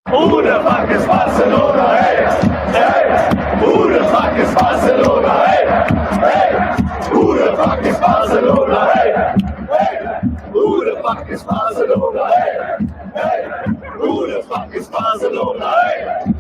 Who the fuck is Barcelona? Hey, hey. Who the fuck is Barcelona? Hey, hey. Who the fuck is Barcelona? Hey, hey. Who the fuck is Barcelona? Hey, hey. Who the fuck is Barcelona? Hey.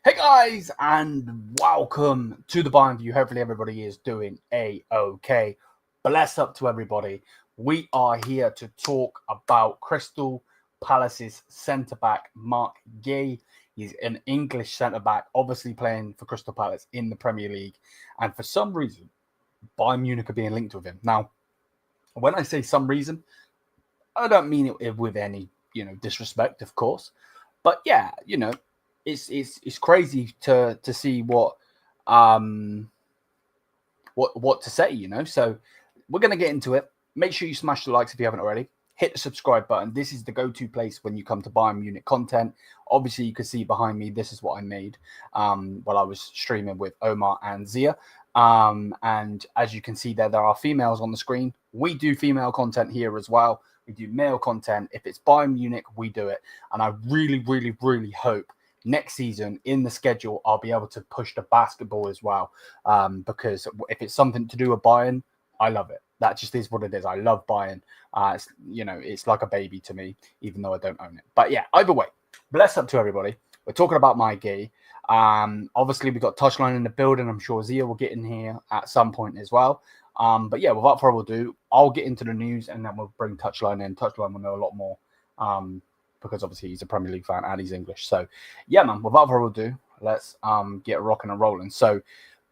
Hey guys, and welcome to the Bayern View. Hopefully everybody is doing a-okay. Bless up to everybody. We are here to talk about Crystal Palace's centre-back, Marc Guéhi. He's an English centre-back, obviously playing for Crystal Palace in the Premier League. And for some reason, Bayern Munich are being linked with him. Now, when I say some reason, I don't mean it with any disrespect, of course. But yeah, it's crazy to see what to say, So we're gonna get into it. Make sure you smash the likes if you haven't already. Hit the subscribe button. This is the go-to place when you come to Bayern Munich content. Obviously, you can see behind me, this is what I made while I was streaming with Omar and Zia. And as you can see there are females on the screen. We do female content here as well. We do male content. If it's Bayern Munich, we do it. And I really, really, really hope next season in the schedule, I'll be able to push the basketball as well. Because if it's something to do with Bayern, I love it. That just is what it is. I love Bayern. It's like a baby to me, even though I don't own it. But yeah, either way, bless up to everybody. We're talking about Marc Guéhi. Obviously, we got Touchline in the building. I'm sure Zia will get in here at some point as well. But yeah, without further ado, I'll get into the news and then we'll bring Touchline in. Touchline will know a lot more because obviously he's a Premier League fan and he's English. So yeah, man, without further ado, let's get rocking and rolling. So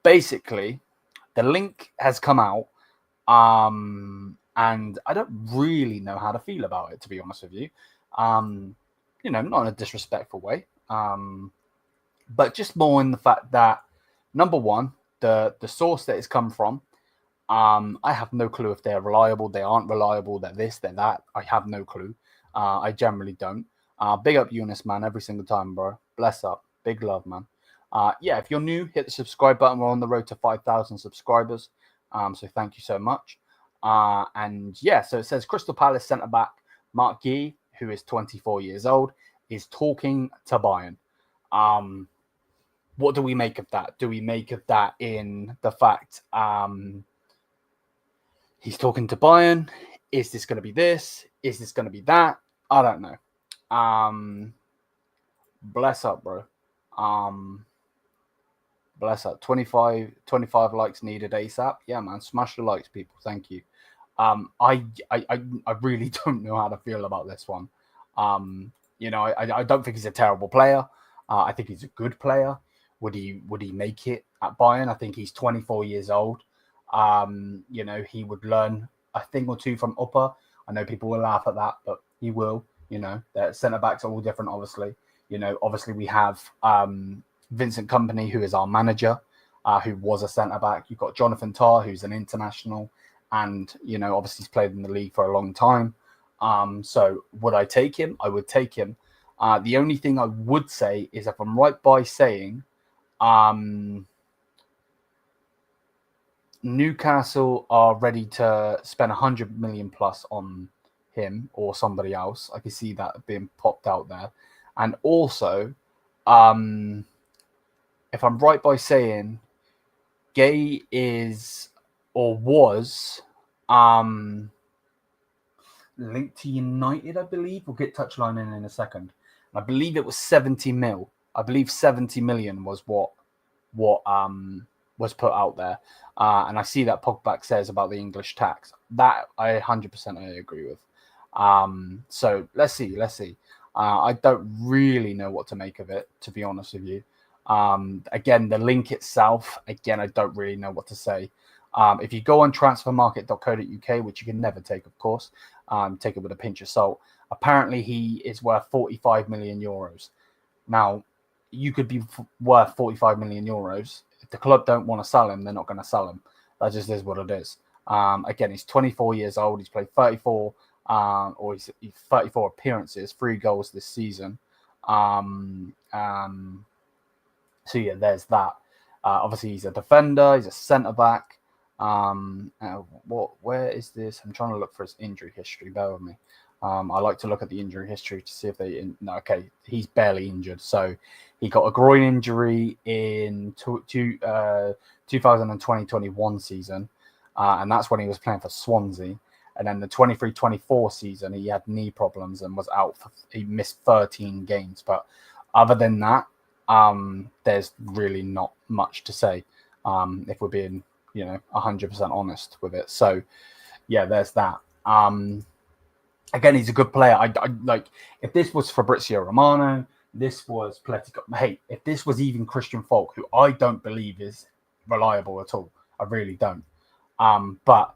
basically, the link has come out. And I don't really know how to feel about it, to be honest with you. Not in a disrespectful way. But just more in the fact that, number one, the source that it's come from, I have no clue if they're reliable, they aren't reliable, they're this, they're that. I have no clue. I generally don't. Big up Eunice, man, every single time, bro. Bless up. Big love, man. Yeah, if you're new, hit the subscribe button. We're on the road to 5,000 subscribers. So thank you so much. And yeah, so it says Crystal Palace centre-back Marc Guéhi, who is 24 years old, is talking to Bayern. What do we make of that? Do we make of that in the fact he's talking to Bayern? Is this going to be this? Is this going to be that? I don't know. Bless up, bro. Bless up. 25 likes needed ASAP. Yeah, man. Smash the likes, people. Thank you. I really don't know how to feel about this one. I don't think he's a terrible player. I think he's a good player. Would he make it at Bayern? I think he's 24 years old. He would learn a thing or two from Upper. I know people will laugh at that, but he will. The centre backs are all different, obviously. Obviously we have Vincent Kompany, who is our manager, who was a centre-back. You've got Jonathan Tah, who's an international, and, obviously he's played in the league for a long time. So would I take him? I would take him. The only thing I would say is, if I'm right by saying Newcastle are ready to spend 100 million plus on him or somebody else. I can see that being popped out there. And also, if I'm right by saying Guehi is or was linked to United, I believe. We'll get Touchline in a second. I believe it was 70 mil. I believe 70 million was what was put out there. And I see that Pogback says about the English tax. That I 100% agree with. So let's see. I don't really know what to make of it, to be honest with you. Again, the link itself, I don't really know what to say. If you go on transfermarket.co.uk, which you can never take, of course, take it with a pinch of salt. Apparently, he is worth 45 million euros. Now, you could be worth 45 million euros. If the club don't want to sell him, they're not going to sell him. That just is what it is. Again, he's 24 years old. He's played 34, he's 34 appearances, 3 goals this season. So yeah, there's that. Obviously, he's a defender. He's a centre back. Where is this? I'm trying to look for his injury history. Bear with me. I like to look at the injury history to see if he's barely injured. So he got a groin injury in 2020-21 season, and that's when he was playing for Swansea. And then the 23-24 season, he had knee problems and was out. He missed 13 games. But other than that, there's really not much to say, if we're being 100% honest with it. So yeah, there's that. Again, he's a good player. I like, if this was Fabrizio Romano, this was Pletico. Hey, if this was even Christian Falk, who I don't believe is reliable at all, I really don't. But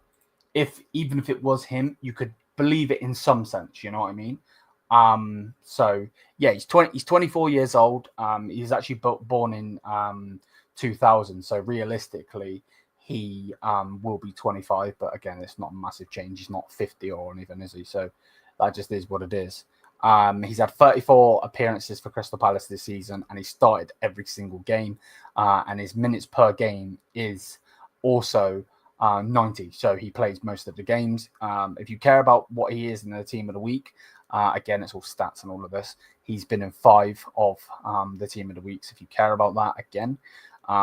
even if it was him, you could believe it in some sense. You know what I mean? So yeah, he's 24 years old. He's actually born in 2000. So realistically, he will be 25. But again, it's not a massive change. He's not 50 or anything, is he? So that just is what it is. He's had 34 appearances for Crystal Palace this season, and he started every single game. And his minutes per game is also 90. So he plays most of the games. If you care about what he is in the team of the week, again, it's all stats and all of this. He's been in 5 of the team of the weeks. If you care about that, again,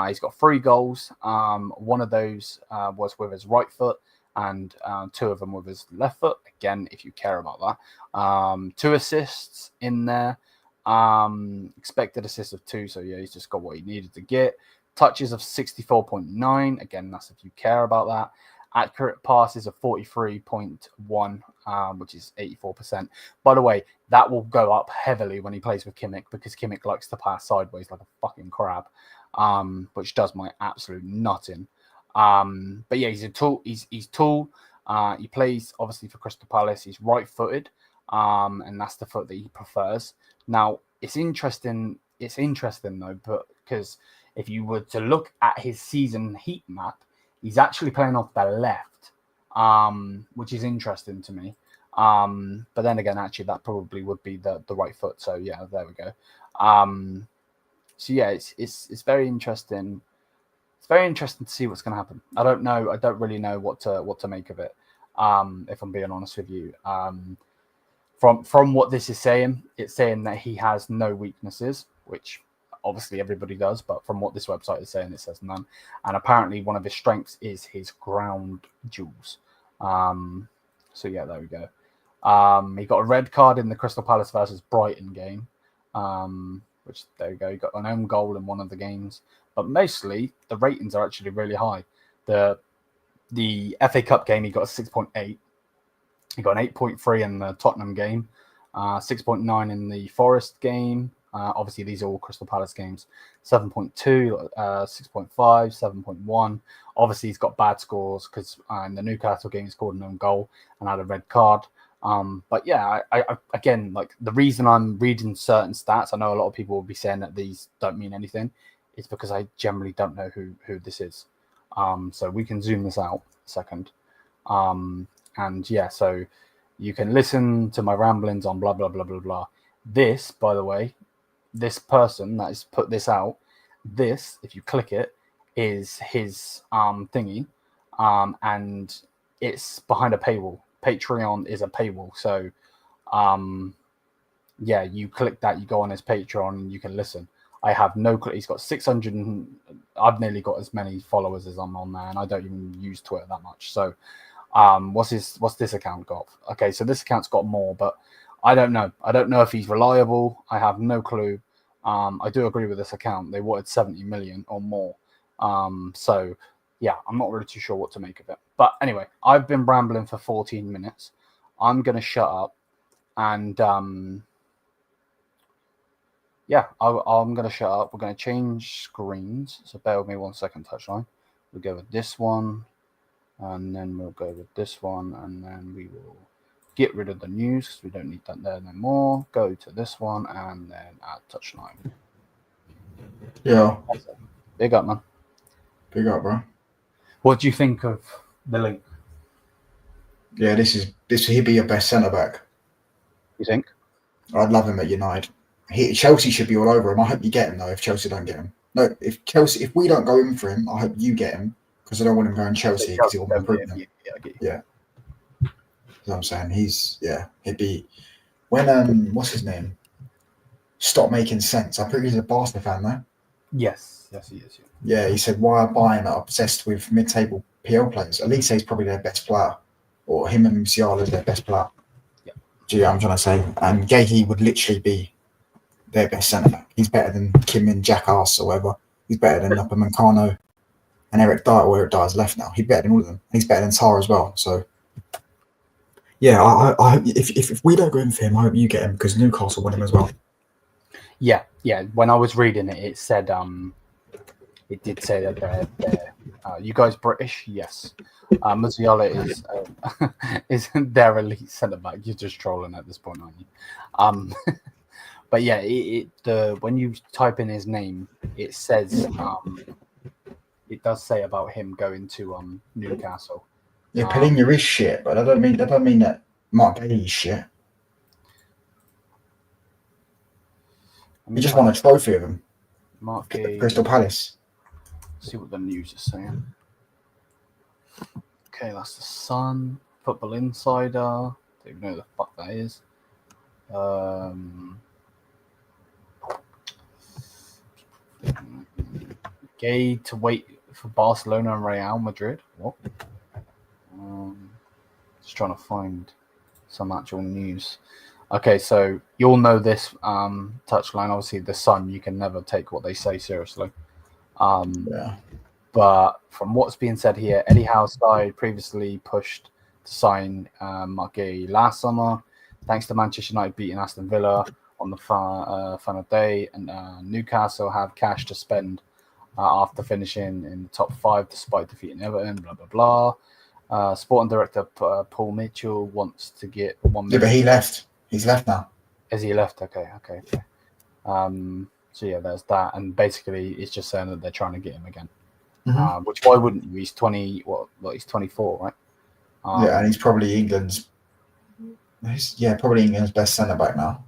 he's got 3 goals. One of those was with his right foot, and 2 of them with his left foot. Again, if you care about that, 2 assists in there. Expected assist of 2. So yeah, he's just got what he needed to get. Touches of 64.9. Again, that's if you care about that. Accurate passes of 43.1, which is 84%. By the way, that will go up heavily when he plays with Kimmich, because Kimmich likes to pass sideways like a fucking crab, which does my absolute nutting. But yeah, he's a tool. He's tall. He plays obviously for Crystal Palace. He's right-footed, and that's the foot that he prefers. Now, it's interesting. It's interesting though, but because if you were to look at his season heat map, he's actually playing off the left, which is interesting to me. But then again, actually, that probably would be the right foot. So yeah, there we go. So yeah, it's very interesting. It's very interesting to see what's going to happen. I don't know. I don't really know what to make of it. If I'm being honest with you, from what this is saying, it's saying that he has no weaknesses, which obviously everybody does, but from what this website is saying, it says none. And apparently one of his strengths is his ground duels. So yeah, there we go. He got a red card in the Crystal Palace versus Brighton game, which there you go. He got an own goal in one of the games, but mostly the ratings are actually really high. The FA Cup game, he got a 6.8. He got an 8.3 in the Tottenham game, 6.9 in the Forest game. Obviously, these are all Crystal Palace games. 7.2, 6.5, 7.1. Obviously, he's got bad scores because in the Newcastle game, he scored an own goal and had a red card. But yeah, I again, like the reason I'm reading certain stats, I know a lot of people will be saying that these don't mean anything. It's because I generally don't know who this is. So we can zoom this out a second. And yeah, so you can listen to my ramblings on blah, blah, blah, blah, blah. This, by the way, this person that has put this out, this, if you click it, is his thingy, and it's behind a paywall. Patreon is a paywall, so yeah, you click that, you go on his Patreon, and you can listen. I have no clue. He's got 600. I've nearly got as many followers as I'm on there, and I don't even use Twitter that much. So, what's this account got? Okay, so this account's got more, but I don't know. I don't know if he's reliable. I have no clue. I do agree with this account. They wanted 70 million or more. So yeah, I'm not really too sure what to make of it. But anyway, I've been rambling for 14 minutes. I'm going to shut up. And yeah, I'm going to shut up. We're going to change screens. So bear with me 1 second, touchline. We'll go with this one. And then we'll go with this one. And then we will get rid of the news because we don't need that there no more. Go to this one and then add touchline. Yeah. Big up, man. Big up, bro. What do you think of the link? Yeah, he'd be your best centre back. You think? I'd love him at United. Chelsea should be all over him. I hope you get him though. If Chelsea don't get him, no. If we don't go in for him, I hope you get him because I don't want him going Chelsea because he'll improve them. Yeah. You know what I'm saying? He'd be when what's his name? Stop making sense. I'm pretty he's a Barcelona fan though. Yes, he is. Yeah, he said, why are Bayern obsessed with mid-table PL players? Elise is probably their best player, or him and Musiala is their best player. Yeah. Do you know what I'm trying to say? And Guehi would literally be their best centre back. He's better than Kim and Jackass or whatever. He's better than Upamecano and Eric Dyer, or Eric Dyer's left now. He's better than all of them. He's better than Tara as well. So yeah, I hope if we don't go in for him, I hope you get him because Newcastle want him as well. Yeah. When I was reading it, it said it did say that You guys British? Yes. Musiala is their elite centre back. You're just trolling at this point, aren't you? But yeah, when you type in his name, it says it does say about him going to Newcastle. Yeah, Palhinha is shit, but that don't mean that Marc Guéhi is shit. He just won a trophy of him. Marc Guéhi, Crystal Palace. See what the news is saying. Okay, that's the Sun. Football Insider. Don't even know who the fuck that is. Guéhi to wait for Barcelona and Real Madrid. What? Just trying to find some actual news. Okay, so you'll know this touchline. Obviously, the Sun, you can never take what they say seriously. Yeah. But from what's being said here, Eddie Howe's side previously pushed to sign Marc Guéhi last summer, thanks to Manchester United beating Aston Villa on the final day, and Newcastle have cash to spend after finishing in the top 5 despite defeating Everton. Blah blah blah. Sporting director Paul Mitchell wants to get 1 million. Yeah, but he left. He's left now. Is he left? Okay. So yeah, there's that, and basically it's just saying that they're trying to get him again. Mm-hmm. Which why wouldn't you? He's 20. He's 24, right? Yeah, and he's probably England's best centre back now.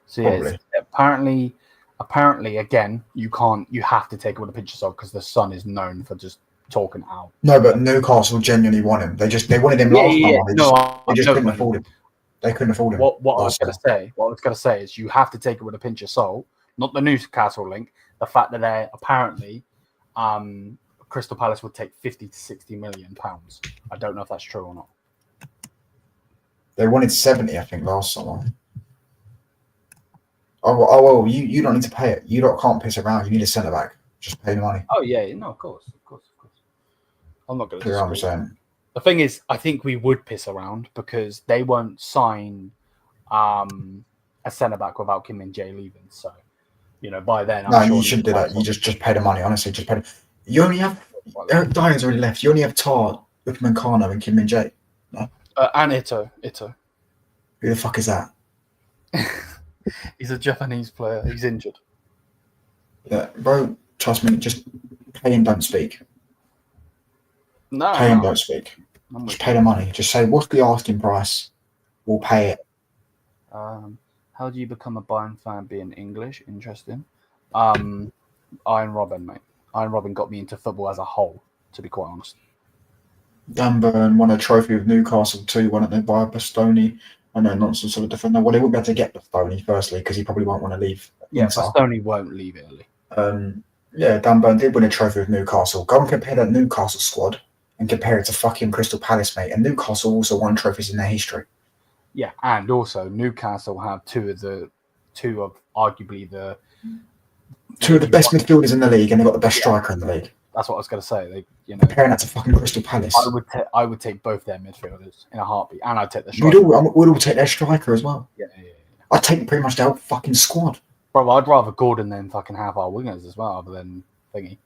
So yeah, apparently again, you have to take it with a pinch of salt because the Sun is known for just talking out. No, but Newcastle genuinely want him. They wanted him last time. They just couldn't afford him. They couldn't afford him. What I was gonna say is you have to take it with a pinch of salt, not the Newcastle link. The fact that they apparently Crystal Palace would take 50 to 60 million pounds. I don't know if that's true or not. They wanted 70, I think, last summer. Oh, you don't need to pay it. You can't piss around. You need a centre back. Just pay the money. Oh yeah, no, of course. I'm not going to. I'm saying. The thing is, I think we would piss around because they won't sign a centre back without Kim Min-jae leaving. So, by then, you shouldn't do that. You just pay the money. Honestly, just pay. You only have Eric Dyer's already left. You only have Tar, Upamecano, and Kim Min-jae. No? And Ito. Who the fuck is that? He's a Japanese player. He's injured. Yeah, bro. Trust me. Just pay and don't speak. No. Pay and don't speak. Just pay the money. Just say, what's the asking price? We'll pay it. How do you become a Bayern fan being English? Interesting. Iron Robin, mate. Iron Robin got me into football as a whole, to be quite honest. Dan Burn won a trophy with Newcastle too, won it there by Bastoni. I know nonsense of a defender. Well, they wouldn't be able to get Bastoni firstly because he probably won't want to leave. Yeah, Bastoni won't leave Italy. Yeah, Dan Burn did win a trophy with Newcastle. Go and compare that Newcastle squad and compare it to fucking Crystal Palace, mate. And Newcastle also won trophies in their history. Yeah, and also Newcastle have two of arguably the best midfielders in the league, and they've got the best striker in the league. That's what I was going to say. Comparing that to fucking Crystal Palace. I would take both their midfielders in a heartbeat, and I'd take the striker. We'd all take their striker as well. Yeah. I'd take pretty much the whole fucking squad. Bro, I'd rather Gordon than fucking half our wingers as well, other than Thingy.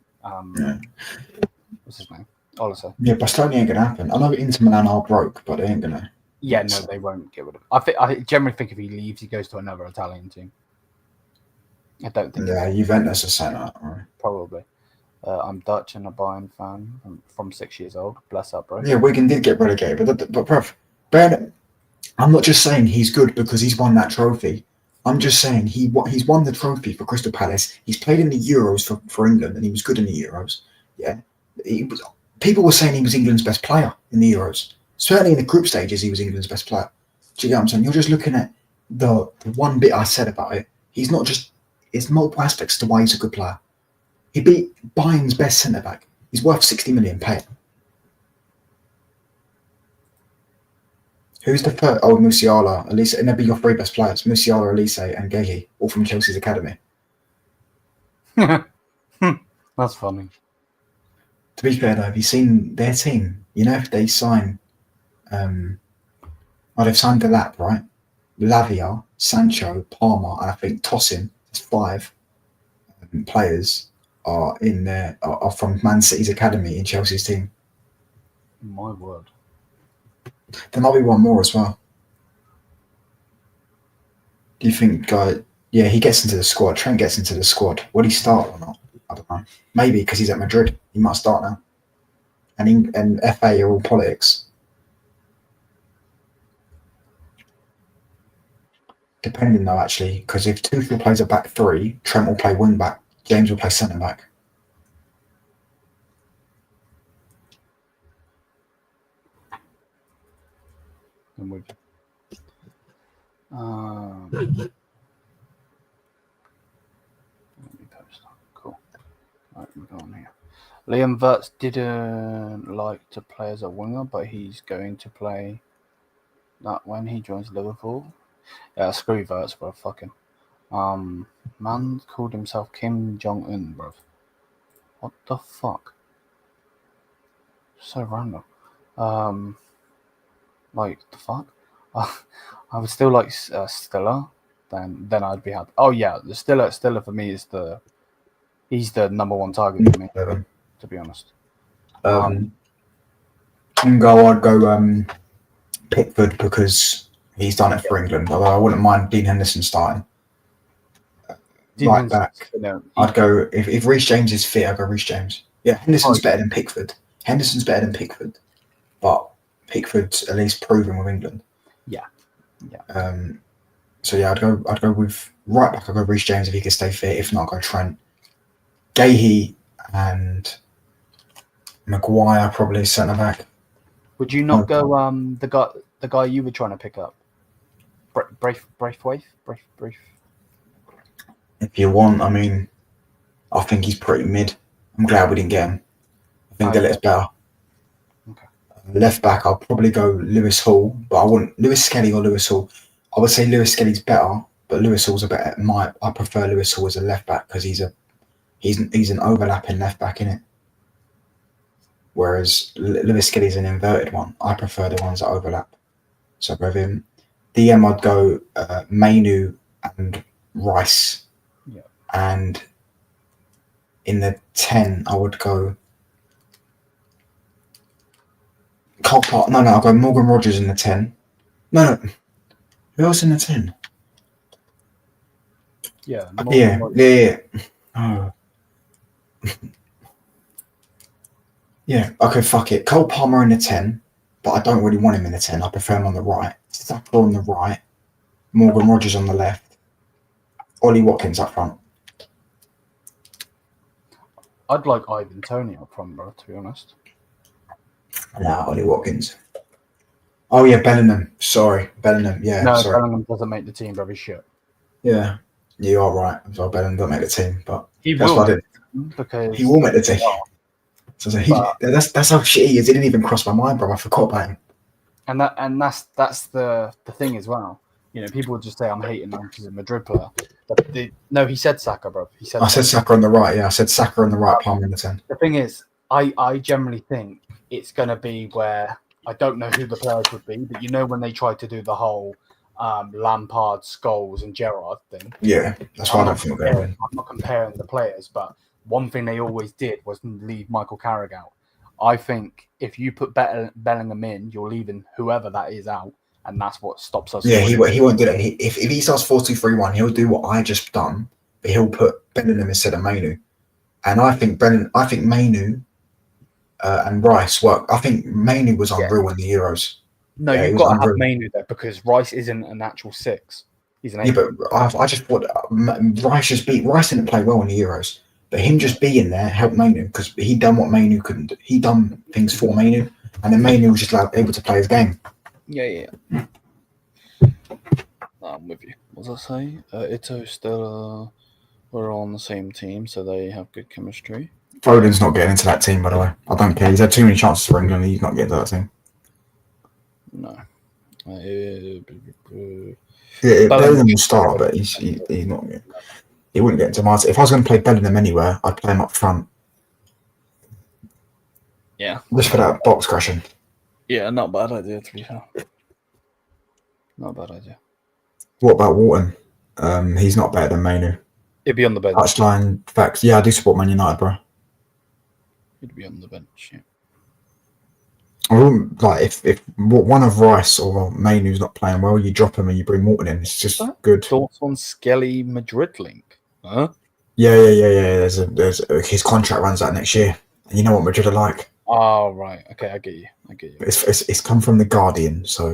What's his name? Oliver. Yeah, Bastoni ain't gonna happen. I know Inter Milan are broke, but they ain't gonna. Yeah, no, they won't get rid of him. I generally think if he leaves, he goes to another Italian team. I don't think. Yeah, Juventus are saying that. Right? Probably. I'm Dutch and a Bayern fan. I'm from 6 years old. Bless up, bro. Yeah, Wigan did get relegated, but bruv, I'm not just saying he's good because he's won that trophy. I'm just saying he's won the trophy for Crystal Palace. He's played in the Euros for England, and he was good in the Euros. Yeah, people were saying he was England's best player in the Euros. Certainly in the group stages, he was England's best player. Do you get what I'm saying? You're just looking at the one bit I said about it. He's not just. It's multiple aspects to why he's a good player. He beat Bayern's best centre back. He's worth 60 million. Pay it. Who's the third? Oh, Musiala, Elise, and they'll be your three best players: Musiala, Elise, and Guehi, all from Chelsea's academy. That's funny. To be fair, though, have you seen their team? If they sign, they've signed Delap, right? Lavia, Sancho, Palmer, and I think Tosin. There's 5 players are in there are from Man City's academy in Chelsea's team. My word. There might be one more as well. Do you think? Yeah, he gets into the squad. Trent gets into the squad. Will he start or not? I don't know. Maybe because he's at Madrid, he might start now. And FA are all politics. Depending though, actually, because if Tuchel plays a back three, Trent will play wing back. James will play centre back. I'm with you. Let me post that. Cool. Right, we're going here. Liam Wirtz didn't like to play as a winger, but he's going to play that when he joins Liverpool. Yeah, screw Wirtz, bro. Fuck him. Man called himself Kim Jong-un, bro. What the fuck? So random. Like the fuck? I would still like Stiller. Then I'd be happy. Oh yeah, the Stiller for me is he's the number one target for me. To be honest. I'd go Pickford because he's done it for England. Although I wouldn't mind Dean Henderson starting. Right back. I'd go if Reece James is fit. I'd go Reece James. Yeah, Henderson's better than Pickford. But Pickford's at least proven with England. Yeah. So yeah, I'd go with right back. I'd go Reece James if he could stay fit. If not, I'd go Trent, Guehi, and Maguire probably centre back. Would you not go the guy you were trying to pick up, Braithwaite? If you want, I mean, I think he's pretty mid. I'm glad we didn't get him. I think Delight's better. Okay. Left back, I'll probably go Lewis Hall, but I want Lewis Skelly or Lewis Hall. I would say Lewis Skelly's better, but Lewis Hall's a better. I prefer Lewis Hall as a left back because he's an overlapping left back, innit? Whereas Lewis Skelly's an inverted one. I prefer the ones that overlap. So with him, DM I'd go Mainu and Rice. Yeah. And in the 10, I would go Cole Park. No, I'll go Morgan Rogers in the 10. No. Who else in the 10? Yeah. Yeah. Oh. Yeah, okay, fuck it. Cole Palmer in the 10, but I don't really want him in the 10. I prefer him on the right. Saka on the right. Morgan Rogers on the left. Ollie Watkins up front. I'd like Ivan Toney up front, bro, to be honest. Nah, Ollie Watkins. Oh, yeah, Bellingham. Sorry, Bellingham. Yeah, no, sorry. Bellingham doesn't make the team, bro. He's shit. Yeah, you are right. So Bellingham don't make the team, but he that's will what I did. Because he will make the team. So that's how shit he is. It didn't even cross my mind, bro. I forgot about him. And that's the thing as well. You know, people would just say I'm hating him because he's a Madrid player. But no, he said Saka, bro. I said Saka on the right. Yeah, I said Saka on the right, Palmer in the 10. The thing is, I generally think it's going to be where I don't know who the players would be, but you know when they tried to do the whole Lampard, Scholes, and Gerrard thing. Yeah, that's why I don't think they're in. I'm not comparing the players, but one thing they always did was leave Michael Carrick out. I think if you put Bellingham in, you're leaving whoever that is out, and that's what stops us. Yeah, he won't do that. If he starts 4-2-3-1, he'll do what I just done, but he'll put Bellingham instead of Mainu. And I think Mainu and Rice work. I think Mainu was unreal in the Euros. No, you've got to have Mainu there because Rice isn't an actual 6. He's an 8. Yeah, but I just thought Rice didn't play well in the Euros. But him just being there helped Mainu because he done what Mainu couldn't do. He done things for Mainu, and then Mainu was just able to play his game. Yeah. I'm with you. What does that say? Ito still we're on the same team, so they have good chemistry. Foden's not getting into that team, by the way. I don't care. He's had too many chances for England. He's not getting to that team. No. Bellingham will start, but he's not. He wouldn't get into my team. If I was going to play Bellingham anywhere, I'd play him up front. Yeah. Just for that box crashing. Yeah, not a bad idea, to be fair. Not a bad idea. What about Wharton? He's not better than Mainu. He'd be on the bench. Touchline facts. Yeah, I do support Man United, bro. He'd be on the bench. Yeah. I wouldn't, like if one of Rice or Mainoo's not playing well, you drop him and you bring Morton in. It's just good. Thoughts on Skelly Madrid link? Huh? Yeah. There's his contract runs out next year, and you know what Madrid are like. Oh right, okay, I get you. It's come from the Guardian, so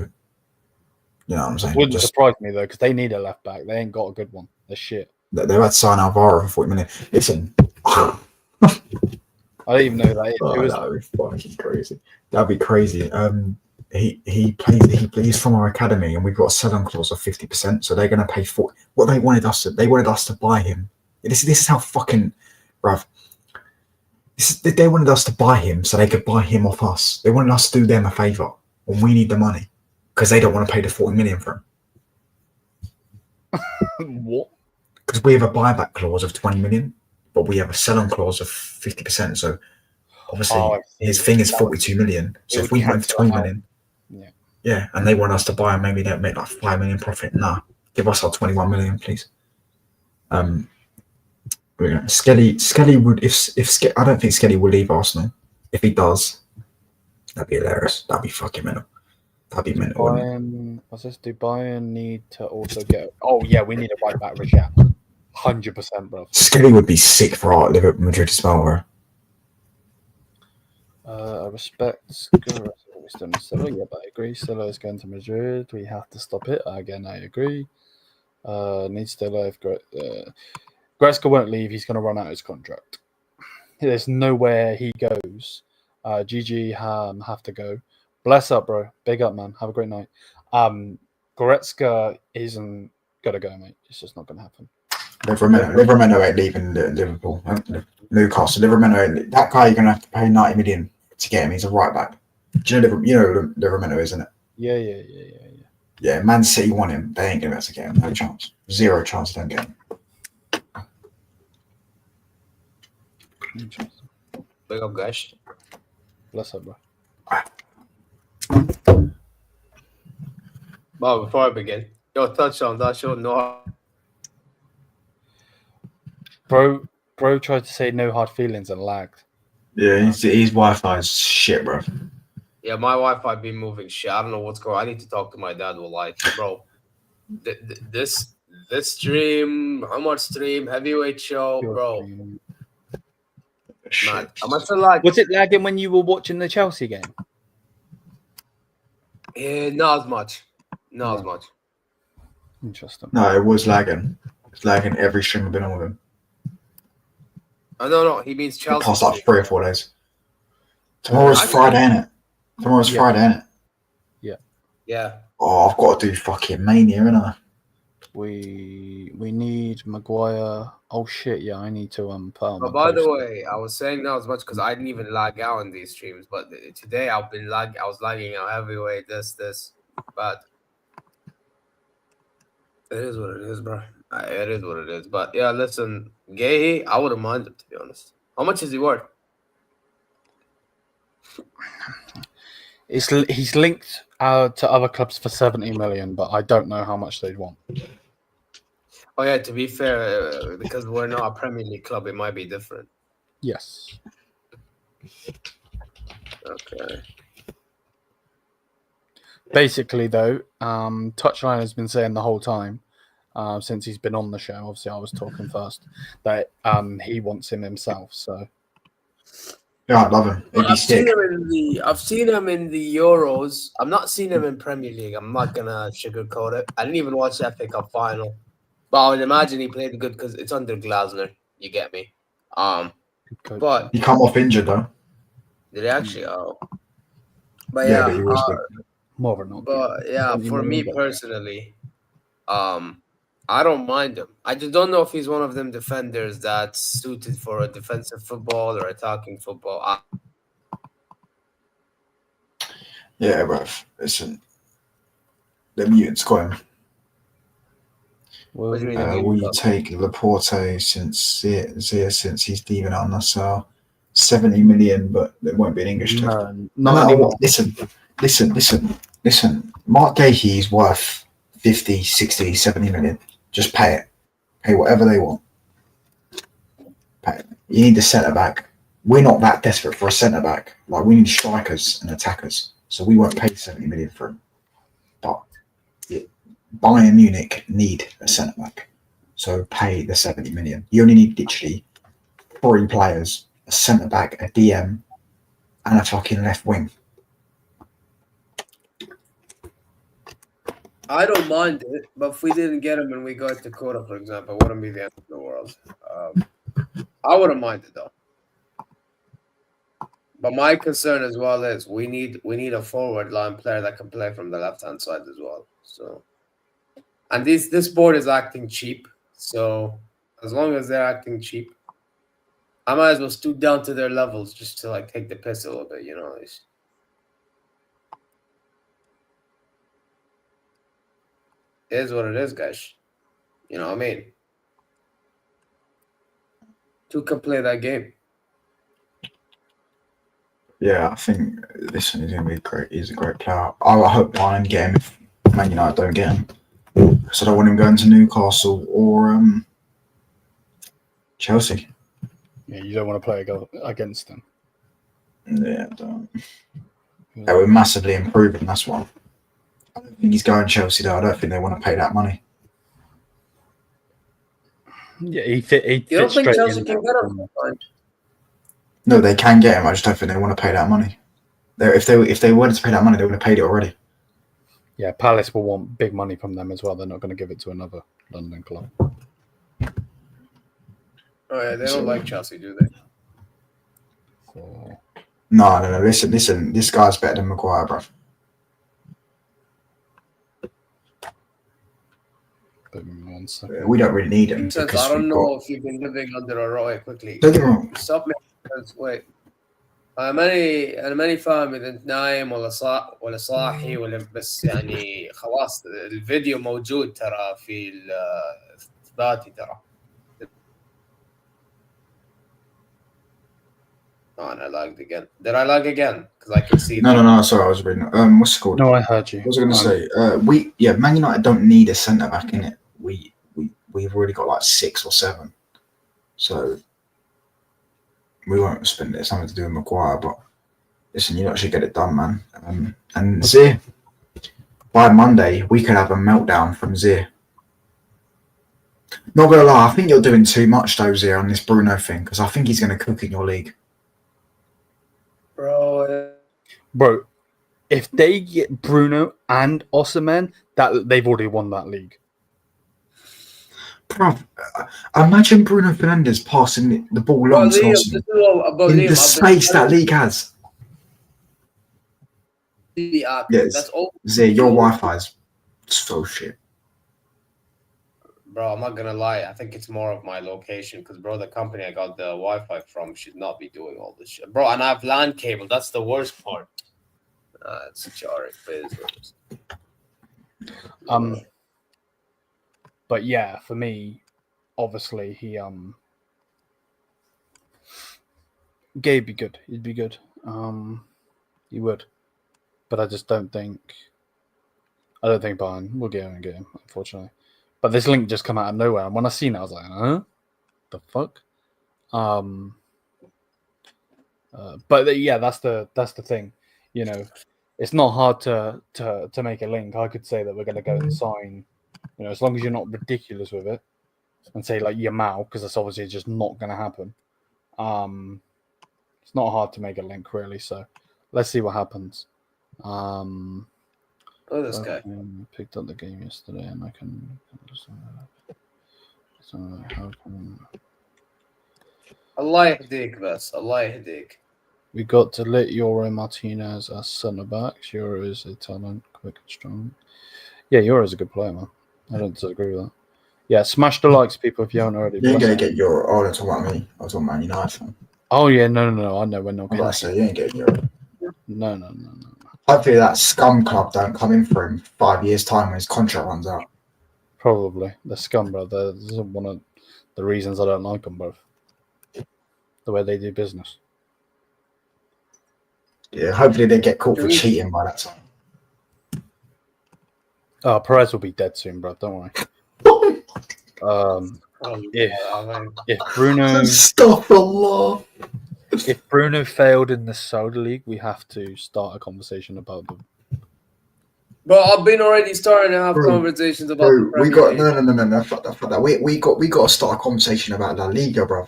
you know what I'm saying. Wouldn't surprise me though, because they need a left back. They ain't got a good one. They're shit. They've had to sign Alvaro for 40 million. Listen. I don't even know that. That would be fucking crazy. That'd be crazy. He plays from our academy, and we've got a sell-on clause of 50%. So they're going to pay for what they wanted us to. They wanted us to buy him. This is how fucking, bruv. They wanted us to buy him so they could buy him off us. They wanted us to do them a favour when we need the money because they don't want to pay the 40 million for him. What? Because we have a buyback clause of 20 million. But we have a sell-on clause of 50%. So obviously his thing is 42 million. So if we went for 20 million, yeah, and they want us to buy and maybe they'll make like 5 million profit. Nah, give us our 21 million, please. Skelly would I don't think Skelly will leave Arsenal. If he does, that'd be hilarious. That'd be fucking mental. That'd be mental. Do Bayern need to also get? Oh yeah, we need a right back, Rajat. 100%, bro. Skelly would be sick for our Liverpool Madrid as well, bro. I respect Stiller, yeah, but I agree. Stiller is going to Madrid. We have to stop it. Again, I agree. Needs Stiller. If Goretzka won't leave, he's going to run out his contract. There's nowhere he goes. GG have to go. Bless up, bro. Big up, man. Have a great night. Goretzka isn't going to go, mate. It's just not going to happen. Livermento ain't leaving Liverpool. Newcastle. Livermento, that guy you're going to have to pay 90 million to get him. He's a right back. Do you know Livermento, isn't it? Yeah. Yeah, Man City want him. They ain't going to be able to get him. No chance. Zero chance they don't get him. Interesting. Big up, guys. Bless up, bro. Well, before I begin, touch on that show. No. Bro tried to say no hard feelings and lagged. Yeah, his Wi-Fi is shit, bro. Yeah, my Wi-Fi been moving shit. I don't know what's going on. I need to talk to my dad. Bro, this stream, how much stream, heavyweight show, bro. Man, I'm still like. Was it lagging when you were watching the Chelsea game? Yeah, not as much. Not as much. Interesting. No, it was lagging. It's lagging every stream I've been on with him. Oh, no, he means Chelsea. It past like 3 or 4 days. Tomorrow's Friday, innit? Friday, innit? Yeah. Oh, I've got to do fucking Mania, innit? We need Maguire. Oh shit, yeah, I need to put on. But by the way, I was saying not as much because I didn't even lag out in these streams. But today I was lagging out heavyweight, this. But it is what it is, bro. It is what it is. But yeah, listen, Guehi, I wouldn't mind him, to be honest. How much is he worth? He's linked to other clubs for 70 million, but I don't know how much they'd want. Oh yeah, to be fair, because we're not a Premier League club, it might be different. Yes. Okay. Basically, though, Touchline has been saying the whole time, since he's been on the show, obviously I was talking first, that he wants him himself. So yeah, I love him. I've seen him in the Euros. I've not seen him in Premier League. I'm not gonna sugarcoat it. I didn't even watch that FA Cup final, but I would imagine he played good because it's under Glasner. You get me? But he come off injured though. Did he actually? Oh, but yeah, but he was good. More or not. But yeah, for me personally, I don't mind him. I just don't know if he's one of them defenders that's suited for a defensive football or attacking football. Yeah, bro. Listen, the mutants got him. What do you mean? We take Laporte since he's leaving Al Nassr. 70 million, but there won't be an English test. No anymore. Listen. Marc Guéhi is worth 50, 60, 70 million. Just pay it. Pay whatever they want. You need a centre back. We're not that desperate for a centre back. Like, we need strikers and attackers. So we won't pay 70 million for him. But Bayern Munich need a centre back. So pay the 70 million. You only need literally 3 players: a centre back, a DM, and a fucking left wing. I don't mind it, but if we didn't get him and we go to Dakota, for example, it wouldn't be the end of the world. I wouldn't mind it though. But my concern as well is we need a forward line player that can play from the left hand side as well. So, and this board is acting cheap. So as long as they're acting cheap, I might as well stoop down to their levels just to like take the piss a little bit, you know. It is what it is, guys. You know what I mean? Two can play that game. Yeah, I think this one is going to be great. He's a great player. I hope Bayern get him if Man United don't get him. So I don't want him going to Newcastle or Chelsea. Yeah, you don't want to play against them. Yeah, I don't. They were massively improving, that's why. I don't think he's going Chelsea though. I don't think they want to pay that money. Yeah, he fit. You don't think Chelsea can get him? No, they can get him. I just don't think they want to pay that money. If they wanted to pay that money, they would have paid it already. Yeah, Palace will want big money from them as well. They're not going to give it to another London club. Oh yeah, they don't like Chelsea, do they? So, No. Listen. This guy's better than Maguire, bro. We don't really need him. I don't know if you've been living under a rock quickly. Don't get me wrong. Stop me. Wait. أنا فاهم إذا أنت نايم ولا صاحي ولا بس يعني خلاص الفيديو موجود ترى في الإثباتي ترى. Oh, and I lagged again. Did I lag again? Because I can see. No. Sorry, I was reading. What's it called? No, I heard you. What was I going to say? Man United don't need a centre back in it. We've already got like 6 or 7, so we won't spend it. It's something to do with Maguire, but listen, you actually get it done, man. And Zir, by Monday we could have a meltdown from Zir. Not gonna lie, I think you're doing too much though, Zir, on this Bruno thing, because I think he's going to cook in your league. Bro, if they get Bruno and Osimhen, that they've already won that league. Bro, imagine Bruno Fernandes passing the ball long to Osimhen in the space that league has. Yes, that's all. Zir, your Wi-Fi is so shit. Bro, I'm not gonna lie. I think it's more of my location because, bro, the company I got the Wi-Fi from should not be doing all this shit, bro. And I have LAN cable. That's the worst part. It's jarring. But yeah, for me, obviously he Guehi be good. He'd be good. He would, but I just don't think. I don't think Bayern will get him, unfortunately. But this link just come out of nowhere, and when I seen it, I was like, "Huh, the fuck." But yeah, that's the thing. You know, it's not hard to make a link. I could say that we're going to go and sign. You know, as long as you're not ridiculous with it, and say like Yamal, because that's obviously just not going to happen. It's not hard to make a link, really. So let's see what happens. Oh, this guy picked up the game yesterday, and I can. How can Allah yahdik, bas. Allah yahdik. We got to let Euro Martinez as centre backs. Euro is a talent, quick and strong. Yeah, Euro is a good player, man. I don't disagree with that. Yeah, smash the likes, people, if you haven't already. You ain't gonna get Euro. Oh, don't talk about me. I was talking Man United. Oh yeah, no. I know we're not. I say you ain't getting Euro. No. Hopefully that scum club don't come in for him 5 years' time when his contract runs out. Probably. The scum, bro. This is one of the reasons I don't like them, bro. The way they do business. Yeah, hopefully they get caught for cheating by that time. Perez will be dead soon, bro. Don't worry. If Bruno Stop Allah. if Bruno failed in the Saudi League, we have to start a conversation about them. Bro, I've been already starting to have conversations about the we Premier got League. no. Fuck that. We got to start a conversation about La Liga, bro.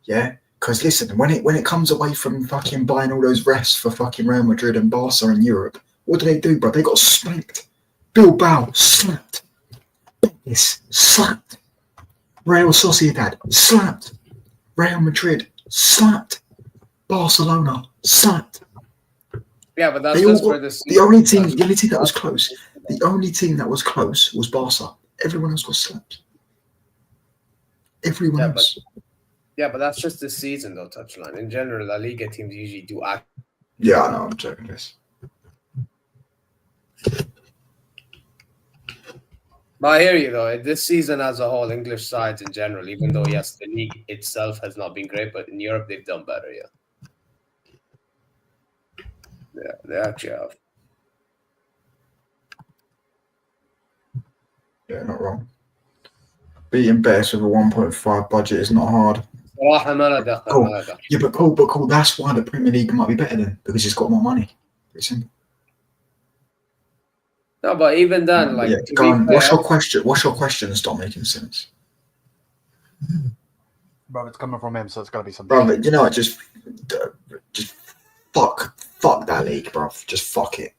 Yeah, because listen, when it comes away from fucking buying all those refs for fucking Real Madrid and Barca in Europe, what do, bro? They got spanked. Bilbao slapped. Betis slapped. Real Sociedad slapped. Real Madrid slapped. Barcelona slapped. Yeah, but that's just for this. The only team that was close. The only team that was close was Barca. Everyone else got slapped. Everyone else. But that's just this season, though. Touchline in general, La Liga teams usually do act. Yeah, I know. I'm joking. This. But I hear you though. This season as a whole, English sides in general, even though yes, the league itself has not been great, but in Europe they've done better. Yeah, they actually have. Yeah, not wrong. Beating Betis with a 1.5 budget is not hard. Cool. Yeah, but cool. That's why the Premier League might be better then, because it's got more money. Pretty simple. No, but even then, like, go on. What's your question? What's your question? Stop making sense. Bro, it's coming from him, so it's gotta be something. Bro, you know what? Just fuck that league, bro. Just fuck it.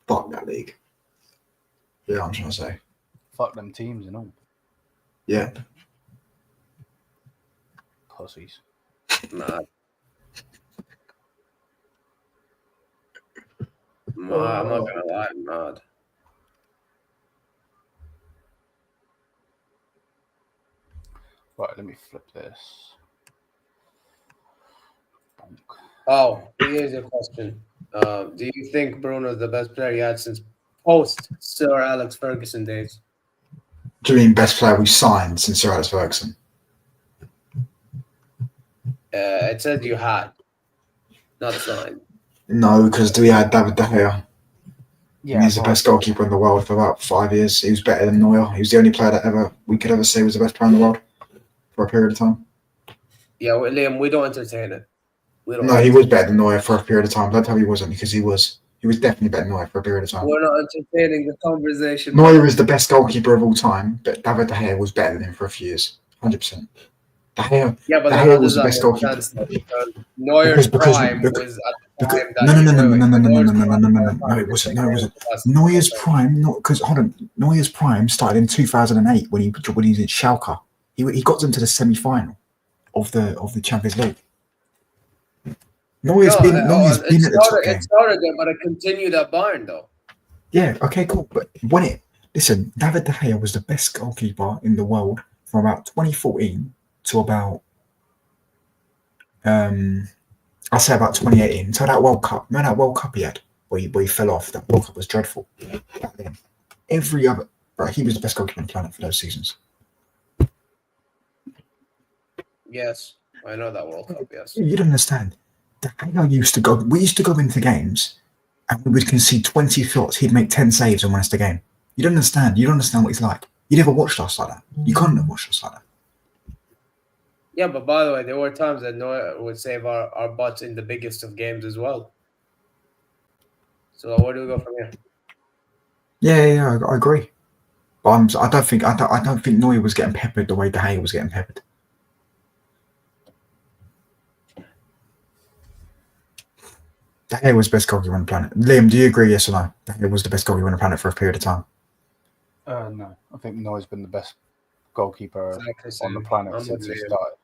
Fuck that league. Yeah, I'm trying to say. Fuck them teams and all. Yeah. Pussies. Mad. I'm not gonna lie, I'm mad. Right, let me flip this. Bonk. Oh, here's a question. Do you think Bruno's the best player he had since post Sir Alex Ferguson days? Do you mean best player we signed since Sir Alex Ferguson? It said you had, not signed. No, because we had David De Gea. Yeah, he's the best goalkeeper in the world for about 5 years. He was better than Neuer. He was the only player that we could ever say was the best player in the world for a period of time. Yeah, Liam, we don't entertain it. No, he was better than Neuer for a period of time. Don't tell me he wasn't, because he was. He was definitely better than Neuer for a period of time. We're not entertaining the conversation. Neuer is the best goalkeeper of all time, but David De Gea was better than him for a few years. 100%. De Gea was the best goalkeeper. Neuer's prime was at the time No, it wasn't. Neuer's prime, not because Neuer's prime started in 2008 when he was in Schalke. He got them to the semi-final of the Champions League. Neuer's been at the top game. It started there, but it continued at Bayern though. Yeah, okay, cool. But listen, David De Gea was the best goalkeeper in the world from about 2014 to about I'll say about 2018 until that World Cup. Remember that World Cup he had where he fell off? That World Cup was dreadful. Back then, every other he was the best goalkeeper on the planet for those seasons. Yes, I know that World Cup. Yes, you don't understand. De Gea we used to go into games and we would concede 20 shots. He'd make 10 saves and win us the game. You don't understand. You don't understand what he's like. You never watched us like that. You can't have watched us like that. Yeah, but by the way, there were times that Neuer would save our butts in the biggest of games as well. So where do we go from here? Yeah, I agree. But I don't think Neuer was getting peppered the way De Gea was getting peppered. De Gea was the best goalkeeper on the planet. Liam, do you agree? Yes or no? De Gea was the best goalkeeper on the planet for a period of time. No, I think Neuer's been the best goalkeeper on the planet since he started.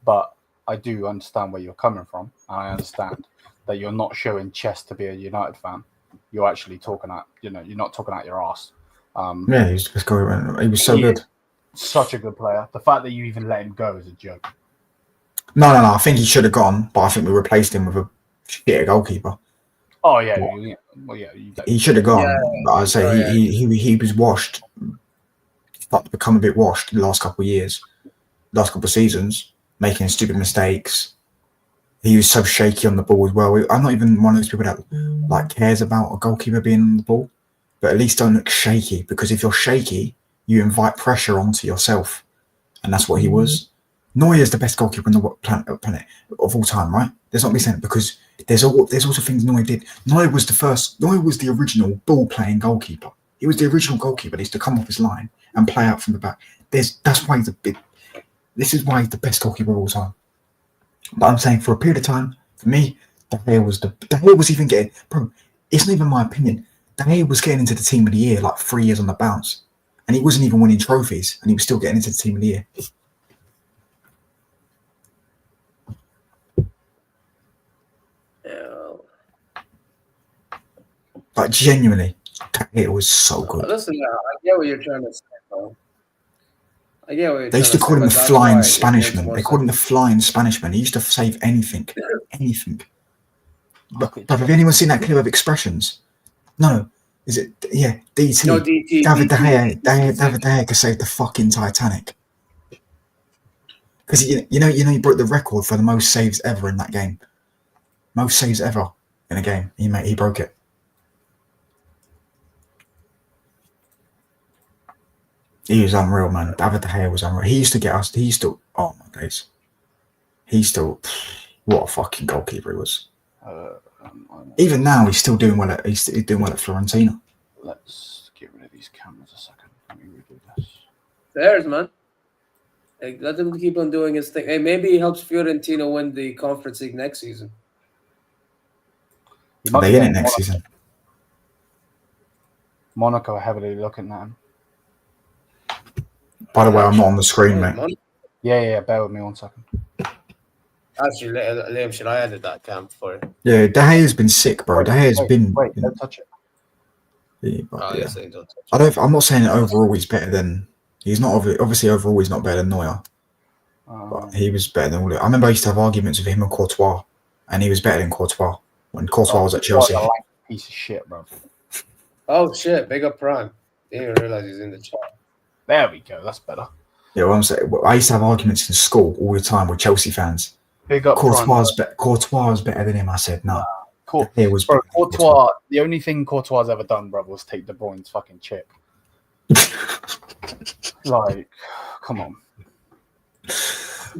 But I do understand where you're coming from. And I understand that you're not showing chest to be a United fan. You're actually talking at, you're not talking out your ass. Yeah, he's the best goalkeeper. He was so good. Such a good player. The fact that you even let him go is a joke. No. I think he should have gone, but I think we replaced him with a shit goalkeeper. Oh yeah, he should have gone. Yeah, but I'd say he was washed. Become a bit washed the last couple of years, last couple of seasons, making stupid mistakes. He was so shaky on the ball as well. I'm not even one of those people that cares about a goalkeeper being on the ball, but at least don't look shaky, because if you're shaky, you invite pressure onto yourself, and that's what he was. Neuer is the best goalkeeper on the planet of all time, right? There's not me saying it, because there's also things Neuer did. Neuer was the original ball-playing goalkeeper. He was the original goalkeeper. He used to come off his line and play out from the back. This is why he's the best goalkeeper of all time. But I'm saying for a period of time, for me, De Gea was even getting, bro, it's not even my opinion. De Gea was getting into the team of the year like 3 years on the bounce. And he wasn't even winning trophies, and he was still getting into the team of the year. Yeah. Like, genuinely, De Gea was so good. Listen, I get what you're trying to say, bro. I get what you're They used to call him the Flying Spanishman. They called him the Flying Spanishman. He used to save anything. Anything. But have anyone seen that clip of Expressions? No. Is it? Yeah, DT. No, DT. David De Gea could save the fucking Titanic. Because you know he broke the record for the most saves ever in that game. Most saves ever in a game. He broke it. He was unreal, man. David De Gea was unreal. He used to get us. Oh my days. What a fucking goalkeeper he was. Even now, he's still doing well at Fiorentina. Let's get rid of these cameras a second. Let me redo this. There's, man. Hey, let him keep on doing his thing. Hey, maybe he helps Fiorentina win the Conference League next season. Are they in it next season? Monaco are heavily looking at him. By the way, I'm not on the screen, mate. Yeah. Bear with me 1 second. Actually, Liam, should I edit that cam for you? Yeah, De Gea's been sick, bro. De Gea's been. Wait, don't touch it. Yeah, Yes, don't touch it. I'm not saying that overall he's better than. He's not obviously overall he's not better than Neuer, but he was better than all. I remember I used to have arguments with him and Courtois, and he was better than Courtois when Courtois was at Chelsea. Piece of shit, bro. Oh shit! Big up Prime. Didn't even realize he's in the chat. There we go. That's better. Yeah, what I'm saying. I used to have arguments in school all the time with Chelsea fans. Big up Courtois was better than him. I said no. It was bro, Courtois. The only thing Courtois ever done, bro, was take De Bruyne's fucking chip. Like, come on.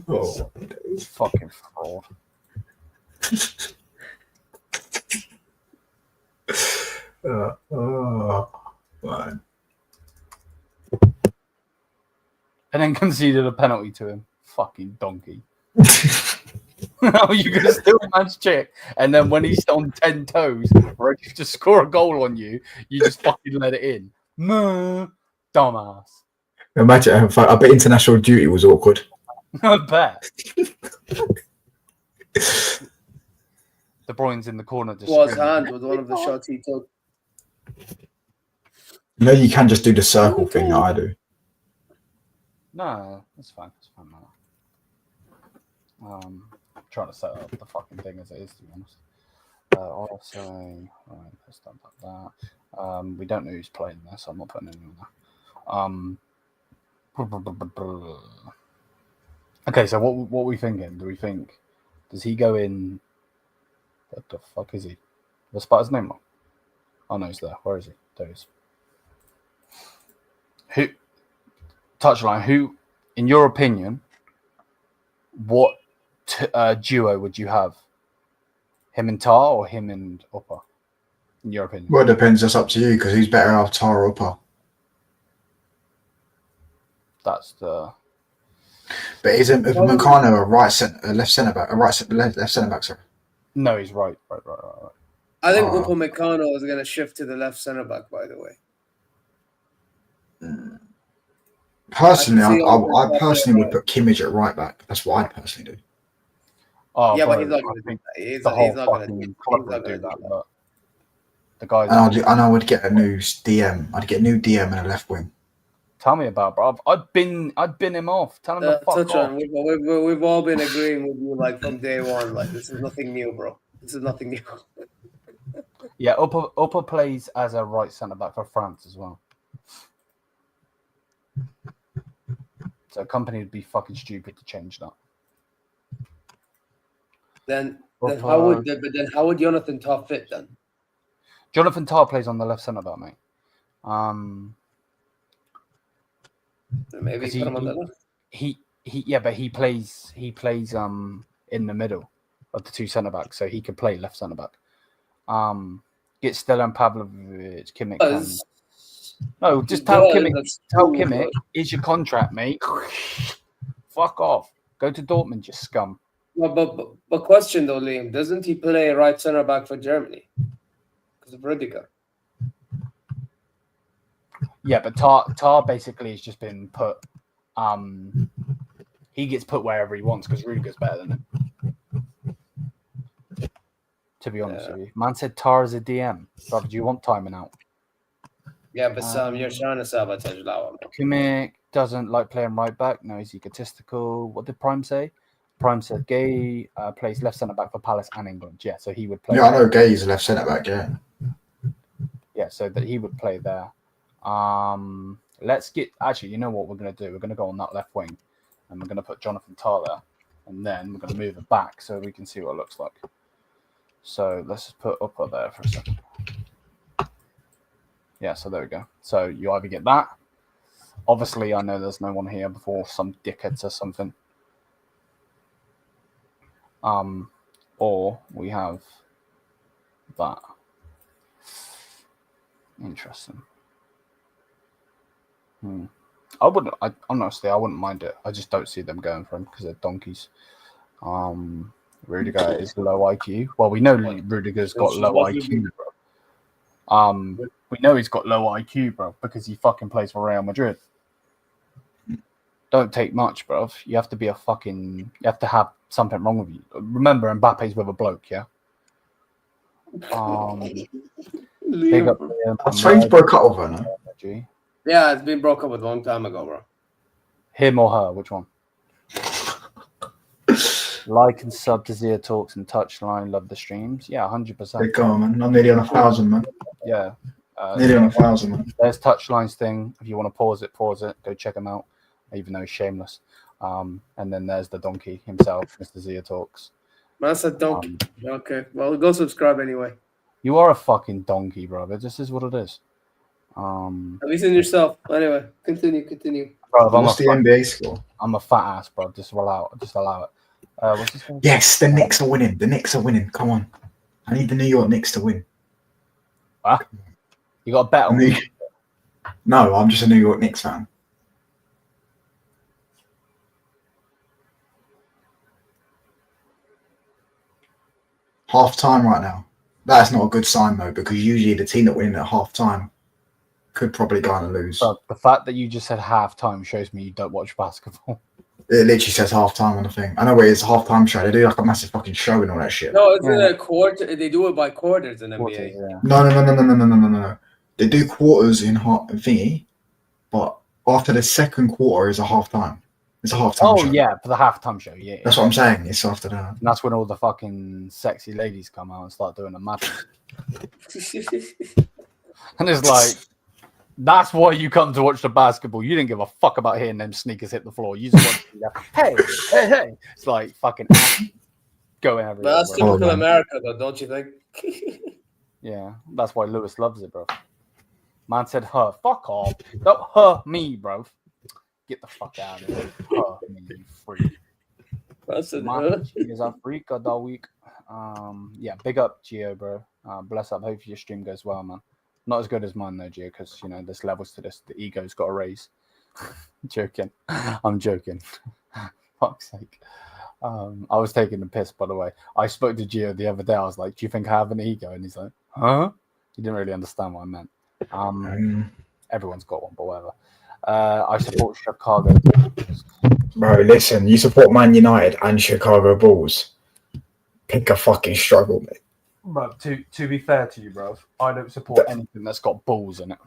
Oh, fucking fraud. man. And then conceded a penalty to him. Fucking donkey. How you gonna steal a man's chick, and then when he's on 10 toes, ready to score a goal on you, you just fucking let it in? No, dumbass. Imagine, I bet international duty was awkward. I bet. De Bruyne's in the corner. Was hand with one of the shots he took. You know, you can just do the circle thing that I do. No, that's fine. That's fine, man. I'm trying to set up the fucking thing as it is, to be honest. Also, right, let's dump that. We don't know who's playing there, so I'm not putting anyone there. Okay, so what are we thinking? Does he go in? What the fuck is he? Let's spot his name wrong. Oh no, he's there. Where is he? There he is. Who? Touchline. Who, in your opinion, what duo would you have? Him and Tar or him and Upper? In your opinion? Well, it depends. That's up to you, because who's better off, Tar or Upper? That's the. But isn't Meccano a left centre back? Left centre back, sorry. No, he's right. I think Upamecano is going to shift to the left centre back. By the way, personally, I personally would put Kimmich at right back. That's what I personally do. Oh, yeah, bro, but he's not going to do that. He's not going to do that. But the guys. And I would get a new DM. I'd get a new DM and a left wing. Tell me about it, bro. I'd bin him off. Tell him to fuck off. We've all been agreeing with you like from day one. Like, this is nothing new, bro. This is nothing new. Yeah, Upper plays as a right centre back for France as well. So a company would be fucking stupid to change that. Then how would Jonathan Tah fit then? Jonathan Tah plays on the left centre back, mate. Maybe put him on the left. but he plays in the middle of the two centre backs, so he could play left centre back. Get Stellan Pavlovic, Kimmich. No, just tell Kimmich. Tell Kimmich, is your contract, mate? Fuck off. Go to Dortmund, you scum. But question though, Liam, doesn't he play right centre back for Germany? Because of Rudiger. Yeah, but Tar basically has just been put. He gets put wherever he wants because Rudiger's better than him. To be honest with you, man said Tar is a DM. Brother, do you want timing out? Yeah, but Sam, you're trying to sabotage that one. Kimmich doesn't like playing right back. No, he's egotistical. What did Prime say? Prime said Guehi plays left centre back for Palace and England. Yeah, so he would play. Yeah, I know Guehi's a left centre back. Yeah. Yeah, so that he would play there. Let's get. Actually, you know what we're gonna do? We're gonna go on that left wing, and we're gonna put Jonathan Tah there, and then we're gonna move it back so we can see what it looks like. So let's just put Upper there for a second. Yeah, so there we go. So you either get that. Obviously, I know there's no one here before some dickhead says something. Or we have that. Interesting. Honestly, I wouldn't mind it. I just don't see them going for him because they're donkeys. Rudiger is low IQ. Well, we know Rudiger's got low IQ, bro. We know he's got low IQ, bro, because he fucking plays for Real Madrid. Don't take much, bro. You have to be you have to have something wrong with you. Remember, Mbappe's with a bloke, yeah? Big up Spain's broke up with her, no? Yeah, it's been broke up a long time ago, bro. Him or her? Which one? Like and sub to Zia Talks and Touchline. Love the streams. Yeah, 100%. Big go, man. I'm nearly on 1,000, man. Yeah. Nearly on 1,000, man. There's Touchline's thing. If you want to pause it. Go check him out, even though he's shameless. And then there's the donkey himself, Mr. Zia Talks. That's a donkey. Okay. Well, go subscribe anyway. You are a fucking donkey, brother. This is what it is. At least in yourself. Anyway, continue. Bro, What's the NBA score? I'm a fat ass, bro. Just allow it. What's this one? Yes, the Knicks are winning. The Knicks are winning. Come on. I need the New York Knicks to win. Huh? You got a bet on me? No, I'm just a New York Knicks fan. Half time right now. That's not a good sign though, because usually the team that win at half time could probably go on and lose. But the fact that you just said half time shows me you don't watch basketball. It literally says half time on the thing. I know it's a half time show. They do like a massive fucking show and all that shit. No, it's in a quarter. They do it by quarters in NBA. Yeah. No. They do quarters in thingy, but after the second quarter is a half time. It's a half time show. Oh yeah, for the halftime show. Yeah. That's what I'm saying. It's after that. And that's when all the fucking sexy ladies come out and start doing the madness. And it's like, that's why you come to watch the basketball. You didn't give a fuck about hearing them sneakers hit the floor. You just want to be like, hey. It's like fucking going everywhere. But that's typical America, though, don't you think? Yeah, that's why Lewis loves it, bro. Man said her. Fuck off. Don't her me, bro. Get the fuck out of here. Her me, you freak. That's it. Is a freak of the week. Yeah, big up, Gio, bro. Bless up. Hope your stream goes well, man. Not as good as mine though, Gio, because you know there's levels to this. The ego's got a raise. Joking. I'm joking. Fuck's sake. I was taking the piss, by the way. I spoke to Gio the other day. I was like, "Do you think I have an ego?" And he's like, "Huh?" He didn't really understand what I meant. Everyone's got one, but whatever. I support Chicago. Bro, listen. You support Man United and Chicago Bulls. Pick a fucking struggle, mate. Bro, to be fair to you, bro, I don't support anything that's got balls in it.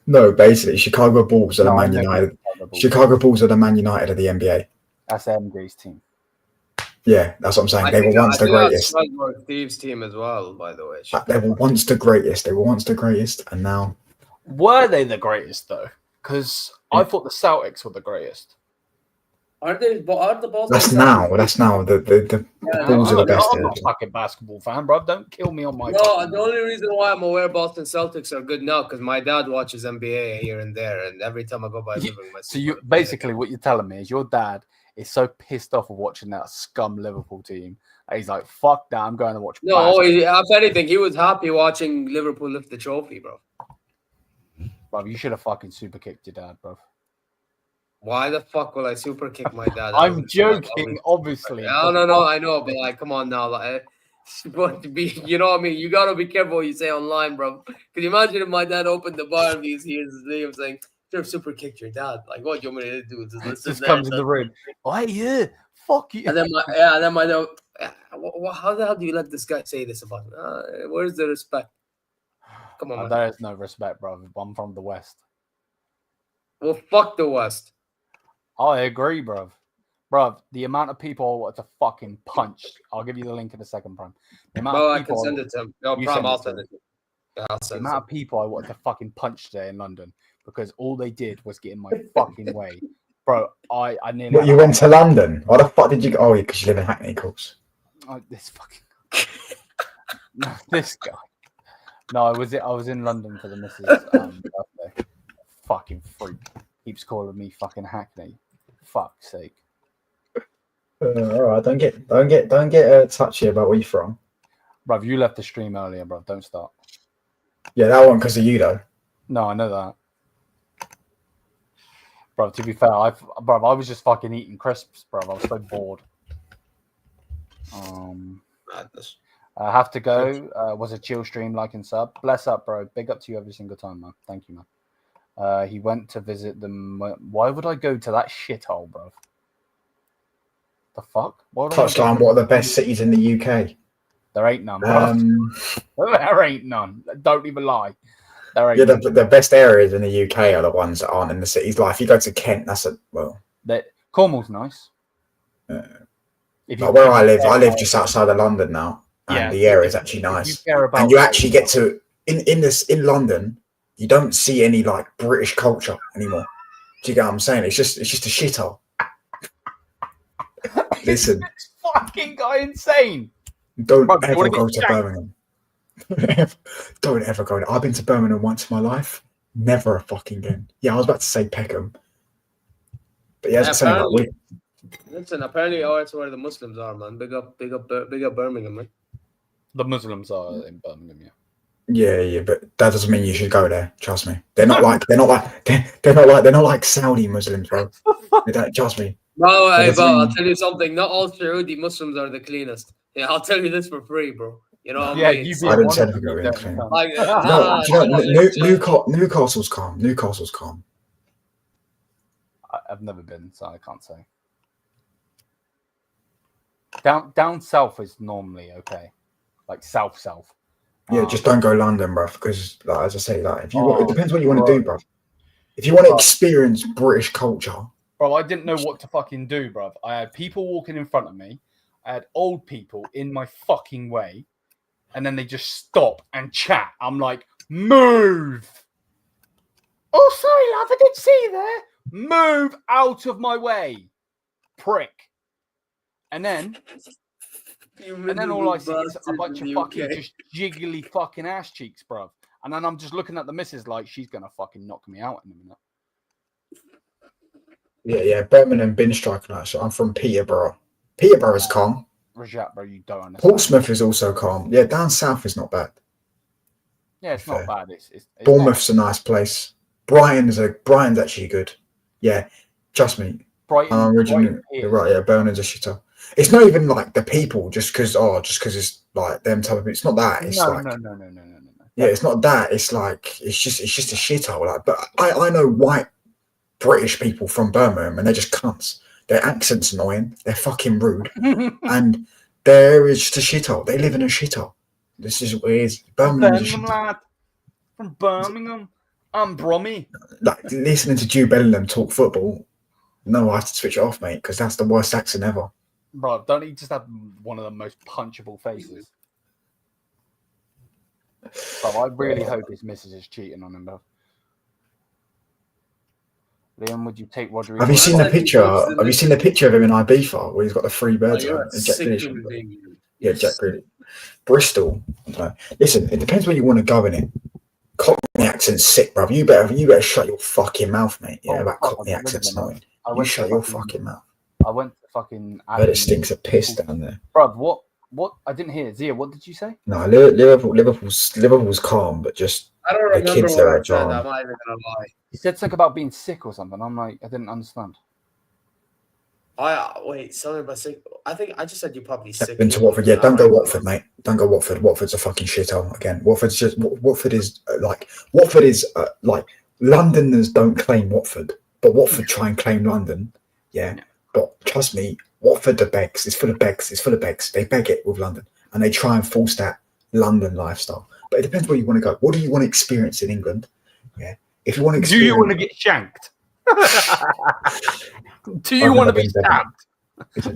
No, basically, Chicago Bulls are the Man United. Chicago Bulls are the Man United of the NBA. That's MJ's team. Yeah, that's what I'm saying. They were once the greatest. Steve's team as well, by the way. They were once the greatest. And now. Were they the greatest, though? Because I thought the Celtics were the greatest. Aren't the balls? That's now. The balls are the best. I'm not a fucking basketball fan, bro. Don't kill me on my. No, the only reason why I'm aware Boston Celtics are good now because my dad watches NBA here and there, and every time I go by living, So you basically what you're telling me is your dad is so pissed off of watching that scum Liverpool team. He's like, "Fuck that! I'm going to watch." No, if anything, he was happy watching Liverpool lift the trophy, bro. Bro, you should have fucking super kicked your dad, bro. Why the fuck will I super kick my dad? I'm joking, obviously. No, I know, but like, come on now, like, you know what I mean? You gotta be careful what you say online, bro. Can you imagine if my dad opened the bar and he hears his name saying, "Should have super kicked your dad"? Like, what do you want me to do? Just comes in the room. Oh, hey, yeah, fuck you. And then my dad, how the hell do you let this guy say this about me? Where's the respect? Come on, man. There is no respect, bro. I'm from the West. Well, fuck the West. I agree, bro. Bro, the amount of people I want to fucking punch. I'll give you the link in a second, Prime. I can send it to him. No, Prime, I'll send it to him. Yeah, the amount of people I want to fucking punch today in London because all they did was get in my fucking way. Bro, I nearly... What, you went to London? Why the fuck did you go? Oh, because you live in Hackney, of course. Oh, this fucking... No, this guy. No, I was in London for the missus' birthday. Fucking freak. Keeps calling me fucking Hackney. Fuck's sake. All right, don't get touchy about where you're from. Bruv, you left the stream earlier, bruv. Don't start. Yeah, that one because of you, though. No, I know that. Bruv, to be fair, I was just fucking eating crisps, bruv. I was so bored. Madness. I have to go. Was a chill stream, like and sub. Bless up, bro. Big up to you every single time, man. Thank you, man. He went to visit them. Why would I go to that shithole, bruv? The fuck? Touchline, what are the best cities in the UK? There ain't none, bro. There ain't none. Don't even lie. There ain't none. The best areas in the UK are the ones that aren't in the cities. Like, if you go to Kent, that's Cornwall's nice. Where I live just outside of London now. And the area is actually nice. And you actually get to, in London, you don't see any, like, British culture anymore. Do you get what I'm saying? It's just a shithole. Listen, this fucking guy insane. Don't ever go to Birmingham. Don't ever go. I've been to Birmingham once in my life. Never a fucking again. Yeah, I was about to say Peckham, but yeah, listen. Apparently, it's where the Muslims are, man. Big up Birmingham, man. The Muslims are in Birmingham, yeah, but that doesn't mean you should go there. Trust me. They're not like Saudi Muslims, bro. Trust me. No, I'll tell you something. Not all Saudi Muslims are the cleanest. Yeah, I'll tell you this for free, bro. You know what I mean? I didn't say anything. Newcastle's calm. Newcastle's calm. I've never been, so I can't say. Down south is normally okay, like south. Yeah, just don't go London, bro. Because, like, as I say, like, if you it depends what you want to do, bro. If you want to experience British culture. Bro, I didn't know what to fucking do, bro. I had people walking in front of me. I had old people in my fucking way. And then they just stop and chat. I'm like, move. Oh, sorry, love. I didn't see you there. Move out of my way. Prick. And then all I see is a bunch of fucking just jiggly fucking ass cheeks, bro. And then I'm just looking at the missus like she's going to fucking knock me out in a minute. Yeah, Birmingham bin striker night. So I'm from Peterborough. Peterborough's calm. Rajat, bro, you don't understand. Portsmouth is also calm. Yeah, down south is not bad. Yeah, it's not bad. It's Bournemouth's a nice place. Brighton's actually good. Yeah, trust me. Brighton. You're right. Yeah, Birmingham's a shitter. It's not even like the people, just because it's like them type of. It's not that. It's no. Yeah, it's not that. It's like it's just a shithole. Like, but I know white British people from Birmingham, and they're just cunts. Their accent's annoying. They're fucking rude, and there is just a shithole. They live in a shithole. This is what it is. Birmingham lad from Birmingham. I'm Brummy. Like listening to Jude Bellingham talk football. No, I have to switch it off, mate, because that's the worst accent ever. Bro, don't he just have one of the most punchable faces? Bro, I really hope his missus is cheating on him, bro. Liam, would you take Rodrigo? Have you seen the said he picture? goes to the Have you seen the picture of him in Ibiza where he's got the three Oh, birds you're on a and Jack sick Grealish? human being. Yeah, Jack Grealish. Bristol. I don't know. Listen, it depends where you want to go in it. Cockney accent's sick, bruv. You better shut your fucking mouth, mate. Yeah, about Cockney accent's annoying. You shut your fucking mouth. I went to fucking. I heard it stinks of piss down there. Bruv, what? I didn't hear. Zia, what did you say? No, Liverpool's calm, but just I don't the remember kids what there I are said. I'm jarring. not even gonna lie. You said something about being sick or something. I'm like, I didn't understand. Wait, something about sick. I think I just said you're probably sick. Been to Watford, yeah. Don't go Watford, mate. Don't go Watford. Watford's a fucking shithole again. Watford is like Londoners don't claim Watford, but Watford try and claim London. Yeah, but trust me, Watford are begs. It's full of begs. It's full of begs. They beg it with London, and they try and force that London lifestyle. But it depends where you want to go. What do you want to experience in England? Yeah, if you want to experience, do you want to get shanked? Do you want to be stabbed?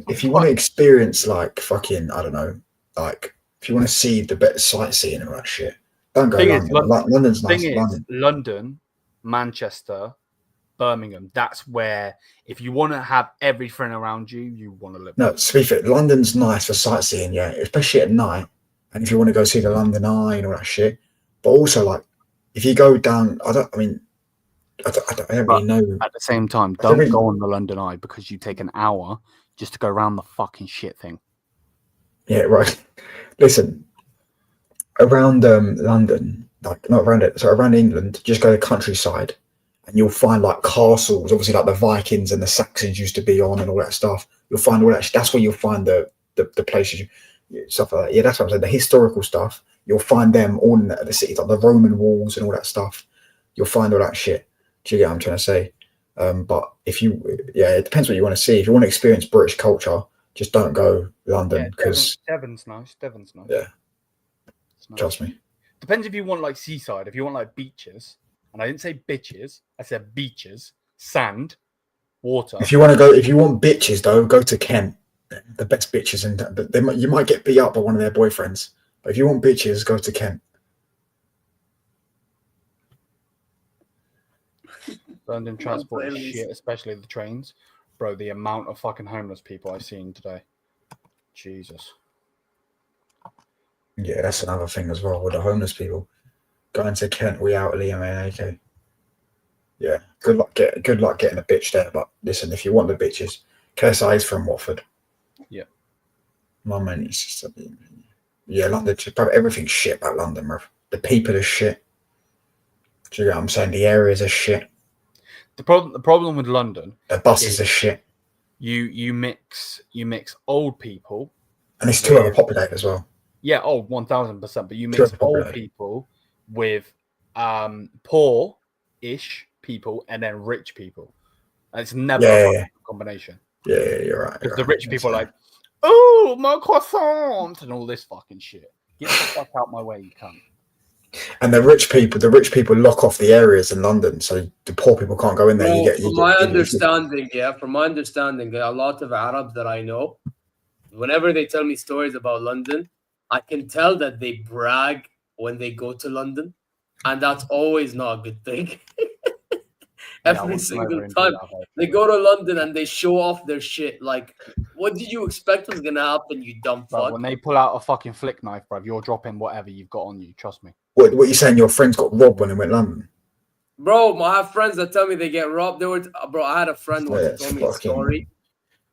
If you want to experience like fucking, I don't know, like if you want to see the better sightseeing and all that shit, don't go London. London's nice. London, Manchester, Birmingham. That's where, if you want to have everything around you, you want to live. No, to be fair, London's nice for sightseeing, yeah, especially at night. And if you want to go see the London Eye and all that shit, but also like if you go down, I don't really know. At the same time, don't go on the London Eye because you take an hour just to go around the fucking shit thing. Yeah, right. Listen, around London, like not around it, so around England, just go to the countryside and you'll find like castles, obviously like the Vikings and the Saxons used to be on and all that stuff. You'll find all that. That's where you'll find the places, stuff like that. Yeah, that's what I'm saying. The historical stuff, you'll find them all in the cities, like the Roman walls and all that stuff. You'll find all that shit. Do you get what I'm trying to say? But if you, it depends what you want to see. If you want to experience British culture, just don't go London because Devon's nice. Yeah, nice. Trust me. Depends if you want like seaside. If you want like beaches, and I didn't say bitches, I said beaches, sand, water. If you want bitches though, go to Kent. The best bitches, and you might get beat up by one of their boyfriends. But if you want bitches, go to Kent. London transport is shit, especially the trains. Bro, the amount of fucking homeless people I've seen today. Jesus. Yeah, that's another thing as well with the homeless people. Going to Kent, we out Liam and AK. Yeah, good luck getting a bitch there. But listen, if you want the bitches, KSI is from Watford. Yeah. My man is just London. Everything's shit about London, bro. The people are shit. Do you get what I'm saying? The areas are shit. The problem with London, the buses are shit. You mix old people, and it's too overpopulated as well. Yeah, 1000%. But you mix old people with poor-ish people and then rich people. And it's never a combination. Yeah, you're right. Because the rich people are like, oh, my croissant and all this fucking shit. Get the fuck out my way, you cunt. And the rich people lock off the areas in London, so the poor people can't go in there. From my understanding, a lot of Arabs that I know, whenever they tell me stories about London, I can tell that they brag when they go to London, and that's always not a good thing. Every single time they go to London and they show off their shit. Like, what did you expect was gonna happen, you dumb fuck? When they pull out a fucking flick knife, bruv, you're dropping whatever you've got on you. Trust me. What are you saying? Your friends got robbed when they went to London? Bro, I have friends that tell me they get robbed. I had a friend once who told me a story.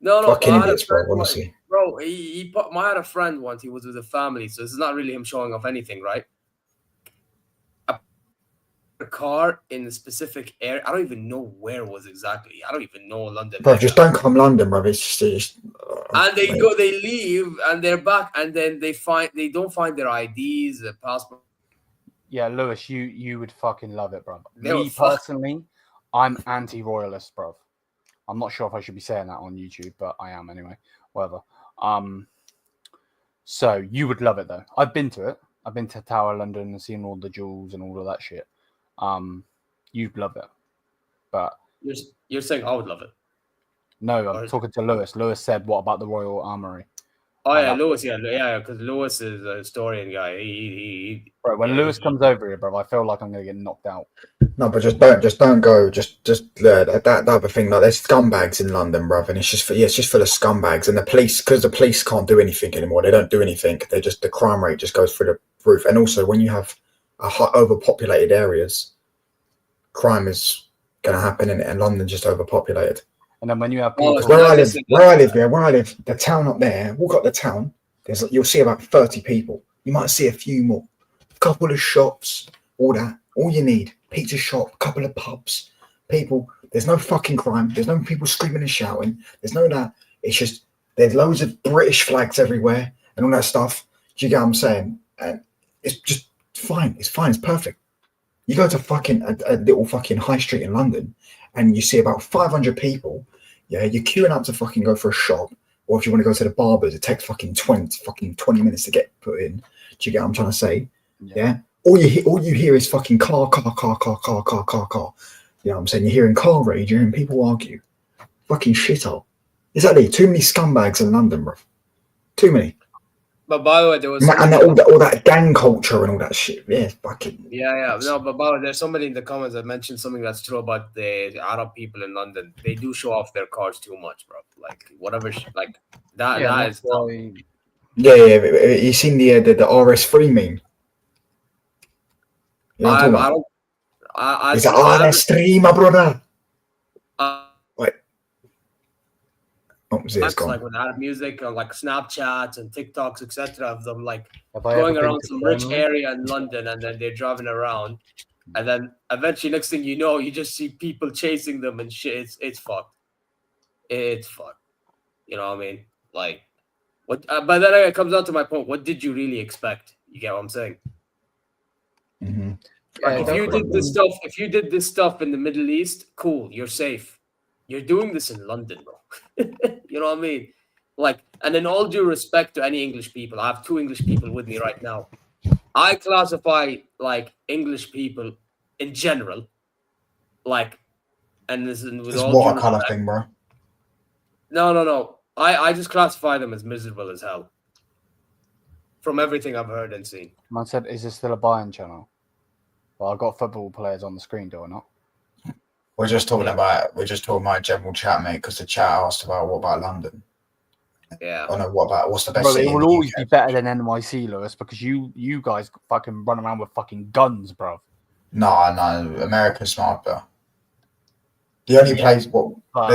Fucking idiots, bro. Honestly, bro, I had a friend once. He was with a family, so this is not really him showing off anything, right? A car in a specific area. I don't even know where it was exactly. I don't even know London. Bro, just don't come London, bro. It's just and they go, they leave, and they're back, and then they don't find their IDs, their passport. Yeah, Lewis, you would fucking love it, bro. Me personally, I'm anti-royalist, bro. I'm not sure if I should be saying that on YouTube, but I am anyway. Whatever. So you would love it though. I've been to it. I've been to Tower London and seen all the jewels and all of that shit. You'd love it. But you're saying I would love it. No, I'm talking to Lewis. Lewis said, what about the Royal Armoury? Oh yeah, Lewis. Yeah, because Lewis is a historian guy. Bro, when Lewis comes over here, bro, I feel like I'm gonna get knocked out. No, but just don't go. That other thing. Like, there's scumbags in London, bruv, and it's just full of scumbags. And the police, because the police can't do anything anymore. They don't do anything. The crime rate just goes through the roof. And also, when you have overpopulated areas, crime is gonna happen, and London's just overpopulated. And then when you have people, where I live, the town up there, walk up the town, you'll see about 30 people. You might see a few more. A couple of shops, all that. All you need, pizza shop, a couple of pubs, people. There's no fucking crime. There's no people screaming and shouting. There's no that. It's just, there's loads of British flags everywhere and all that stuff. Do you get what I'm saying? And it's just fine. It's fine. It's perfect. You go to fucking a little fucking high street in London and you see about 500 people. Yeah, you're queuing up to fucking go for a shop. Or if you want to go to the barbers, it takes fucking 20 minutes to get put in. Do you get what I'm trying to say? Yeah. All you hear is fucking car. You know what I'm saying? You're hearing car rage, you're hearing people argue. Fucking shithole. Exactly. Too many scumbags in London, bro. Too many. But by the way, there was all that gang culture and all that shit. Yeah, fucking. Yeah. No, but by the way, there's somebody in the comments that mentioned something that's true about the Arab people in London. They do show off their cars too much, bro. Like whatever, like that. yeah, That is. Yeah. You seen the RS3 meme? You know what I'm talking about? It's an RS3, my brother. Wait. Oh, it's gone. Like with Arab music or like Snapchats and TikToks, etc. of them like going around some rich area in London, and then they're driving around, and then eventually, next thing you know, you just see people chasing them and shit. It's fucked. It's fucked. You know what I mean? Like, what? But then it comes down to my point. What did you really expect? You get what I'm saying? Mm-hmm. Like if you did this stuff in the Middle East, cool, you're safe. You're doing this in London, bro. You know what I mean? Like, and in all due respect to any English people, I have 2 English people with me right now. I classify like English people in general, like, and this is with all watercolor thing, bro. No. I just classify them as miserable as hell. From everything I've heard and seen. Man said, "Is this still a Bayern channel?" Well, I've got football players on the screen, do I not? We're just talking about general chat, mate, because the chat asked about what about London. Yeah. Oh no, what's the best? Bro, it will always be better than NYC, Lewis, because you guys fucking run around with fucking guns, bro. No, America's smart, bro. The only place,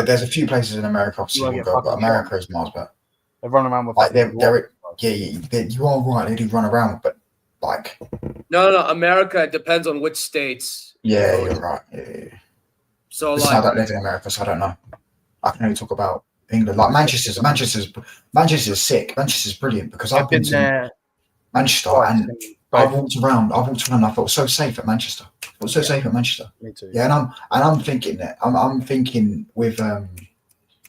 there's a few places in America obviously will go, but America is smart, bro. They run around with like you are right, they do run around, but like no, America, it depends on which states. Yeah, you're right. Yeah. So like, I don't live in America, so I don't know. I can only talk about England. Like Manchester's sick. Manchester's brilliant because I've been to Manchester and I walked around. And I felt so safe at Manchester. Safe at Manchester. Me too. Yeah, and I'm thinking that I'm thinking with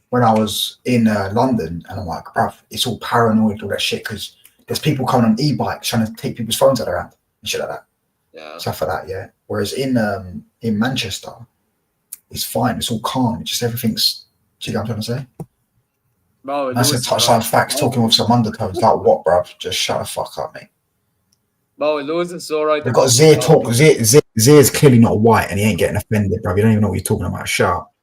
when I was in London, and I'm like, bruv, it's all paranoid, all that shit, because there's people coming on e-bikes trying to take people's phones out of their hand and shit like that. Yeah. Stuff like that. Yeah. Whereas in Manchester, it's fine. It's all calm. It's just everything's. Do you know what I'm trying to say? Bro, that's a touchline facts talking with some undertones. Like what, bruv? Just shut the fuck up, mate. Bro, Lewis is so right. They've got Zir talk. Zir's clearly not white, and he ain't getting offended, bruv. You don't even know what you're talking about. Shut up.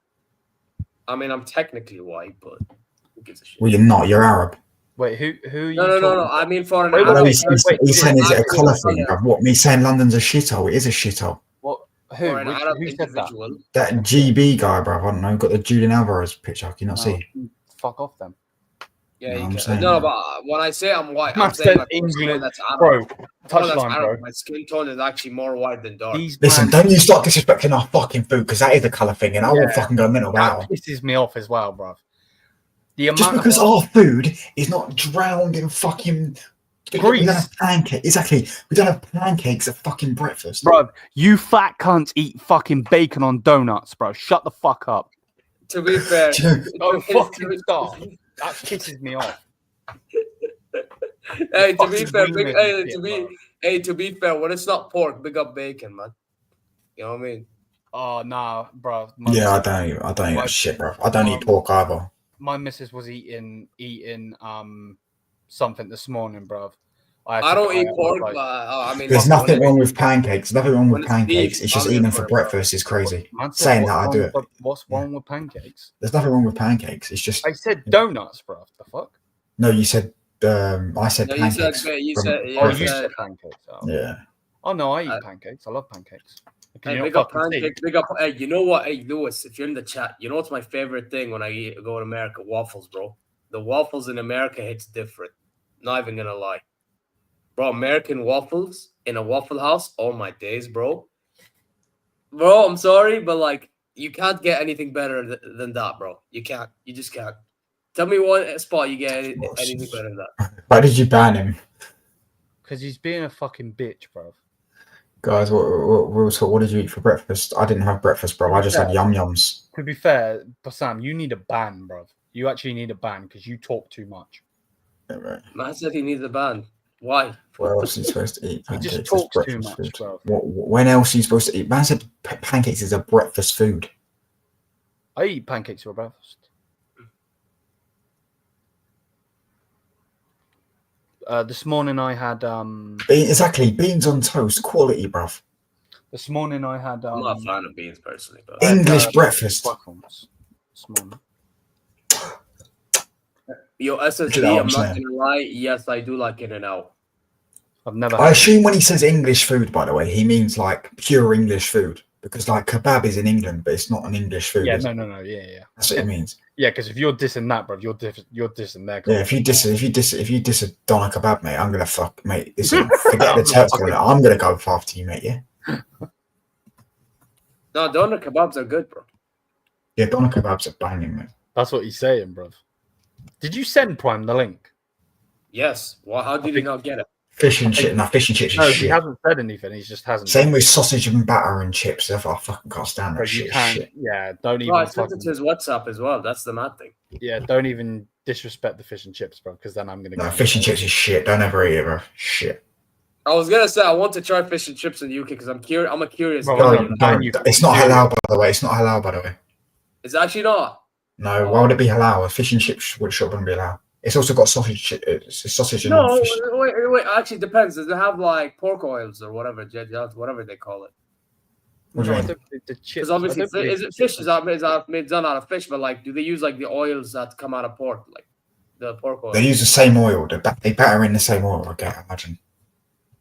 I mean, I'm technically white, but who gives a shit? Well, you're not. You're Arab. Wait, who are you? No. I mean, for an Arab. He's saying, is it a colour thing, bruv? What? Me saying London's a shithole? It is a shithole. What? Who? Who said that? That GB guy, bruv. I don't know. Got the Julian Alvarez picture. Can you not see? Fuck off, then. Yeah, you can. saying, no, but when I say I'm white, I'm saying like England. That's Arab. Bro, touchline, bro. My skin tone is actually more white than dark. Listen, don't you start disrespecting our fucking food, because that is a colour thing, and I will fucking go mental about. That pisses me off as well, bro. Just because our food is not drowned in fucking grease. We don't have pancakes. Exactly. We don't have pancakes at fucking breakfast. Bro, you fat cunts eat fucking bacon on donuts, bro. Shut the fuck up. To be fair. Don't fucking stop. That pisses me off. Hey, to be fair, when it's not pork, big up bacon, man. You know what I mean? Oh nah, bro. I don't eat that shit, bro. I don't eat pork either. My missus was eating something this morning, bruv. I don't eat pork, but I mean, there's nothing wrong with pancakes. Nothing wrong with pancakes. beef, It's just I'm eating in them for for it, bro. breakfast is crazy. Man said, Saying what's that, I wrong do it. with- What's wrong with pancakes? There's nothing wrong with pancakes. It's just I said donuts, bruv. The fuck? no. You said I said No, pancakes. you from said, Oh, you breakfast. said pancakes. Oh. Yeah. Oh no, I eat pancakes. I love pancakes. Can Hey, you big not up fucking see? pancakes, big up. Hey, you know what? Hey, Lewis, if you're in the chat, you know what's my favorite thing when I go to America? Waffles, bro. The waffles in America hits different. Not even gonna lie, bro. American waffles in a Waffle House. Oh my days, bro. Bro, I'm sorry, but like you can't get anything better than that, bro. You can't. You just can't. Tell me one spot you get anything better than that. Why did you ban him, Because he's being a fucking bitch, bruv. guys? What did you eat for breakfast? I didn't have breakfast, bro. I just had yum yums. To be fair, Bassam, you need a ban, bruv. You actually need a ban because you talk too much. Yeah, right. Man said he needs a ban. Why? What else are you supposed to eat? He Pancakes just as talks too breakfast much, food. bro. When else are you supposed to eat? Man said pancakes is a breakfast food. I eat pancakes for breakfast. This morning I had Exactly, beans on toast, quality, bruv. This morning I had I'm not a fan of beans personally, but English breakfast. This morning. yo, SSD, Do you know what I'm I'm not saying? gonna lie. Yes, I do like In-N-Out. I've never. I assume when he says English food, by the way, he means like pure English food, because like kebab is in England, but it's not an English food. Yeah, is it? no, yeah. That's what it means. Yeah, because if you're dissing that, bro, you're dissing their. Yeah, if you diss a doner kebab, mate, I'm gonna fuck, mate. Listen, forget the Turks on it. I'm gonna go after you, mate. Yeah. No, doner kebabs are good, bro. Yeah, doner kebabs are banging, mate. That's what he's saying, bro. Did you send Prime the link? Yes. Well, how did he not get it? Fish and chips. No, fish and chips is No, he shit. hasn't said anything. He just hasn't. Same with sausage and batter and chips. I fucking can't stand that Bro, shit. you It's can't. shit. Yeah, don't even. No, I sent fucking, it to his WhatsApp as well. That's the mad thing. yeah, don't even disrespect the fish and chips, bro, because then I'm gonna. No, get fish and chips is shit. Don't ever eat it, bro. Shit. I was gonna say I want to try fish and chips in the UK because I'm curious. I'm a curious Bro, guy. Don't. It's not halal, by the way. It's not halal, by the way. It's actually not. No, why would it be halal? A fish and chips wouldn't be halal. It's also got sausage. It's sausage and No, fish. wait. Actually, it depends. Does it have like pork oils or whatever, whatever they call it? What do you No, I mean? don't believe the chips. Because obviously, I don't believe is it fish? Is done out of fish? But like, do they use like the oils that come out of pork, like the pork oil? They use the same oil. They batter in the same oil. I can't imagine.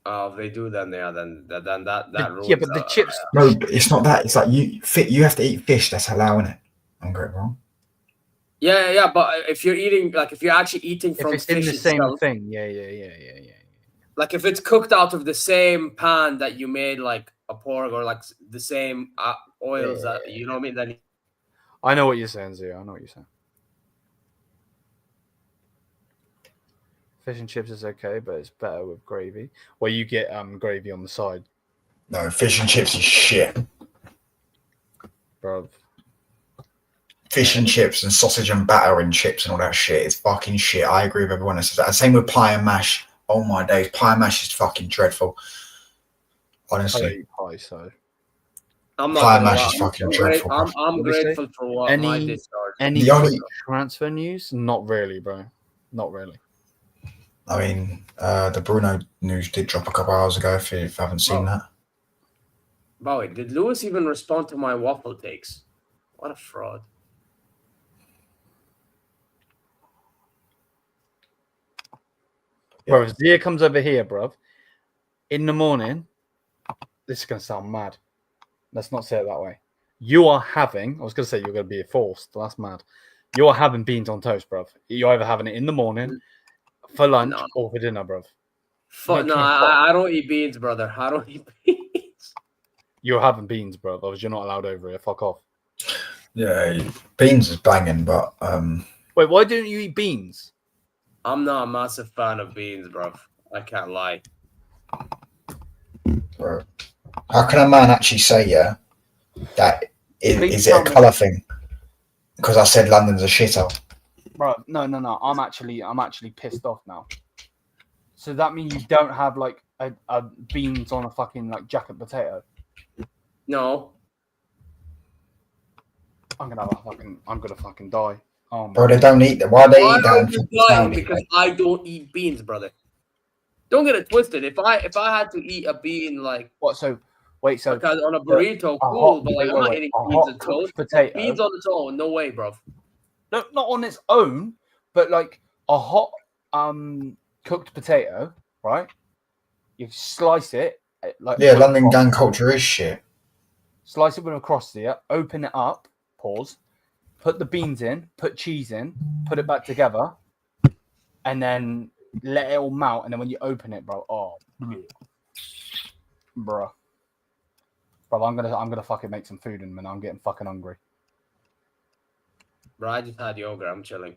Oh, if they do, then yeah, then that rules. Yeah, but the chips. No, it's not that. It's like you have to eat fish. That's halal, innit? I'm going wrong. Yeah. But if you're eating, like, if you're actually eating If from it's in fish the same itself, thing, yeah. like if it's cooked out of the same pan that you made like a pork or like the same oils that you know what I mean, then I know what you're saying, Zio. I know what you're saying. Fish and chips is okay, but it's better with gravy. Well, you get gravy on the side, No, fish and chips is shit. bro. Fish and chips and sausage and batter and chips and all that shit is fucking shit. I agree with everyone that says that. Same with pie and mash. Oh my days, pie and mash is fucking dreadful. I Honestly, eat pie, so I'm not pie and gonna mash lie. is fucking I'm dreadful. I'm What do you say? grateful for what my discharge. any The only- transfer news? Not really, bro. Not really. I mean, the Bruno news did drop a couple hours ago. If you haven't seen that, Bowie, did Lewis even respond to my waffle takes? What a fraud. Bro, if Zia comes over here, bro, in the morning, this is going to sound mad. Let's not say it that way. You are having, I was going to say you're going to be forced. That's mad. You are having beans on toast, bro. You're either having it in the morning, for lunch, or for dinner, bro. No, I don't eat beans, brother. I don't eat beans. You're having beans, bro. Otherwise, you're not allowed over here. Fuck off. yeah, beans is banging, but Wait, why don't you eat beans? I'm not a massive fan of beans, bro. I can't lie. bro, how can a man actually say that is it a colour thing? Because I said London's a shithole. Bro, no. I'm actually pissed off now. So that means you don't have like a beans on a fucking like jacket potato. No. I'm gonna fucking die. Oh, Bro, they don't eat that. Why they Why eat are that? you in lying? Saudi, Because mate? I don't eat beans, brother. Don't get it twisted. If I had to eat a bean like what? So wait. So on a the- burrito, a cool. hot, But like wait, I'm wait, not wait. eating A beans hot and cooked toast. potato. Beans on its own, no way, bro. No, not on its own, but like a hot cooked potato, right? You slice it like Yeah, with a London cross- gang culture is shit. Slice it with a cross here. Open it up. Pause. Put the beans in. Put cheese in. Put it back together, and then let it all melt. And then when you open it, bro, bro, I'm gonna fucking make some food, and man, I'm getting fucking hungry. Bro, I just had yogurt. I'm chilling.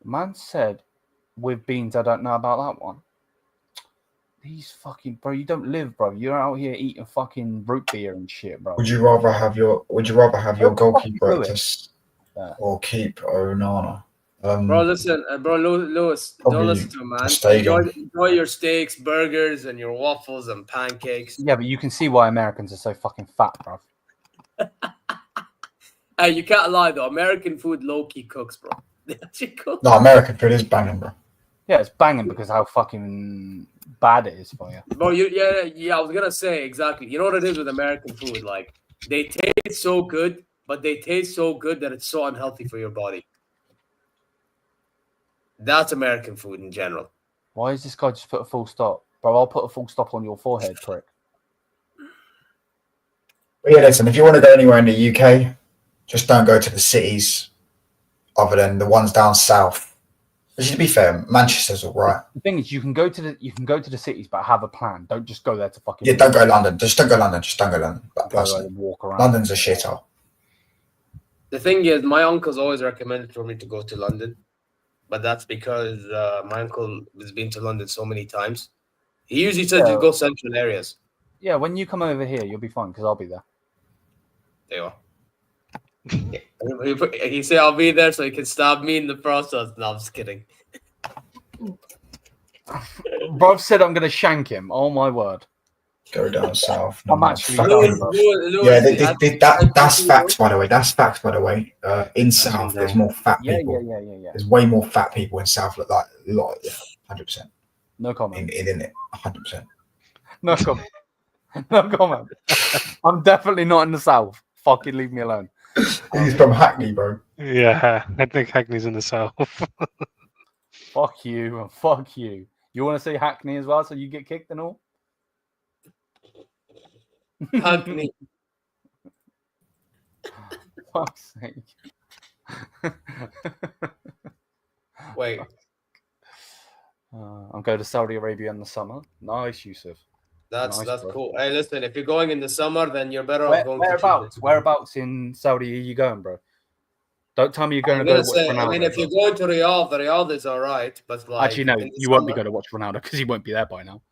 Man said with beans. I don't know about that one. These fucking bro, you don't live, bro. You're out here eating fucking root beer and shit, bro. Would you rather have your goalkeeper at Lewis. this Yeah. or keep Onana? Bro, listen, bro, Lewis, don't Probably listen to him, man. Stadium. Enjoy your steaks, burgers, and your waffles and pancakes. Yeah, but you can see why Americans are so fucking fat, bro. Hey, you can't lie though. American food low key cooks, bro. They actually cook. No, American food is banging, bro. Yeah, it's banging because how fucking bad it is for you. Bro, yeah. I was gonna say exactly. You know what it is with American food? Like they taste so good, but they taste so good that it's so unhealthy for your body. That's American food in general. Why is this guy just put a full stop? Bro, I'll put a full stop on your forehead, prick. But yeah, listen, if you want to go anywhere in the UK, just don't go to the cities other than the ones down south. Which, to be fair, Manchester's all right. The thing is, you can go to the cities, but have a plan. Don't just go there to fucking. Yeah, don't go London. Just don't go London. Just don't go London. Go and walk around. London's a shithole. The thing is, my uncle's always recommended for me to go to London, but that's because my uncle has been to London so many times. He usually says to go central areas. Yeah, when you come over here, you'll be fine because I'll be there. There you are. He said I'll be there so he can stab me in the process. No, I'm just kidding. Bro said I'm gonna shank him. Oh my word. Go down south. I'm actually That's facts, by the way. That's facts, by the way. In South, there's more fat people. Yeah. There's way more fat people in South. Like a lot, 100%. No comment. In it, 100%. No comment. No comment. I'm definitely not in the South. Fucking leave me alone. He's from Hackney, bro. Yeah, I think Hackney's in the south. Fuck you and fuck you. You want to say Hackney as well, so you get kicked and all? Hackney. Fuck's sake. Wait. I'm going to Saudi Arabia in the summer. Nice, Yusuf. That's Nice, bro. cool. Hey, listen, if you're going in the summer, then you're better off going Whereabouts? Whereabouts in Saudi are you going, bro? Don't tell me you're going to go watch Ronaldo. I mean, if you're going to Riyadh, the Riyadh is all right. But like, actually, no, you won't be going to watch Ronaldo because he won't be there by now.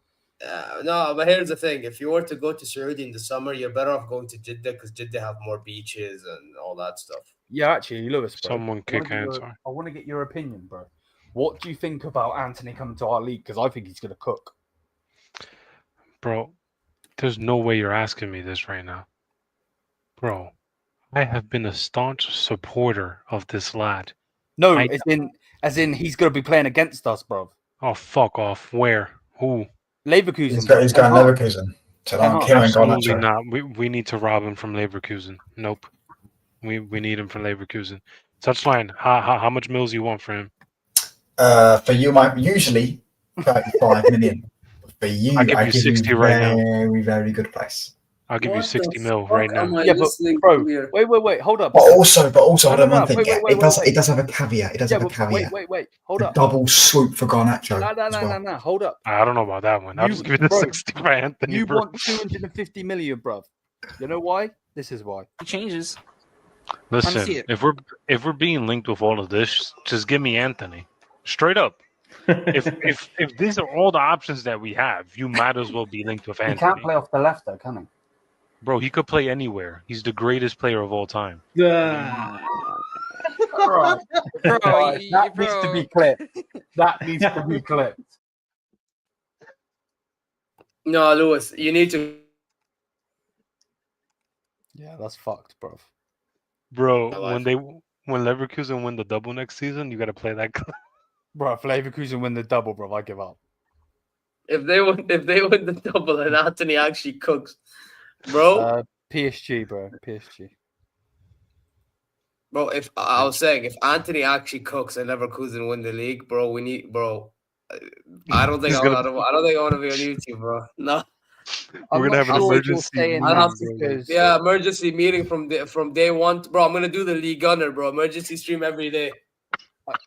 No, but here's the thing. If you were to go to Saudi in the summer, you're better off going to Jeddah because Jeddah have more beaches and all that stuff. Yeah, actually, Lewis, bro. Someone kick answer. I want to get your opinion, bro. What do you think about Anthony coming to our league? Because I think he's going to cook. Bro, there's no way you're asking me this right now. Bro, I have been a staunch supporter of this lad. No, as in he's going to be playing against us, bro. Oh, fuck off. Where? Who? Leverkusen. He's going Leverkusen. Absolutely not. We need to rob him from Leverkusen. Nope. We need him from Leverkusen. Touchline, how much mils you want for him? For you, usually 35 million. For you, I'll give you 60 right now. Very, very good price. I'll give you 60 mil right now. Yeah, but bro, wait, hold up. But also, hold on one thing. Wait, it does have a caveat. It does have a caveat. Wait, hold up. Double swoop for Garnacho. No, hold up. I don't know about that one. I'll just give you the 60 for Anthony. You want 250 million, bro. You know why? This is why. It changes. Listen, if we're being linked with all of this, just give me Anthony. Straight up. if these are all the options that we have, you might as well be linked with Anthony. He can't play off the left, though, can he? Bro, he could play anywhere. He's the greatest player of all time. Bro, that needs to be clipped. That needs to be clipped. No, Lewis, you need to. Yeah, that's fucked, bro. Bro, when Leverkusen win the double next season, you got to play that. Bro, if Leverkusen win the double, bro, I give up. If they win the double and Anthony actually cooks, bro. PSG, bro. PSG. Bro, if I was saying if Anthony actually cooks and Leverkusen win the league, bro, I don't think I want to be on YouTube, bro. No. We're gonna have an emergency meeting. Emergency meeting from day one, bro. I'm gonna do the league gunner, bro. Emergency stream every day.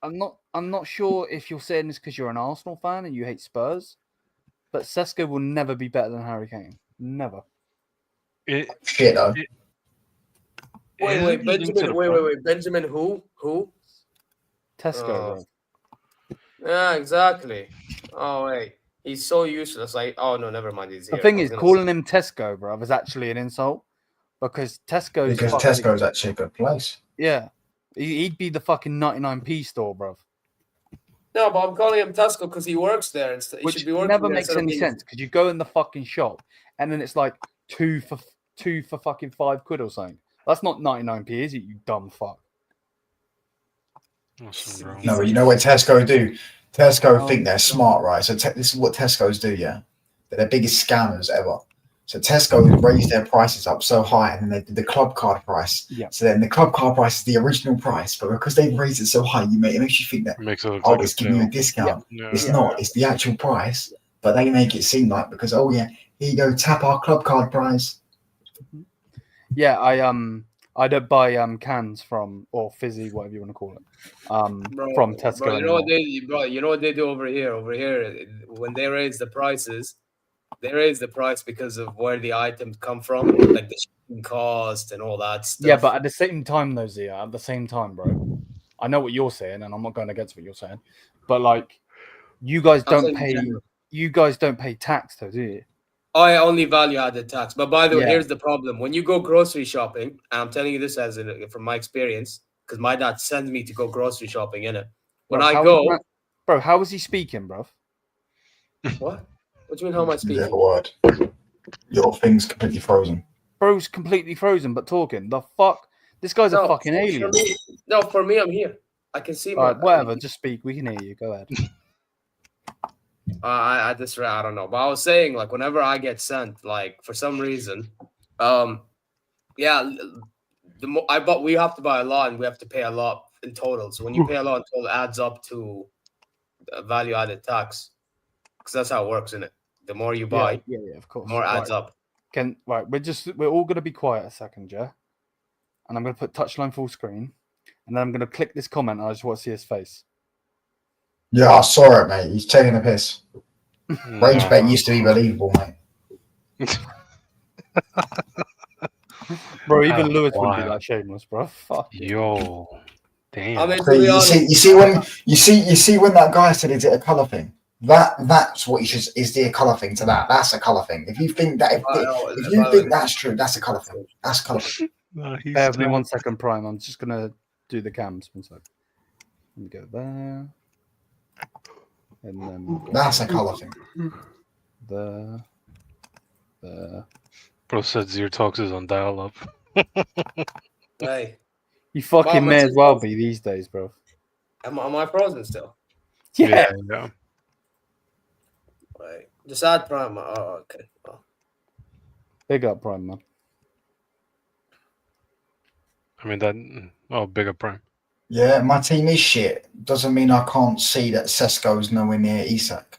I'm not sure if you're saying this because you're an Arsenal fan and you hate Spurs, but Sesko will never be better than Harry Kane. Never. Shit, though. Wait, Benjamin, who? Tesco, bro. Yeah, exactly. Oh, wait. He's so useless. Oh, no, never mind. He's here. The thing is, calling him Tesco, bro, is actually an insult because Tesco's actually a good place. Yeah. He'd be the fucking 99p store, bro. No, but I'm calling him Tesco because he works there. He should be working never there makes any sense because you go in the fucking shop and then it's like two for fucking £5 or something. That's not 99p, is it, you dumb fuck? No, but you know what Tesco do? Tesco think they're smart, right? So this is what Tesco's do, yeah? They're the biggest scammers ever. So Tesco raised their prices up so high, and then they did the club card price. Yeah. So then the club card price is the original price, but because they raised it so high, it makes you think that it's giving you a discount. Yeah. It's not. It's the actual price, but they make it seem like because here you go, tap our club card price. Yeah, I don't buy cans from or fizzy, whatever you want to call it, from Tesco. Bro, you know what they do over here? Over here, when they raise the prices. They raise the price because of where the items come from, like the shipping cost and all that stuff. Yeah, but at the same time, though, Zia, bro, I know what you're saying, and I'm not going against what you're saying, but like, you guys don't pay tax, though, do you? I only value-added tax. But by the way, here's the problem: when you go grocery shopping, and I'm telling you this from my experience, because my dad sends me to go grocery shopping, innit? When bro, how is he speaking, bro? What? What do you mean, how am I speaking? Never word. Your thing's completely frozen. Bro's completely frozen, but talking. The fuck? This guy's a fucking alien. For me, I'm here. I can see. Whatever. Just speak. We can hear you. Go ahead. I don't know. But I was saying, like, whenever I get sent, like, for some reason, we have to buy a lot and we have to pay a lot in total. So when you pay a lot in total, it adds up to value-added tax. Because that's how it works, isn't it? The more you buy, of course, the more adds up. We're all gonna be quiet a second, yeah. And I'm gonna put touchline full screen, and then I'm gonna click this comment. And I just want to see his face. Yeah, I saw it, mate. He's taking a piss. Range bet used to be believable, mate. Bro, even Lewis wouldn't be that shameless, bro. Fuck. Yo, damn. I mean, you see when that guy said, "Is it a color thing?" That's what is the colour thing to that. That's a colour thing. If you think that if you think that's true, that's a colour thing. That's a colour thing. Bear with me 1 second, Prime. I'm just gonna do the cams. 1 second. Let me go there. And then that's a colour thing. There. Bro said Zero Talks is on dial up. Hey. You fucking may as well be these days, bro. Am I frozen still? Yeah. Right. Just add Prime. Oh, okay. Oh. Big up, Prime, man. I mean, big up, Prime. Yeah, my team is shit. Doesn't mean I can't see that Sesko's nowhere near Isak.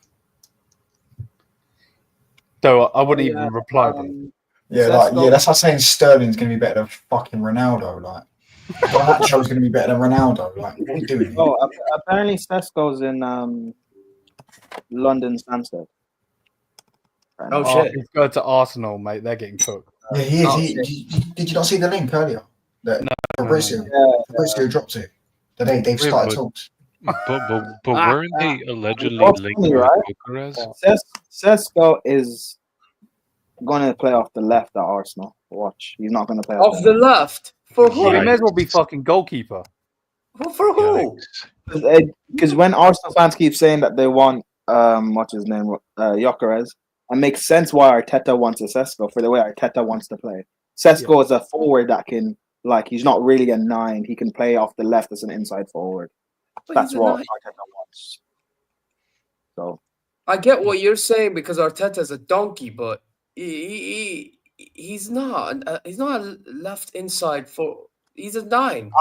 Though I wouldn't even reply to him. Yeah, that's like saying Sterling's going to be better than fucking Ronaldo. Like, Garnacho's going to be better than Ronaldo. Like, what are we doing here? Oh, apparently Sesko's in London Stansted. Shit! He's going to Arsenal, mate. They're getting cooked. Yeah, he is. Did you not see the link earlier? That Fabrizio dropped it. They've started talks. But weren't they allegedly linked with Bucharest? Sesko is going to play off the left at Arsenal. Watch, he's not going to play off the left. For who? He may as well be fucking goalkeeper. For who? Because when Arsenal fans keep saying that they want what's his name, Gyökeres, it makes sense why Arteta wants a Sesko for the way Arteta wants to play. Sesko is a forward that can like he's not really a 9. He can play off the left as an inside forward. But That's he's a what 9. Arteta wants. So I get what you're saying because Arteta's a donkey, but he's not. He's not a left inside for. He's a 9.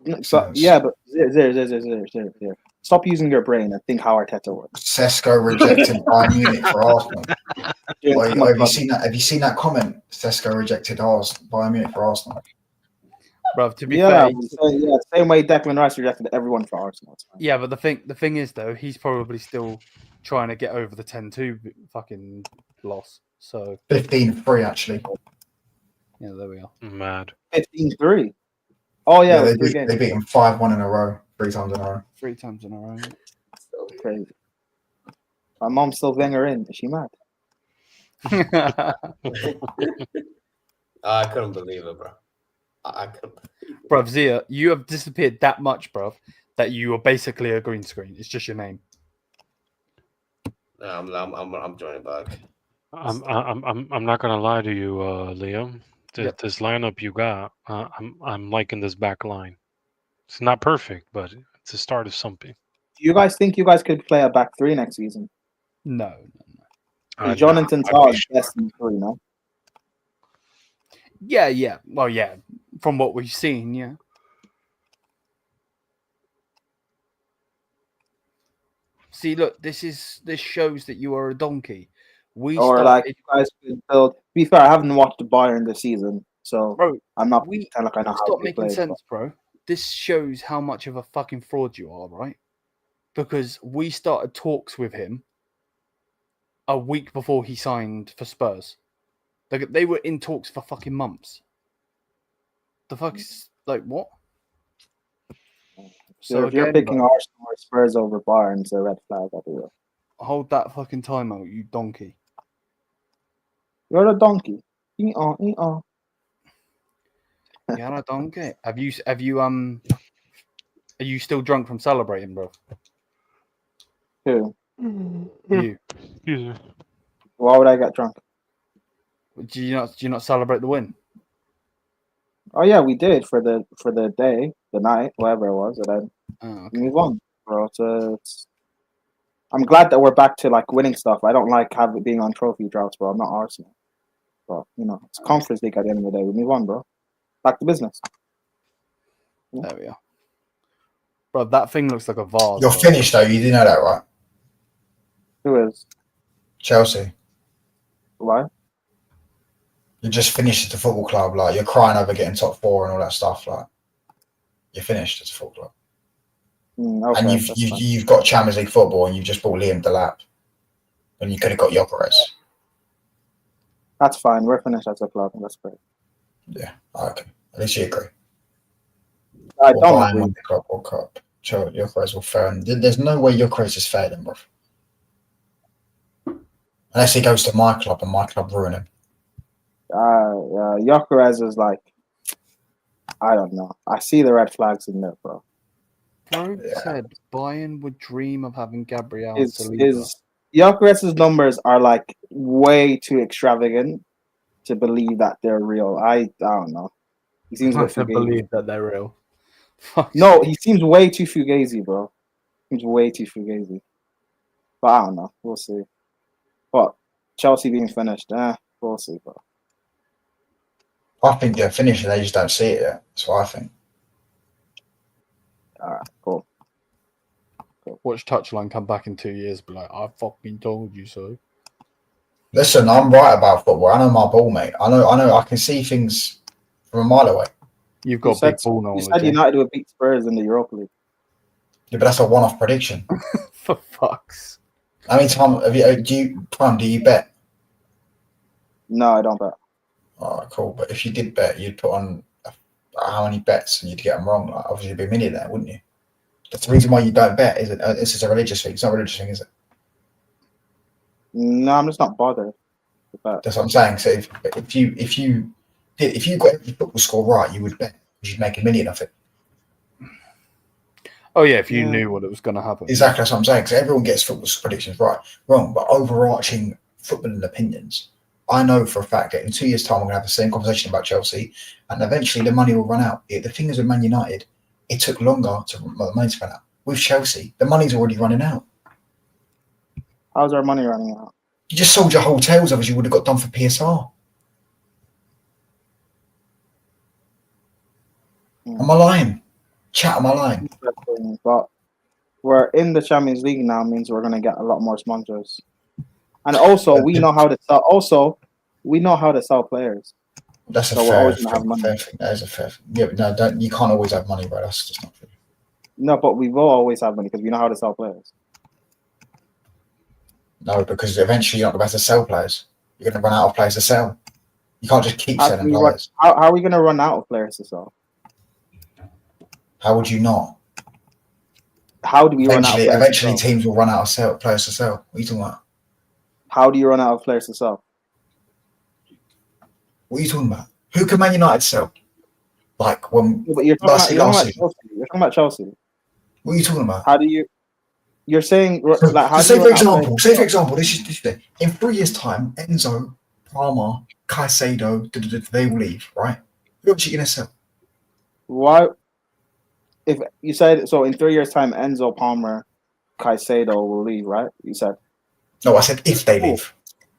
but zero. Stop using your brain and think how Arteta works. Sesko rejected Bayern Munich for Arsenal. Have you seen that? Have you seen that comment? Sesko rejected Bayern Munich for Arsenal. Bro, to be fair, same way Declan Rice rejected everyone for Arsenal. Yeah, but the thing is though, he's probably still trying to get over the 10-2 fucking loss. So 15-3 actually. Yeah, there we are. Mad. 15-3. Oh yeah, they beat him 5-1 in a row, 3 times in a row. 3 times in a row. Crazy. My mom's still Wenger in. Is she mad? I couldn't believe it, bro. Bruv, Zia, you have disappeared that much, bruv, that you are basically a green screen. It's just your name. I'm joining back. I'm not gonna lie to you, Liam. This lineup you got, I'm liking this back line. It's not perfect, but it's the start of something. Do you guys think you guys could play a back 3 next season? No. Jonathan Tah's best in 3, no? Yeah. Well, yeah. From what we've seen, yeah. See, look, this shows that you are a donkey. If you guys could build. To be fair, I haven't watched the Bayern this season, so bro, I'm not kind of how stop they making play, sense, bro. This shows how much of a fucking fraud you are, right? Because we started talks with him a week before he signed for Spurs. They were in talks for fucking months. The fuck's like what? So if you're picking Arsenal or Spurs over Bayern, it's a red flag everywhere. Hold that fucking time out, you donkey. You're a donkey. You're a donkey. Are you still drunk from celebrating, bro? Who? You. Why would I get drunk? Do you not celebrate the win? Oh yeah, we did for the day, the night, whatever it was, and then move on, bro. I'm glad that we're back to like winning stuff. I don't like being on trophy droughts, bro. I'm not Arsenal, but it's Conference League at the end of the day. We move on, bro. Back to business. Yeah. There we are, bro. That thing looks like a vase. You're finished though. You do know that, right? Who is? Chelsea. Why? You're just finished at the football club. Like you're crying over getting top 4 and all that stuff. Like you're finished at the football club. Okay, and you've got Champions League football, and you've just bought Liam Delap, and you could have got Gyökeres. That's fine. We're finished as a club. That's great. Yeah. Okay. At least you agree. I don't agree. The Club World Cup. Gyökeres will fair. There's no way Gyökeres is fair then, bro. Unless he goes to my club and my club ruin him. Gyökeres is like, I don't know. I see the red flags in there, bro. Bro said Bayern would dream of having Gabriel. Gyökeres' numbers are like way too extravagant to believe that they're real. I don't know. He seems I to believe that they're real. No, he seems way too fugazi, bro. Seems way too fugazi. But I don't know. We'll see. But Chelsea being finished, we'll see, bro. I think they're finished. They just don't see it yet. That's what I think. All right, cool. Watch Touchline come back in 2 years, be like, I fucking told you so. Listen, I'm right about football. I know my ball, mate. I know. I can see things from a mile away. You've got big ball knowledge. You said United would beat Spurs in the Europa League. Yeah, but that's a one-off prediction. For fucks. How many times do you bet? No, I don't bet. Oh, cool. But if you did bet, you'd put on how many bets and you'd get them wrong. Like, obviously, you'd be a millionaire, wouldn't you? That's the reason why you don't bet, isn't it? This is a religious thing. It's not a religious thing, is it? No, I'm just not bothered. That's what I'm saying. So if you got every football score right, you would bet. You'd make $1 million off it. Oh yeah, if you knew what it was going to happen. Exactly, that's what I'm saying. Because everyone gets football predictions wrong, but overarching footballing opinions, I know for a fact that in 2 years' time, we're going to have the same conversation about Chelsea, and eventually the money will run out. The thing is with Man United, it took longer to the money to run out. With Chelsea, the money's already running out. How's our money running out? You just sold your hotels, otherwise you would have got done for PSR. Am I lying? Chat, am I lying? But we're in the Champions League now, means we're going to get a lot more sponsors. And also, we know how to sell. Also, we know how to sell players. That's a fair thing. That is a fair thing. Yeah, but no, you can't always have money, bro. That's just not true. No, but we will always have money because we know how to sell players. No, because eventually you're not going to be able to sell players. You're going to run out of players to sell. You can't just keep selling players. How are we going to run out of players to sell? How would you not? How do we run out of players eventually teams will run out of players to sell. What are you talking about? How do you run out of players to sell? What are you talking about? Who can Man United sell? Like when you're talking about Chelsea. What are you talking about? How do you? You're saying like how? Say for example, this is in 3 years' time, Enzo, Palmer, Caicedo, they will leave, right? Who else are you gonna sell? Why? If you said so, in 3 years' time, Enzo, Palmer, Caicedo will leave, right? You said. No, I said if they leave.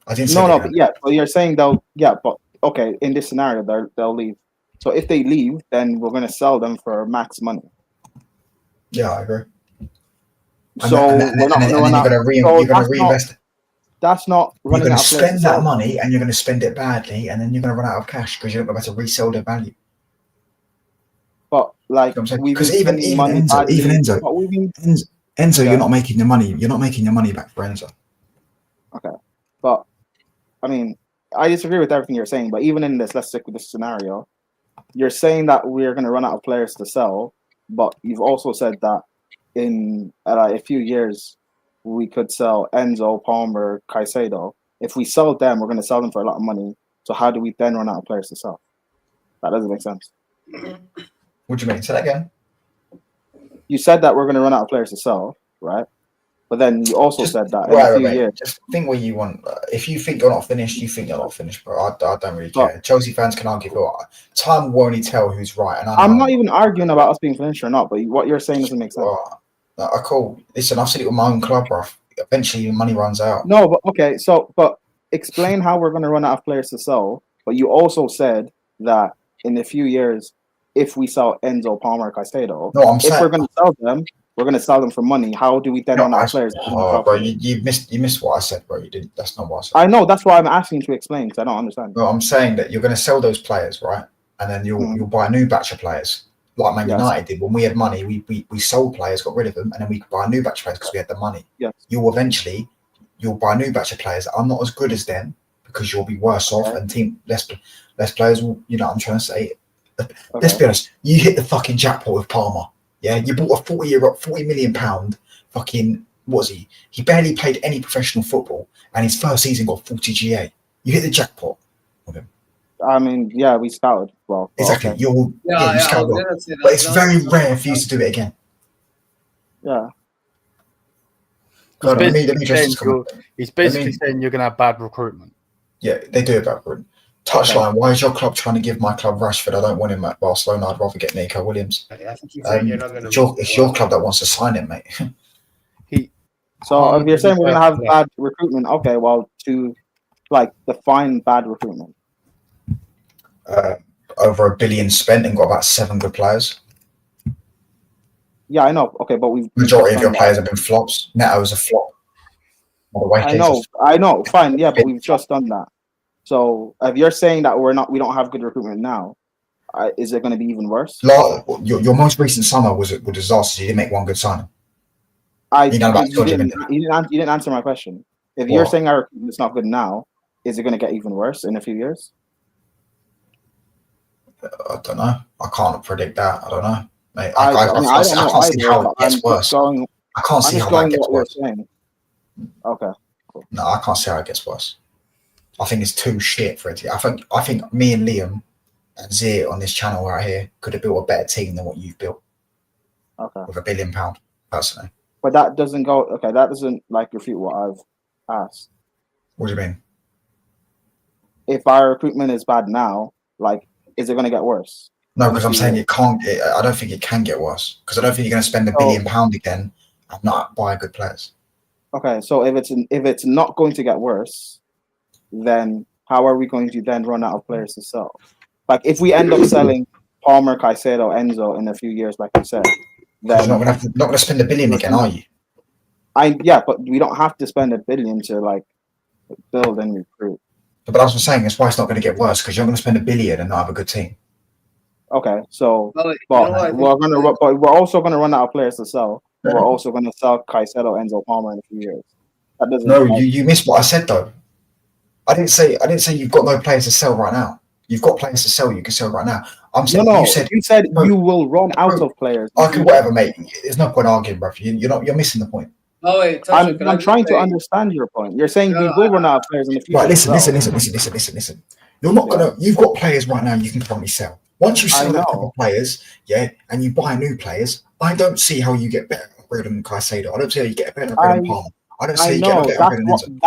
I didn't say but yeah. So you're saying they'll but okay, in this scenario they'll leave. So if they leave, then we're gonna sell them for max money. Yeah, I agree. So you're going to reinvest. That's not running out of players. You're going to spend that money and you're going to spend it badly, and then you're going to run out of cash because you're not going to be able to resell their value. But like, because even Enzo, you're not making the money. You're not making your money back for Enzo. Okay, but I mean, I disagree with everything you're saying. But even in this, let's stick with this scenario. You're saying that we're going to run out of players to sell, but you've also said that in a few years we could sell Enzo, Palmer, Caicedo. If we sell them, we're going to sell them for a lot of money. So how do we then run out of players to sell? That doesn't make sense. What do you mean? Say that again. You said that we're going to run out of players to sell, right? But then you also said that in a few years. Just think what you want. If you think you're not finished, you think you're not finished, bro. I don't really care. Chelsea fans can argue, but time will only tell who's right. And I'm not even arguing about us being finished or not, but what you're saying doesn't make sense. Cool. Listen, I've said it with my own club, bro. Eventually, your money runs out. No, but okay. But explain how we're going to run out of players to sell. But you also said that in a few years, if we sell Enzo, Palmer, Caicedo, if we're going to sell them, we're going to sell them for money. How do we then run out of players? Bro, you missed what I said, bro. You didn't. That's not what I said. I know. That's why I'm asking you to explain because I don't understand. No, I'm saying that you're going to sell those players, right? And then you'll buy a new batch of players. Like Man United did when we had money, we sold players, got rid of them, and then we could buy a new batch of players because we had the money. Yes. You'll buy a new batch of players that are not as good as them because you'll be worse off and less players will, you know what I'm trying to say. Let's be honest, you hit the fucking jackpot with Palmer. Yeah, you bought a 40 million pound fucking, what was he? He barely played any professional football and his first season got 40 GA. You hit the jackpot with him. I mean, yeah, we scouted well. Exactly. Okay. You scouted well. But it's very rare for you to do it again. Yeah. He's basically saying you're going to have bad recruitment. Yeah, they do have bad recruitment. Touchline, why is your club trying to give my club Rashford? I don't want him at Barcelona. I'd rather get Nico Williams. I think you're saying you're not going to. It's your club that wants to sign him, mate. So if you're saying we're going to have bad recruitment, okay, well, to define bad recruitment. Over $1 billion spent and got about 7 good players. Yeah, I know. Okay, but majority of your players have been flops. Neto's a flop. I know. Fine, yeah, but we've just done that. So if you're saying that we don't have good recruitment now, is it going to be even worse? Your most recent summer was a disaster. You didn't make one good signing. You didn't answer my question. If you're saying our recruitment is not good now, is it going to get even worse in a few years? I don't know. I can't predict that. I don't know, mate. I can't see how it gets worse. I can't see how that gets worse. Okay. Cool. No, I can't see how it gets worse. I think it's too shit for it to. I think me and Liam and Zia on this channel right here could have built a better team than what you've built. Okay. With £1 billion, personally. But that doesn't go. Okay, that doesn't refute what I've asked. What do you mean? if our recruitment is bad now, like, is it going to get worse? No, because I'm saying it can't. I don't think it can get worse because I don't think you're going to spend £1 billion again and not buy good players. Okay, so if it's not going to get worse, then how are we going to then run out of players to sell? Like, if we end up selling Palmer, Caicedo, Enzo in a few years, like you said, then you're not going to spend £1 billion again, are you? But we don't have to spend $1 billion to like build and recruit. But that's what I'm saying. That's why it's not going to get worse because you're going to spend $1 billion and not have a good team. Okay, so we're also going to run out of players to sell. Yeah. We're also going to sell Caicedo, Enzo, Palmer in a few years. That doesn't. No, you missed what I said though. I didn't say you've got no players to sell right now. You've got players to sell. You can sell right now. I'm saying you said you will run out of players. Okay, whatever, mate. There's no point arguing, bro. You're missing the point. Oh wait, I'm trying to understand your point. You're saying we will run out of players in the future. Right, listen. You're not gonna. You've got players right now you can currently sell. Once you sell a couple of players, and you buy new players, I don't see how you get better than Caicedo. I don't see how you get better than Palmer. I don't see you get better than Enzo.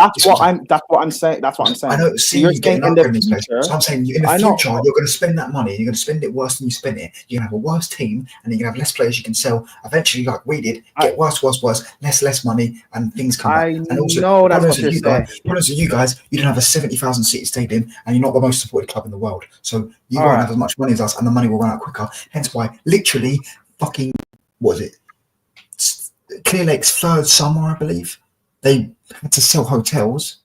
That's what I'm saying. I don't see you getting upgraded in these players. So I'm saying in the future, you're going to spend that money. You're going to spend it worse than you spent it. You're going to have a worse team, and you're going to have less players you can sell. Eventually, like we did, get worse, less money, and things come back. And also, that's what you're saying. Problems with you guys, you don't have a 70,000 seat stadium, and you're not the most supported club in the world. So you won't have as much money as us, and the money will run out quicker. Hence why, literally, fucking, what was it? Clear Lake's third summer, I believe. They had to sell hotels,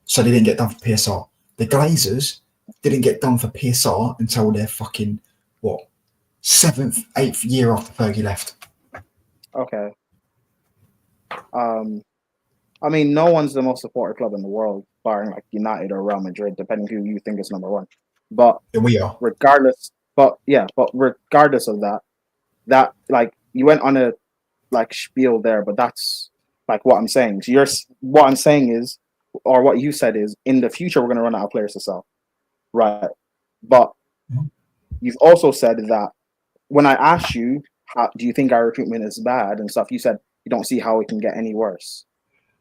so they didn't get done for PSR. The Glazers didn't get done for PSR until their fucking, 7th, 8th year after Fergie left. Okay. I mean, no one's the most supported club in the world, barring like United or Real Madrid, depending who you think is number one. But we are. Regardless of that, like, you went on a like spiel there, but that's like what I'm saying. So what I'm saying is, or what you said is, in the future we're going to run out of players to sell, right? But you've also said that when I asked you, do you think our recruitment is bad and stuff, you said you don't see how it can get any worse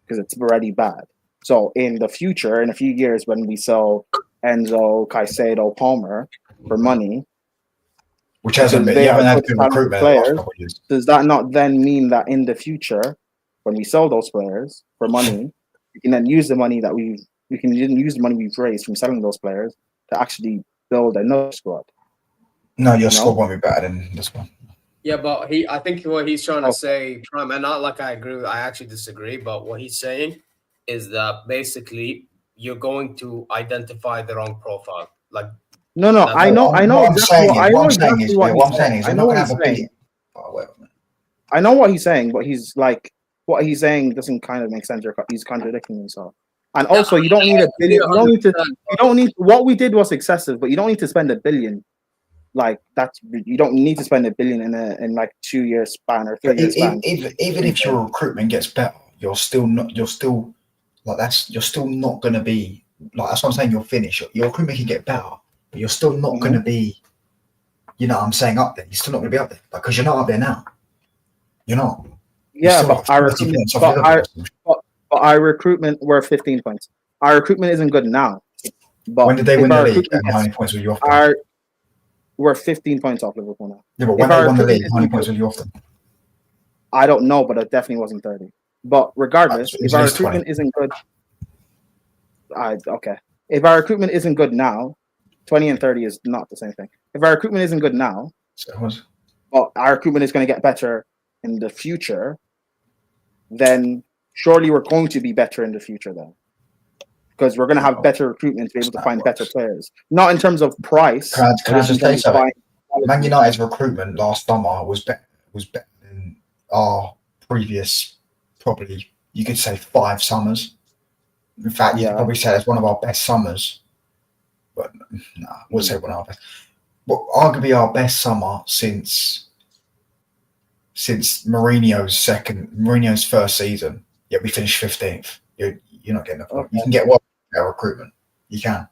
because it's already bad. So in the future, in a few years, when we sell Enzo, Caicedo, Palmer for money, which hasn't been, you haven't had good recruitment in the last couple of years. Does that not then mean that in the future, when we sell those players for money, we can then use the money that we can use the money we've raised from selling those players to actually build another squad? No, your squad won't be better than this one. Yeah, but I think what he's trying to say, Prime, and not like I agree, I actually disagree, but what he's saying is that basically you're going to identify the wrong profile. Like, no, I know exactly what I'm saying. I know what he's saying. I know what he's saying, but he's like, what he's saying doesn't kind of make sense. He's contradicting himself. And also, you don't need $1 billion. You don't need. What we did was excessive, but you don't need to spend $1 billion. Like, that's, you don't need to spend $1 billion in like 2 year span or 3 year span. Even if your recruitment gets better, you're still not going to be like, that's what I'm saying. You'll finish. Your recruitment can get better, but you're still not going to be, you know what I'm saying, up there. You're still not going to be up there because you're not up there now. You're not. Yeah, but our recruitment, we're 15 points. Our recruitment isn't good now. But when did they win the league? And how many points were you off? We're 15 points off Liverpool now. Yeah, but when they won the league, how many points were you off them? I don't know, but it definitely wasn't 30. But regardless, if our recruitment isn't good, okay. If our recruitment isn't good now, 20 and 30 is not the same thing. If our recruitment isn't good now, well, our recruitment is going to get better in the future, then surely we're going to be better in the future then. Because we're going to have better recruitment to be able to find better players. Not in terms of price. Can I just say something? Man United's recruitment last summer was better than our previous, probably, you could say 5 summers. In fact, you could probably say it's one of our best summers. But no, I wouldn't say one of our best. But arguably our best summer since Mourinho's first season. Yeah, we finished 15th. You're not getting a You can get what recruitment. You can.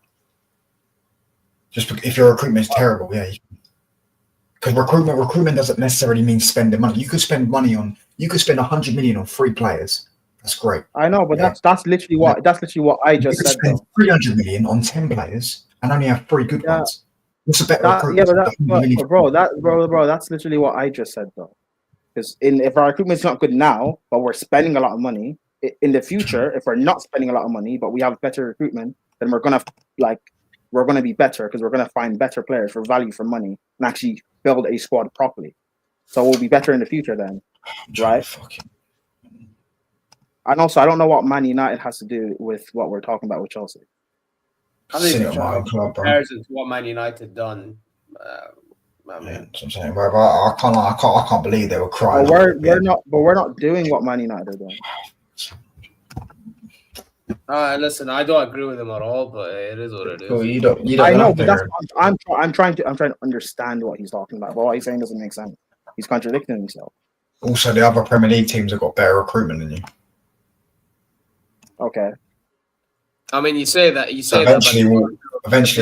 Just if your recruitment is terrible, because recruitment doesn't necessarily mean spending money. You could spend 100 million on 3 players That's great. I know, but that's literally what I just said. Spend 300 million on 10 players and only have 3 good ones. What's a better recruitment? Bro, that's literally what I just said though. Because if our recruitment's not good now, but we're spending a lot of money in the future, if we're not spending a lot of money, but we have better recruitment, then we're gonna be better because we're gonna find better players for value for money and actually build a squad properly. So we'll be better in the future then, right? And also, I don't know what Man United has to do with what we're talking about with Chelsea. I think it's comparison to what Man United done. That's what I'm saying. I can't believe they were crying. We're not doing what Man United are doing. Listen, I don't agree with him at all, but it is what it is. Well, you don't I know, but I'm trying to understand what he's talking about. But what he's saying doesn't make sense. He's contradicting himself. Also, the other Premier League teams have got better recruitment than you. Okay. I mean, you say that. Eventually,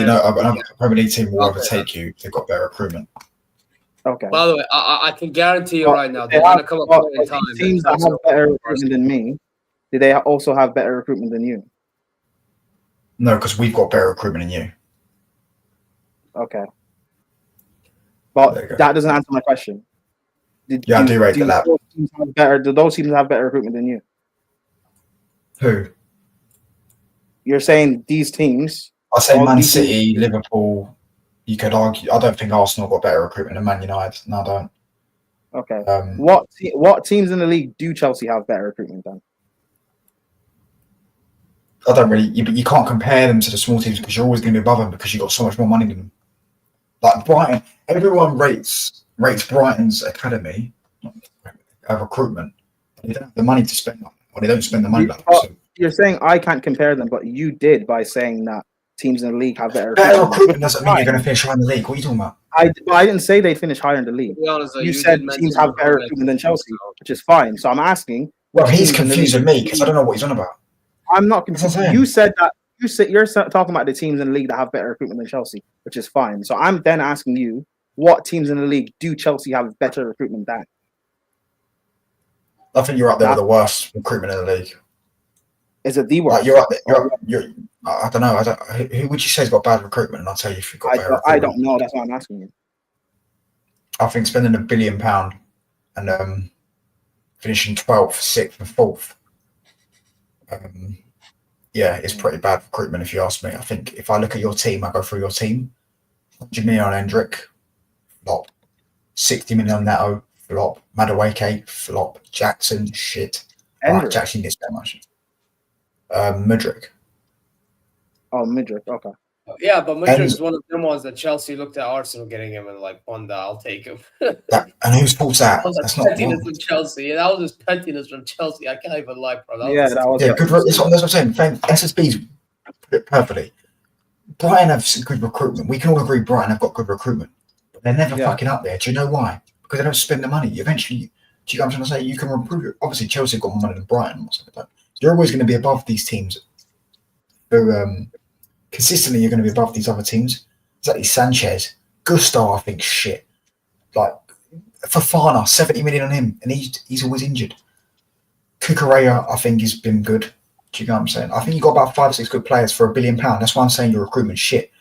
another Premier League team will overtake you. They've got better recruitment. Okay. By the way, I can guarantee you right now, they're going to come up with a time. Teams that have better recruitment than me, do they also have better recruitment than you? No, because we've got better recruitment than you. Okay. But that doesn't answer my question. I do rate that. Do those teams have better recruitment than you? Who? You're saying these teams. I say Man City, Liverpool. You could argue. I don't think Arsenal got better recruitment than Man United. No, I don't. Okay. What teams in the league do Chelsea have better recruitment than? I don't really. You can't compare them to the small teams because you're always going to be above them because you've got so much more money than them. Like Brighton, everyone rates Brighton's academy recruitment. They don't have the money to spend, or they don't spend the money. You're saying I can't compare them, but you did by saying that teams in the league have better recruitment. Doesn't mean you're going to finish higher in the league. What are you talking about? I didn't say they finish higher in the league. You said teams have better recruitment than Chelsea, which is fine. So I'm asking. Well, he's confusing me because I don't know what he's on about. I'm not confused. You said that. You're talking about the teams in the league that have better recruitment than Chelsea, which is fine. So I'm then asking you, what teams in the league do Chelsea have better recruitment than? I think you're up there with the worst recruitment in the league. Is it the worst? Like you're up there. You're I don't know. Who would you say has got bad recruitment? And I'll tell you if you've got better recruitment. I don't know. That's why I'm asking you. I think spending £1 billion and finishing 12th, 6th, and 4th. Yeah, it's pretty bad recruitment if you ask me. I think if I look at your team, I go through your team. 100 million on Hendrick, flop. 60 million on Neto, flop. Madueke, flop. Jackson, shit. Jackson didn't spend much. Mudryk. Oh, Mudryk, okay. Yeah, but Mudryk's one of them ones that Chelsea looked at Arsenal getting him and like, Bonda, I'll take him. And whose fault's that? That's not pettiness from Chelsea. That was just pettiness from Chelsea. I can't even lie, bro. Good. That's what I'm saying. SSB's put it perfectly. Brighton have good recruitment. We can all agree Brighton have got good recruitment, but they're never fucking up there. Do you know why? Because they don't spend the money. Eventually, do you know what I'm trying to say? You can improve it. Obviously, Chelsea have got more money than Brighton. You're always going to be above these teams. Consistently, you're going to be above these other teams. Exactly, Sanchez, Gusto, I think shit. Like Fofana, 70 million on him, and he's always injured. Cucurella, I think, has been good. Do you know what I'm saying? I think you got about 5 or 6 good players for £1 billion. That's why I'm saying your recruitment shit.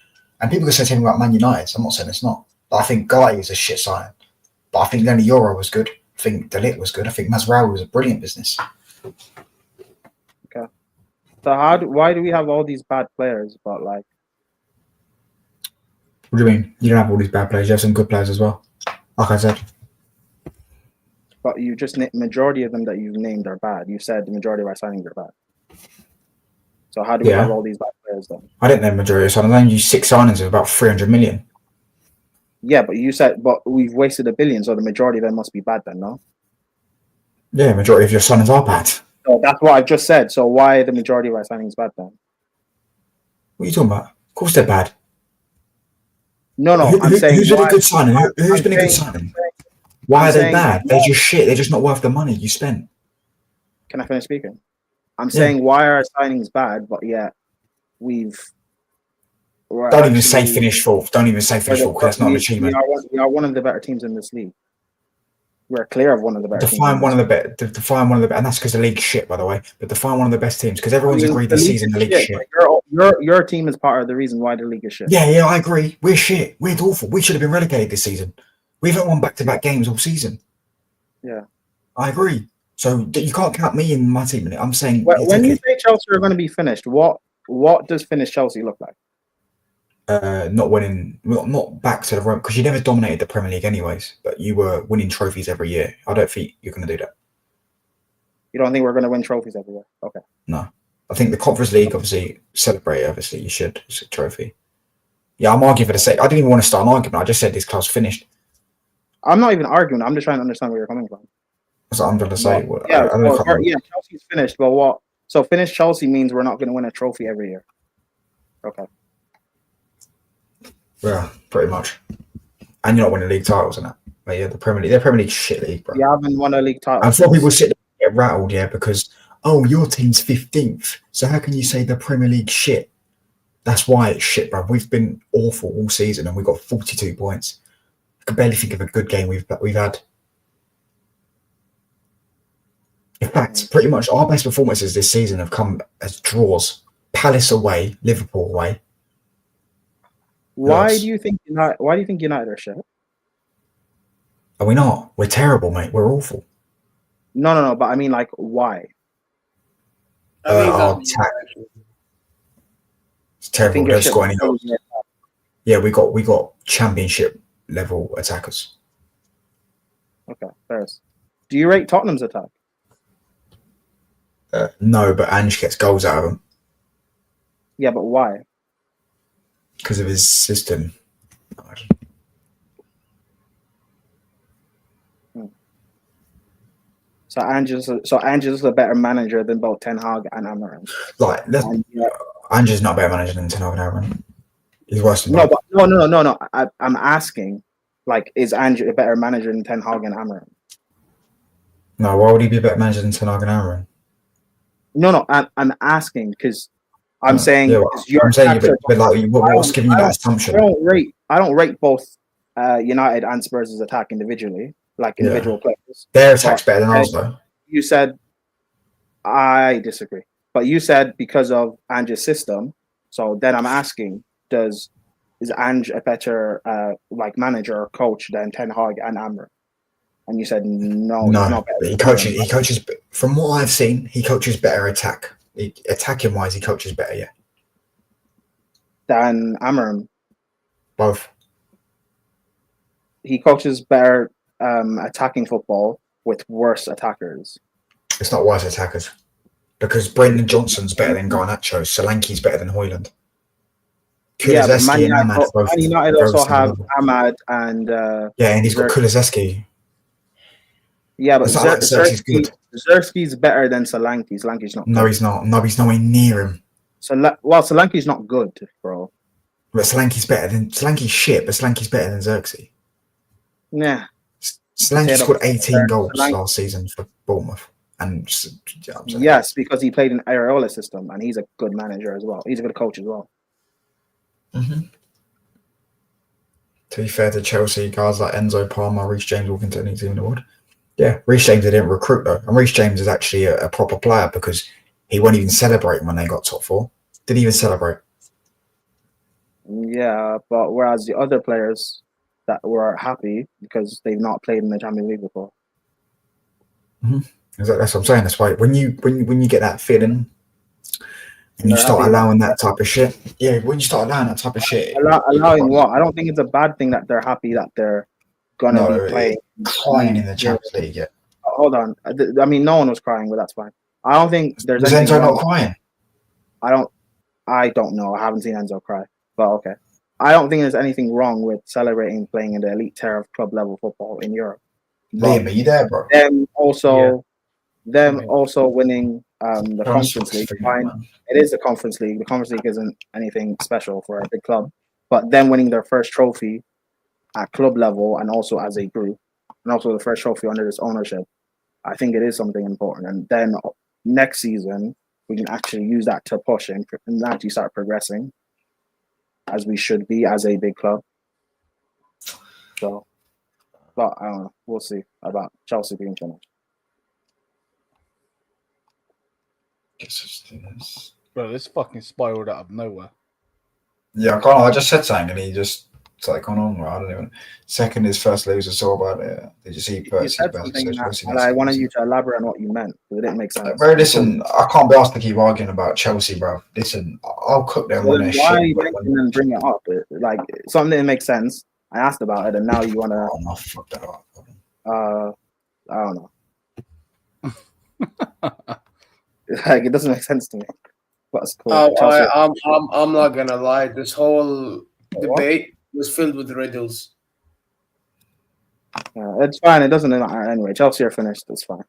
And people can say something about Man United. I'm not saying it's not. But I think Guehi is a shit signing. But I think Lenny Yoro was good. I think Ligt was good. I think Mazraoui was a brilliant business. Okay. So why do we have all these bad players? But like, what do you mean? You don't have all these bad players. You have some good players as well. Like I said. But you just majority of them that you've named are bad. You said the majority of our signings are bad. So how do we have all these bad players then? I didn't name majority of signings. I named you 6 signings of about 300 million. Yeah, but you said, but we've wasted $1 billion, so the majority of them must be bad then, no? Yeah, majority of your signings are bad. So that's what I've just said. So why are the majority of our signings bad then? What are you talking about? Of course they're bad. No, I'm saying who's been a good signing? Who's been a good signing? Why are they bad? They're just shit. They're just not worth the money you spent. Can I finish speaking? I'm saying why are our signings bad, but yet don't even say finish fourth. Don't even say finish fourth because that's not an achievement. We are one of the better teams in this league. We're clear of one of the better teams. Define one of the better, and that's because the league's shit, by the way. But define one of the best teams, because everyone's agreed this season the league's shit. Your team is part of the reason why the league is shit. Yeah, I agree. We're shit. We're awful. We should have been relegated this season. We haven't won back-to-back games all season. Yeah, I agree. So you can't count me in my team. I'm saying when you say Chelsea are going to be finished, what does finished Chelsea look like? Not winning, not back to the run, because you never dominated the Premier League anyways, but you were winning trophies every year. I don't think you're going to do that. You don't think we're going to win trophies every year? Okay. No. I think the Conference League, obviously, celebrate, obviously, you should. It's a trophy. Yeah, I'm arguing for the sake. I didn't even want to start an argument. I just said this club's finished. I'm not even arguing. I'm just trying to understand where you're coming from. That's what I'm going to say. Chelsea's finished, but what? So finished Chelsea means we're not going to win a trophy every year. Okay. Yeah, pretty much. And you're not winning league titles and that. But yeah, the Premier League shit league, bro. You haven't won a league title. And some people sit there and get rattled, yeah, because your team's 15th. So how can you say the Premier League shit? That's why it's shit, bro. We've been awful all season and we've got 42 points. I can barely think of a good game we've had. In fact, pretty much our best performances this season have come as draws. Palace away, Liverpool away. Why do you think United are shit? Are we not? We're terrible, mate. We're awful. No. But I mean, like, why? Our attack. It's terrible. We don't score any goals. Yeah, we got championship level attackers. Okay, fair. Do you rate Tottenham's attack? No, but Ange gets goals out of them. Yeah, but why? Because of his system. So Ange is a better manager than both Ten Hag and Amorim. Like Ange is not a better manager than Ten Hag and Amorim. He's worse than no. I'm asking, like, is Ange a better manager than Ten Hag and Amorim? No, why would he be a better manager than Ten Hag and Amorim? No, I'm asking because I'm saying what's giving you that assumption? I don't rate both United and Spurs' attack individually, like individual players. Their attack's better than ours, though. You said I disagree, but you said because of Ange's system. So then I'm asking, is Ange a better manager or coach than Ten Hag and Amorim? And you said no, he's not better. He coaches. From what I've seen, he coaches better attack. Attacking wise, he coaches better, yeah. Than Amorim. Both. He coaches better attacking football with worse attackers. It's not worse attackers. Because Brendan Johnson's better than Garnacho. Solanke's better than Højlund. Kulusevski and Ahmad both. Man United also have Ahmad and and he's got Kulusevski. Yeah, but Zerski's good. Zerski's better than Solanke. Solanke's not good. No, he's not. No, he's nowhere near him. Solanke's not good, bro. But Solanke's better than Solanke's shit, but Solanke's better than Zerski. Yeah. Solanke scored 18 goals last season for Bournemouth. And yes, because he played in Areola's system and he's a good manager as well. He's a good coach as well. Mm-hmm. To be fair to Chelsea, guys like Enzo Palmer, Reece James walking to an Team Award. Yeah, Reece James didn't recruit though. And Reece James is actually a proper player because he wasn't even celebrating when they got top four. Didn't even celebrate. Yeah, but whereas the other players that were happy because they've not played in the Champions League before. Mm-hmm. That's what I'm saying. That's why when you get that feeling and you start allowing that type of shit. Yeah, when you start allowing that type of shit. Allowing what? I don't think it's a bad thing that they're happy that they're gonna be playing. Crying in the Champions League yet. Hold on. I mean, no one was crying, but that's fine. I don't think there's anything wrong. Enzo not crying? I don't know. I haven't seen Enzo cry, but okay. I don't think there's anything wrong with celebrating playing in the elite tier of club level football in Europe. Liam, are you there, bro? Them also winning the Conference League. Fine. It is the Conference League. The Conference League isn't anything special for a big club, but them winning their first trophy at club level and also as a group, and also the first trophy under this ownership, I think it is something important. And then next season, we can actually use that to push and actually start progressing as we should be as a big club. So, But I don't know. We'll see about Chelsea being finished. Bro, this fucking spiraled out of nowhere. Yeah, I can't. I just said something and he just started going on. I don't even. Second is first loser. It's all about it. Did you see You said something and I wanted you to elaborate on what you meant, but it didn't make sense. Bro, listen, I can't be asked to keep arguing about Chelsea, bro. Listen, I'll cook them on their shit. Why are you making them bring it up? Like, something didn't make sense. I asked about it, and now you want to... Oh, no, fuck that up. I don't know. Like, it doesn't make sense to me. That's cool. I'm not gonna lie. This whole debate was filled with riddles. Yeah, it's fine. It doesn't matter anyway. Chelsea are finished. It's fine.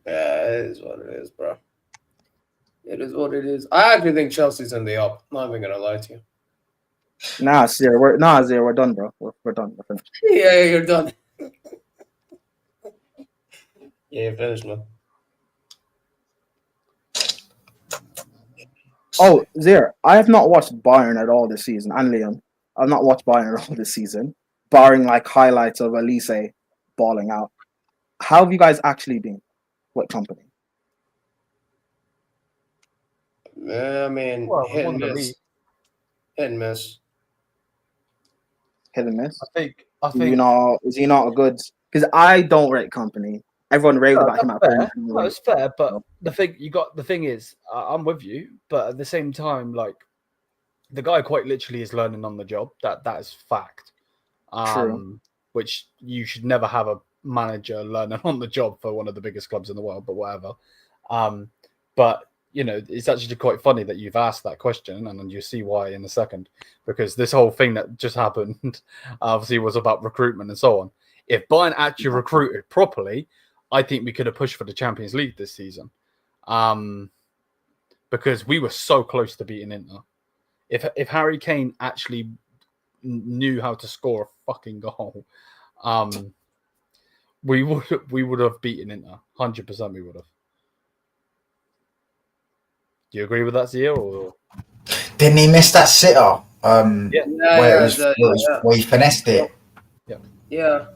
Yeah, it is what it is, bro. It is what it is. I actually think Chelsea's in the up. Not even gonna lie to you. Nah, Zero. We're done, bro. We're done. We're finished. Yeah, you're done. Yeah, you're finished, man. Oh, Zero. I have not watched Bayern at all this season, and Lyon. I've not watched Bayern at all this season, barring like highlights of Elise balling out. How have you guys actually been? What company? I mean, hit and miss. Hit and miss. Hit and miss. I think. Is he not a good? Because I don't rate company. Everyone raved about him. No, it's fair, but the thing is, I'm with you, but at the same time, like, the guy quite literally is learning on the job. That is fact. True. Which you should never have a manager learning on the job for one of the biggest clubs in the world, but whatever. But you know, it's actually quite funny that you've asked that question, and then you see why in a second, because this whole thing that just happened obviously was about recruitment and so on. If Bayern actually recruited properly, I think we could have pushed for the Champions League this season, because we were so close to beating Inter. If Harry Kane actually knew how to score a fucking goal, we would have beaten Inter. 100% we would have. Do you agree with that, Zia? Or didn't he miss that sitter? Where he finessed it. Yeah,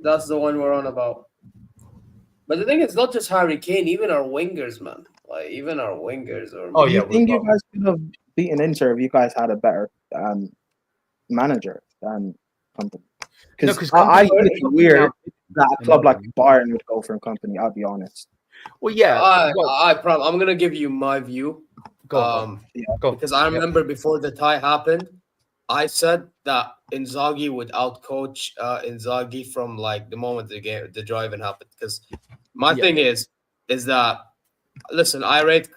that's the one we're on about. But the thing is, not just Harry Kane, even our wingers, man. Like, even our wingers. Do you think you guys could have beaten Inter if you guys had a better manager than company? Because I think it's weird that a club like Bayern would go for a company. I'll be honest. Well, yeah. I'm gonna give you my view. Because I remember before the tie happened, I said that Inzaghi would outcoach Inzaghi from like the moment the drive-in happened. Because my thing is that I rate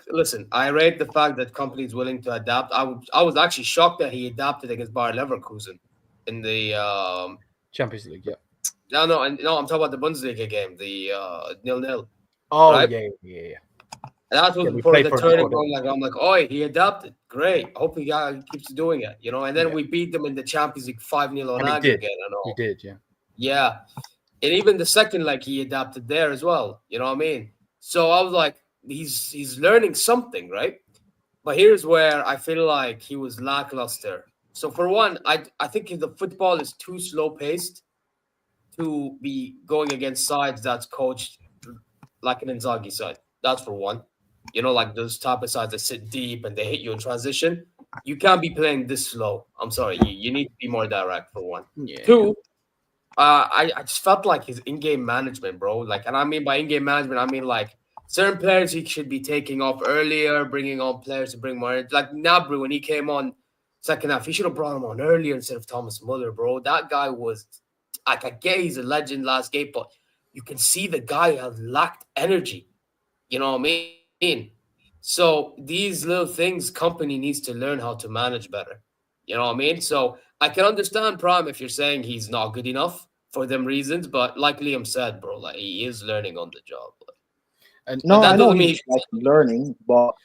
the fact that company is willing to adapt. I was actually shocked that he adapted against Bayern Leverkusen in the Champions League. Yeah. No, I'm talking about the Bundesliga game, the 0-0. Oh, right? Yeah. That was before the turning point. I'm like, oh, he adapted. Great. I hope he keeps doing it. You know, and then we beat them in the Champions League 5-0 on aggregate. He did, yeah. Yeah. And even the second, like, he adapted there as well. You know what I mean? So I was like, he's learning something, right? But here's where I feel like he was lackluster. So for one, I think if the football is too slow-paced to be going against sides that's coached like an Inzaghi side. That's for one. You know, like those type of sides that sit deep and they hit you in transition. You can't be playing this slow. I'm sorry. You need to be more direct, for one. Yeah. Two, I just felt like his in-game management, bro. Like, and I mean by in-game management, I mean like certain players he should be taking off earlier, bringing on players to bring more. Like Gnabry, when he came on second half, he should have brought him on earlier instead of Thomas Muller, bro. That guy was, like, I get he's a legend last game, but you can see the guy has lacked energy. You know what I mean? So these little things, company needs to learn how to manage better. You know what I mean? So I can understand Prime if you're saying he's not good enough for them reasons, but like Liam said, bro, like he is learning on the job. And no, that doesn't mean he's like learning, but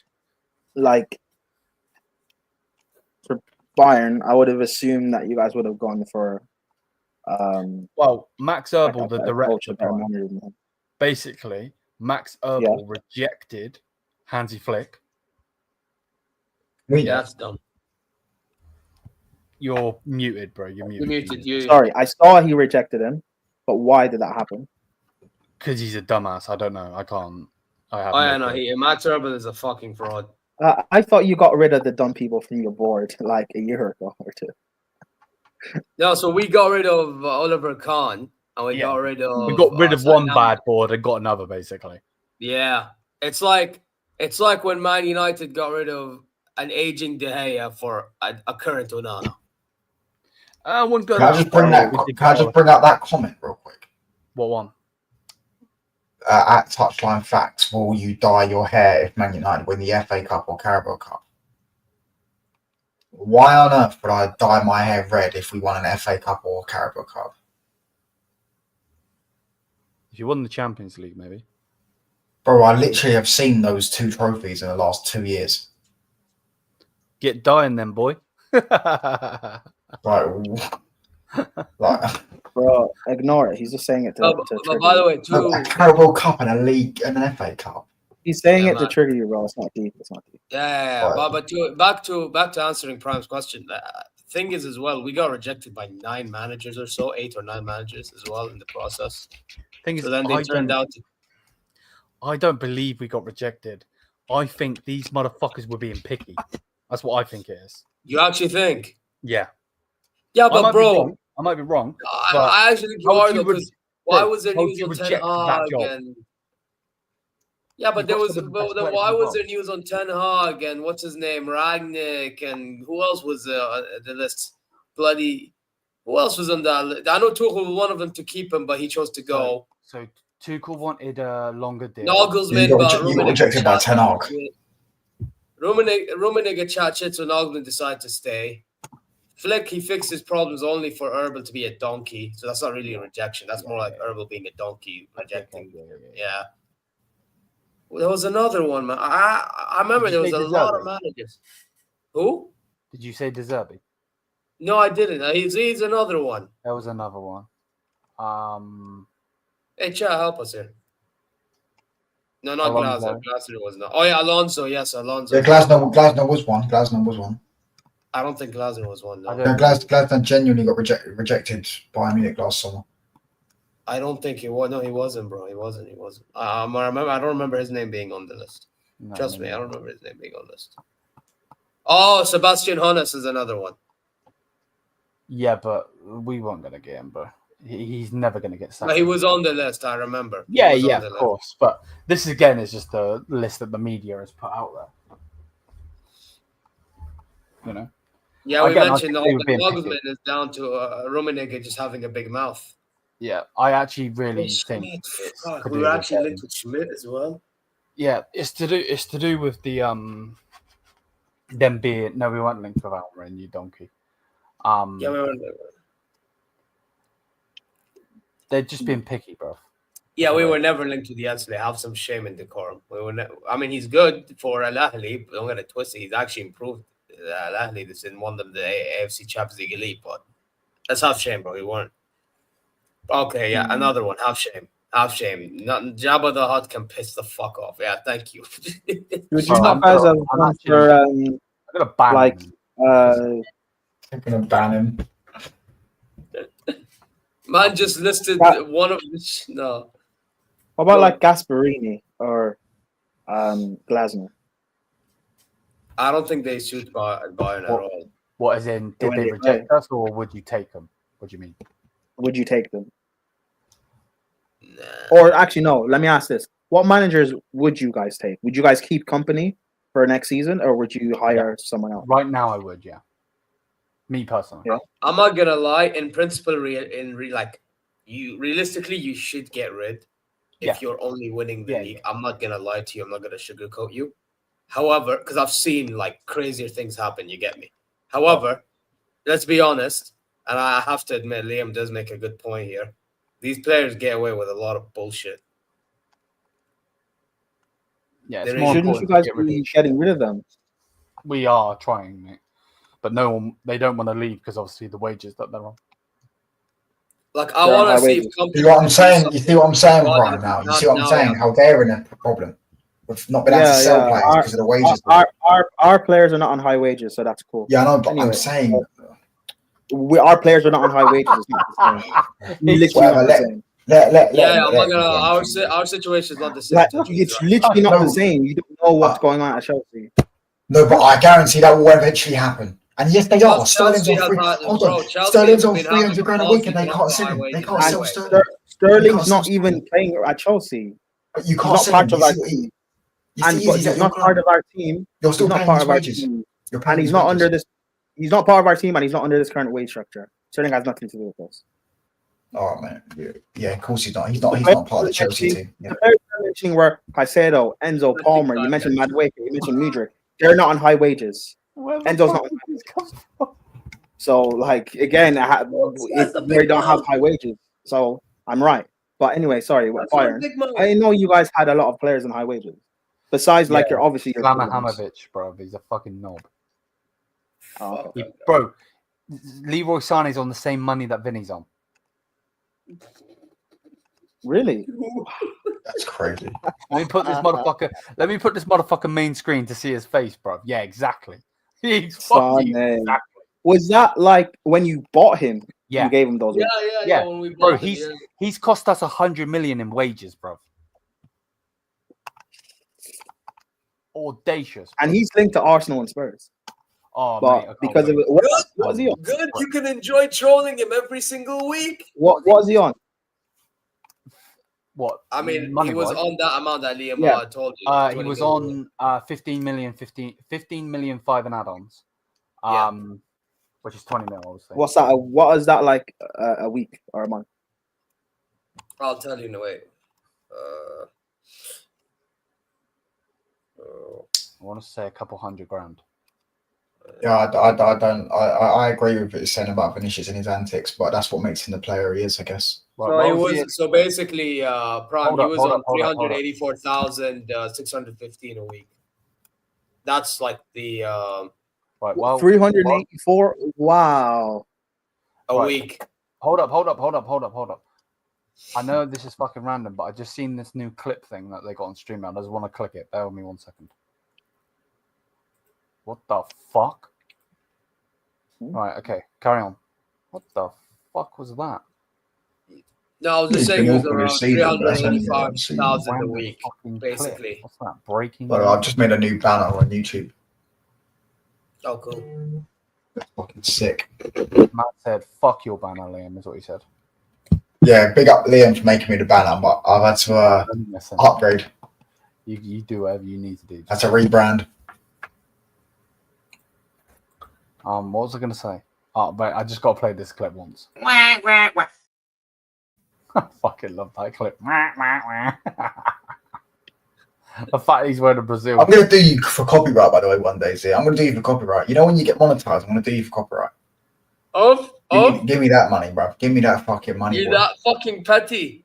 like for Bayern, I would have assumed that you guys would have gone for Max Erbel, the director, basically. Max Erbel rejected Hansi Flick. Yeah, that's dumb. You're muted, bro. You're muted. Sorry, I saw he rejected him, but why did that happen? Because he's a dumbass. I don't know. I can't. I have. Max Urban is a fucking fraud. I thought you got rid of the dumb people from your board like a year ago or two. No, so we got rid of Oliver Kahn, and we got rid of one bad board and got another, basically. Yeah, it's like when Man United got rid of an aging De Gea for a current Onana. Can I just bring out that comment real quick? What one? At Touchline Facts, will you dye your hair if Man United win the FA Cup or Carabao Cup? Why on earth would I dye my hair red if we won an FA Cup or Carabao Cup? If you won the Champions League, maybe. Bro, I literally have seen those 2 trophies in the last 2 years. Get dyeing them, boy. Bro, ignore it. He's just saying it to by the way, a Carabao Cup and a league and an FA Cup. He's saying it to trigger you, bro. It's not deep. Yeah. But back to answering Prime's question. The thing is, as well, we got rejected by 9 managers or so, 8 or 9 managers as well in the process. So then they turned out. I don't believe we got rejected. I think these motherfuckers were being picky. That's what I think it is. You actually think? Yeah. Yeah, but bro, I might be wrong. I actually think you are, because why was there news on Ten Hag and? Yeah, but why was there news on Ten Hag and what's his name, Ragnick, and who else was the list? Who else was on that list? I know Tuchel was one of them to keep him, but he chose to go. So Tuchel wanted a longer deal. Nagelsmann got rejected by Ten Hag. Rummenigge chat shit, so Nagelsmann decided to stay. Flick, he fixed his problems only for Herbal to be a donkey. So that's not really a rejection. That's more like Herbal being a donkey rejecting. Yeah. Well, there was another one, man. I remember there was a lot of managers. Who? Did you say De Zerbi? No, I didn't. He's another one. There was another one. Hey, chat, help us here. No, not Glasner. Glasner was not. Oh, yeah, Alonso. Yes, Alonso. Yeah, Glasner was one. I don't think Glasner was one. No. Glasner genuinely got rejected by Munich last summer. I don't think he was. No, he wasn't, bro. He wasn't. I don't remember his name being on the list. No, Trust me, I don't remember his name being on the list. Oh, Sebastian Hoeneß is another one. Yeah, but we weren't going to get him, bro. He's never going to get sacked. But he was on the list, I remember. Yeah, of course. But this, again, is just the list that the media has put out there. You know? Yeah, we mentioned Nagelsmann is down to Rummenigge just having a big mouth. Yeah, I actually really think we were actually linked with Schmidt as well. Yeah, it's to do with the them being we weren't linked with Almerin, you donkey. Yeah, we weren't. They're just being picky, bro. Yeah, we were never linked to the Eds. They have some shame and decorum. I mean, he's good for Al Ahly, but don't get it twisted. He's actually improved Al Ahly. This and won them the AFC Champions League elite, but that's half shame, bro. He weren't. Okay, yeah, another one. Half shame. Jabba the Hutt can piss the fuck off. Yeah, thank you. Would you not guys have gone for I'm gonna ban him. I'm gonna ban him. Man just listed one of the no. What about like Gasparini or Glasner? I don't think they suit Bayern at all. What, as in, did they reject us, or would you take them? What do you mean? Would you take them? Nah. Or actually, no. Let me ask this: what managers would you guys take? Would you guys keep company for next season, or would you hire someone else? Right now, I would. Yeah. Me personally. Yeah. I'm not gonna lie. In principle, realistically, you should get rid if you're only winning the league. I'm not gonna lie to you. I'm not gonna sugarcoat you. However, because I've seen like crazier things happen, you get me. However, let's be honest, and I have to admit, Liam does make a good point here. These players get away with a lot of bullshit. Yeah, shouldn't you guys be getting rid of them? We are trying, mate. But they don't want to leave because obviously the wages that they're on. Like, I want to see if companies... You see what I'm saying? You see what I'm saying right now? You see what I'm saying? How they're in a problem. We've not been able to sell players because of the wages. Our players are not on high wages, so that's cool. Yeah, I know, but anyway, I'm saying our players are not on high wages. It's not the same. Literally not the same. Our situation is not the same. Like, it's literally not the same. You don't know what's going on at Chelsea. No, but I guarantee that will eventually happen. And yes, they are. Sterling's on 300 grand a week, and they can't sell him. They can't sell Sterling. Sterling's not even playing at Chelsea. But you can't sell him. And he's not part of our team. You're still paying his wages. And he's not under this. He's not part of our team, and he's not under this current wage structure. Sterling has nothing to do with this. Oh man, yeah, of course he's not. He's not part of the Chelsea team. The players you're mentioning were Caicedo, Enzo, Palmer. You mentioned Madueke. You mentioned Mudryk. They're not on high wages. Enzo's not on high wages. So, like, again, they don't have high wages. So I'm right. But anyway, sorry, with Bayern, I know you guys had a lot of players on high wages. Besides, like, you're obviously your Hamovic, bro. He's a fucking knob. Oh, okay. Bro, Leroy Sané's on the same money that Vinny's on. Really? That's crazy. Let me put this motherfucker main screen to see his face, bro. Yeah, exactly. Exactly. Was that like when you bought him? Yeah. You gave him those. Yeah. When we bought him, he's cost us 100 million in wages, bro. Audacious. And he's linked to Arsenal and Spurs. Oh, but mate, because of it, what was he on? Good. You can enjoy trolling him every single week. What was he on? What? I mean, he was on that amount that Liam told you. He was on 15 million 5 in add-ons. Which is 20 mil, obviously. What is that like a week or a month? I'll tell you in a way. I want to say a couple $100,000. Yeah, I agree with what you're saying about Vinicius and his antics, but that's what makes him the player he is, I guess. So basically, Prime, he was on 384,615 a week. That's like the 384. Wow, a week. Hold up. I know this is fucking random, but I just seen this new clip thing that they got on StreamYard. I just want to click it. Bear with me 1 second. What the fuck? Right, okay, carry on. What the fuck was that? No, I was just saying it was around 385,000 a week, basically. What's that, breaking? Well, I've just made a new banner on YouTube. Oh, cool. That's fucking sick. Matt said, fuck your banner, Liam, is what he said. Yeah, big up Liam for making me the banner, but I've had to upgrade. You do whatever you need to do. That's a rebrand. What was I going to say? Oh, but I just got to play this clip once. I fucking love that clip. The fact he's wearing a Brazil. I'm going to do you for copyright, by the way, one day. See, I'm going to do you for copyright. You know when you get monetized, I'm going to do you for copyright. Give me that money, bro. Give me that fucking money. You're that fucking petty.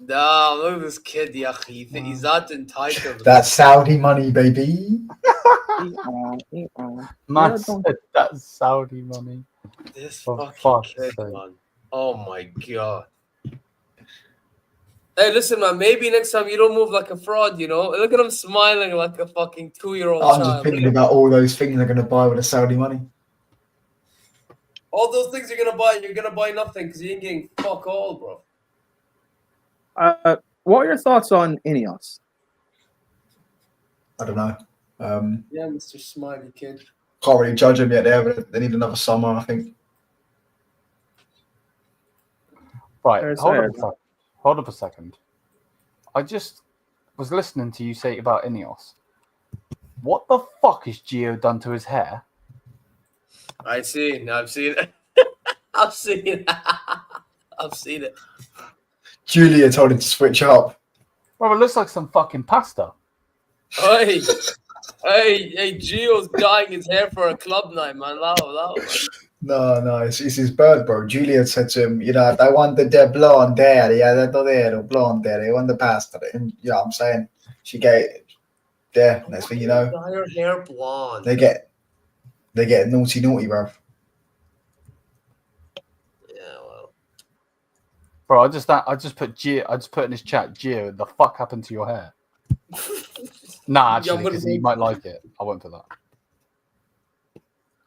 Damn, look at this kid, he's that entitled. That's Saudi money, baby. Man said that's Saudi money. This fucking kid, man. Oh my god. Hey, listen, man. Maybe next time you don't move like a fraud, you know? Look at him smiling like a fucking 2-year-old child. I'm just thinking about all those things they're going to buy with the Saudi money. All those things you're going to buy nothing because you ain't getting fuck all, bro. What are your thoughts on Ineos? I don't know. Yeah, Mr. Smiley kid. Can't really judge them yet. They need another summer, I think. Right, hold up a second. I just was listening to you say about Ineos. What the fuck has Gio done to his hair? I've seen it. I've seen it. Julia told him to switch up. Well, it looks like some fucking pasta. Hey, Gio's dyeing his hair for a club night, man. Loud. No, it's his bird, bro. Julia said to him, you know, I wanted the blonde hair. Yeah, the blonde hair. I want the pasta. And yeah, I'm saying she gave there. Next thing you know, dye her hair blonde. They get naughty, bro. Bro, I just put Gio. I just put in his chat, Gio. The fuck happened to your hair? Nah, actually, because he might like it. I won't put that.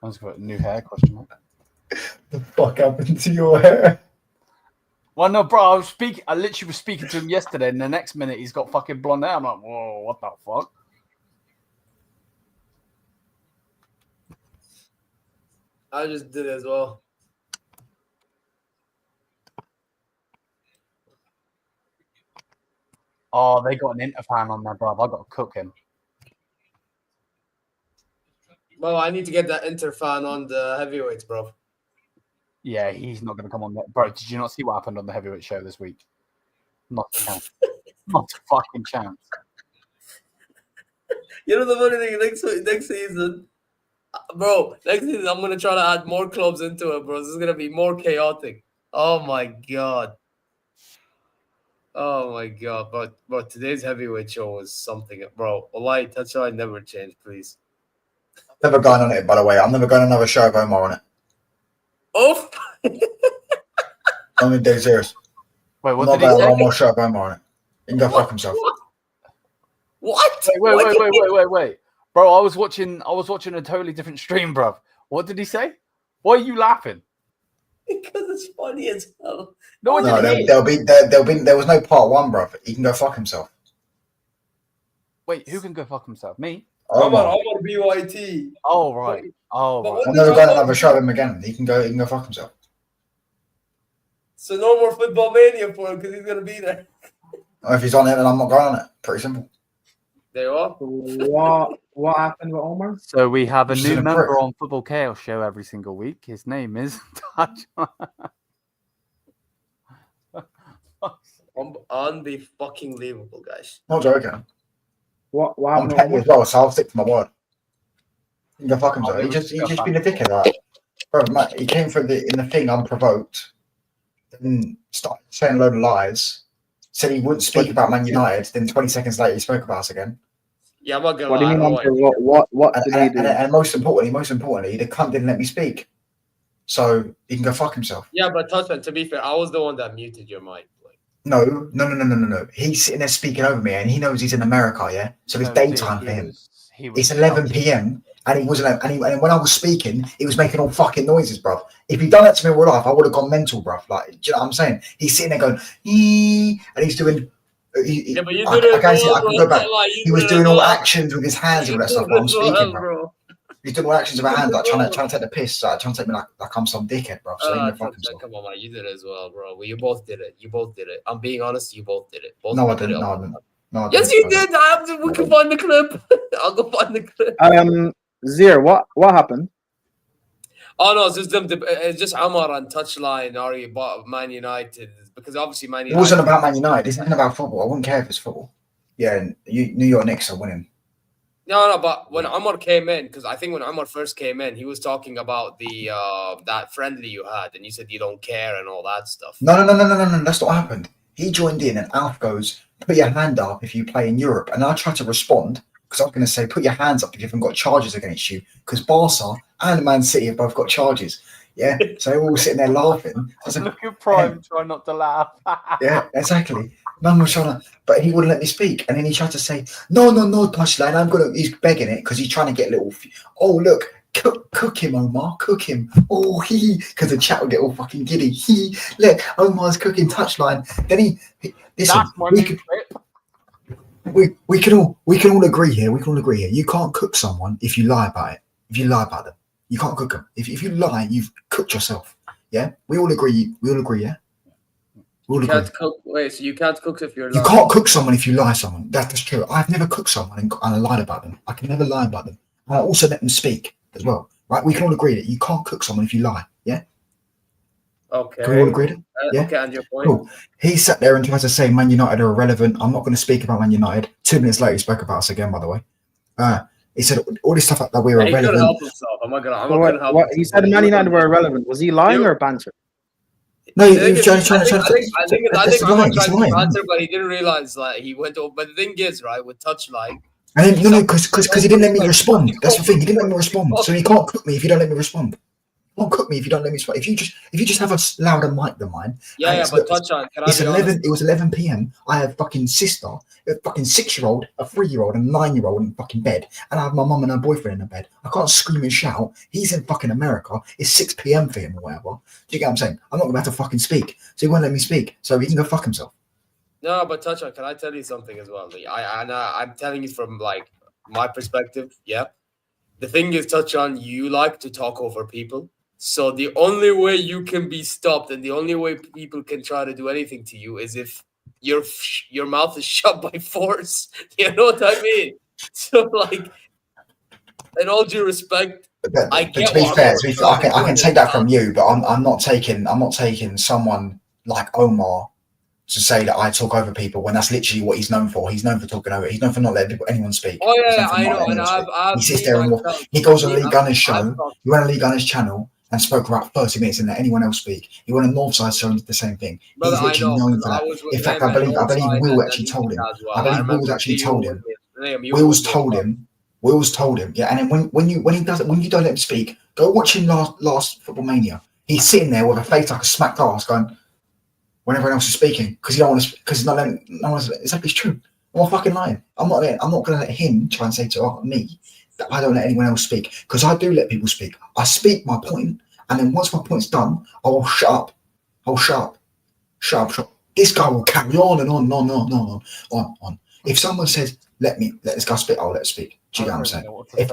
I was got a new hair question mark. The fuck happened to your hair? Well, no, bro. I literally was speaking to him yesterday, and the next minute he's got fucking blonde hair. I'm like, whoa, what the fuck? I just did it as well. Oh, they got an Inter fan on there, bro. I got to cook him. Well, I need to get that Inter fan on the heavyweights, bro. Yeah, he's not going to come on there. Bro, did you not see what happened on the heavyweight show this week? Not a chance. Not a fucking chance. You know the funny thing, next season, bro, next season I'm going to try to add more clubs into it, bro. This is going to be more chaotic. Oh, my God. Oh, my God. But today's heavyweight show was something. Bro, wallahi, touchline never change, please. Never going on it, by the way. I'm never going on another show of Omar on it. Oh! I'm dead serious. Wait, what I'm did not he say? going on one more show of Omar on it. He can go fuck himself. What? Wait. Bro, I was watching a totally different stream, bro. What did he say? Why are you laughing? Because it's funny as hell. No, there was no part one, bro. He can go fuck himself. Wait, who can go fuck himself? Me? Omar BYT. Oh, right. Oh, right. I'm never going on another show of him again. He can go fuck himself. So no more football mania for him because he's gonna be there. If he's on it, then I'm not going on it. Pretty simple. There you are. What happened with Omar? So we have a He's new a member prick. on Football Chaos Show every single week. His name is Unbelievable, guys. Not joking. What I'm happened with petty Omar? as well, so I'll stick to my word. He can go fuck himself. He just been a dickhead. Like, bro, Matt, he came in the thing unprovoked, then started saying a load of lies. Said he wouldn't speak about Man United. Then 20 seconds later, he spoke about us again. Yeah, I'm not gonna What do you lie. mean unprovoked? What did he do? And most importantly, the cunt didn't let me speak. So he can go fuck himself. Yeah, but Touchman, to be fair, I was the one that muted your mic. No. He's sitting there speaking over me, and he knows he's in America, yeah. So it's daytime for him. It's 11 p.m. and he wasn't. And when I was speaking, he was making all fucking noises, bruv. If he'd done that to me in real life, I would have gone mental, bruv. Like, do you know what I'm saying? He's sitting there going, and he's doing. Yeah, but you I did it. can go back. Like, He was doing all actions with his hands and all that stuff while I'm speaking, bro. He's doing all actions with my hands, like trying to take the piss, like trying to take me like I'm some dickhead, bro. So he can fuck himself. Come on, man, you did it as well, bro. Well, you both did it. I'm being honest, you both did it. No, I didn't. No, yes, you did. We can find the clip. I'll go find the clip. Zir, what happened? Oh no, it's just them. It's just Omar on touchline arguing about Man United because obviously Man United. It wasn't about Man United. It's nothing about football. I wouldn't care if it's football. Yeah, New York Knicks are winning. No, but when Omar came in, because I think when Omar first came in, he was talking about the that friendly you had, and you said you don't care and all that stuff. No. That's not what happened. He joined in, and Alf goes, "Put your hand up if you play in Europe." And I tried to respond because I was going to say, "Put your hands up if you haven't got charges against you," because Barca and Man City have both got charges. Yeah, so they're all sitting there laughing. I said, look at Prime, try not to laugh. Yeah, exactly. Man was trying to, but he wouldn't let me speak. And then he tried to say, no, touchline. He's begging it because he's trying to get little. Oh, look, cook him, Omar, cook him. Oh, because the chat would get all fucking giddy. Look, Omar's cooking touchline. Then listen, we can all agree here. You can't cook someone if you lie about it. If you lie about them, you can't cook them. If you lie, you've cooked yourself. Yeah, we all agree. Yeah. You can't cook. Wait, so you can't cook if you're lying? You can't cook someone if you lie someone. That's true. I've never cooked someone and I lied about them. I can never lie about them. And I also let them speak as well. Right? We can all agree that you can't cook someone if you lie. Yeah? Okay. Can we all agree to? Yeah? Okay, and your point? Cool. He sat there and tried to say Man United are irrelevant. I'm not going to speak about Man United. 2 minutes later, he spoke about us again, by the way. He said all this stuff like that we're irrelevant. He couldn't help himself. I'm not going to help him. He said Man United were irrelevant. Was he lying or banter? No, he was trying to. I think lying. tried to answer, but he didn't realize he went over. But the thing is, right, with touchline. And then, because he didn't let me respond. That's the thing. He didn't let me respond. So he can't cook me if you don't let me respond. Don't cook me if you don't let me speak. If you just have a louder mic than mine. But touch on. Can I be 11. honest? It was 11 p.m. I have fucking sister, a fucking 6-year-old, a 3-year-old, and a 9-year-old in fucking bed, and I have my mum and her boyfriend in the bed. I can't scream and shout. He's in fucking America. It's 6 p.m. for him or whatever. Do you get what I'm saying? I'm not about to fucking speak, so he won't let me speak. So he can go fuck himself. No, but touch on. Can I tell you something as well, Lee? I'm telling you from like my perspective. Yeah, the thing is, touch on. You like to talk over people. So the only way you can be stopped and the only way people can try to do anything to you is if your mouth is shut by force. You know what I mean? So like, in all due respect, I get. To be fair, I can take that from you, but I'm not taking someone like Omar to say that I talk over people when that's literally what he's known for. He's known for talking over. He's known for not letting anyone speak. Oh yeah, I know. And he sits there and he goes on Lee Gunner's show. He went on Lee Gunner's channel and spoke for about 30 minutes and let anyone else speak. He went on Northside show and did the same thing. Brother, he's literally known for that. In fact, I believe Will actually told him. I believe Will's actually told him. Will's told him. Yeah, and then when you don't let him speak, go watch him last Football Mania. He's sitting there with a face like a smacked ass, going when everyone else is speaking because he don't want to. Because he's not letting. No one's. It's like it's true. I'm not fucking lying. I'm not going to let him try and say to me that I don't let anyone else speak, because I do let people speak. I speak my point, and then once my point's done, I will shut up. I'll shut up. This guy will carry on and on. If someone says, let this guy speak, I'll let it speak. Do you get what I'm saying? If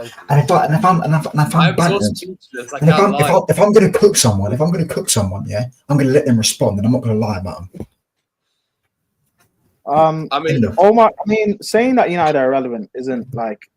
I'm going to cook someone, yeah, I'm going to let them respond, and I'm not going to lie about them. Omar. I mean, saying that United are irrelevant isn't like.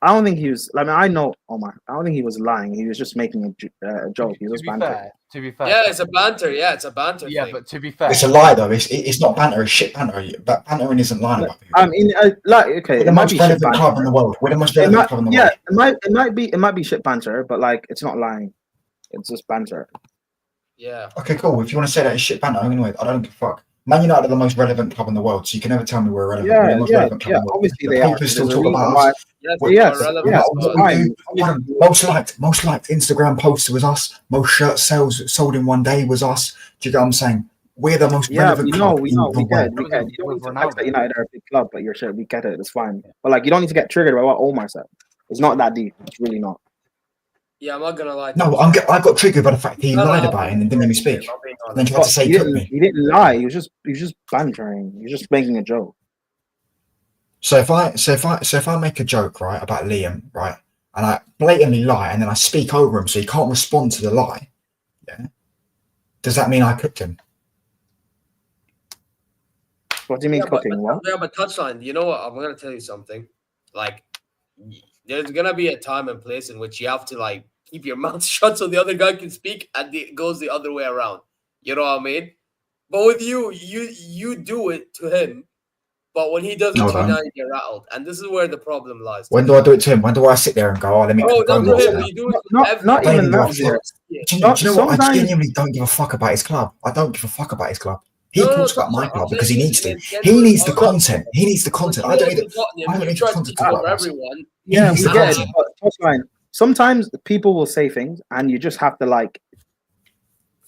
I don't think he was. I mean, I know Omar. I don't think he was lying. He was just making a joke. He was banter. To be fair. Yeah, it's a banter. Yeah, it's a banter. Yeah, thing. but to be fair, it's a lie though. It's not banter. It's shit banter. But bantering isn't lying about people. I mean, okay, we're the most relevant club in the world. We're the most relevant club in the world. Yeah, it might be shit banter, but like, it's not lying. It's just banter. Yeah. Okay, cool. If you want to say that it's shit banter, anyway, I don't give a fuck. Man United are the most relevant club in the world, so you can never tell me we're irrelevant. We're the most relevant club in the world. Obviously they are. People still talk about us. Most liked Instagram posts was us. Most shirt sales sold in one day was us. Do you get what I'm saying? We're the most relevant club in the world. We get. You don't need to like that United are a big club, but you're sure we get it. It's fine. But like, you don't need to get triggered by what Omar said. It's not that deep. It's really not. Yeah, I'm not gonna lie. No, I got triggered by the fact he lied about it and didn't let me speak. And then tried to say cook me. He didn't lie. He was just bantering. He was just making a joke. So if I make a joke, right, about Liam, right, and I blatantly lie and then I speak over him so he can't respond to the lie, yeah, does that mean I cooked him? What do you mean cooking? What? Yeah, but touchline. You know what? I'm gonna tell you something. Like, there's gonna be a time and place in which you have to like keep your mouth shut so the other guy can speak, and it goes the other way around. You know what I mean? But with you do it to him, but when he does it to you, now you get rattled, and this is where the problem lies. When do I do it to him? When do I sit there and go, let me go? Not even that. Do you know what? I genuinely don't give a fuck about his club. I don't give a fuck about his club. He talks about my club because he needs to. He needs the content. He needs the content. I don't need the content to cover everyone. Yeah, we get it. That's fine. Sometimes people will say things, and you just have to like.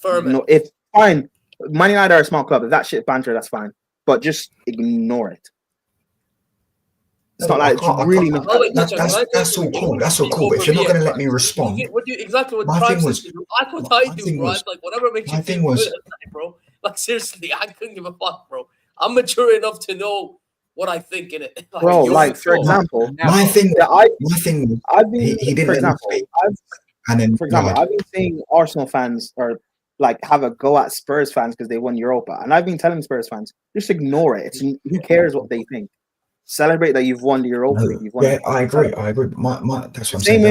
It's fine. Man United are a small club. If that shit banter, that's fine. But just ignore it. It's not like it's really. That's all cool. That's all cool. But if you're not going to let me respond, exactly what my thing was. That's what I do, right? Like whatever makes you feel good, bro. Like seriously, I couldn't give a fuck, bro. I'm mature enough to know what I think in it. Like, bro, like for example, I've been, for example, I've been seeing Arsenal fans or like have a go at Spurs fans because they won Europa, and I've been telling Spurs fans just ignore it. Who cares what they think? Celebrate that you've won the Europa League. You've won I agree. My that's what I'm saying.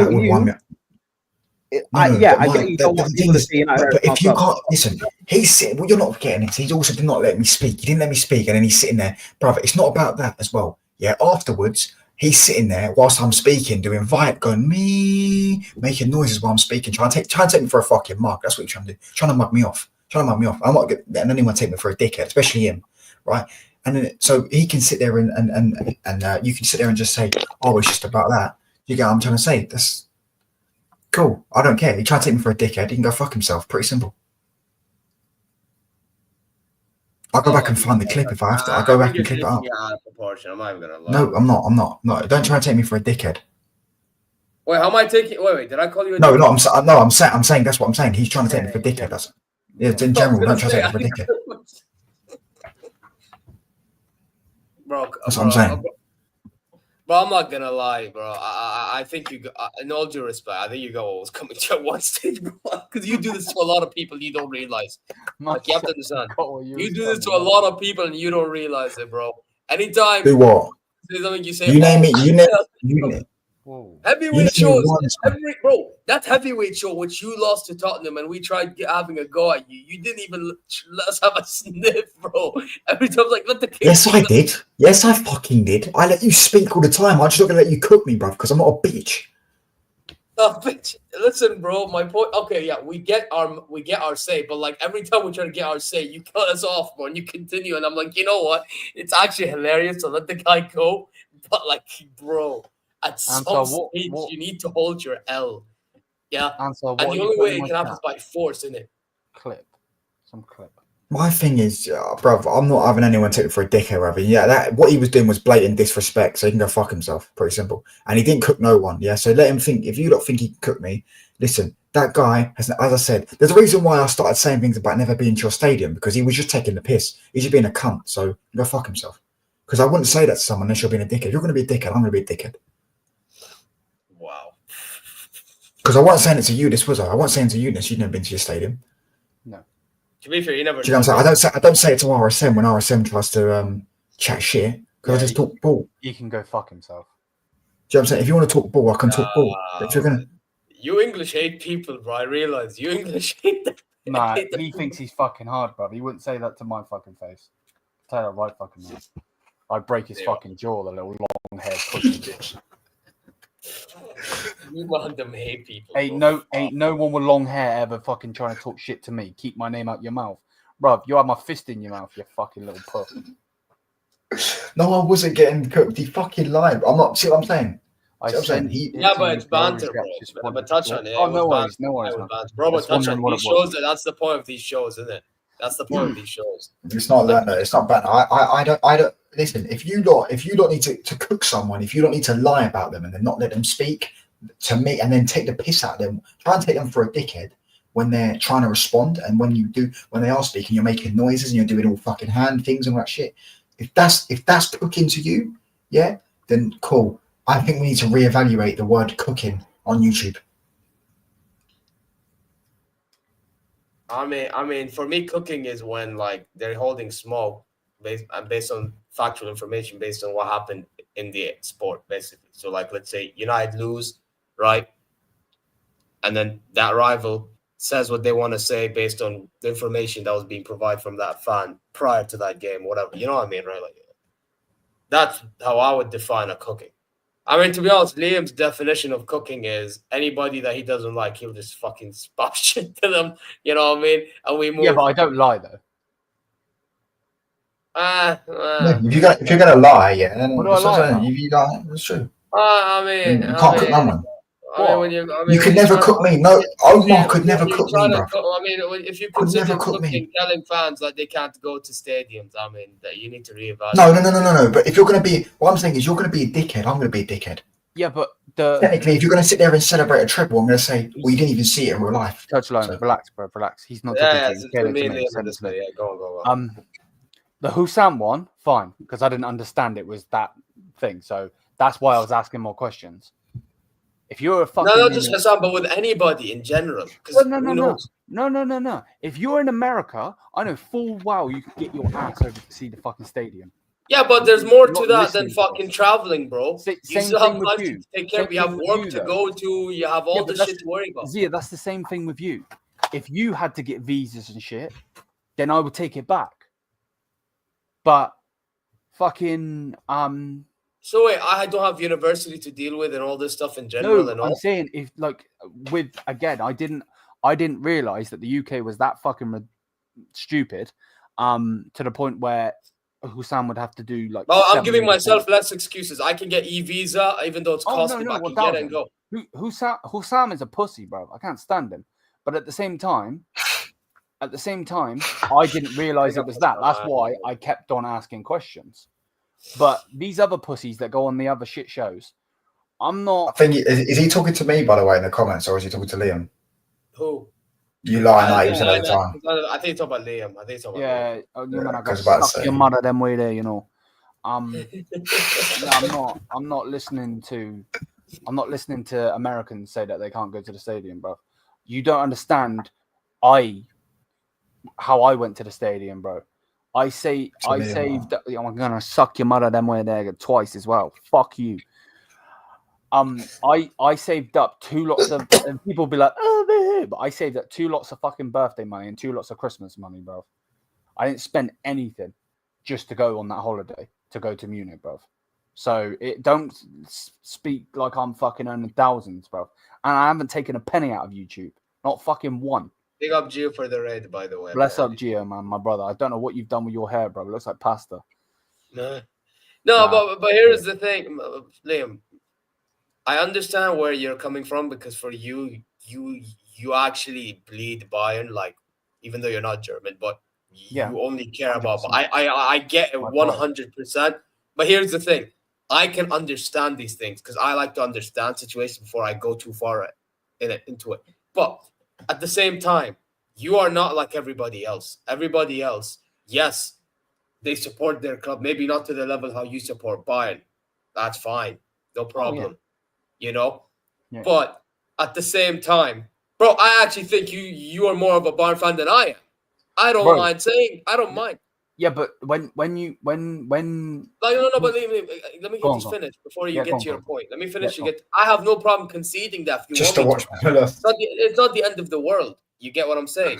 I get you don't want people to see United. But if you can't listen, he's sitting. Well, you're not getting it. He's also did not let me speak. He didn't let me speak, and then he's sitting there, brother. It's not about that as well. Yeah. Afterwards, he's sitting there whilst I'm speaking, doing going me, making noises while I'm speaking, trying to take me for a fucking mug. That's what he's trying to do. Trying to mug me off. I'm not good, and anyone take me for a dickhead, especially him, right? And then so he can sit there and you can sit there and just say, oh, it's just about that. You get what I'm trying to say? Cool. I don't care. He tried to take me for a dickhead. He can go fuck himself. Pretty simple. I'll go back and find the clip if I have to. I'll go back and clip it up. Out of proportion. I'm not even gonna lie. No, I'm not. No, don't try and take me for a dickhead. Wait, how am I taking? Wait. Did I call you? I'm saying that's what I'm saying. He's trying to take me for a dickhead. That's in general. Don't try to take me for a dickhead. Bro, that's what I'm saying. Bro, I'm not gonna lie, bro. I think you, in all due respect, I think you go always coming to at one stage, bro. Because you do this to a lot of people you don't realize. Like, you have to understand. You do this to a lot of people and you don't realize it, bro. Anytime. Do what? Say something you say. You name it. You name it. Heavyweight shows, bro. That heavyweight show which you lost to Tottenham and we tried having a go at you. You didn't even let us have a sniff, bro. Every time I was like, let the kids. Yes, I did. Yes, I fucking did. I let you speak all the time. I'm just not gonna let you cook me, bro, because I'm not a bitch. Oh, bitch. Listen, bro. My point. Okay, yeah, we get our say, but like every time we try to get our say, you cut us off, bro, and you continue, and I'm like, you know what? It's actually hilarious to let the guy go, but like, bro. At some stage, you need to hold your L. Yeah. And the only way it can happen is by force, isn't it? Some clip. My thing is, bro, I'm not having anyone take it for a dickhead or whatever. Yeah, what he was doing was blatant disrespect, so he can go fuck himself. Pretty simple. And he didn't cook no one. Yeah, so let him think. If you don't think he can cook me, listen, that guy has, as I said, there's a reason why I started saying things about never being to your stadium, because he was just taking the piss. He's just being a cunt, so go fuck himself. Because I wouldn't say that to someone unless you're being a dickhead. If you're going to be a dickhead, I'm going to be a dickhead. Wow. Because I wasn't saying it to you, this was I wasn't saying to you this, you've never been to your stadium. No. To be fair, you never. Do you know what I'm saying? I don't say it to RSM when RSM tries to chat shit, because I just talk ball. He can go fuck himself. Do you know what I'm saying? If you want to talk ball, I can talk ball. But if you're gonna, you English hate people, bro. I realize you English hate them. Nah, he thinks he's fucking hard, bro. He wouldn't say that to my fucking face. Tell that right fucking man. I'd break his fucking jaw, the little long-haired pussy bitch. You want them hate people. Ain't no one with long hair ever fucking trying to talk shit to me. Keep my name out your mouth. Bruv, you have my fist in your mouth, you fucking little puff. No, I wasn't getting cooked. He fucking lied. I'm not. See what I'm saying? But it's banter, bro. But touch on it. Oh, no worries. Bro, but touch on these shows. That's the point of these shows, isn't it? That's the point of these shows. It's not that. No, it's not banter. I don't. Listen, if you don't need to cook someone, if you don't need to lie about them and then not let them speak to me and then take the piss out of them, try and take them for a dickhead when they're trying to respond, and when they are speaking, you're making noises and you're doing all fucking hand things and all that shit. If that's cooking to you, yeah, then cool. I think we need to reevaluate the word cooking on YouTube. I mean, for me, cooking is when like they're holding smoke based on factual information, based on what happened in the sport, basically. So, like, let's say United lose, right, and then that rival says what they want to say based on the information that was being provided from that fan prior to that game, whatever. You know what I mean, right? Like, that's how I would define a cooking. I mean, to be honest, Liam's definition of cooking is anybody that he doesn't like, he'll just fucking spout shit to them. You know what I mean? And we move. Yeah, but I don't lie though. If you're gonna lie, yeah, then what do I lie? If you lie, that's true. I mean, you can't cook no one. You could never cook me. No, Omar could never cook me, bro. I mean, if you consider cooking, telling fans that they can't go to stadiums, I mean, that you need to reevaluate. No. But if you're going to be, what I'm saying is, you're going to be a dickhead. I'm going to be a dickhead. Yeah, but technically, if you're going to sit there and celebrate a treble, I'm going to say, well, you didn't even see it in real life. Touchline, relax, bro, relax. He's not talking to you. Go on. The Hussam one, fine, because I didn't understand it was that thing, so that's why I was asking more questions. If you're a fucking not just Hassan, but with anybody in general. No. If you're in America, I know full well you can get your ass over to see the fucking stadium. Yeah, but there's more to that than fucking traveling, bro. You still have life to take care of. You have work to go to. You have all the shit to worry about. Yeah, that's the same thing with you. If you had to get visas and shit, then I would take it back. But fucking So wait, I don't have university to deal with and all this stuff in general. No, I'm saying if like I didn't realize that the UK was that fucking stupid, to the point where Hussam would have to do like. Well, I'm giving myself less excuses. I can get e-visa, even though it's costly, but I can get it and go. Hussam is a pussy, bro. I can't stand him. But at the same time, I didn't realize it was that. That's why I kept on asking questions. But these other pussies that go on the other shit shows, I'm not. I think is he talking to me, by the way, in the comments, or is he talking to Liam? Who? You lie 90% of the time. I think it's about Liam. I got suck your mother them way there, you know. I'm not listening to Americans say that they can't go to the stadium, bro. You don't understand how I went to the stadium, bro. I saved. I'm gonna suck your mother them way there twice as well. Fuck you. I saved up 2 lots of, and people be like, oh, they're here. But I saved up 2 lots of fucking birthday money and 2 lots of Christmas money, bro. I didn't spend anything just to go on that holiday to go to Munich, bro. So don't speak like I'm fucking earning thousands, bro. And I haven't taken a penny out of YouTube, not fucking one. Big up Gio for the raid, by the way. Bless up Gio, man, my brother. I don't know what you've done with your hair, bro. It looks like pasta. No, but here's the thing, Liam. I understand where you're coming from because for you actually bleed Bayern, like even though you're not German, but you only care 100%. About. I get it 100%. But here's the thing: I can understand these things because I like to understand situations before I go too far into it. But at the same time, you are not like everybody else. Everybody else, yes, they support their club, maybe not to the level how you support Bayern. That's fine, no problem. Oh, yeah. You know, but at the same time, bro, I actually think you are more of a Bayern fan than I am. I don't mind saying, I don't mind. Yeah, but when like no, but let me just finish before you get to your point. Let me finish. I have no problem conceding that. If you just want to watch, it's not the end of the world. You get what I'm saying?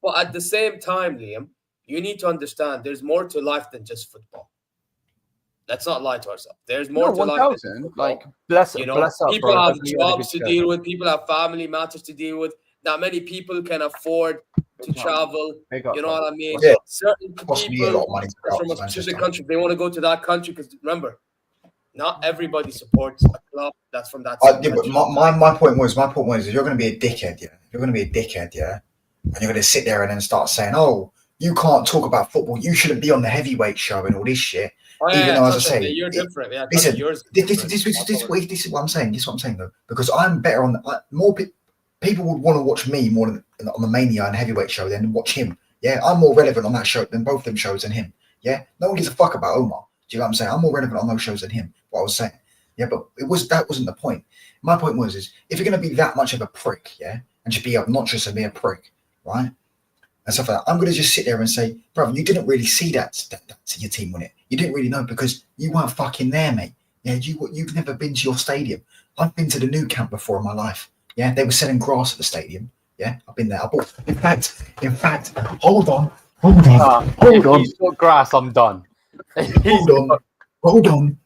But at the same time, Liam, you need to understand there's more to life than just football. Let's not lie to ourselves. There's more to life. Like, bless up, people have jobs to deal with. People have family matters to deal with. Not many people can afford to travel. You know what I mean? Yeah. Certain people from a specific country, they want to go to that country because remember, not everybody supports a club that's from that. But my point was, if you're going to be a dickhead, and you're going to sit there and then start saying, "Oh, you can't talk about football. You shouldn't be on the heavyweight show and all this shit." Even though, as I say, you're different. Yeah, listen, this is what I'm saying. This is what I'm saying though, because I'm better on more people would want to watch me more than on the Mania and heavyweight show than watch him. Yeah, I'm more relevant on that show than both them shows than him. Yeah, no one gives a fuck about Omar. Do you know what I'm saying? I'm more relevant on those shows than him. What I was saying. Yeah, but that wasn't the point. My point was if you're going to be that much of a prick, yeah, and just be obnoxious and be a prick, right? And stuff like that. I'm going to just sit there and say, brother, you didn't really see that your team won it. You didn't really know because you weren't fucking there, mate. Yeah, you've never been to your stadium. I've been to the new camp before in my life. Yeah, they were selling grass at the stadium. Yeah, I've been there. I bought. In fact, hold on. If you saw grass, I'm done. Hold on.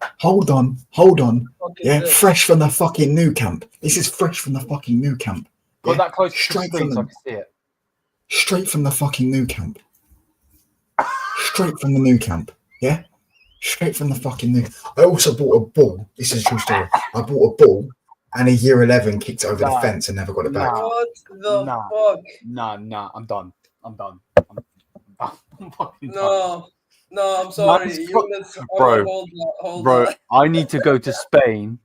Yeah, fresh from the fucking new camp. This is fresh from the fucking new camp. Put that close straight to the screen so I can see it. Straight from the fucking new camp. Straight from the new camp. Yeah? Straight from the fucking new. I also bought a ball. This is a true story. I bought a ball and a year 11 kicked it over the fence and never got it back. What the fuck? Nah. I'm done. I'm fucking done. No, I'm sorry. Bro, I need to go to Spain.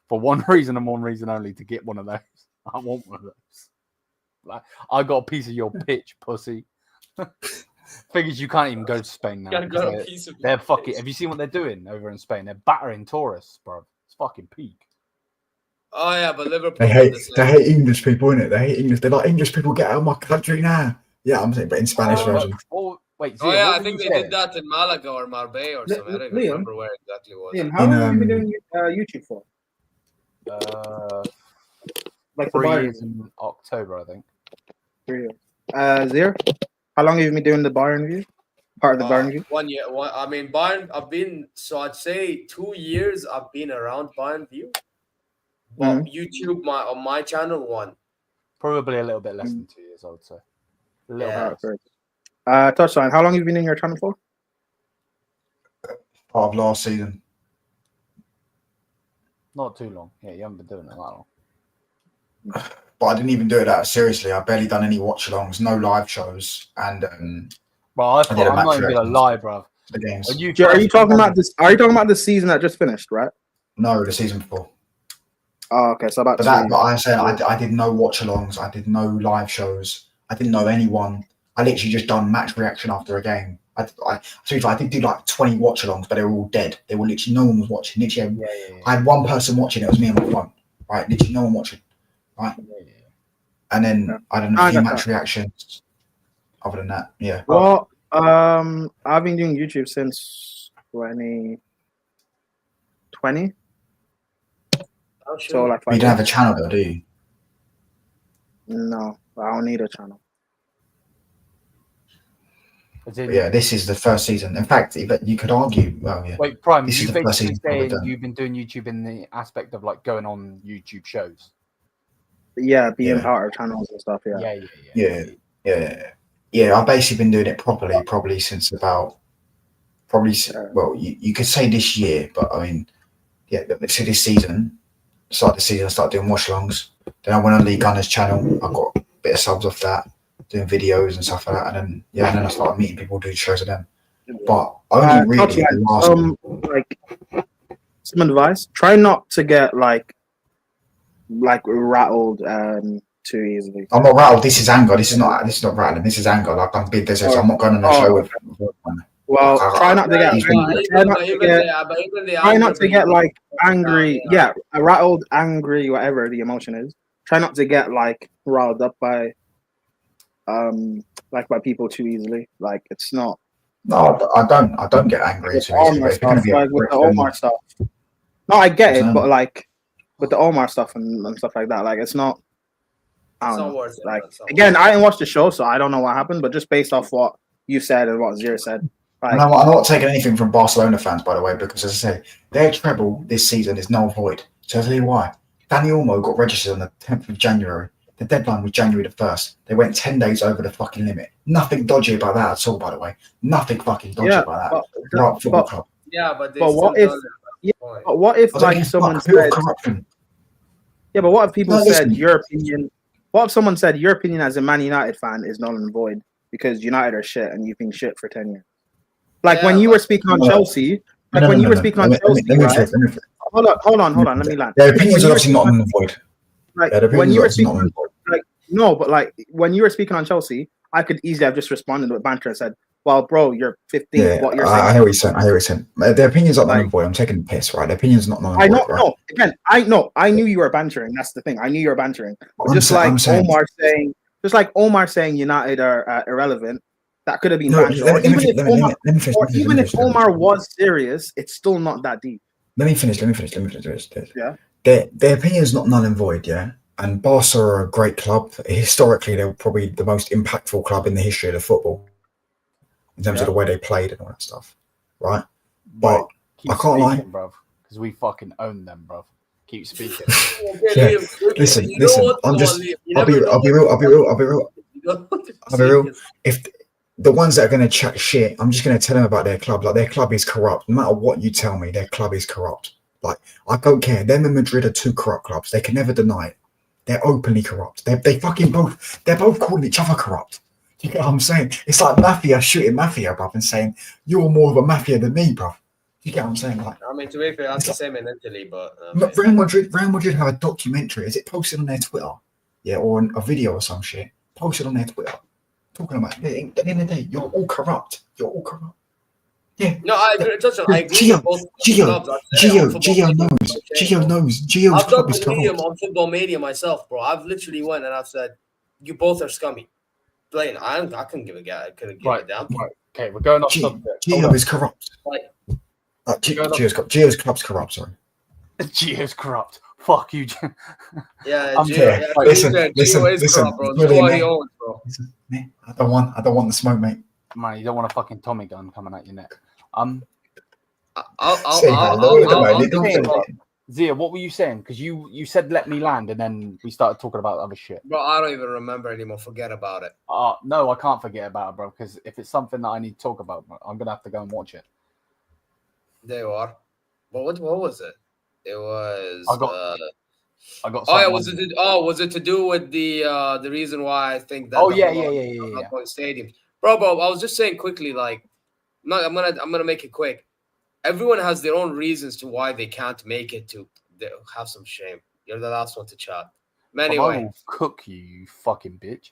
For one reason and one reason only, to get one of those. I want one of those. I got a piece of your pitch, pussy. Figures you can't even go to Spain now. They're fucking. Have you seen what they're doing over in Spain? They're battering tourists, bro. It's fucking peak. Oh yeah, but Liverpool. They hate English people, innit? They hate English. They're like, English people, get out of my country now. Yeah, I'm saying, but in Spanish version. Wait. Zia, I think they did that in Malaga or Marbella or something. I don't remember where exactly it was. Liam, how long have you been doing YouTube for? Like 3 years in October, I think. 3 years. Zia, how long have you been doing the Bayern View? Part of the Bayern View? 1 year. I mean, Bayern. I'd say 2 years. I've been around Bayern View. Well, YouTube, on my channel, 1. Probably a little bit less than 2 years, I would say. Touchline. How long have you been in your channel for? Part of last season. Not too long. Yeah, you haven't been doing it that long. But I didn't even do it that seriously. I barely done any watch-alongs, no live shows, and Bro, I'm not even gonna lie, bro. The games. Are you talking about this? Are you talking about the season that just finished, right? No, the season before. Oh, okay. So about. But I said I did no watch-alongs. I did no live shows. I didn't know anyone. I literally just done match reaction after a game. I did do like 20 watch-alongs, but they were all dead. They were literally no one was watching. Literally, I had one person watching. It was me on my phone. Right, literally no one watching. Right, and then I don't know a few match reactions. Other than that, yeah. Well, I've been doing YouTube since 2020. So like, you don't have a channel though, do you? No, I don't need a channel. Yeah, this is the first season. In fact, you could argue. Well, yeah. Wait, Prime, this you is the first basically season saying you've been doing YouTube in the aspect of like going on YouTube shows. Yeah, being part of channels and stuff. Yeah. I've basically been doing it properly, probably since about well, you could say this year, but I mean, yeah. So this season, started doing watch-alongs. Then I went on Lee Gunner's channel. I got a bit of subs off that, doing videos and stuff like that. And then I started meeting people, doing shows with them. But only really like some advice: try not to get like rattled too easily. I'm not rattled. This is anger. This is not rattling. This is anger. Like I'm big. I'm not going on a show with. Well, try not to get like angry. Yeah, rattled, angry, whatever the emotion is. Try not to get like riled up by by people too easily. Like it's not. No, I don't get angry too easily. With the Omar stuff. No, I get it, but like with the Omar stuff and stuff like that, like it's not. I don't know. Like again, I didn't watch the show, so I don't know what happened. But just based off what you said and what Zira said. I'm not taking anything from Barcelona fans, by the way, because as I say, their treble this season is null void. So I'll tell you why. Danny Olmo got registered on the 10th of January. The deadline was January the 1st. They went 10 days over the fucking limit. Nothing dodgy about that at all, by the way. Nothing fucking dodgy about that. Club. Yeah, but what if like someone said corruption? Yeah, but what if people said your opinion? What if someone said your opinion as a Man United fan is null and void because United are shit and you've been shit for 10 years? Like when you were speaking on Chelsea, Hold on. Let me land. Their opinions are obviously not null and void. Like when you were speaking, when you were speaking on Chelsea, I could easily have just responded with banter and said, "Well, bro, you're 15. Yeah, what you're saying." I hear what you're saying. Their opinions are null and void. I'm taking the piss, right? Their opinions are not null and void. I know. Right? No, again, I knew you were bantering. That's the thing. I knew you were bantering. Just like Omar saying United are irrelevant. That could have been banter. Even if Omar was serious, it's still not that deep. Let me finish. Yeah. Their opinion is not null and void, yeah. And Barca are a great club. Historically, they were probably the most impactful club in the history of the football in terms of the way they played and all that stuff, right? But I can't lie, bro, because we fucking own them, bro. Keep speaking. Listen. I'll be real. If the ones that are going to chat shit, I'm just going to tell them about their club. Like their club is corrupt. No matter what you tell me, their club is corrupt. Like I don't care. Them and Madrid are two corrupt clubs. They can never deny it. They're openly corrupt. They're both calling each other corrupt. You get what I'm saying? It's like mafia shooting mafia, bruv, and saying you're more of a mafia than me, bruv. You get what I'm saying? Like, I mean, to be fair, that's the same in Italy, but Real Madrid have a documentary. Is it posted on their Twitter? Yeah, or a video or some shit posted on their Twitter. Talking about at the end of the day, you're all corrupt. Yeah. No, I agree. Gio knows. Gio's club is corrupt. On Football Mania myself, bro. I've literally went and I've said, you both are scummy. Blaine, I couldn't give a guy. I couldn't give it down. Right. Okay, we're going off subject. Gio is corrupt. Gio's club's corrupt. Sorry. Gio's corrupt. Fuck you. Yeah, listen. Corrupt, bro. Really, I don't want the smoke, mate. Man, you don't want a fucking Tommy gun coming at your neck. Zia, what were you saying? Because you said let me land, and then we started talking about other shit. Bro, I don't even remember anymore. Forget about it. No, I can't forget about it, bro. Because if it's something that I need to talk about, I'm gonna have to go and watch it. There you are. But what was it? It was. I got. Oh yeah, was it to do with the reason why I think that? Oh yeah. Going stadium, bro. I was just saying quickly, like, I'm gonna make it quick. Everyone has their own reasons to why they can't make it to have some shame. You're the last one to chat. Anyway, I will cook you, you fucking bitch.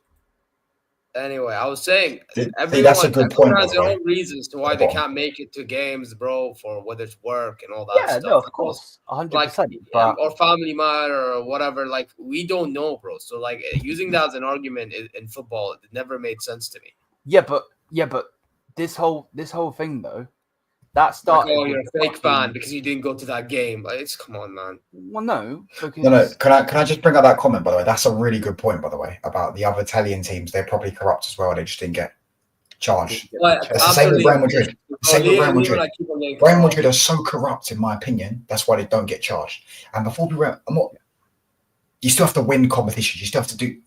Anyway, I was saying everyone has their own reasons to why they can't make it to games, bro, for whether it's work and all that stuff. Yeah, no, of course. 100%. Or family matter or whatever. Like, we don't know, bro. So, like, using that as an argument in football, it never made sense to me. Yeah, but this whole thing, though, that started. Like, you're a fake fan because you didn't go to that game. Like, come on, man. Well, no. Because... No. Can I just bring up that comment, by the way? That's a really good point, by the way, about the other Italian teams. They're probably corrupt as well. They just didn't get charged. It's the same with Real Madrid. Real Madrid are so corrupt, in my opinion. That's why they don't get charged. And before we went, you still have to win competitions. You still have to do,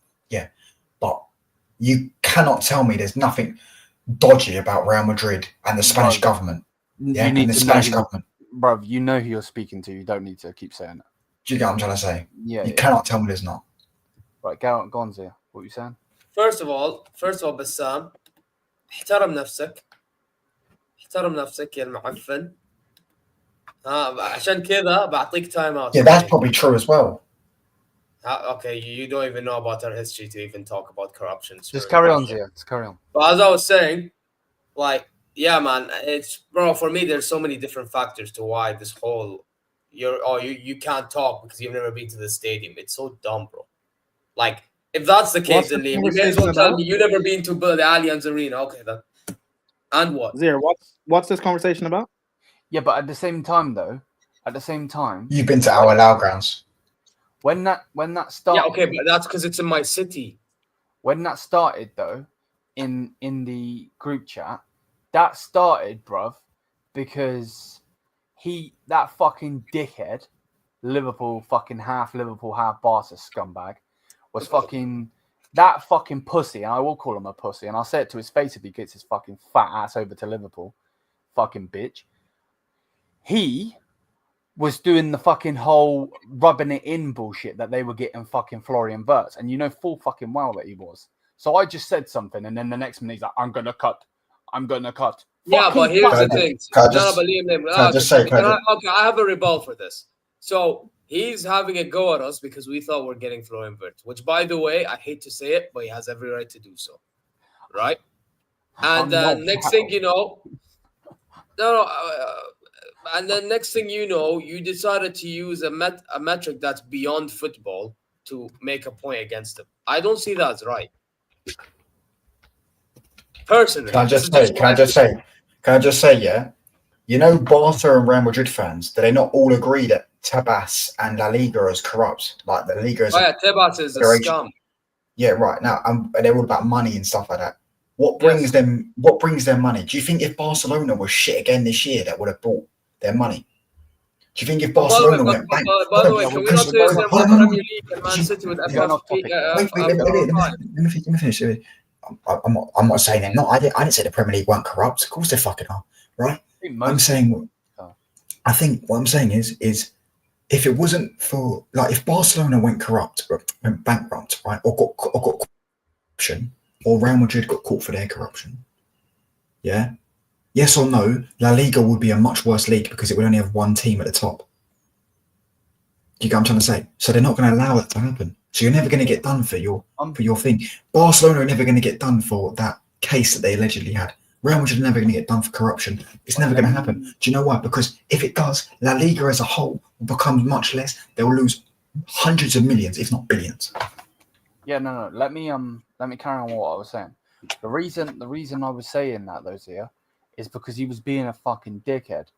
but you cannot tell me there's nothing dodgy about Real Madrid and the Spanish government. Yeah, and the Spanish government. Bro, you know who you're speaking to. You don't need to keep saying it. Do you get what I'm trying to say? Yeah. You cannot tell me there's not. Right, go on, Zia. What are you saying? First of all, بسام احترم نفسك يا المعفن. عشان كذا بعطيك time out. Yeah, that's probably true as well. Okay, you don't even know about our history to even talk about corruption. Just carry on, Zia. Just carry on. But as I was saying, like, yeah, man, for me, there's so many different factors to why this whole you can't talk because you've never been to the stadium. It's so dumb, bro. Like, if that's the case, then you may as well tell me you've never been to the Allianz Arena. Okay, then. And what? Zia, what's this conversation about? Yeah, but at the same time, you've been to our Lao grounds. When that started. Yeah, okay, but that's because it's in my city. When that started, though, in the group chat. That started, bruv, because that fucking dickhead, Liverpool, half Barca scumbag, was that fucking pussy, and I will call him a pussy, and I'll say it to his face if he gets his fucking fat ass over to Liverpool, fucking bitch. He was doing the fucking whole rubbing it in bullshit that they were getting fucking Florian Wirtz, and you know full fucking well that he was. So I just said something, and then the next minute he's like, I'm gonna cut. Yeah, but here's the thing. Okay, I have a rebuttal for this. So he's having a go at us because we thought we're getting Florian Wirtz, which, by the way, I hate to say it, but he has every right to do so. Right? And next thing you know, and then next thing you know, you decided to use a metric that's beyond football to make a point against him. I don't see that as right. Personally, can I just say, yeah, you know, Barca and Real Madrid fans, do they not all agree that Tebas and La Liga is corrupt? Like, the Liga is Tebas is a scum. Yeah, right. Now, and they're all about money and stuff like that. What brings them money? Do you think if Barcelona was shit again this year, that would have brought their money? Do you think if Barcelona went back? By the way, can we not say the Premier League and Man City with Let me finish. I'm not saying they're not. I didn't say the Premier League weren't corrupt. Of course they fucking are, right? I'm saying, I think what I'm saying is if it wasn't for, like, if Barcelona went bankrupt, right, or got corruption, or Real Madrid got caught for their corruption, yeah, yes or no, La Liga would be a much worse league because it would only have one team at the top. Do you get what I'm trying to say? So they're not going to allow that to happen. So you're never going to get done for your thing. Barcelona are never going to get done for that case that they allegedly had. Real Madrid are never going to get done for corruption. It's never going to happen. Do you know why? Because if it does, La Liga as a whole will become much less. They will lose hundreds of millions, if not billions. Yeah, no. Let me carry on what I was saying. The reason I was saying that, though, Zia, is because he was being a fucking dickhead.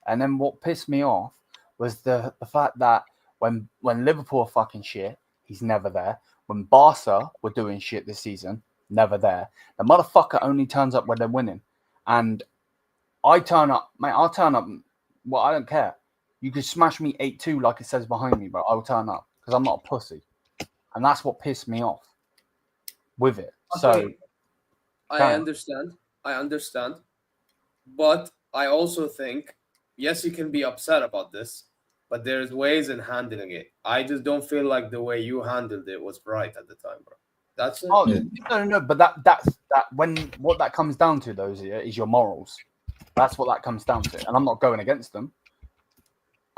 And then what pissed me off was the fact that when Liverpool are fucking shit, he's never there. When Barca were doing shit this season, never there. The motherfucker only turns up when they're winning. And I turn up, mate, I'll turn up. Well, I don't care. You could smash me 8-2 like it says behind me, bro. I'll turn up because I'm not a pussy. And that's what pissed me off with it. So I understand. But I also think, yes, you can be upset about this, but there's ways in handling it. I just don't feel like the way you handled it was right at the time, bro. That's it. Oh, no. But that's when what that comes down to, though, is your morals. That's what that comes down to. And I'm not going against them.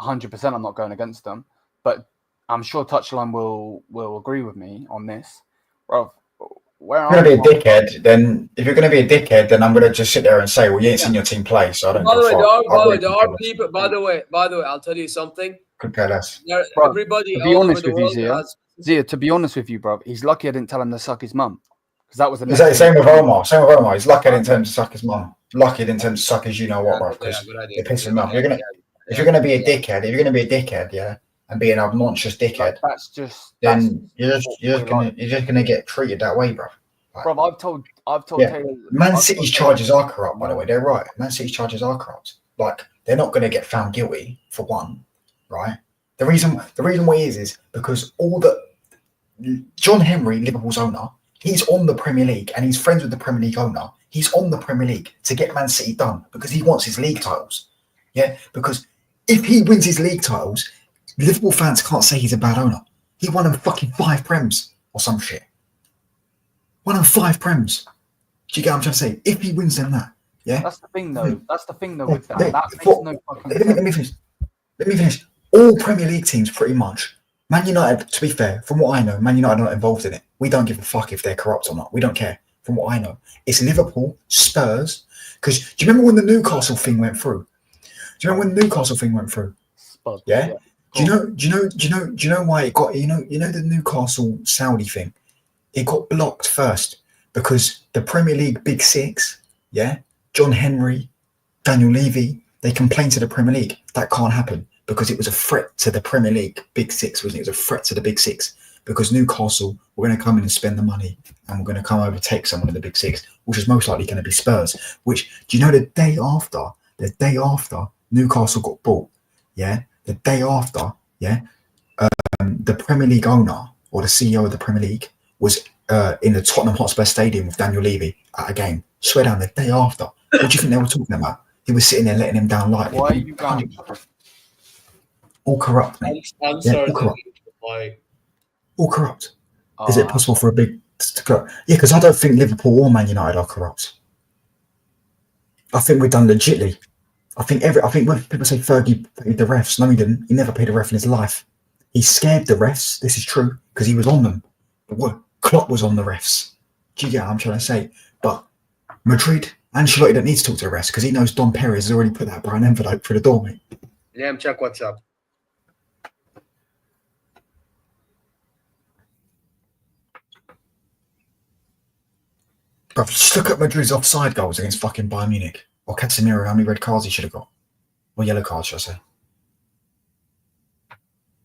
100% I'm not going against them. But I'm sure Touchline will agree with me on this. Bro, where if you're going to be a dickhead, then if you're going to be a dickhead, then I'm going to just sit there and say, well, you ain't seen your team play, so I don't By the way, I'll tell you something. Could care less. Everybody all over the world has... Zia, to be honest with you, bro, he's lucky I didn't tell him to suck his mum. Because that was the next same with Omar. He's lucky I didn't tell him to suck his mum. Lucky I didn't tell him to suck his you-know-what, bro, because they piss him off. If you're going to be a dickhead, yeah, and be an obnoxious dickhead, you're just gonna get treated that way, bro. Bro, I've told Taylor. Man City's charges are corrupt, by the way. They're right. Man City's charges are corrupt. Like, they're not gonna get found guilty for one, right? The reason why is because John Henry, Liverpool's owner, he's on the Premier League and he's friends with the Premier League owner. He's on the Premier League to get Man City done because he wants his league titles. Yeah, because if he wins his league titles, Liverpool fans can't say he's a bad owner. He won them fucking 5 Prems or some shit. Won them 5 Prems. Do you get what I'm trying to say? If he wins them that, yeah. That's the thing, though. With that. That makes no fucking sense. Let me finish. All Premier League teams, pretty much. Man United, to be fair, from what I know, Man United are not involved in it. We don't give a fuck if they're corrupt or not. We don't care. From what I know, it's Liverpool, Spurs. Because do you remember when the Newcastle thing went through? Yeah. Do you know why it got, you know the Newcastle Saudi thing? It got blocked first because the Premier League Big Six, yeah, John Henry, Daniel Levy, they complained to the Premier League. That can't happen because it was a threat to the Premier League Big Six, wasn't it? It was a threat to the Big Six because Newcastle were going to come in and spend the money and we're going to come overtake someone in the Big Six, which is most likely going to be Spurs. Which, do you know the day after Newcastle got bought, yeah, the day after, yeah, the Premier League owner or the CEO of the Premier League was in the Tottenham Hotspur Stadium with Daniel Levy at a game. Swear down, the day after. What do you think they were talking about? He was sitting there letting him down lightly. Why are you going? All corrupt, mate. I'm sorry. All corrupt. Is it possible for a big... Yeah, because I don't think Liverpool or Man United are corrupt. I think we're done legitly. I think when people say Fergie paid the refs, no, he didn't. He never paid a ref in his life. He scared the refs. This is true because he was on them. But what? Klopp was on the refs. Do you get what I'm trying to say? But Madrid, Ancelotti don't need to talk to the refs because he knows Don Perez has already put that brown envelope through the door, mate. Yeah, check what's up. Bro, just look at Madrid's offside goals against fucking Bayern Munich. Or Casemiro, how many red cards he should have got. Or yellow cards, should I say.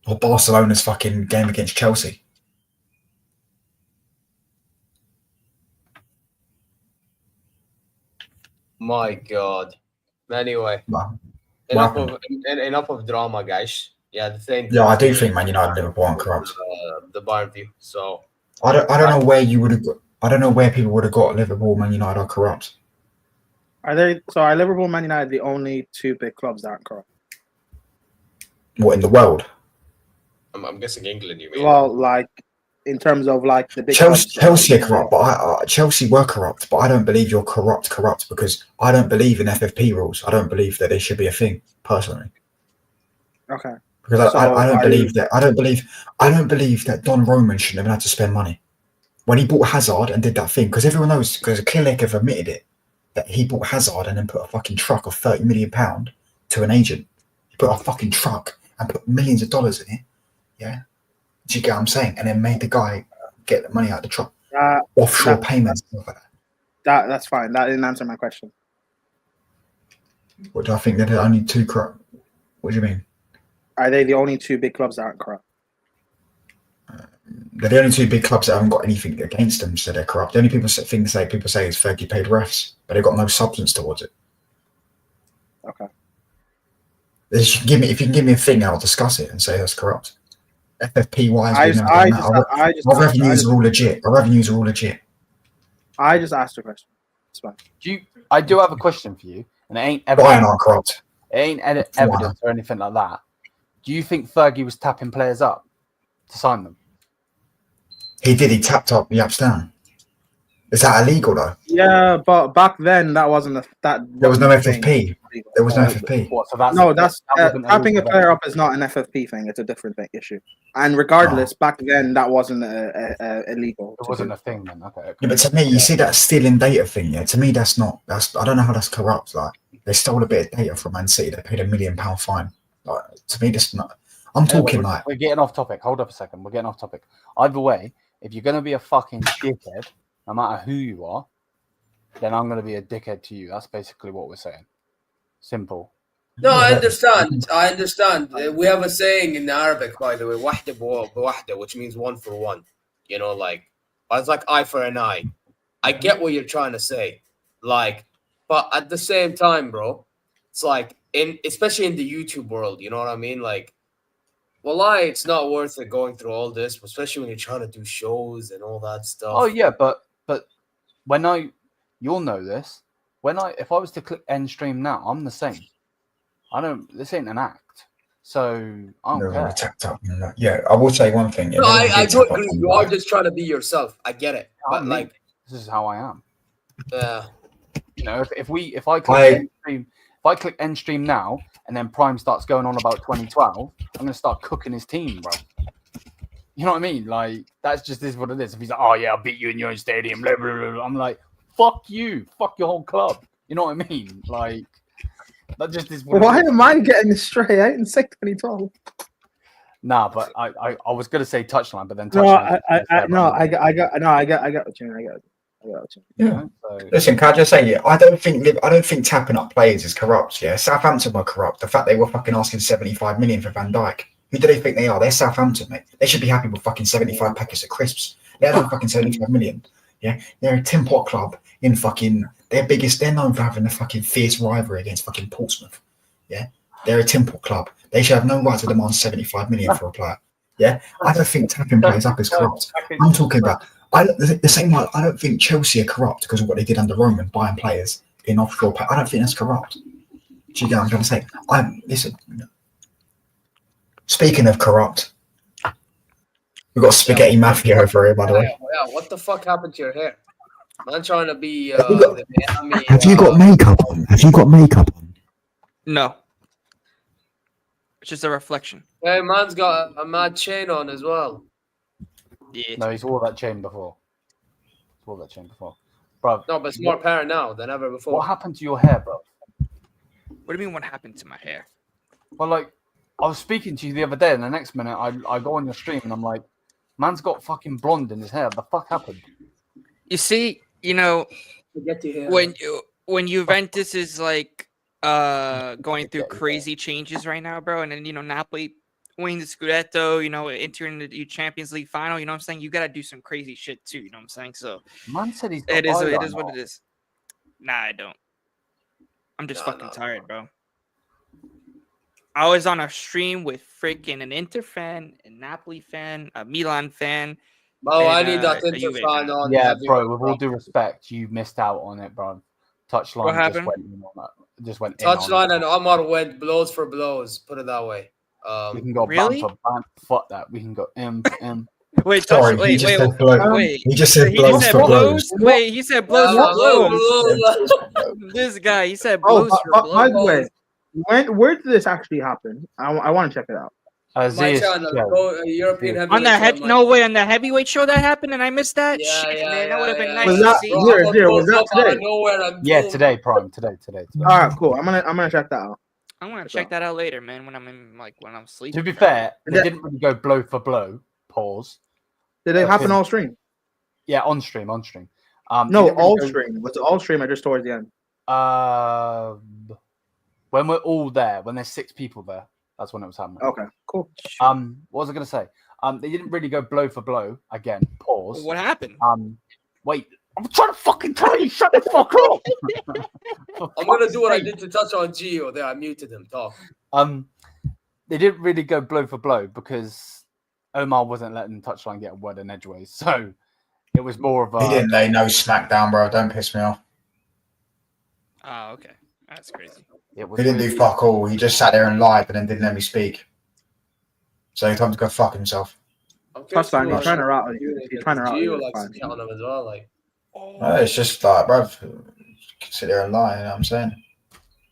Or Barcelona's fucking game against Chelsea. My God. Anyway. Enough of drama, guys. Yeah, the same. Yeah, I do think Man United and Liverpool aren't corrupt. The Bayern View. So I don't know where you would have got. I don't know where people would have got Liverpool, Man United are corrupt. Are Liverpool and Man United the only 2 big clubs that aren't corrupt? What, in the world? I'm guessing England, you mean? Well, like, in terms of, like, the big Chelsea are corrupt, but Chelsea were corrupt, but I don't believe you're corrupt because I don't believe in FFP rules. I don't believe that they should be a thing, personally. Okay. Because I don't believe that. I don't believe that Don Roman shouldn't have had to spend money. When he bought Hazard and did that thing, because everyone knows, because Clearlake have admitted it, that he bought Hazard and then put a fucking truck of £30 million to an agent. He put a fucking truck and put millions of dollars in it. Yeah. Do you get what I'm saying? And then made the guy get the money out of the truck. Offshore payments, stuff like that. That's fine. That didn't answer my question. What do I think? They're the only 2 corrupt? What do you mean? Are they the only 2 big clubs that aren't corrupt? They're the only 2 big clubs that haven't got anything against them, so they're corrupt. The only people say is Fergie paid refs, but they've got no substance towards it. Okay. If you can give me a thing, I'll discuss it and say that's corrupt. FFP wise, our revenues are all legit. Our revenues are all legit. I just asked a question. It's fine. I do have a question for you, and it ain't evidence. Bayern aren't corrupt. It ain't evidence or anything like that. Do you think Fergie was tapping players up to sign them? He did. He tapped up the ups down. Is that illegal though? Yeah, but back then that wasn't There was no FFP. There was no FFP. What, so tapping a player up is not an FFP thing. It's a different issue. And regardless, back then that wasn't illegal. It wasn't a thing then. Okay. Yeah, but to me, you see that stealing data thing. Yeah, to me, that's not. I don't know how that's corrupt. Like they stole a bit of data from Man City. They paid £1 million fine. Like, to me, that's not. I'm talking like we're getting off topic. Hold up a second. We're getting off topic. Either way, if you're gonna be a fucking dickhead, no matter who you are, then I'm gonna be a dickhead to you. That's basically what we're saying. Simple. No, I understand. We have a saying in Arabic, by the way, wahda bwahda, which means one for one. You know, like it's like eye for an eye. I get what you're trying to say, like, but at the same time, bro, it's like especially in the YouTube world, you know what I mean? Like, wallahi, it's not worth it going through all this, especially when you're trying to do shows and all that stuff. Oh yeah, but when you'll know this. If I was to click end stream now, I'm the same. This ain't an act. So I don't care. Tapped up. Yeah, I will say one thing. No, I totally agree. You are just trying to be yourself. I get it. But like, this is how I am. Yeah. You know, if I click end stream now and then Prime starts going on about 2012, I'm gonna start cooking his team, bro. You know what I mean? Like that's just is what it is. If he's like, oh yeah, I'll beat you in your own stadium, blah, blah, blah. I'm like, fuck you, fuck your whole club. You know what I mean? Like that just is. Why am I getting this straight? I didn't say 2012. Nah, but I was gonna say touchline, but then touchline. I got what you mean. I got what you mean. Yeah. So, listen, can I just say, I don't think tapping up players is corrupt. Yeah, Southampton were corrupt. The fact they were fucking asking 75 million for Van Dijk. Who do they think they are? They're Southampton, mate. They should be happy with fucking 75 packets of crisps. They're not fucking 75 million. Yeah, they're a tin pot club in fucking. They're known for having a fucking fierce rivalry against fucking Portsmouth. Yeah, they're a tin pot club. They should have no right to demand 75 million for a player. Yeah, I don't think tapping players up is corrupt. I'm talking about. The same way, I don't think Chelsea are corrupt because of what they did under Roman, buying players in offshore. I don't think that's corrupt. Do you get what I'm trying to say? Listen. Speaking of corrupt, we've got spaghetti mafia over here, by the way. Yeah, what the fuck happened to your hair? I'm trying to be. Have you got makeup on? Have you got makeup on? No. It's just a reflection. Hey, man's got a mad chain on as well. Yeah. No, he's wore that chain before. Bro. No, but it's more apparent now than ever before. What happened to your hair, bro? What do you mean what happened to my hair? Well, like, I was speaking to you the other day, and the next minute I go on your stream, and I'm like, man's got fucking blonde in his hair. The fuck happened? You see, you know, when Juventus is like going through crazy changes right now, bro, and then, you know, Napoli winning the Scudetto, you know, entering the Champions League final, you know what I'm saying? You got to do some crazy shit too, you know what I'm saying? So man said he's got it is what it is. Nah, I don't. I'm just tired, bro. I was on a stream with freaking an Inter fan, a Napoli fan, a Milan fan. Oh, I need that Inter fan on. Yeah, bro, with all due respect, you missed out on it, bro. Touchline what happened? Just went Touchline and Omar went blows for blows, put it that way. We can go really? Fuck that. We can go M. Wait, sorry. He just said blows for blows. Wait, he said blows for blows. This guy, he said blows for blows. By the way, where did this actually happen? I want to check it out. European heavyweight on the no way on the heavyweight show that happened and I missed that. That would have been nice to see. Was that today? Yeah, today, Prime. Today. All right, cool. I'm gonna check that out. I'm gonna check that out later, man. When I'm sleeping. To be fair, they didn't really go blow for blow. Pause. Did it happen all stream? Yeah, on stream. No, all stream. Was it all stream or just towards the end? When we're all there, when there's 6 people there, that's when it was happening. Okay, cool. What was I gonna say? They didn't really go blow for blow. Again, pause. What happened? Wait, I'm trying to fucking tell you, shut the fuck up. I'm gonna do what I did to touch on Gio there. I muted him. Talk. They didn't really go blow for blow because Omar wasn't letting touchline get a word in edgeways. So it was more of a. He didn't lay no smack down, bro. Don't piss me off. Oh, okay. That's crazy. He didn't do fuck all. He just sat there and lied, and then didn't let me speak. So he told him to go fuck himself. Touchline, you're trying to rattle. You're trying to rattle. Gio likes to count him as well, like. No, it's just like, bro, sit there and lie. You know what I'm saying?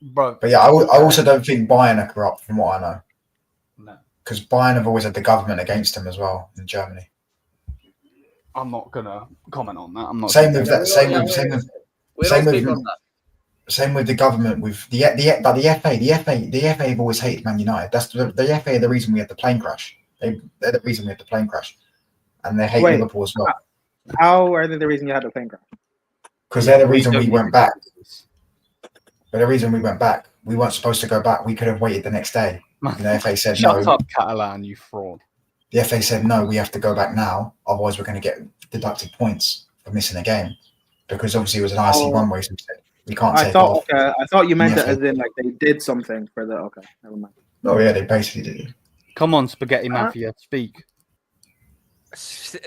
Bro. But yeah, I also don't think Bayern are corrupt, from what I know. No. Because Bayern have always had the government against them as well in Germany. I'm not gonna comment on that. I'm not. Same with that. Same with the government. With the FA have always hated Man United. That's the FA are the reason we had the plane crash. They're the reason we had the plane crash, and they hate Liverpool as well. How are they the reason you had the plane crash? Because they're the reason we went back. But the reason we went back, we weren't supposed to go back. We could have waited the next day. And the FA said no. Shut up, Catalan, you fraud. The FA said no. We have to go back now. Otherwise, we're going to get deducted points for missing a game. Because obviously it was an IC1 race. We can't take off. Okay, I thought you meant it as in like they did something for the. Okay, never mind. Oh yeah, they basically did. Come on, Spaghetti Mafia, speak.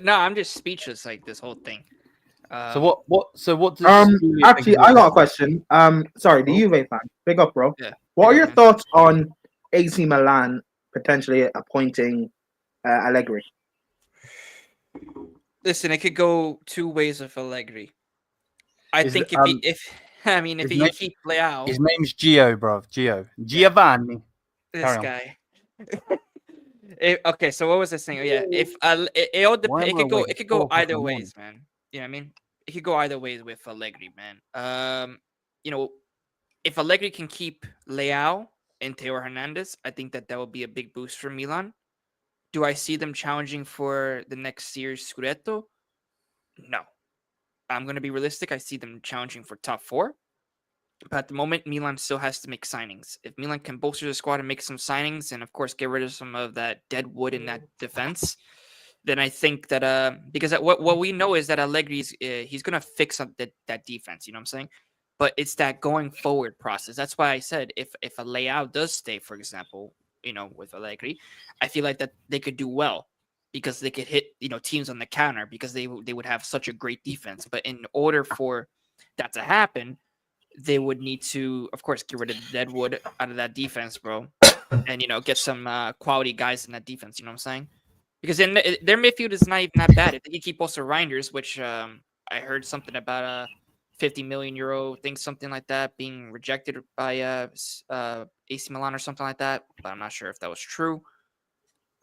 No, I'm just speechless. Like this whole thing. So what does actually, I got a question. Sorry, the Juve fan. Big up, bro. Yeah. What are your thoughts on AC Milan potentially appointing Allegri? Listen, it could go two ways with Allegri. I think if he keep Leao, his name's Gio, bro. Giovanni. This guy. Okay, so what was I saying? Oh, yeah, if it could go either ways, man. You know what I mean? It could go either ways with Allegri, man. If Allegri can keep Leao and Theo Hernandez, I think that would be a big boost for Milan. Do I see them challenging for the next year's Scudetto? No. I'm going to be realistic. I see them challenging for top 4. But at the moment, Milan still has to make signings. If Milan can bolster the squad and make some signings and, of course, get rid of some of that dead wood in that defense, then I think that because what we know is that Allegri's he's going to fix up that defense, you know what I'm saying? But it's that going forward process. That's why I said if a Leao does stay, for example, with Allegri, I feel like that they could do well because they could hit, teams on the counter because they would have such a great defense. But in order for that to happen, they would need to, of course, get rid of the deadwood out of that defense, bro. And, get some quality guys in that defense, you know what I'm saying? Because their midfield is not even that bad. If they keep also Reinders, which I heard something about a 50 million euro thing, something like that, being rejected by AC Milan or something like that. But I'm not sure if that was true.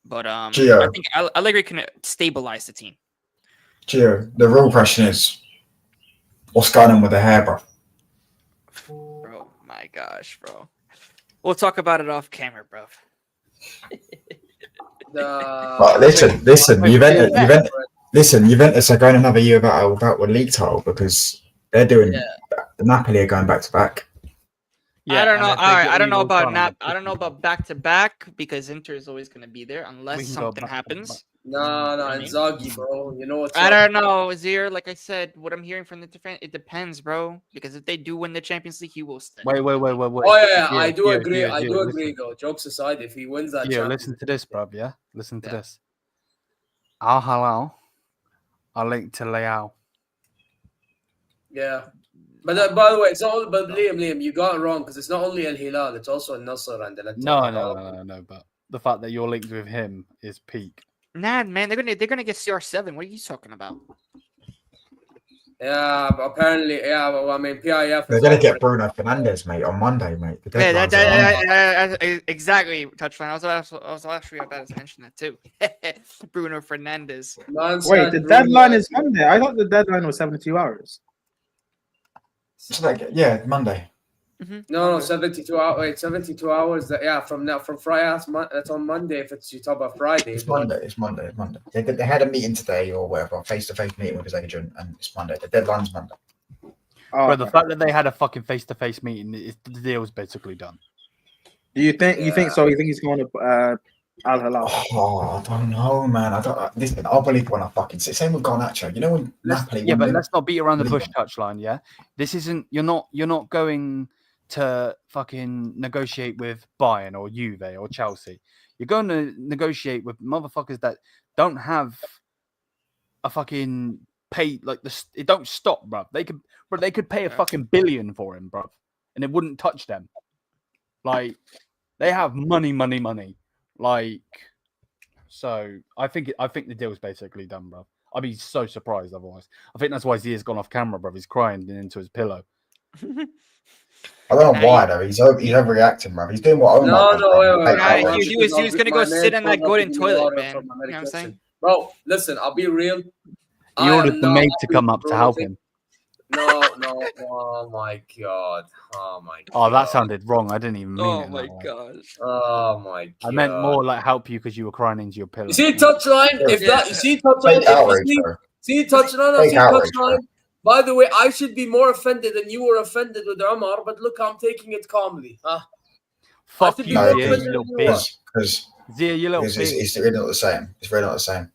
But I think Allegri can stabilize the team. Gio, the real question is, what's going on with the hair, bro? Bro, my gosh, bro. We'll talk about it off camera, bro. Juventus are going another year about a league title because they're doing. The Napoli are going back to back. Yeah, I don't know. All right, I don't know about back to back because Inter is always going to be there unless something happens. No, Inzaghi, bro. You know what's I don't know, Zir. Like I said, what I'm hearing from the defense, it depends, bro. Because if they do win the Champions League, he will stay. Wait. Oh yeah, I do agree. I do agree, though. Jokes aside, if he wins that, listen to this, bro. Yeah, listen to this. Al Hilal are linked to Leao. Yeah, but by the way, it's not. But Liam, you got it wrong because it's not only Al Hilal; it's also Al Nassr and Al. No. But the fact that you're linked with him is peak. Nah, man, they're gonna get CR7. What are you talking about? Yeah, but apparently, Well, I mean, PIF. They're gonna get Bruno Fernandes, mate, on Monday, mate. Exactly. Touchline. I was actually about to mention that too. Bruno Fernandes. Wait, the deadline is Monday. I thought the deadline was 72 hours. So Monday. Mm-hmm. No, 72 hours. Wait, 72 hours. From Friday. That's on Monday. If you talk about Friday, it's Monday. They had a meeting today or whatever, face-to-face meeting with his agent, and it's Monday. The deadline's Monday. But the fact that they had a fucking face-to-face meeting, the deal's basically done. Do you think? You think so? You think he's going to Al Hilal. Oh, I don't know, man. Listen, I'll believe when I fucking see. Same with Garnacho. You know when Napoli. Yeah, but let's not beat around the bush touchline. Yeah, this isn't. You're not going to fucking negotiate with Bayern or Juve or Chelsea. You're going to negotiate with motherfuckers that don't have a fucking pay like this. It don't stop, bro. They could pay a fucking billion for him, bro, and it wouldn't touch them. Like they have money. Like, so I think the deal's basically done, bro. I'd be so surprised otherwise. I think that's why Zia's gone off camera, bro. He's crying into his pillow. I don't know why though. He's overreacting, bro. He's doing what Omar does. He was gonna go sit in that golden toilet, man. You know what I'm saying? Bro, listen, I'll be real. He ordered the maid to come up to help him. No. Oh my god. Oh, that sounded wrong. I didn't even mean it. Oh my god. Oh my god. I meant more like help you because you were crying into your pillow. You see touchline? If that, you see touchline? See touchline? By the way, I should be more offended than you were offended with Omar, but look, I'm taking it calmly. Fuck you, Zia, you little bitch. Zia, you little bitch. It's really not the same. It's really not the same.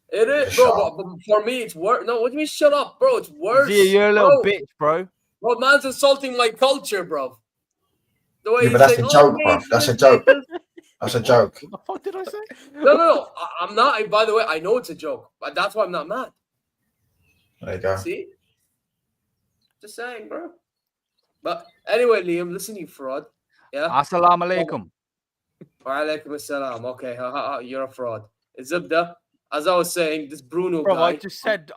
It is, bro. But for me, it's worse. No, what do you mean shut up, bro? It's worse. Zia, you're a little bitch, bro. Bro, man's insulting my culture, bro. The way but that's a joke, bro. That's a joke. That's a joke. What the fuck did I say? No. I'm not. By the way, I know it's a joke, but that's why I'm not mad. There you go. See? Just saying, bro. But anyway, Liam, listen, you fraud. Yeah. Assalamu alaikum. Wa alaikum assalam. Okay, you're a fraud. Zibda. As I was saying, this Bruno bro, guy.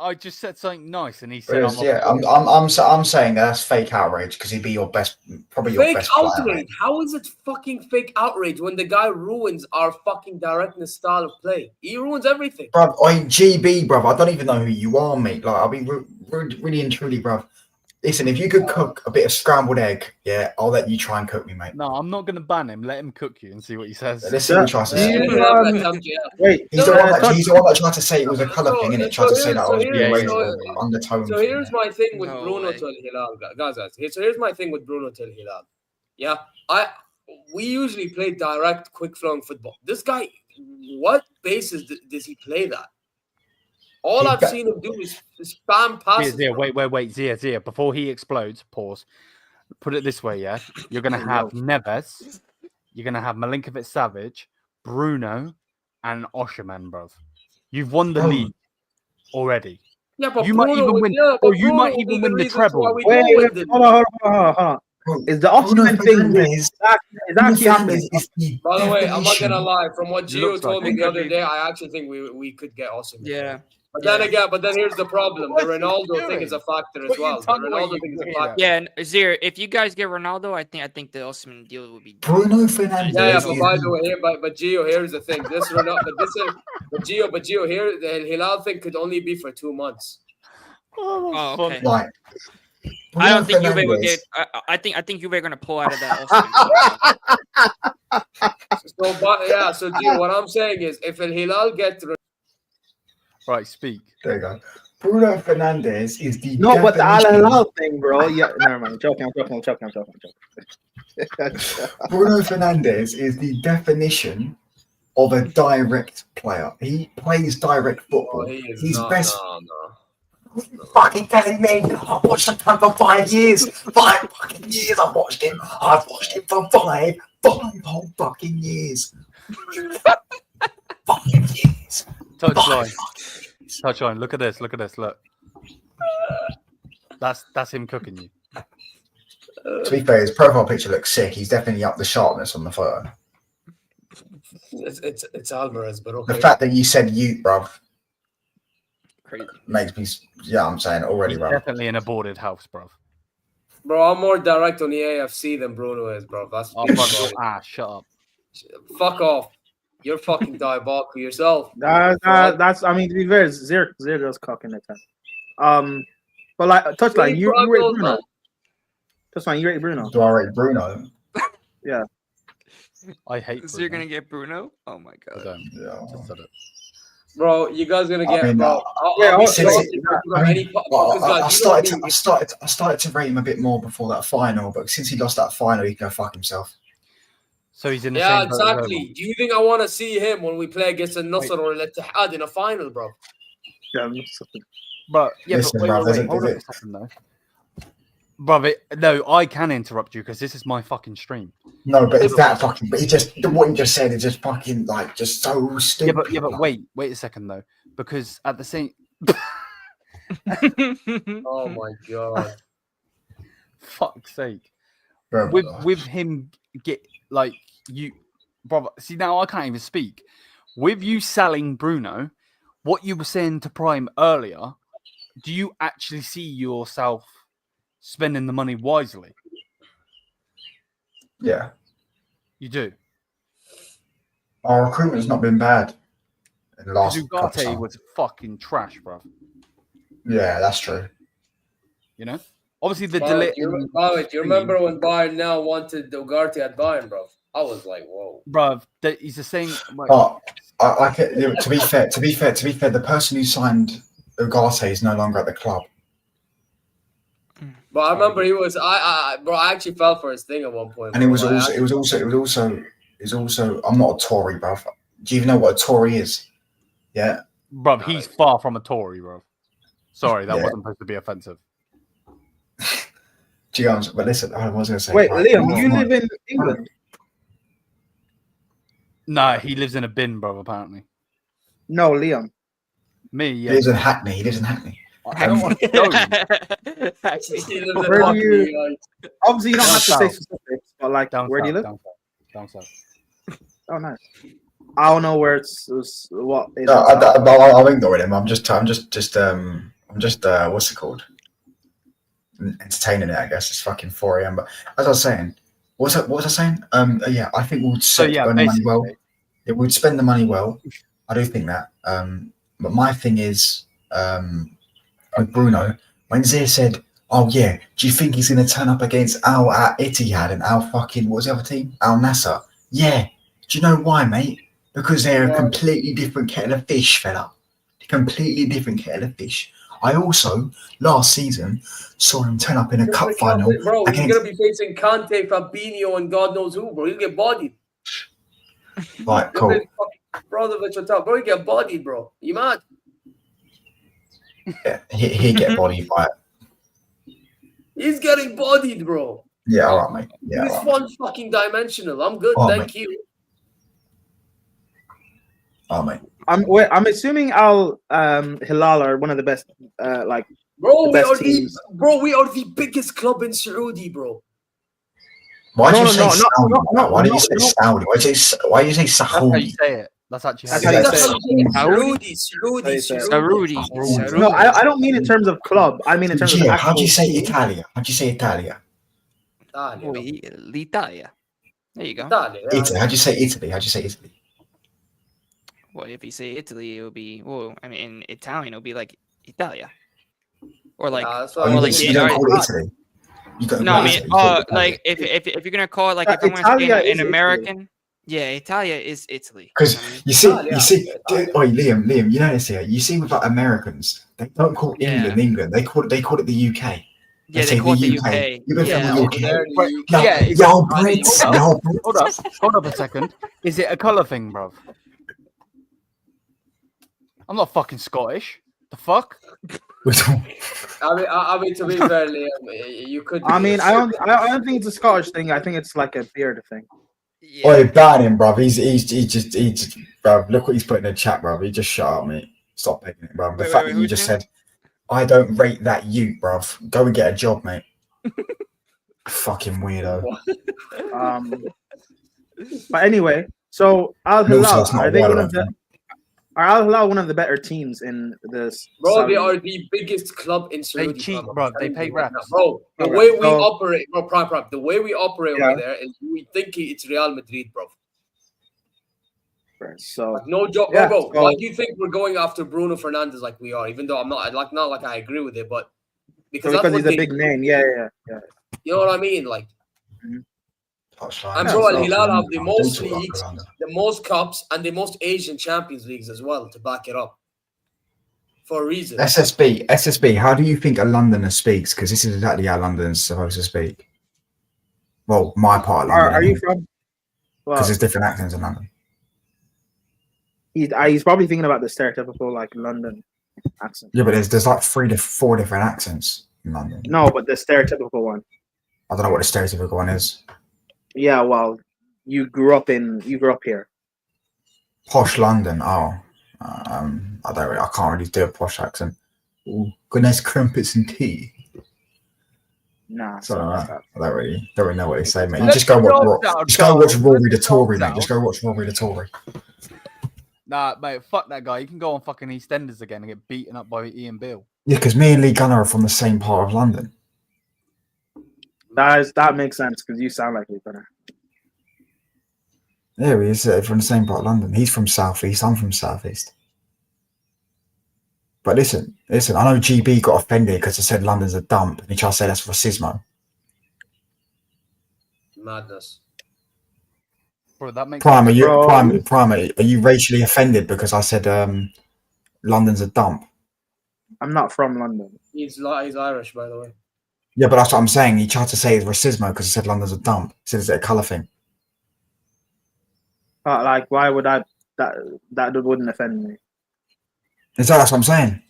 I just said something nice, and he said, I'm saying that's fake outrage because he'd be your best, probably your best player. Fake outrage? How is it fucking fake outrage when the guy ruins our fucking directness style of play? He ruins everything, bro. GB, bro. I don't even know who you are, mate. Like, I'll be really and truly, bro. Listen, if you could cook a bit of scrambled egg, yeah, I'll let you try and cook me, mate. No, I'm not going to ban him. Let him cook you and see what he says. Let's see what he tries to say. Wait, he's the one that tried to say it was a colour thing, innit? Tried to say that I was being racial undertones. So here's my thing with Bruno Tel Hilal, guys. So here's my thing with Bruno Tel Hilal. Yeah, we usually play direct, quick-flowing football. This guy, what basis does he play that? All I've seen him do is spam passes. Zia, wait, Zia. Before he explodes, pause. Put it this way, yeah? You're going to have Neves, you're going to have Milinkovic-Savic, Bruno, and Osherman, bruv. You've won the league already. Yeah, but you might even win the treble. Wait, hold on. Is the Osherman thing is actually happening? By the way, I'm not going to lie. From what Gio told me the other day, I actually think we could get Osherman. Yeah. But then here's the problem. The Ronaldo thing is a factor as well. The Ronaldo thing is a factor. Yeah, and Zir, if you guys get Ronaldo, I think the Osman deal would be Bruno Fernandes. Yeah, but by the way, but Gio, here's the thing. This Ronaldo, but Gio, here the Hilal thing could only be for 2 months. Oh, okay. Right. I don't think Juve will get. I think Juve are gonna pull out of that. So Gio, what I'm saying is, if El Hilal get right, speak. There you go. Bruno Fernandes is the but the Al Hilal thing, bro. Yeah, never mind. I'm joking. Bruno Fernandes is the definition of a direct player. He plays direct football. He's best. No. Fucking telling me, I've watched him for 5 years. 5 fucking years I've watched him. I've watched him for five whole fucking years. Fucking years. Touchline. Look at this. Look. That's him cooking you. To be fair, his profile picture looks sick. He's definitely up the sharpness on the photo. It's Alvarez, but okay. The fact that you said you, bruv, crazy makes me. Yeah, I'm saying already, bruv. Definitely in a boarded house, bruv. Bro, I'm more direct on the AFC than Bruno is, bro. That's shut up. Fuck off. You're fucking diabolical yourself. That's. I mean, to be fair, Zir does cock in the time. But like touchline, you rate Bruno. Touchline, you rate Bruno. Do I rate Bruno? Yeah. I hate. So you're gonna get Bruno? Oh my god. I don't. Yeah. Just said it. Bro, you guys gonna get I started to rate him a bit more before that final, but since he lost that final, he can go fuck himself. So he's in the yeah, same boat as exactly. Do you think I want to see him when we play against a Nussar or Al-Ittihad in a final, bro? Yeah, But yeah, Listen, but bruv, wait, hold on a second though. Brother, no, I can interrupt you because this is my fucking stream. No, but it's that fucking. But what you just said is just fucking like just so stupid. Yeah, but wait a second though, because at the same. Oh my god! Fuck's sake! Bro, With him get like you, brother. See now I can't even speak. With you selling Bruno, what you were saying to Prime earlier, do you actually see yourself spending the money wisely? Yeah, you do. Our recruitment's not been bad in the last. Ugarte was fucking trash, bro. Yeah, that's true. You know, obviously the delay. Do you remember when Bayern now wanted Ugarte at Bayern, bro? I was like, whoa, bro. He's the same. But to be fair, the person who signed Ugarte is no longer at the club. But I remember he was. I actually fell for his thing at one point. And it was also. I'm not a Tory, bro. Do you even know what a Tory is? Yeah, bro. He's far from a Tory, bro. Sorry, that wasn't supposed to be offensive. But listen, I was going to say. Wait, Liam, you live in England? No, he lives in a bin, bro. Apparently. No, Liam. Me, yeah. He lives in Hackney. I don't want to go. Where do you? Obviously, you don't have to say specifics, but like, where do you live? Down south. Oh, nice. I don't know where it's what. I'm ignoring him. I'm just what's it called? Entertaining it, I guess. It's fucking 4 a.m. But as I was saying, what was I saying? Yeah, I think we'll spend the money well. Yeah, we'd spend the money well. I do think that. But my thing is, with Bruno, when Zia said, "Oh yeah, do you think he's going to turn up against Al Ittihad and Al fucking what was the other team? Al Nassr?" Yeah. Do you know why, mate? Because they're a completely different kettle of fish, fella. Completely different kettle of fish. I also, last season, saw him turn up in a cup final. Bro, he's going to be facing Kante, Fabinho, and God knows who, bro. He'll get bodied. Right, cool. Brozovic on top. Bro, he'll get bodied, bro. You mad? Yeah, he'll get bodied by it. He's getting bodied, bro. Yeah, all right, mate. Yeah, he's one fucking dimensional. I'm good, thank you. Oh, mate. I'm assuming Al Hilal are one of the best, Bro, we are the biggest club in Saudi, bro. Why do you say Saudi? Why do you say Saudi? Why do you say Saudi? That's how you say it. That's actually Saudi. No, I don't mean in terms of club. I mean in terms of how do you say Italia? How do you say Italia? L'Italia. There you go. Italy. How do you say Italy? How do you say Italy? Well, if you say Italy, it would be in Italian, it would be like Italia, or like, you don't call it Italy. No, I mean, like if you're gonna call it like if I'm gonna say an American, yeah, Italia is Italy. Because you see, Liam, you know this here. You see with like Americans, they don't call England. They call it the UK. Yeah, they call it the UK. You've been from the UK. Hold up a second. Is it a colour thing, bruv? I'm not fucking Scottish. The fuck? I mean, to be fair, Liam, you could. I don't think it's a Scottish thing. I think it's like a beard thing. Yeah. Oh, ban him, bruv. He's just, bruv. Look what he's put in the chat, bruv. He just shut up, mate. Stop picking it, bruv. The fact that you just said, "I don't rate that ute, bruv. Go and get a job, mate." Fucking weirdo. But anyway, so Al Hilal, are Al Hilal one of the better teams in this? Bro, they are the biggest club in Saudi. They cheat, bro. They pay raps. Bro, the way we operate, bro, the way we operate over there is we think it's Real Madrid, bro. So like, no joke, bro. Why do you think we're going after Bruno Fernandes like we are? Even though I'm not like I agree with it, but because he's a big name, yeah. You know what I mean, like. And bro, Al Hilal have the most leagues, the most cups, and the most Asian Champions Leagues as well to back it up. For a reason. SSB. How do you think a Londoner speaks? Because this is exactly how London's supposed to speak. Well, my part of London. Are you from? Because there's different accents in London. He's probably thinking about the stereotypical like London accent. Yeah, but there's like 3 to 4 different accents in London. No, but the stereotypical one. I don't know what the stereotypical one is. Yeah, well, you grew up here. Posh London. Oh, I can't really do a posh accent. Ooh, good nice crumpets and tea. Nah, So I don't really know what they say, mate. Just go watch Rory the Tory, mate. Just go watch Rory the Tory. Nah, mate, fuck that guy. You can go on fucking EastEnders again and get beaten up by Ian Beale. Yeah, because me and Lee Gunner are from the same part of London. That makes sense because you sound like Lee Gunner. Yeah, he's from the same part of London. He's from South East. I'm from South East. But listen. I know GB got offended because I said London's a dump, and he tried to say that's racismo. Madness. Bro, that makes Prime, are you racially offended because I said London's a dump? I'm not from London. He's Irish, by the way. Yeah, but that's what I'm saying. He tried to say it's racismo because I said London's a dump. He said it's a colour thing. Like, why would that wouldn't offend me? Exactly, that's what I'm saying.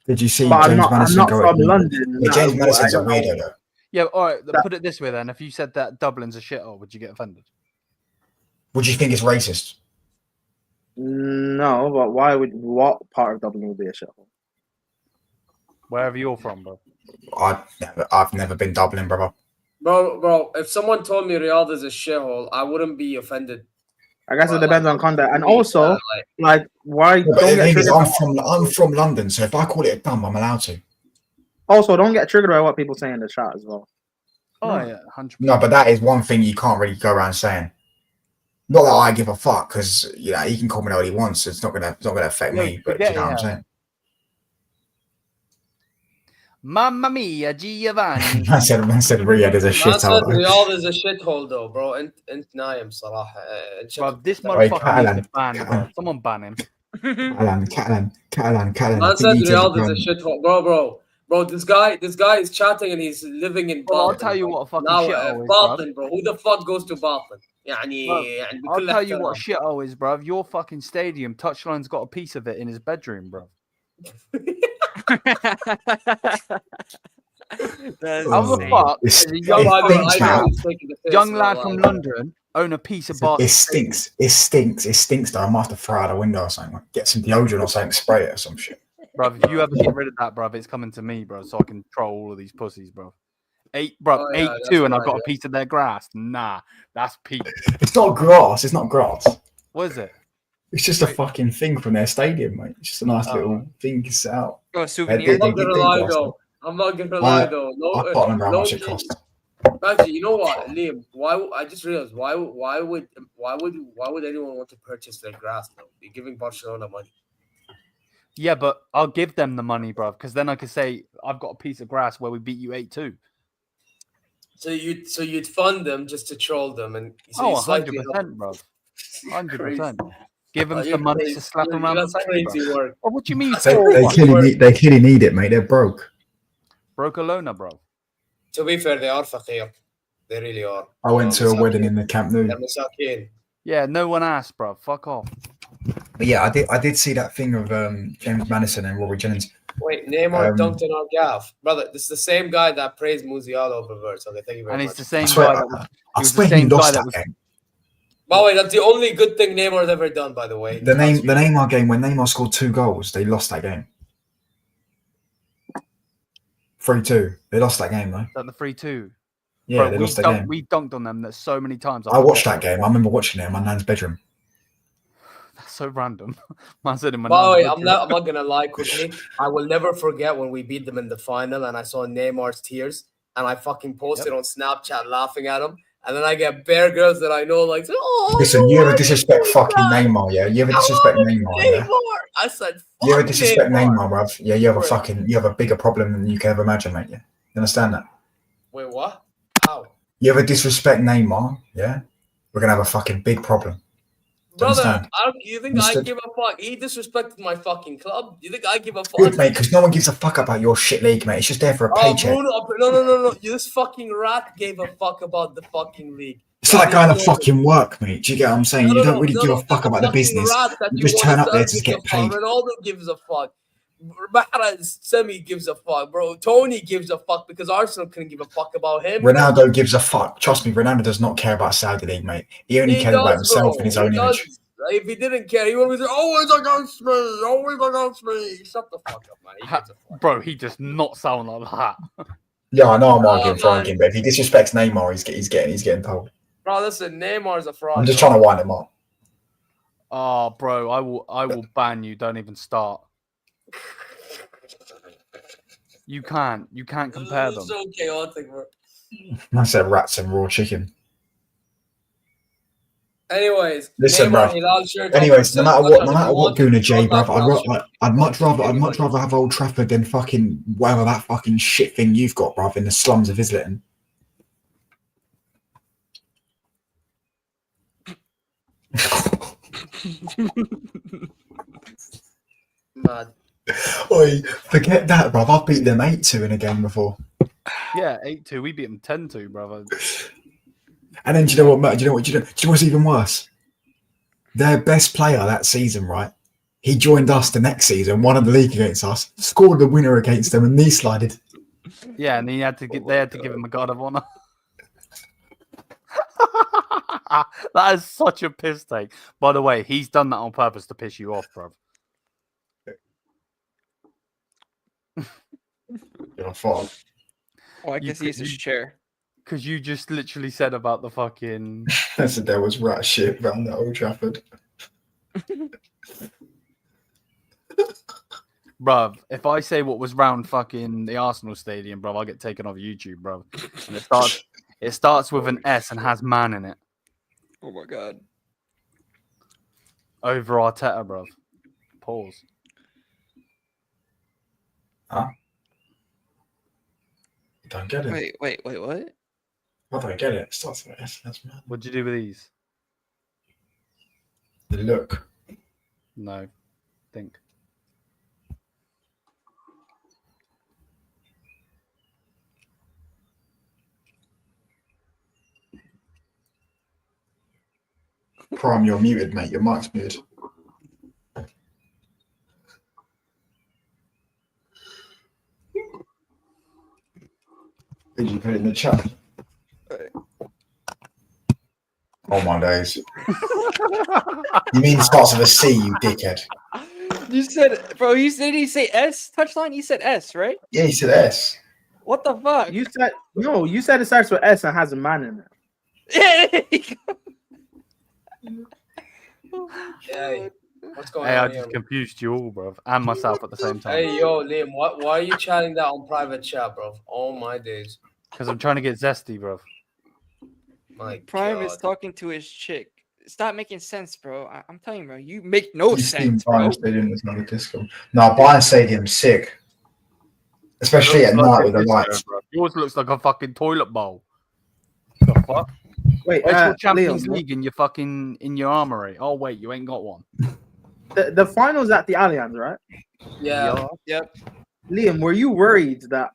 Did you see James Madison I'm not go from London. Yeah, James Madison's a weirdo, though. Yeah, all right. Put it this way then: if you said that Dublin's a shithole, would you get offended? Would you think it's racist? No, but what part of Dublin would be a shithole? Wherever you're from, bro. I've never been Dublin, brother. Bro, if someone told me Riyadh is a shithole, I wouldn't be offended. I guess it depends on context, and also, like, why Yeah, don't get triggered? I'm from London, so if I call it a dump, I'm allowed to. Also, don't get triggered by what people say in the chat as well. Oh yeah, 100%. No, but that is one thing you can't really go around saying. Not that I give a fuck, because he can call me what he wants. So it's not gonna affect me. But you know what I'm saying? Mamma mia, Giovanni. I said Riyadh is a shithole. Riyadh is a shithole, though, bro. And Naim, صراحة. Bro, this motherfucker needs to ban him, bro. Someone ban him. Catalan. Man said Riyadh is a shithole, bro. This guy is chatting and he's living in Balkan. I'll tell you what a fucking shithole is, Balkan, bro. Who the fuck goes to Balkan? I'll tell you what a shithole is, bro. Your fucking stadium, Touchline's got a piece of it in his bedroom, bro. How the fuck is a young lad from London own a piece of Barcelona? It stinks though. I might have to throw out a window or something. Get some deodorant or something, spray it or some shit. Bro, if you ever get rid of that, bro, it's coming to me, bro, so I can troll all of these pussies, bro. 8-2 and I've got a piece of their grass. Nah, that's peak. It's not grass. What is it? It's just a fucking thing from their stadium, mate. It's just a nice little thing to set out. Oh, souvenir. I'm not gonna lie though. I can't remember how much it cost. Actually, you know what, Liam? I just realized why would anyone want to purchase their grass though? You're giving Barcelona money. Yeah, but I'll give them the money, bro, because then I can say I've got a piece of grass where we beat you 8-2. So you'd fund them just to troll them and 100%, bro. 100%. Give them some money to slap them around the face, bro. Oh, what do you mean? They clearly need it, mate. They're broke. Broke alona, bro. To be fair, they are fakir. They really are. I went to a wedding in the Camp Nou. Yeah, no one asked, bro. Fuck off. But yeah, I did see that thing of James Madison and Rory Jennings. Wait, Neymar dunked on Gav. Brother, this is the same guy that praised Musiala over Verts. Okay, thank you very much. And it's the same guy. I swear he lost that game. By the way, that's the only good thing Neymar's ever done, by the way. The Neymar game, when Neymar scored 2 goals, they lost that game. 3-2. They lost that game, though. Is that the 3-2? Yeah, bro, they lost that game. We dunked on them so many times. I watched that game. I remember watching it in my nan's bedroom. That's so random. Man said in my By the way, I'm not going to lie quickly. I will never forget when we beat them in the final and I saw Neymar's tears and I fucking posted on Snapchat laughing at him. And then I get bare girls that I know like, oh, listen, you ever disrespect fucking Neymar, yeah? You ever disrespect Neymar, yeah? I said, you ever disrespect Neymar, bruv? Yeah, you have a bigger problem than you can ever imagine, mate. Yeah, you understand that? Wait, what? How? You ever disrespect Neymar, yeah? We're gonna have a fucking big problem. Brother, you think I give a fuck? He disrespected my fucking club. You think I give a fuck? Good, mate, because no one gives a fuck about your shit league, mate. It's just there for a paycheck. No. This fucking rat gave a fuck about the fucking league. It's like going to fucking work, mate. Do you get what I'm saying? You don't really give a fuck about the business. You just turn up there to get paid. Ronaldo gives a fuck. Semi gives a fuck, bro. Tony gives a fuck because Arsenal couldn't give a fuck about him. Ronaldo gives a fuck. Trust me, Ronaldo does not care about Saudi League, mate. He only cares about himself and his own image. If he didn't care, he would always say, always against me, always against me. Shut the fuck up, man. He gives a fuck. Bro, he does not sound like that. Yeah, I know I'm arguing for arguing, but if he disrespects Neymar, he's getting told. Bro, listen, Neymar's a fraud. I'm just trying to wind him up. Oh, bro, I will ban you. Don't even start. You can't compare them. It's so chaotic, bro. I said rats and raw chicken. Anyways, listen, bro. Anyways, no matter what Guna J, bro, I'd much rather have Old Trafford than fucking whatever that fucking shit thing you've got, bro, in the slums of Islington. Mad. Oi, forget that, bro. I've beat them 8-2 in a game before. Yeah, 8-2. We beat them 10-2, brother. And then do you know what, Matt? Do you know what's even worse? Their best player that season, right? He joined us the next season, won the league against us, scored the winner against them, and knee slided. Yeah, and they had to give him a guard of honor. That is such a piss take. By the way, he's done that on purpose to piss you off, bro. You're fine. Oh, I guess he's his chair. Because you just literally said about the fucking... I said there was rat shit around that Old Trafford. Bruv, if I say what was round fucking the Arsenal stadium, bruv, I'll get taken off YouTube, bruv. And it starts with an S and has man in it. Oh my god. Over Arteta, bruv. Pause. Huh? I don't get it. Wait, what? I don't get it. It starts with S. That's mad. What'd you do with these? The look. No. Think. Prime, you're muted, mate. Your mic's muted. Did you put it in the chat? Oh my days. You mean it starts with a C, you dickhead? You said, bro, did he say S? Touchline? You said S, right? Yeah, he said S. What the fuck? You said it starts with S and has a man in it. Hey, what's going Hey, on I just here? confused you all, bruv, and myself at the same time. Hey, yo, Liam, why are you chatting that on private chat, bro? Oh my days. Because I'm trying to get zesty, bruv. My Prime God. is talking to his chick. Stop making sense, bro. I'm telling you, bro. You make no sense, bro. Bayern Stadium is not a disco. No, Bayern Stadium's sick. Especially at night with the lights. Yours looks like a fucking toilet bowl. The fuck? Wait, Where's your Champions Liam, League in your armory? Oh wait, you ain't got one. The finals at the Allianz, right? Yeah. Yep. Liam, were you worried that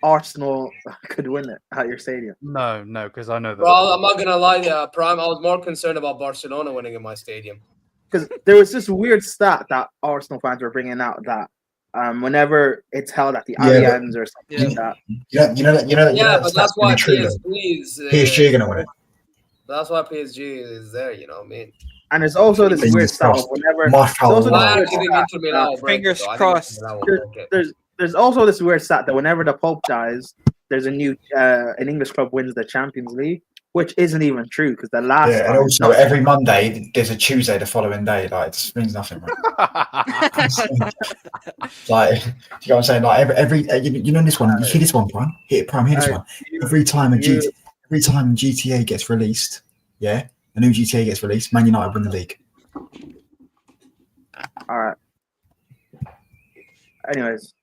Arsenal could win it at your stadium? No, because I know that. Bro, I'm not gonna lie, Prime. I was more concerned about Barcelona winning in my stadium. Because there was this weird stat that Arsenal fans were bringing out that whenever it's held at the Allianz or something like that. You know that. Yeah, but that's why PSG are gonna win it. That's why PSG is there. You know what I mean? And there's also this weird stat of whenever. Fingers crossed. There's also this weird stat that whenever the Pope dies, there's a new an English club wins the Champions League, which isn't even true because the last. Yeah, and also every Monday there's a Tuesday the following day. Like it just means nothing. Like, you know what I'm saying? Like every you know this one. You hear this one, Prime? Hear this one. Every time GTA gets released, yeah, a new GTA gets released, Man United win the league. All right. Anyways,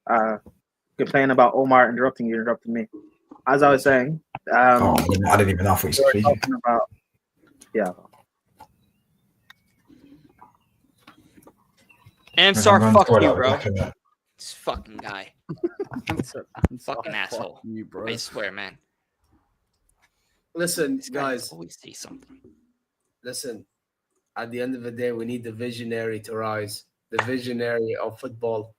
complaining about Omar interrupting you, interrupted me. As I was saying, I didn't even know what you were talking about. Yeah. Ansar, fuck you, bro. This fucking guy. Fucking asshole. You, bro. I swear, man. Listen, guys. Always say something. Listen, at the end of the day, we need the visionary to rise. The visionary of football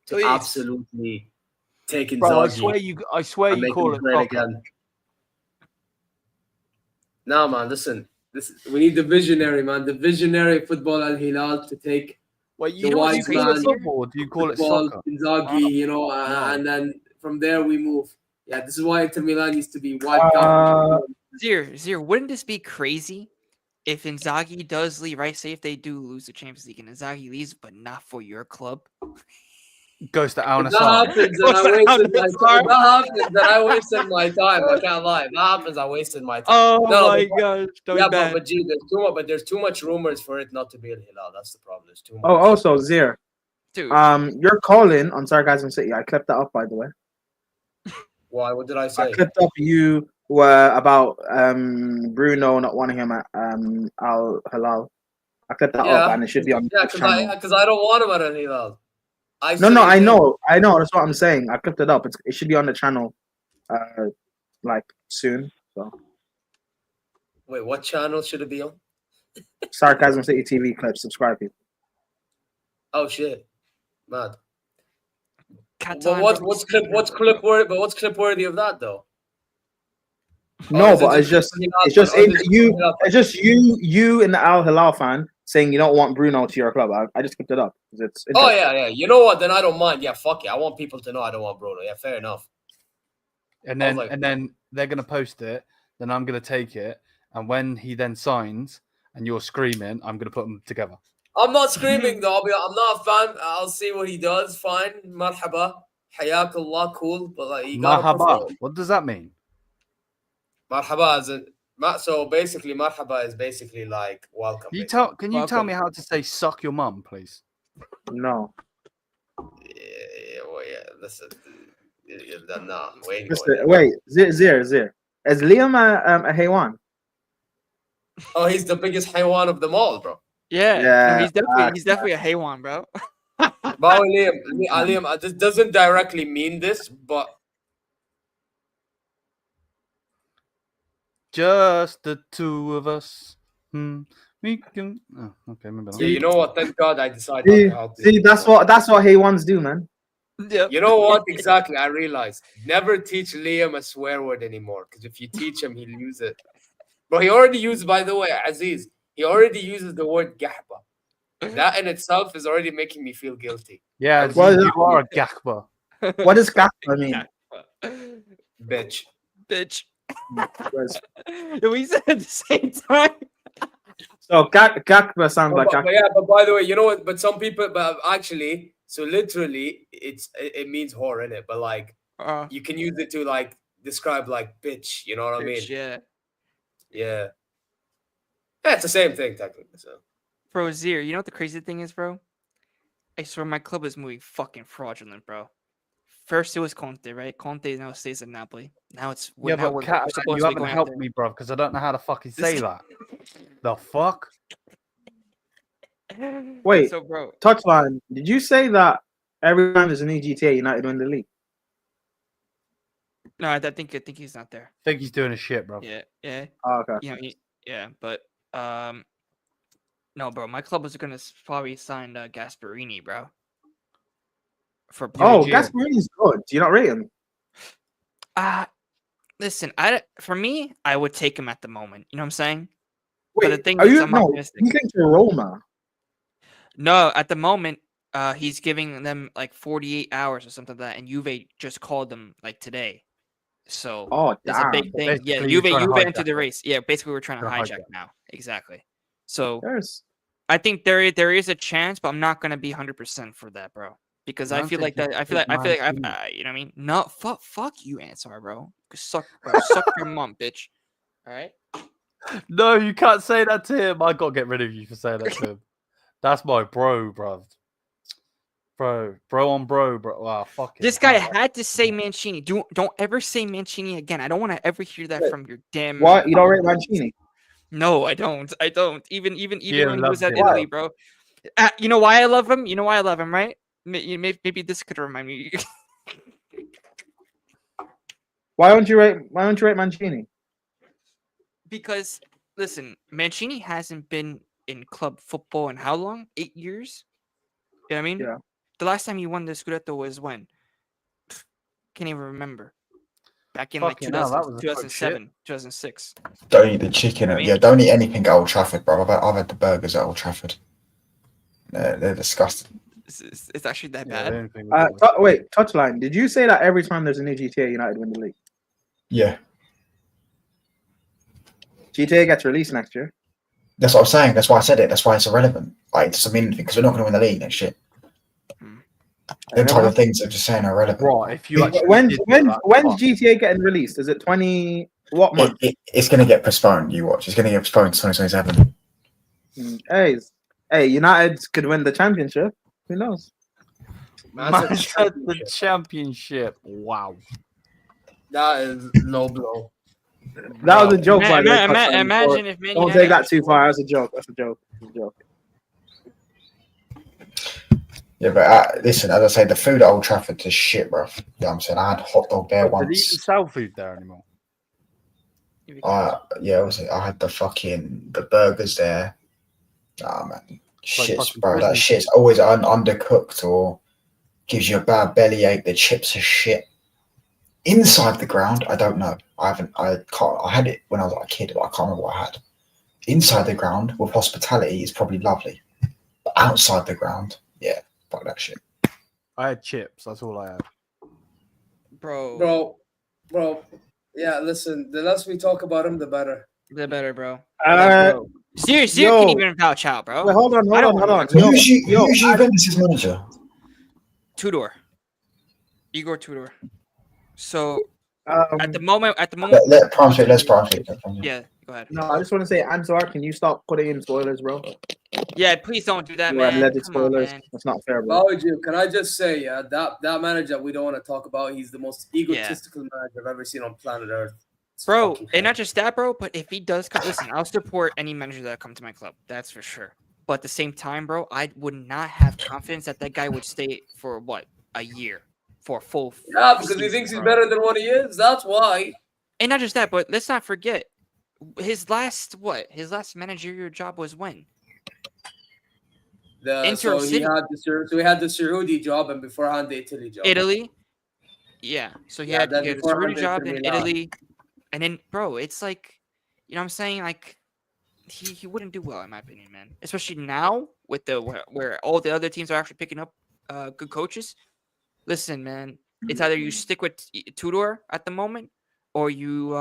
to absolutely take Inzaghi. Bro, I swear you call it soccer. Again. No, man, listen. We need the visionary, man. The visionary football Al Hilal to take the wise man. Football, do you call it soccer? Inzaghi, and then from there we move. Yeah, this is why Inter Milan used to be wiped out. Zir, wouldn't this be crazy if Inzaghi does leave, right? Say if they do lose the Champions League and Inzaghi leaves, but not for your club. Goes to Al Nassr. That happens, then I wasted my time. I can't lie. That happens, I wasted my time. Oh my gosh. But there's too much rumors for it not to be Al Hilal. That's the problem. There's too much. Oh, also, Zir. Dude. Your call-in on Sarcasm City, I clipped that up, by the way. Why? What did I say? I clipped up you were about Bruno not wanting him at Al Hilal. I clipped that up, and it should be on the channel. Because I don't want him at Al Hilal. I know. That's what I'm saying. I clipped it up. It should be on the channel, like soon. So. Wait, what channel should it be on? Sarcasm City TV clips. Subscribe, people. Oh shit, mad. But what's clip worthy of that though? No, but it's just you and the Al Hilal fan saying you don't want Bruno to your club. I just clipped it up. It's yeah. You know what? Then I don't mind. Yeah, fuck it. I want people to know I don't want Bruno. Yeah, fair enough. And then they're gonna post it. Then I'm gonna take it. And when he then signs and you're screaming, I'm gonna put them together. I'm not screaming though. I'm not a fan. I'll see what he does. Fine. Marhaba. Hayakallah. Cool. But like, you gotta Marhaba. What does that mean? Marhaba is so basically marhaba is basically like welcome. Can you tell me how to say suck your mum, please? No. Listen. No, wait. Zir. Is Liam a Haywan? Oh, he's the biggest Haywan of them all, bro. Yeah. No, he's definitely a Haywan, bro. But Liam, this doesn't directly mean this, but just the two of us. We can. Oh, okay, maybe not. Yeah, you know what? Thank God I decided. That's what Haywans do, man. Yep. You know what? Exactly. I realized. Never teach Liam a swear word anymore, because if you teach him, he'll use it. But he already used, by the way, Aziz. He already uses the word gahba. That in itself is already making me feel guilty. Yeah, you are a gahba. What does gahba mean? Bitch. We said at the same time. So gahba sounds like. But by the way, you know what? But some people, actually, so literally, it means whore in it. But like, you can use it to like describe like bitch. You know what I mean? Yeah. It's the same thing technically. So. Bro, Zir, you know what the crazy thing is, bro? I swear my club is moving fucking fraudulent, bro. First it was Conte, right? Conte now stays at Napoli. Now it's you haven't helped me, bro, because I don't know how to fucking say that. The fuck? Wait, so bro, touchline. Did you say that every time there's a new GTA, United win the league? No, I think he's not there. I think he's doing his shit, bro. Yeah. Oh, okay. But no, bro. My club was gonna probably sign Gasperini, bro. Gasperini's good. Do you not rate him? Listen, for me, I would take him at the moment. You know what I'm saying? Wait, but the thing is, I'm optimistic. You think to Roma? No, at the moment, he's giving them like 48 hours or something like that, and Juve just called them like today. So it's a big thing. Yeah, Juve entered the race. Yeah, basically we're trying to hijack now. Exactly. So I think there is a chance, but I'm not gonna be 100% for that, bro. Because I feel like you know what I mean? No, fuck you, Ansar, bro. Suck your mom, bitch. All right. No, you can't say that to him. I gotta get rid of you for saying that to him. That's my bro, bro. Bro on bro. Wow, fuck it. This guy had to say Mancini. Don't ever say Mancini again. I don't want to ever hear that from your damn. What? You don't rate Mancini? No, I don't. Even when he was at Italy, bro. You know why I love him? Right? Maybe this could remind me. Why don't you rate Mancini? because listen, Mancini hasn't been in club football in how long? 8 years. You know what I mean? Yeah. The last time he won the Scudetto was when? Can't even remember. Back in like 2007, 2006. Don't eat the chicken. Yeah, don't eat anything at Old Trafford, bro. I've had the burgers at Old Trafford. They're disgusting. It's actually that bad. Wait, touchline. Did you say that every time there's a new GTA, United win the league? Yeah. GTA gets released next year. That's what I'm saying. That's why I said it. That's why it's irrelevant. Like, it doesn't mean anything because we're not going to win the league next year. The entire things are just saying are irrelevant. Right. If you when's GTA getting released? Is it 20? What month? It's going to get postponed. You watch. It's going to get postponed to 2027. Hey, United could win the championship. Who knows? The championship. Wow. That is low blow. That was a joke. Imagine if Man don't take that too far. That's a joke. That's a joke. Yeah, but listen, as I say, the food at Old Trafford is shit, bro. You know what I'm saying? I had hot dog there once. Did you eat soul food there anymore? I had the burgers there. Ah, man. Shit, bro. That shit's always undercooked or gives you a bad bellyache. The chips are shit. Inside the ground, I don't know. I had it when I was like a kid, but I can't remember what I had. Inside the ground with hospitality is probably lovely. But outside the ground, yeah, fuck that shit. I had chips. That's all I had. Bro. Yeah, listen. The less we talk about him, the better. The better, bro. Seriously, you can even vouch out, bro. Wait, hold on. Who's Juventus' manager? Tudor. Igor Tudor. So at the moment, let's Prime. Yeah, go ahead. No, I just want to say, Ansar, can you stop putting in spoilers, bro? Yeah, please don't do that, man. Spoilers. Man. That's not fair, bro. Can I just say, that manager we don't want to talk about, he's the most egotistical manager I've ever seen on planet Earth. Bro, and not just that, bro, but if he does come, listen, I'll support any manager that come to my club. That's for sure. But at the same time, bro, I would not have confidence that guy would stay for a year. For a full because he thinks he's better than what he is. That's why. And not just that, but let's not forget his last managerial job was when? He had the Saudi job and beforehand the Italy job. Italy? Yeah. So he had the Saudi job in Italy. And then, bro, it's like, you know what I'm saying? Like, he wouldn't do well, in my opinion, man. Especially now with where all the other teams are actually picking up good coaches. Listen, man, it's either you stick with Tudor at the moment, or you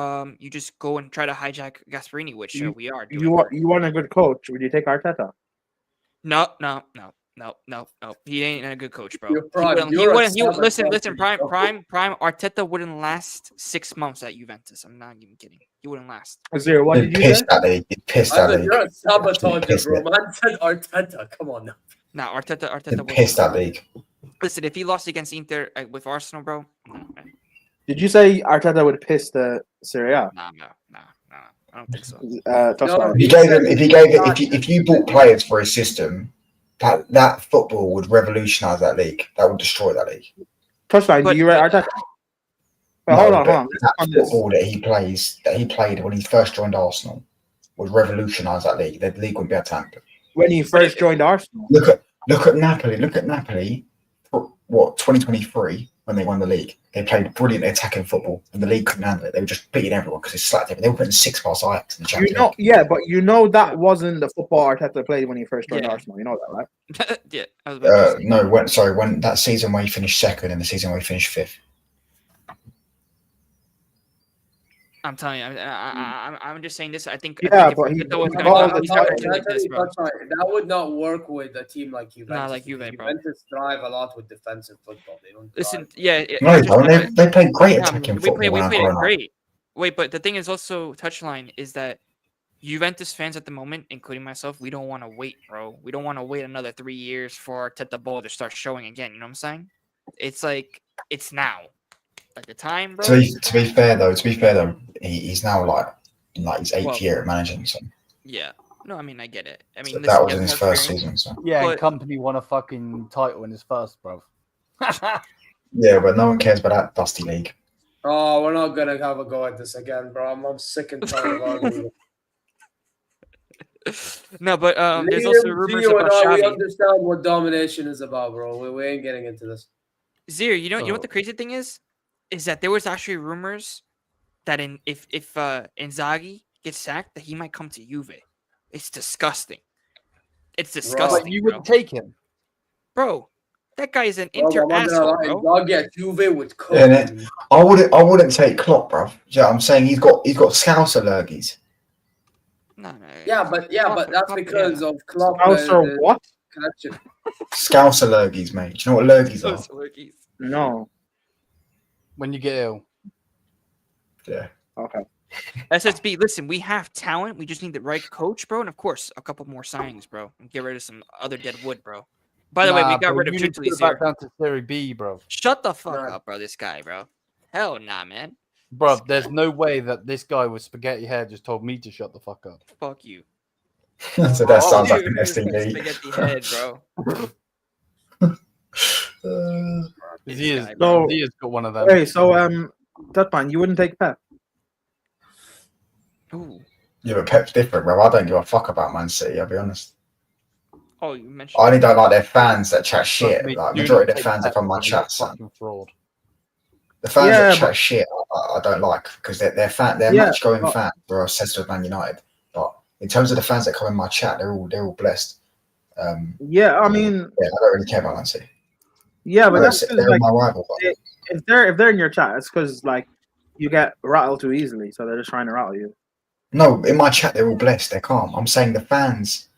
just go and try to hijack Gasperini, which we are doing. You want a good coach? Would you take Arteta? No. He ain't a good coach, bro. Listen. Prime Arteta wouldn't last 6 months at Juventus. I'm not even kidding. He wouldn't last. Azir, what did you say? Pissed at league. You're a sabotager, bro. Man said Arteta. Come on now. Nah, Arteta pissed that league. Listen, if he lost against Inter with Arsenal, bro. No, did you say Arteta would piss the Serie A? Nah. I don't think so. If you bought players for his system, that football would revolutionise that league. That would destroy that league. Touchline, do you rate Arteta? Hold on. That football that he played when he first joined Arsenal would revolutionise that league. The league would be able to handle it. When he first joined Arsenal. Look at Napoli. What 2023 when they won the league? They played brilliant attacking football, and the league couldn't handle it. They were just beating everyone because they slapped everyone. They were putting 6 past Ajax in the Champions League. Yeah, but that wasn't the football Arteta played when he first joined Arsenal. You know that, right? Yeah. When that season where he finished second and the season where he finished 5th. I'm telling you, I'm just saying this. I think. Yeah, but that would not work with a team like Juventus. Not like Juve, bro. Juventus thrive a lot with defensive football. They don't. Listen, they played great attacking football. We played it great. Wait, but the thing is also touchline is that Juventus fans at the moment, including myself, we don't want to wait, bro. We don't want to wait another 3 years for Teta Ball to start showing again. You know what I'm saying? It's like it's now. At the time, bro. To be fair though, he's now like his 8th year at managing. So. Yeah. No, I mean I get it. I mean so that was in his first season. So. Yeah, but Company won a fucking title in his first, bro. Yeah, but no one cares about that dusty league. Oh, we're not gonna have a go at this again, bro. I'm sick and tired of arguing. No, but there's also rumors about Xavi. We understand what domination is about, bro. We ain't getting into this. Zir, you know what the crazy thing is that there was actually rumors that if Inzaghi gets sacked, that he might come to Juve. It's disgusting. It's disgusting. But you wouldn't take him, bro. That guy is an Inter asshole, bro. Inzaghi at Juve with Coke. Yeah, I wouldn't take Klopp, bro. Yeah, I'm saying he's got Scouser lurgies. No. Yeah, but that's because of Klopp. Scouser what? Connection. Scouser lurgies, mate. Do you know what lurgies are? Lurgies. No. when you get ill. Yeah. Okay. SSB, listen, we have talent. We just need the right coach, bro. And of course, a couple more signings, bro. And get rid of some other dead wood, bro. By the way, we got rid of Gently back down to Serie B, bro. Shut the fuck up, bro. This guy, bro. Hell nah, man. Bro, there's no way that this guy with spaghetti hair just told me to shut the fuck up. Fuck you. So that sounds like an STD. Spaghetti head, bro. He has got one of them. Hey, so Dutman, you wouldn't take Pep? Ooh. Yeah, but Pep's different, bro. I don't give a fuck about Man City, I'll be honest. Oh, you mentioned. I only don't like their fans that chat shit. Like, majority of their fans are from my chat, son. Fraud. The fans that chat shit, I don't like because they're match-going fans. They're obsessed with Man United. But in terms of the fans that come in my chat, they're all blessed. Yeah, I mean, I don't really care about Man City. Yeah, but that's they're like, my rival. If they're in your chat, it's because like you get rattled too easily, so they're just trying to rattle you. No, in my chat, they're all blessed. They're calm. I'm saying the fans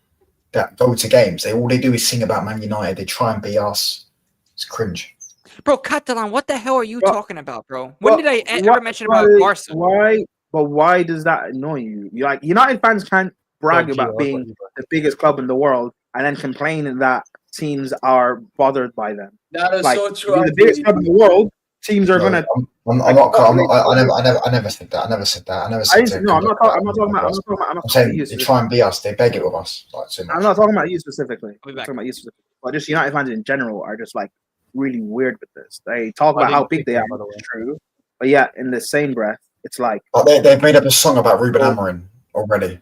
that go to games, all they do is sing about Man United. They try and be us. It's cringe. Bro, Catalan, what the hell are you talking about, bro? When did I ever mention about Barca? Why does that annoy you? You like United fans can't brag about being the biggest club in the world and then complain that teams are bothered by them. That is so true. The biggest club in the world, teams are gonna. I never said that. I never said that. I'm not talking about. I'm saying they try and be us. They beg it with us. I'm not talking about you specifically. I'm talking about you specifically. But just United fans in general are just like really weird with this. They talk about how big they are, which is true. But yeah, in the same breath, it's like they've made up a song about Ruben Amorim already.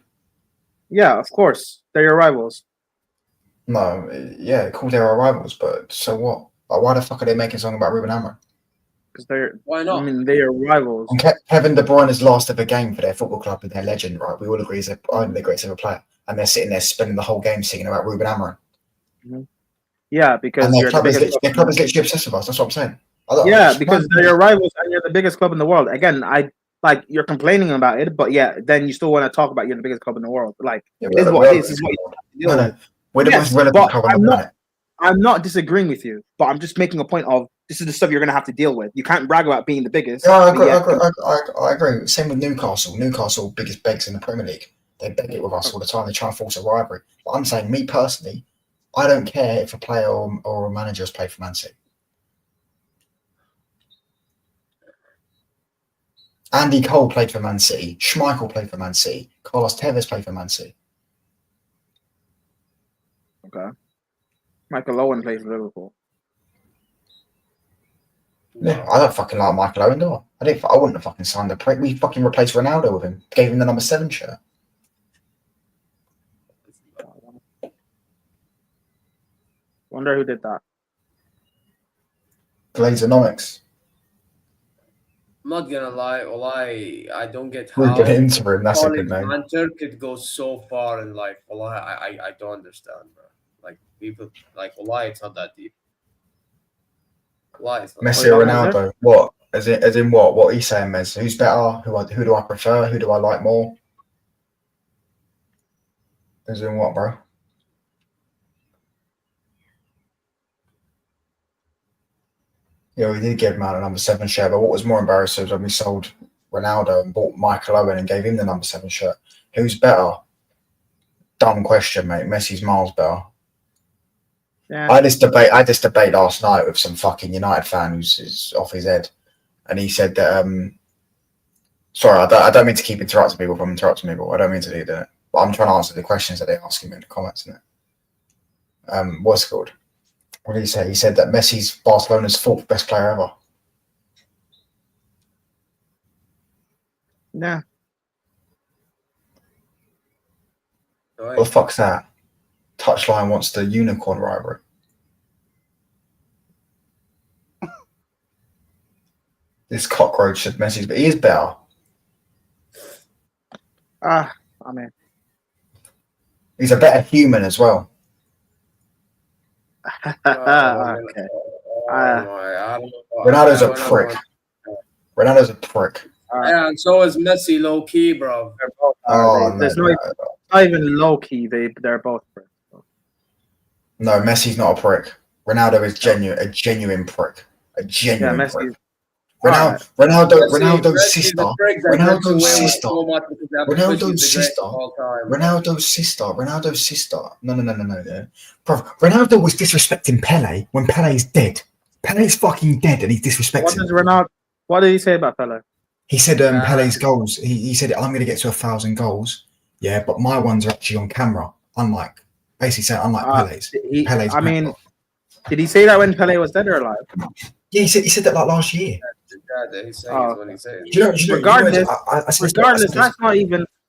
Yeah, of course, they're your rivals. No, yeah, cool, they're our rivals, but so what? Like, why the fuck are they making a song about Ruben Amorim? Because why not? I mean, they are rivals. And Kevin De Bruyne's last ever game for their football club and their legend, right? We all agree he's only the greatest ever player, and they're sitting there spending the whole game singing about Ruben Amorim. Mm-hmm. Yeah, because and their club is literally obsessed with us. That's what I'm saying. Because they're your rivals and you're the biggest club in the world. Again, you're complaining about it, but yeah, then you still want to talk about you're the biggest club in the world. Like, it is what it is. Is what you deal with. We're the most relevant club on the planet. I'm not disagreeing with you, but I'm just making a point of this is the stuff you're going to have to deal with. You can't brag about being the biggest. Yeah, I agree. Same with Newcastle. Newcastle, biggest begs in the Premier League. They beg it with us all the time. They try and force a rivalry. But I'm saying, me personally, I don't care if a player or a manager has played for Man City. Andy Cole played for Man City. Schmeichel played for Man City. Carlos Tevez played for Man City. Okay. Michael Owen plays for Liverpool. Yeah, I don't fucking like Michael Owen, do I? I wouldn't have fucking signed the We fucking replaced Ronaldo with him. Gave him the number 7 shirt. Wonder who did that. Glazonomics. I'm not gonna lie, I don't get how Ruben Interim, that's a good name. Banter could go so far in life. I don't understand, bro. Like people like it's not that deep. Messi or Ronaldo? What? As in what? What are you saying, Mez? Who's better? Who do I prefer? Who do I like more? As in what, bro? Yeah, we did give him out a number 7 shirt, but what was more embarrassing was when we sold Ronaldo and bought Michael Owen and gave him the number 7 shirt. Who's better? Dumb question, mate. Messi's miles better. Yeah. I had this debate last night with some fucking United fan who's off his head, and he said that. Sorry, I don't mean to keep interrupting people from interrupting people. I don't mean to do that, but I'm trying to answer the questions that they're asking me in the comments. Isn't it? What's it called? What did he say? He said that Messi's Barcelona's 4th best player ever. Yeah. What the fuck's that? Touchline wants the unicorn rivalry. This cockroach said Messi's, but he is better. I mean, he's a better human as well. Okay. Ronaldo's a prick. Ronaldo's a prick. Yeah, and so is Messi, low key, bro. There's not even low key. They're both pricks. No, Messi's not a prick. Ronaldo is a genuine prick. A genuine prick. Ronaldo's sister. No. Yeah. Bro, Ronaldo was disrespecting Pele when Pele's dead. Pele's fucking dead, and he's disrespecting. What did he say about Pele? He said Pele's goals. He said I'm going to get to 1,000 goals. Yeah, but my ones are actually on camera. Unlike Pele's. Did he say that when Pele was dead or alive? Yeah, he said that like last year. Regardless,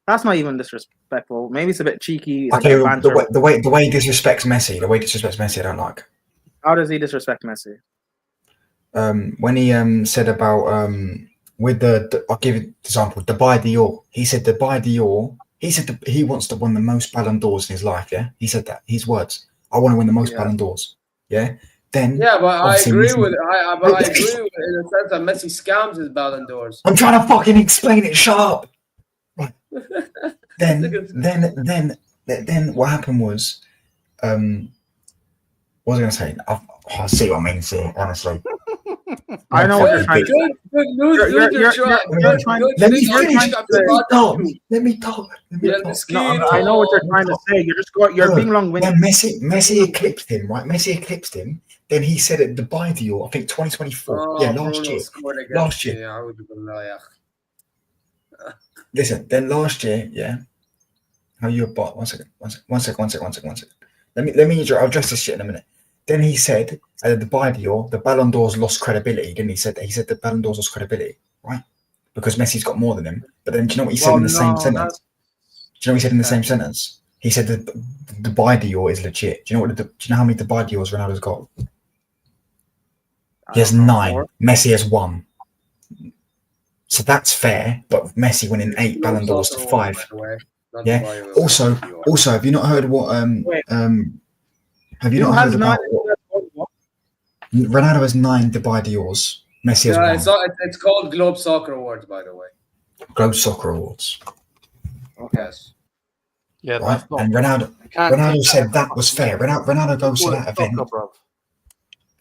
that's not even disrespectful. Maybe it's a bit cheeky. Okay, the way he disrespects Messi, I don't like. How does he disrespect Messi? When he said about I'll give you an example, the Dior. He said the Dior. He said he wants to win the most Ballon d'Ors in his life. Yeah, he said that. His words. I want to win the most Ballon d'Ors. Yeah. Then but I agree with it. I agree with it in the sense that Messi scams his Ballon d'Ors. I'm trying to fucking explain it sharp. Right. Then what happened was, what was I going to say? I see what I mean, sir, honestly. I know what you're trying to say. Let me talk. I know what you're trying to say. You're being long-winded. Messi eclipsed him, right? Messi eclipsed him. Then he said at the Dior, I think 2024. Last year. Yeah, I would Listen, then last year, yeah. How you a bot? One second. Let me I'll address this shit in a minute. Then he said at the Dior, the Ballon d'Ors lost credibility. Didn't he? He said the Ballon d'Ors lost credibility, right? Because Messi's got more than him. But then do you know what he said in the same sentence? Do you know what he said in the same sentence? He said that the Dior is legit. Do you know how many Diors Ronaldo's got? He has 9. Messi has 1. So that's fair, but Messi winning 8 Ballon d'Ors to 5. Yeah. Also, have you not heard what have you not heard about what Ronaldo has 9 Dubai Diors? Messi has 1. It's called Globe Soccer Awards, by the way. Globe Soccer Awards. Yes. Yeah, right. And Ronaldo said that was fair. Ronaldo goes to that event.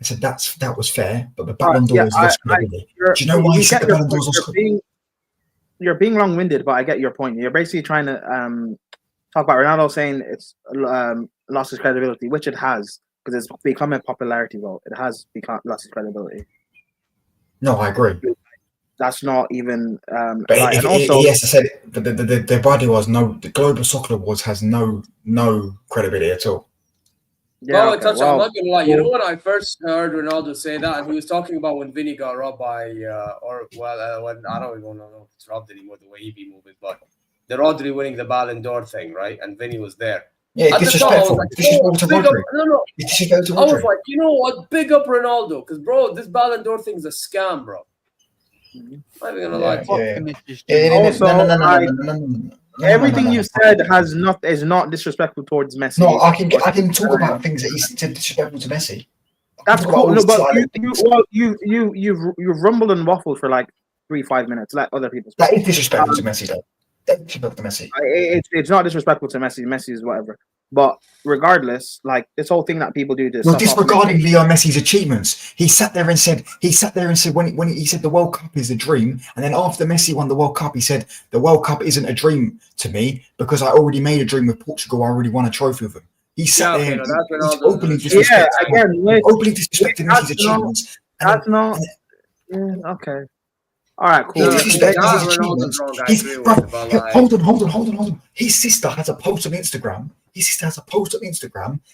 I said that was fair, but the Ballon d'Ors lost credibility. Do you know why he said the Ballon d'Ors lost credibility? You're being long-winded, but I get your point. You're basically trying to talk about Ronaldo saying it's lost his credibility, which it has, because it's become a popularity vote. It has lost his credibility. No, I agree. That's not even. But he has to say the body was the Global Soccer Awards has no credibility at all. Yeah, I'm not gonna lie. You know when I first heard Ronaldo say that, and he was talking about when Vinny got robbed by, when I don't even know if it's robbed anymore the way he be moving, but the Rodri winning the Ballon d'Or thing, right? And Vinny was there. Yeah, disrespectful. Disrespectful to Rodri. No. I was like, you know what? Big up Ronaldo, because bro, this Ballon d'Or thing is a scam, bro. I'm not even gonna lie. Everything you said is not disrespectful towards Messi. No, I can talk about things that he said disrespectful to Messi. That's cool. No, but you've rumbled and waffled for like 3-5 minutes. Let other people speak. That is disrespectful to Messi, though. That's disrespectful to Messi. It's not disrespectful to Messi. Messi is whatever. But regardless, like this whole thing that people do. Disregarding Leo Messi's achievements, he sat there and said when he said the World Cup is a dream, and then after Messi won the World Cup, he said the World Cup isn't a dream to me because I already made a dream with Portugal. I already won a trophy with them. He sat there and openly disrespecting Messi's achievements. That's not okay. All right, cool. Hold on. His sister has a post on Instagram.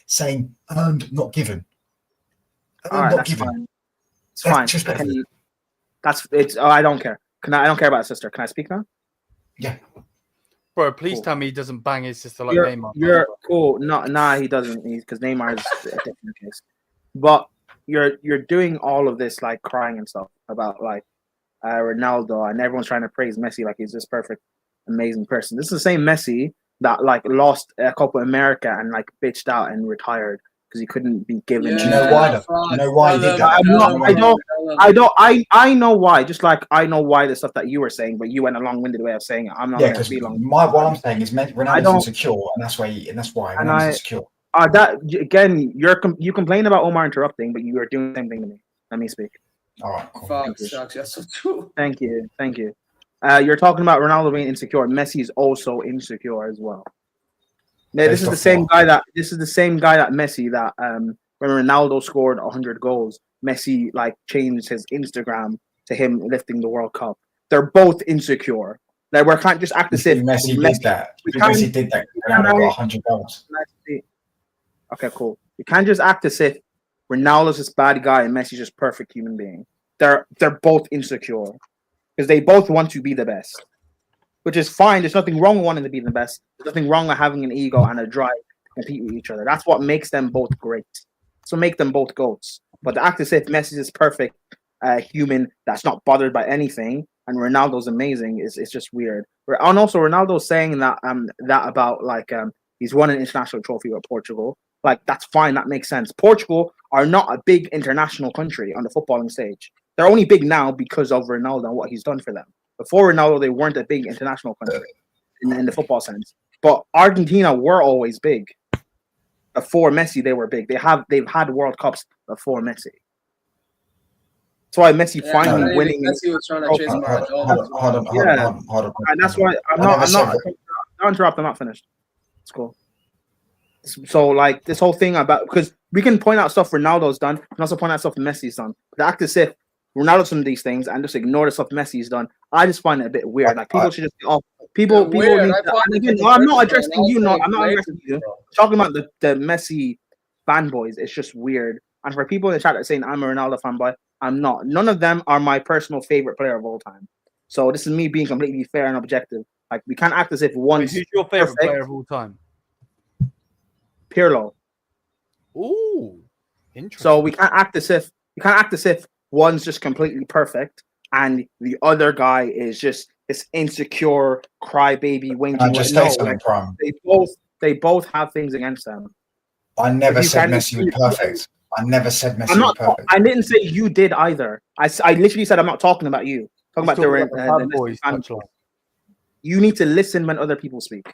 Saying earned, not given. That's fine. It's fine. I don't care. I don't care about his sister. Can I speak now? Yeah. Bro, please tell me he doesn't bang his sister like Neymar. You're cool. Nah, he doesn't. Because Neymar is a different case. But you're doing all of this like crying and stuff about like Ronaldo, and everyone's trying to praise Messi like he's this perfect, amazing person. This is the same Messi that like lost a Copa America and like bitched out and retired because he couldn't be given. Do you know why? Do you know why he did that? I know why. Just like I know why the stuff that you were saying, but you went a long-winded way of saying it. I'm not going to be long. What I'm saying is Ronaldo's insecure, and that's why Ronaldo's insecure. That again, you complain about Omar interrupting, but you are doing the same thing to me. Let me speak. All right, cool. That's so true. Thank you. You're talking about Ronaldo being insecure. Messi is also insecure as well. Yeah, this is the same guy that Messi that when Ronaldo scored 100 goals, Messi like changed his Instagram to him lifting the World Cup. They're both insecure. Like we can't just act as if Messi did that. Messi did that. Ronaldo got 100 goals. Okay, cool. You can't just act as if Ronaldo's this bad guy and Messi's just perfect human being. They're both insecure because they both want to be the best, which is fine. There's nothing wrong with wanting to be the best. There's nothing wrong with having an ego and a drive to compete with each other. That's what makes them both great. So make them both GOATs. But to act as if Messi is perfect human that's not bothered by anything and Ronaldo's amazing is just weird. And also Ronaldo's saying that that about like he's won an international trophy with Portugal. Like that's fine. That makes sense. Portugal are not a big international country on the footballing stage. They're only big now because of Ronaldo and what he's done for them. Before Ronaldo, they weren't a big international country in the football sense. But Argentina were always big. Before Messi, they were big. They've had World Cups before Messi. That's why Messi finally winning. Messi was trying to chase Hold on. And that's why I'm not. Don't interrupt. I'm not finished. It's cool. So like this whole thing about because we can point out stuff Ronaldo's done, and also point out stuff Messi's done. But act as if Ronaldo's done these things and just ignore the stuff Messi's done. I just find it a bit weird. Like people should just get off. People need to, again, no, I'm not addressing you. No, I'm not addressing you. Talking about the Messi fanboys, it's just weird. And for people in the chat that are saying I'm a Ronaldo fanboy, I'm not. None of them are my personal favorite player of all time. So this is me being completely fair and objective. Like we can't act as if one's who's your favorite player of all time? Pirlo. Ooh, interesting. So we can't act as if one's just completely perfect and the other guy is just this insecure crybaby whinging. They both have things against them. I never said Messi was perfect. I never said Messi was perfect. I didn't say you did either. I literally said I'm not talking about you. Talking about the fans. You need to listen when other people speak.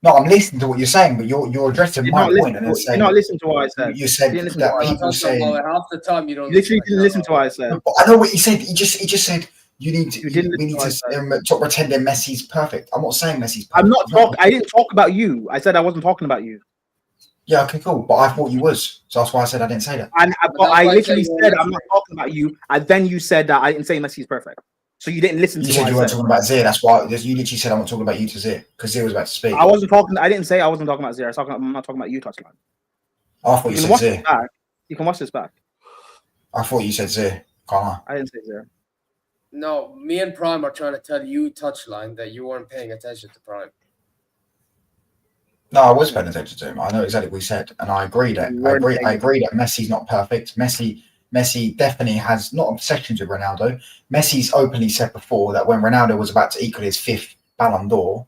No, I'm listening to what you're saying, but you're addressing my point. You're not listening to what I said. You said that people say half the time you don't. Literally didn't listen to what I said. I know what he said. He just said we need to stop pretending Messi's perfect. I'm not saying Messi's perfect. I'm not talking. I didn't talk about you. I said I wasn't talking about you. Yeah, okay, cool. But I thought you was, so that's why I said I didn't say that. But I literally said I'm not talking about you, and then you said that I didn't say Messi's perfect. So you didn't listen to me. You said you weren't talking about Zir. That's why you literally said I'm not talking about you to Zir because Zir was about to speak. I wasn't talking. I didn't say I wasn't talking about Zir. I'm not talking about you, Touchline. I thought you said Zir. You can watch this back. I thought you said Zir. Can't I? I didn't say Zir. No, me and Prime are trying to tell you, Touchline, that you weren't paying attention to Prime. No, I was paying attention to him. I know exactly what he said, and I agree that I agree that Messi's not perfect. Messi definitely has not obsessions with Ronaldo. Messi's openly said before that when Ronaldo was about to equal his 5th Ballon d'Or,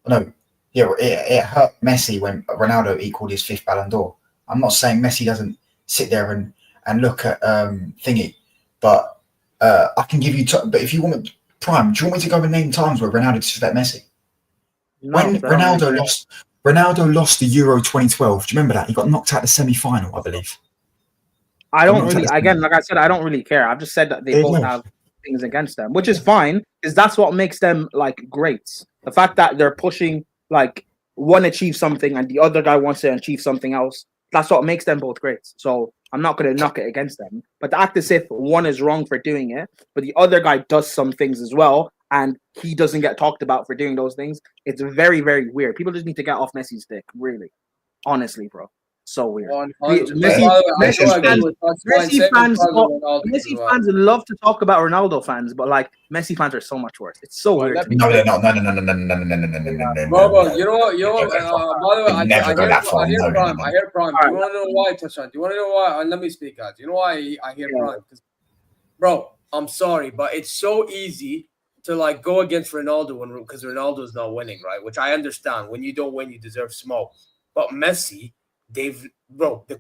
it hurt Messi when Ronaldo equaled his 5th Ballon d'Or. I'm not saying Messi doesn't sit there and look at thingy, but I can give you. But if you want me, Prime, do you want me to go and name times where Ronaldo disrespect Messi? No, when Ronaldo lost the Euro 2012, do you remember that? He got knocked out the semi-final, I believe. I don't really, again, like I said, I don't really care. I've just said that they both have things against them, which is fine, because that's what makes them like greats. The fact that they're pushing, like, one achieves something and the other guy wants to achieve something else, that's what makes them both greats. So I'm not going to knock it against them. But to act as if one is wrong for doing it, but the other guy does some things as well, and he doesn't get talked about for doing those things, it's very, very weird. People just need to get off Messi's dick, really. Honestly, bro. So weird. Messi fans love to talk about Ronaldo fans, but like Messi fans are so much worse. It's so weird. No, they're not. No. Bro, you know what? By the way, I hear Prime. Do you want to know why, Tashan? Do you want to know why? Let me speak, guys. You know why I hear Prime? Bro, I'm sorry, but it's so easy to like go against Ronaldo because Ronaldo's not winning, right? Which I understand. When you don't win, you deserve smoke. But Messi, the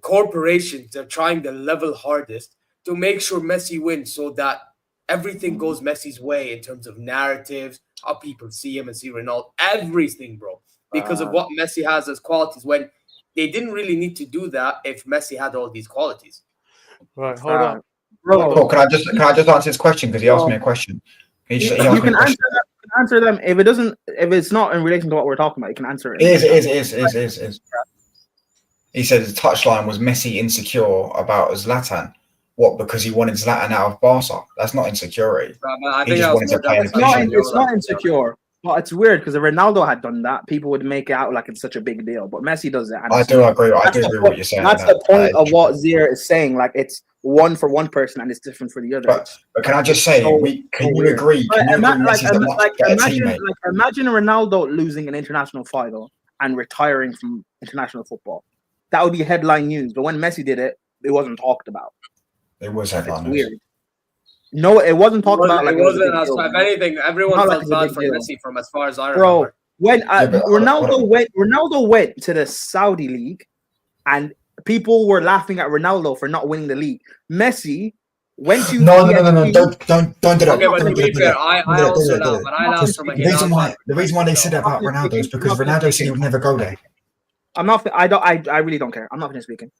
corporations are trying their level hardest to make sure Messi wins so that everything goes Messi's way in terms of narratives, how people see him and see Ronaldo, everything, bro. Because of what Messi has as qualities, when they didn't really need to do that if Messi had all these qualities. Right, hold on. Bro, can I just answer his question because he asked me a question? You can answer them if it's not in relation to what we're talking about. You can answer it. It is. He said his touchline was Messi insecure about Zlatan. What? Because he wanted Zlatan out of Barca. That's not insecurity. He just wanted to play in the position. It's not insecure. But it's weird because if Ronaldo had done that, people would make it out like it's such a big deal. But Messi does it. I do agree with what you're saying. That's the point of what Zier is saying. Like it's one for one person and it's different for the other. But can I just say, can you agree? Imagine Ronaldo losing an international final and retiring from international football. That would be headline news. But when Messi did it, it wasn't talked about. It was headline news. Weird. No, it wasn't talked about. Like it wasn't. If anything, everyone felt bad for Messi from as far as I remember. Bro, when Ronaldo went to the Saudi league, and people were laughing at Ronaldo for not winning the league. Messi went to no, don't do that. Okay, but to be fair, I also laughed, but I laughed from a the reason why they said that about Ronaldo is because Ronaldo said he would never go there. I really don't care. I'm not finished speaking.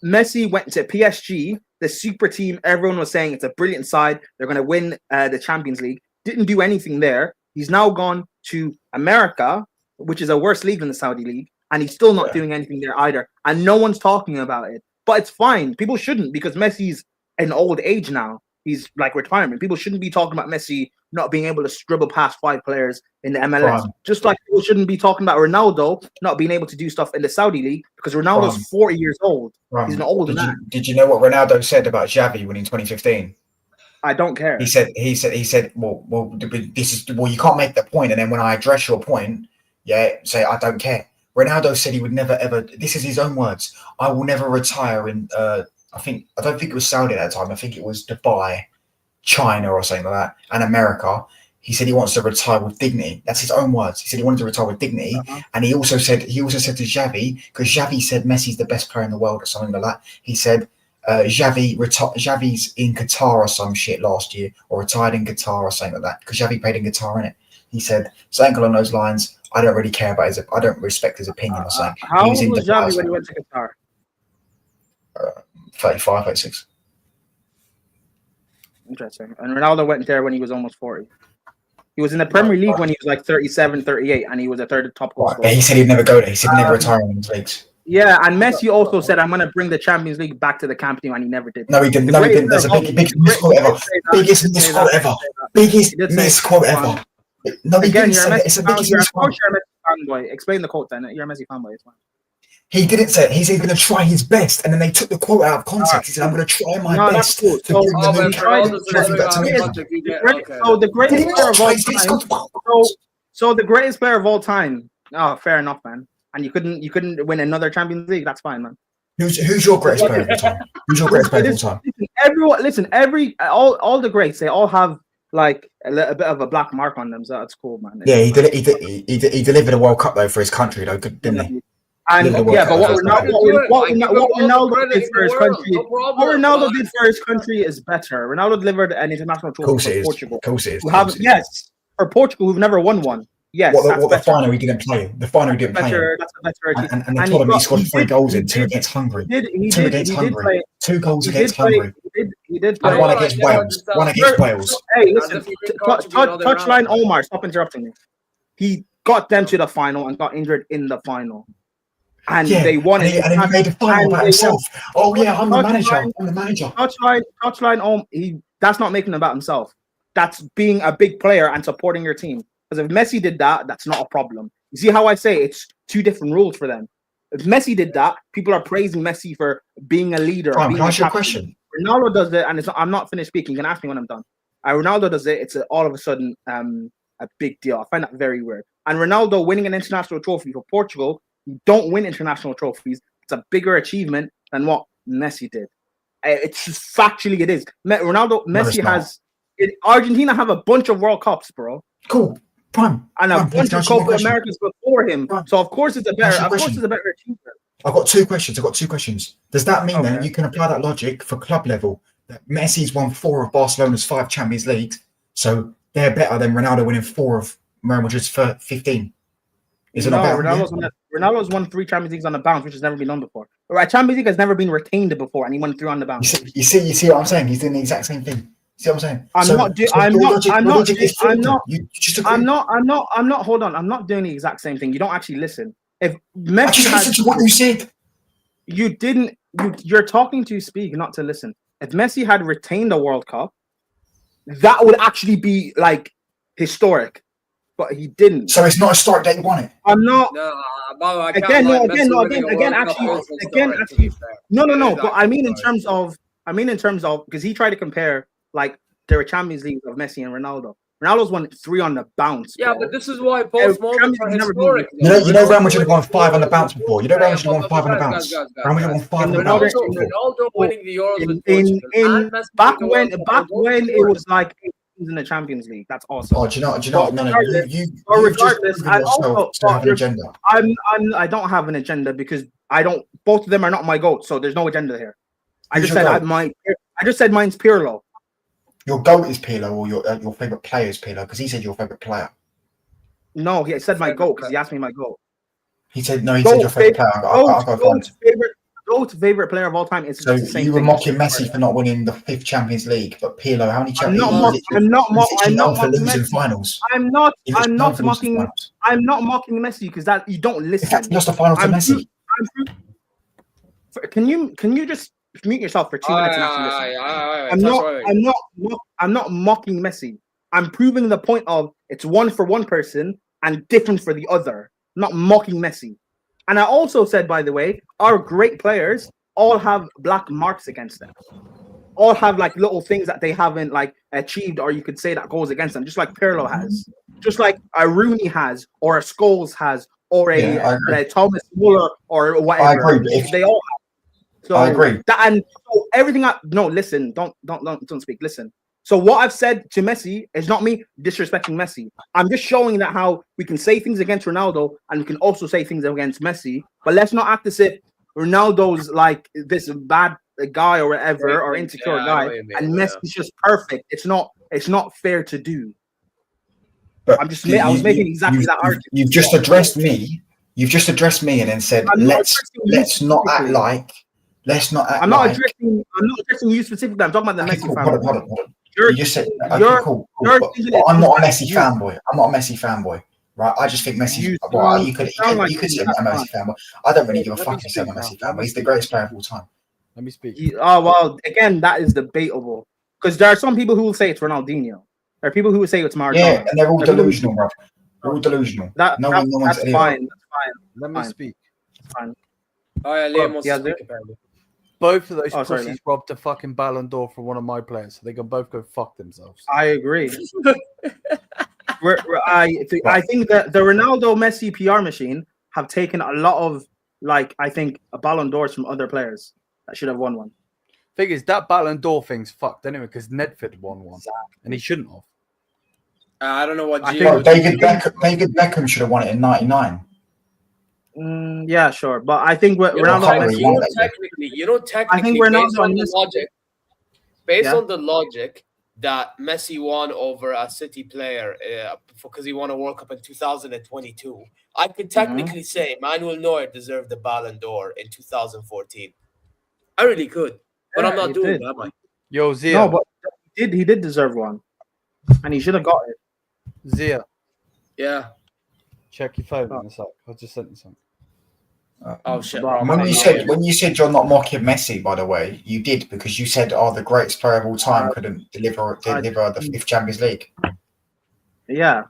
Messi went to PSG, the super team. Everyone was saying it's a brilliant side. They're going to win the Champions League. Didn't do anything there. He's now gone to America, which is a worse league than the Saudi league, and he's still not doing anything there either. And no one's talking about it. But it's fine. People shouldn't, because Messi's in old age now. He's like retirement. People shouldn't be talking about Messi not being able to dribble past 5 players in the MLS. Just like people shouldn't be talking about Ronaldo not being able to do stuff in the Saudi league because Ronaldo's 40 years old. He's an older man. Did you know what Ronaldo said about Xavi winning 2015? I don't care. He said, well, you can't make that point, and then when I address your point, say I don't care. Ronaldo said he would never ever. This is his own words. I will never retire in. I don't think it was Saudi at that time. I think it was Dubai, China, or something like that, and America. He said he wants to retire with dignity. That's his own words. He said he wanted to retire with dignity, and he also said to Xavi, because Xavi said Messi's the best player in the world or something like that. He said Xavi's in Qatar or some shit last year, or retired in Qatar or something like that, because Xavi played in Qatar, innit? He said something along those lines. I don't really care about I don't respect his opinion or something. How old was Xavi when he went to Qatar? 35, 36. Interesting. And Ronaldo went there when he was almost 40. He was in the Premier League when he was like 37, 38, and he was a third top goal scorer. He said he'd never go there. He said he'd never retire in these leagues. Yeah, and Messi also said, I'm going to bring the Champions League back to the Camp Nou, and he never did. No, he didn't. That's a biggest misquote ever. Biggest misquote ever. Biggest misquote ever. No, again, you're a Messi fanboy. Explain the quote then. You're a Messi fanboy. It's fine. He didn't say it. He said he's going to try his best, and then they took the quote out of context. He said, "I'm going to try my best to bring the new trophy back to me." So the greatest player of all time. So the greatest player of all time. Oh, fair enough, man. And you couldn't win another Champions League. That's fine, man. Who's your greatest player of all time? Who's your greatest player of all time? All the greats, they all have like a little bit of a black mark on them. So that's cool, man. Yeah, he delivered a World Cup though for his country, though, didn't he? And but what Ronaldo did for his country, is better. Ronaldo delivered an international trophy for Portugal. Of course it is. Yes, for Portugal, who've never won one. Yes, the final he didn't play. That's a better. And they told him he scored 3 goals in 2 against Hungary. 2 against Hungary. 2 goals against Hungary. He did play. And 1 against Wales. 1 against Wales. Hey, listen, touchline Omar, stop interrupting me. He got them to the final and got injured in the final. And they won it. And he made a final about himself. Oh yeah, I'm the manager. Touchline, that's not making it about himself. That's being a big player and supporting your team. Because if Messi did that, that's not a problem. You see how I say it's 2 different rules for them. If Messi did that, people are praising Messi for being a leader. Can being I a ask you a captain. question? Ronaldo does it, and I'm not finished speaking. You can ask me when I'm done. Ronaldo does it. It's all of a sudden a big deal. I find that very weird. And Ronaldo winning an international trophy for Portugal, you don't win international trophies. It's a bigger achievement than what Messi did. It's just factually it is. Messi has. Argentina have a bunch of World Cups, bro. Cool. Prime. And a bunch of Copa Americas before him. Prime. So of course it's a better. Of course it's a better achievement. I've got two questions. Does that mean then you can apply that logic for club level? That Messi's won 4 of Barcelona's 5 Champions Leagues, so they're better than Ronaldo winning 4 of Real Madrid's 15. Is it not better? Ronaldo's won 3 Champions Leagues on the bounce, which has never been done before. A Champions League has never been retained before, and he won 3 on the bounce. You see what I'm saying? He's doing the exact same thing. See what I'm saying? I'm not doing the exact same thing. You don't actually listen. If Messi I just listened to what you said. You didn't. You're talking to speak, not to listen. If Messi had retained the World Cup, that would actually be like historic. But he didn't. So it's not a start that he won it. I'm not. No. Again. No. But I mean in terms of because he tried to compare like there are Champions Leagues of Messi and Ronaldo. Ronaldo's won 3 on the bounce. Yeah, but this is why both moments are historic. You know Real Madrid won 5 on the bounce before. You know Real Madrid won 5 on the bounce. Real Madrid won 5 on the bounce. Ronaldo winning the Euros with Portugal. Back when it was like in the Champions League. That's awesome. Oh, do you know? No. Regardless, I don't have an agenda because both of them are not my GOAT, so there's no agenda here. I just said mine's Pirlo. Your GOAT is Pirlo, or your favorite player is Pirlo, because he said your favorite player. No, he said my GOAT because he asked me my GOAT. He said no. He said your favorite player. GOAT's favorite player of all time is. So you were mocking Messi for not winning the 5th Champions League, but Pirlo, how many Champions Leagues? I'm not mocking finals. I'm not mocking Messi because that you don't listen. That's just a final to Messi. Can you just mute yourself for 2 minutes and actually listen? I'm not mocking Messi. I'm proving the point of it's one for one person and different for the other. I'm not mocking Messi. And I also said, by the way, our great players all have black marks against them. All have like little things that they haven't like achieved, or you could say that goes against them, just like Pirlo has, just like a Rooney has, or a Scholes has, or a Thomas Muller, or whatever. I agree. They all have. So I agree. Listen, don't speak. Listen. So what I've said to Messi is not me disrespecting Messi. I'm just showing that how we can say things against Ronaldo and we can also say things against Messi. But let's not act as if Ronaldo's like this bad guy or whatever, or insecure guy, and Messi's just perfect. It's not fair to do. But I was making exactly that argument. You've just addressed me. You've just addressed me and then said, let's not act like. I'm not addressing you specifically. I'm talking about the Messi fan. Hold on. You just said, cool. But I'm not a Messi fanboy. Right? I just think Messi. You could say I'm a Messi fanboy. I don't really give a fuck if I'm a Messi fanboy. He's the greatest player of all time. Let me speak. Again, that is debatable because there are some people who will say it's Ronaldinho. There are people who will say it's Maradona. Yeah, and they're all delusional, bro. They're all delusional. That's fine. Let me speak. That's fine. Oh yeah, Liam wants to speak apparently. Both of those pussies robbed a fucking Ballon d'Or from one of my players, so they can both go fuck themselves. I agree. I think that the Ronaldo Messi PR machine have taken a lot of Ballon d'Ors from other players that should have won one. Thing is, that Ballon d'Or thing's fucked anyway because Nedved won one, and he shouldn't have. I don't know what. David Beckham should have won it in '99. Yeah, sure, but I think Ronaldo. Technically, I think Ronaldo based on the logic that Messi won over a City player because he won a World Cup in 2022. I could technically say Manuel Neuer deserved the Ballon d'Or in 2014. I really could, but I'm not doing that, Mike. Yo, Zia. No, but he did deserve one, and he should have got it. Zia. Yeah. Check your phone in a sec. I just sent you something. Oh shit! When you said you're not mocking Messi, by the way, you did because you said, the greatest player of all time couldn't deliver the 5th Champions League. Yeah.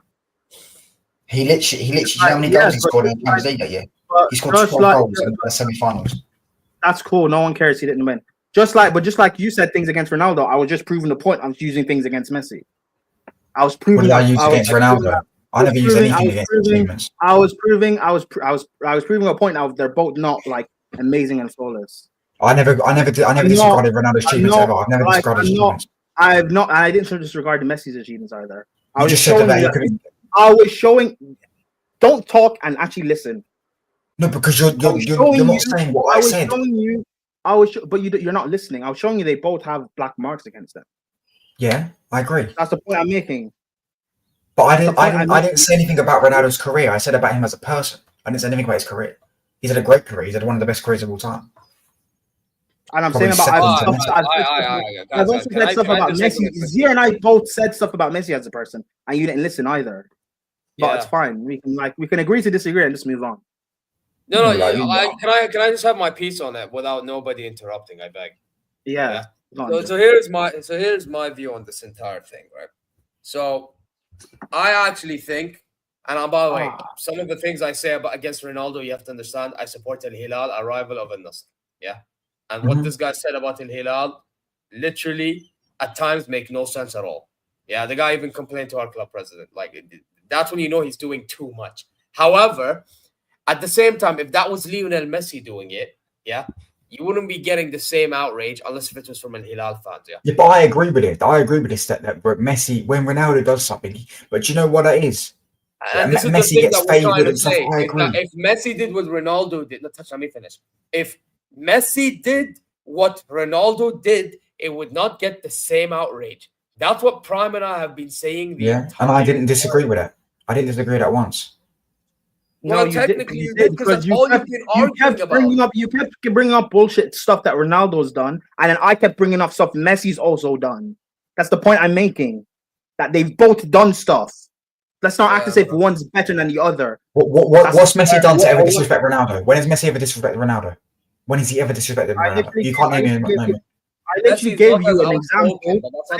He literally how many goals he scored in the Champions League that year? He scored 12 goals in the semi-finals. That's cool. No one cares he didn't win. Just like you said things against Ronaldo, I was just proving the point. I was using things against Messi. I was proving. What did I use against Ronaldo? I never used anything against achievements. I was proving a point. They're both not like amazing and flawless. I never disregarded Ronaldo's achievements ever. I've never disregarded achievements. I didn't disregard Messi's achievements either. I was showing. Don't talk and actually listen. No, because you're not saying what I said. But you're not listening. I was showing you they both have black marks against them. Yeah, I agree. That's the point I'm making. But I didn't say anything about Ronaldo's career. I said about him as a person. I didn't say anything about his career. He's had a great career. He's had one of the best careers of all time. And I'm saying about I've also said stuff about Messi. Zia and I both said stuff about Messi as a person, and you didn't listen either. But it's fine. We can agree to disagree and just move on. No. Can I just have my piece on that without nobody interrupting? I beg. Yeah. So here's my view on this entire thing, right? So I actually think, and by the way, some of the things I say against Ronaldo, you have to understand. I support Al Hilal, a rival of Al Nassr. Yeah. And what this guy said about Al Hilal, literally at times make no sense at all. Yeah, the guy even complained to our club president. Like, that's when you know he's doing too much. However, at the same time, if that was Lionel Messi doing it, yeah, you wouldn't be getting the same outrage unless if it was from Al Hilal fans. Yeah, but I agree with it. I agree with this that Messi, when Ronaldo does something, but you know what it is? And this is Messi the thing that we're trying to say. If Messi did what Ronaldo did, let me finish. If Messi did what Ronaldo did, it would not get the same outrage. That's what Prime and I have been saying. And I didn't disagree with it. I didn't disagree with that once. Well, no, technically you did because that's all you've been arguing about. You kept bringing up bullshit stuff that Ronaldo's done, and then I kept bringing up stuff Messi's also done. That's the point I'm making. That they've both done stuff. Let's not act as if one's better than the other. What's Messi done to ever disrespect Ronaldo? When has Messi ever disrespected Ronaldo? When has he ever disrespected Ronaldo? You can't name him at the moment. I literally gave you an example.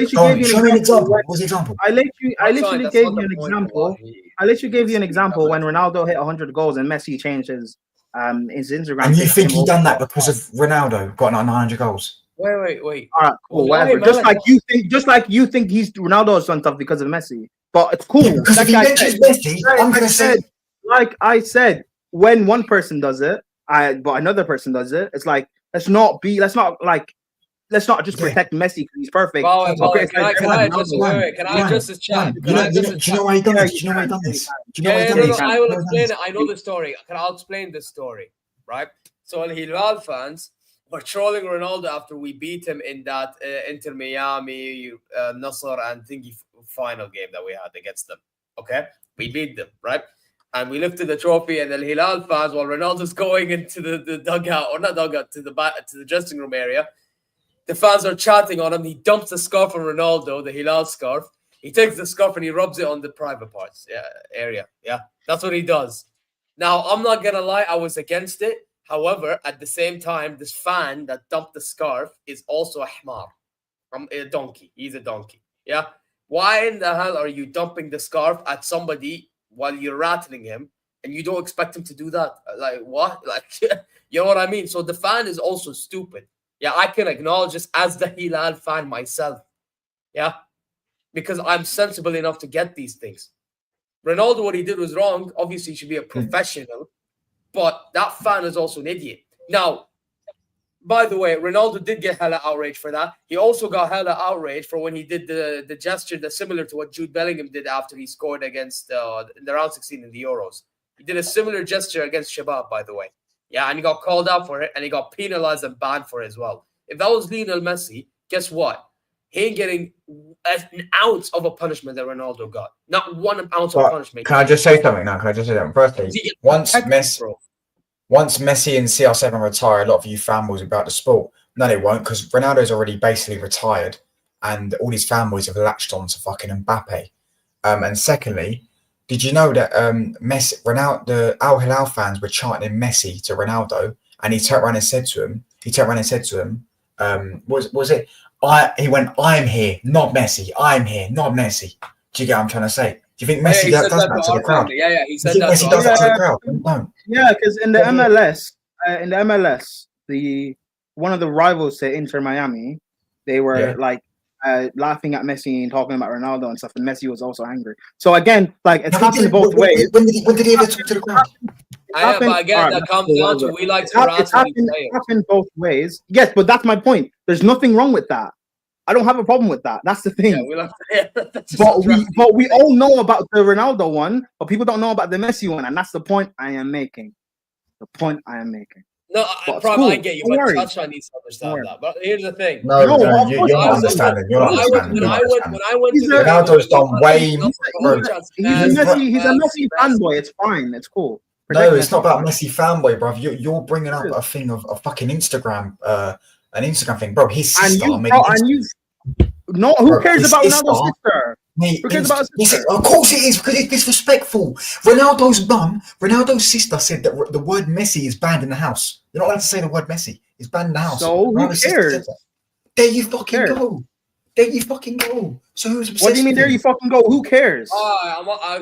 Show me an example. What's the example? I literally gave you an example. I literally gave you an example when Ronaldo hit 100 goals and Messi changed his Instagram. And you think he done that because of Ronaldo got 900 goals? Wait. All right, cool, whatever. Just like you think he's Ronaldo has done stuff because of Messi. But it's cool. Because if he mentions Messi, I'm gonna say, like I said, when one person does it, but another person does it, it's like let's not just protect Messi because he's perfect. Can I address this chat? Do you know why he done this? I will explain it. I know the story. I'll explain the story, right? So Al Hilal fans were trolling Ronaldo after we beat him in that Inter Miami, Nassr and thingy final game that we had against them. Okay? We beat them, right? And we lifted the trophy, and Al Hilal fans, while Ronaldo's going into the dugout, or not dugout, to the dressing room area, the fans are chatting on him. He dumps the scarf on Ronaldo, the Hilal scarf. He takes the scarf and he rubs it on the private parts area. Yeah, that's what he does. Now, I'm not going to lie, I was against it. However, at the same time, this fan that dumped the scarf is also a hmar. A donkey. He's a donkey. Yeah? Why in the hell are you dumping the scarf at somebody while you're rattling him and you don't expect him to do that? Like, what? Like, you know what I mean? So the fan is also stupid. Yeah, I can acknowledge this as the Hilal fan myself. Yeah, because I'm sensible enough to get these things. Ronaldo, what he did was wrong. Obviously, he should be a professional. But that fan is also an idiot. Now, by the way, Ronaldo did get hella outrage for that. He also got hella outrage for when he did the gesture that's similar to what Jude Bellingham did after he scored against in the round 16 in the Euros. He did a similar gesture against Shabab, by the way. Yeah, and he got called out for it, and he got penalized and banned for it as well. If that was Lionel Messi, guess what? He ain't getting an ounce of a punishment that Ronaldo got. Not 1 ounce of punishment. Can I just say something now? Firstly, once Messi and CR7 retire, a lot of you fanboys about the sport. No, they won't, because Ronaldo's already basically retired, and all these fanboys have latched on to fucking Mbappe. And secondly, did you know that the Al Hilal fans were chanting Messi to Ronaldo, and he turned around and said to him, he went, "I'm here, not Messi. I'm here, not Messi." Do you get what I'm trying to say? Do you think Messi does that to the crowd? Yeah, he said that. Messi does that to the crowd? No. Yeah, because in the MLS, one of the rivals to Inter Miami, they were like laughing at Messi and talking about Ronaldo and stuff, and Messi was also angry. So again, like it's happened both ways. When did he ever talk to the crowd? But again, that comes down to we like to it's happened both ways. Yes, but that's my point. There's nothing wrong with that. I don't have a problem with that. That's the thing. But we all know about the Ronaldo one, but people don't know about the Messi one, and that's the point I am making. No, I get you, but Touchline needs to understand that. But here's the thing. No, you're not understanding. You're not understanding. When I went to Ronaldo's done way more. He's a Messi fanboy. It's fine. It's cool. No, it's not about Messi fanboy, bro. You're bringing up a thing of fucking Instagram, an Instagram thing, bro. His sister. No, who cares about Ronaldo's sister? Mate, of course it is, because it's disrespectful. Ronaldo's sister said that the word Messi is banned in the house. You're not allowed to say the word Messi. It's banned in the house. So who cares? There you fucking go. There you fucking go. So who's obsessed? What do you mean there you fucking go? Who cares?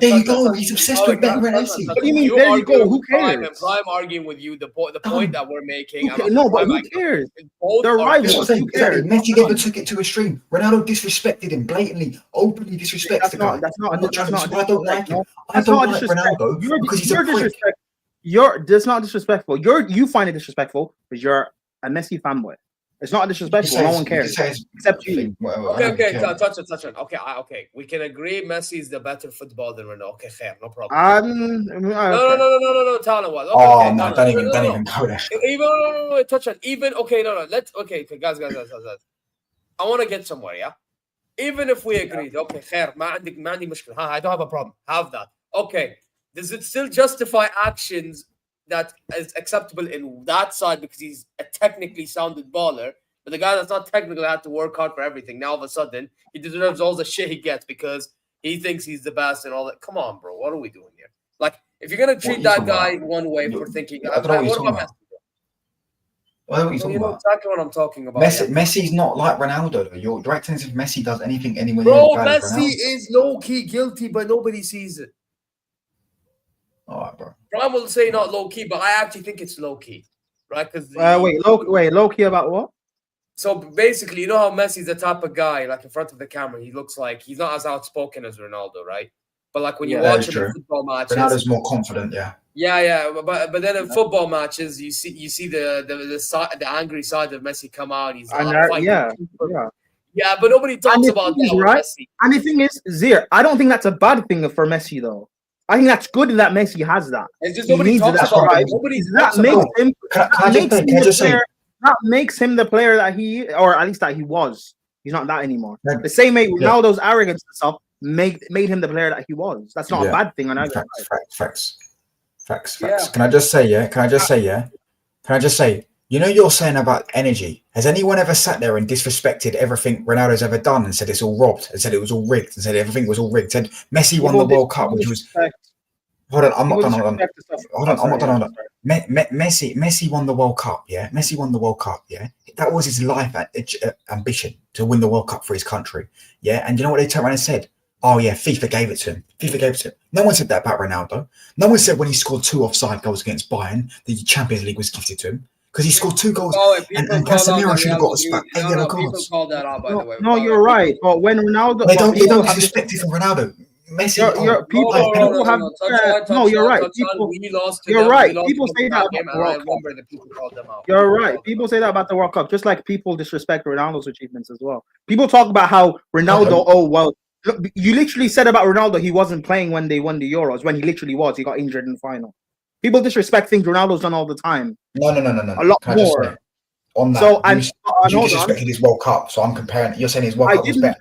There you go. He's obsessed with Messi. What do you mean there you go? Who cares? I'm arguing with you. The point that we're making. No, but who cares? They're rivals. Who cares? Messi never took it to a stream. Ronaldo disrespected him blatantly, openly disrespects the guy. That's not. I don't like him. I don't like Ronaldo because he's a prick. That's not disrespectful. You find it disrespectful because you're a Messi fanboy. It's not disrespectful. No one cares except you. Okay. Touch on. Okay. We can agree Messi is the better footballer than Ronaldo. Okay, fair, no problem. No. Tell what? Oh no, don't even go there. Even touch on. Even okay, no. Let's guys. I want to get somewhere. Yeah. Even if we agreed, okay, fair. ما عندي مشكلة. I don't have a problem. Have that. Okay. Does it still justify actions that is acceptable in that side because he's a technically sounded baller, but the guy that's not technical had to work hard for everything. Now all of a sudden he deserves all the shit he gets because he thinks he's the best and all that. Come on, bro, what are we doing here? Like, if you're gonna treat that guy one way for thinking, what about Messi? What are you talking about? Exactly what I'm talking about. Messi's not like Ronaldo, though. You're directing as if Messi does anything anywhere. Bro, Messi is low key guilty, but nobody sees it. All right, bro. Brian will say not low key, but I actually think it's low key, right? Because low key about what? So basically, you know how Messi's the type of guy, like in front of the camera, he looks like he's not as outspoken as Ronaldo, right? But like when you watch him in football matches, Ronaldo's more confident, yeah. Yeah. But then in football matches, you see the angry side of Messi come out. He's but nobody talks about that. Right? Messi. And the thing is, Zir, I don't think that's a bad thing for Messi, though. I think that's good that Messi has that. It's just nobody talks about it. That makes him the player that he, or at least that he was. He's not that anymore. Yeah. The same way Ronaldo's arrogance and stuff made him the player that he was. That's not a bad thing on either side. Facts. Yeah. Can I just say, you know, you're saying about energy. Has anyone ever sat there and disrespected everything Ronaldo's ever done and said it's all robbed and said it was all rigged and said everything was all rigged? Said Messi won the World Cup, which was. Hold on, I'm not done. Messi won the World Cup, yeah. Messi won the World Cup, yeah. That was his life ambition to win the World Cup for his country, yeah. And you know what they turned around and said? Oh yeah, FIFA gave it to him. No one said that about Ronaldo. No one said when he scored 2 offside goals against Bayern, the Champions League was gifted to him. Because he scored 2 goals, and Casemiro should have got a spot. Yellow cards. People called that out, by the way. No, you're right. But when Ronaldo, they don't disrespect it for Ronaldo. Messi, people have. No, you're right. You're right. People say that about the World Cup. You're right. People say that about the World Cup, just like people disrespect Ronaldo's achievements as well. People talk about how Ronaldo. Oh well, you literally said about Ronaldo he wasn't playing when they won the Euros. When he literally was, he got injured in the final. People disrespect things Ronaldo's done all the time. No. A lot more. On that, so you disrespected his World Cup, so I'm comparing. You're saying his World Cup was better.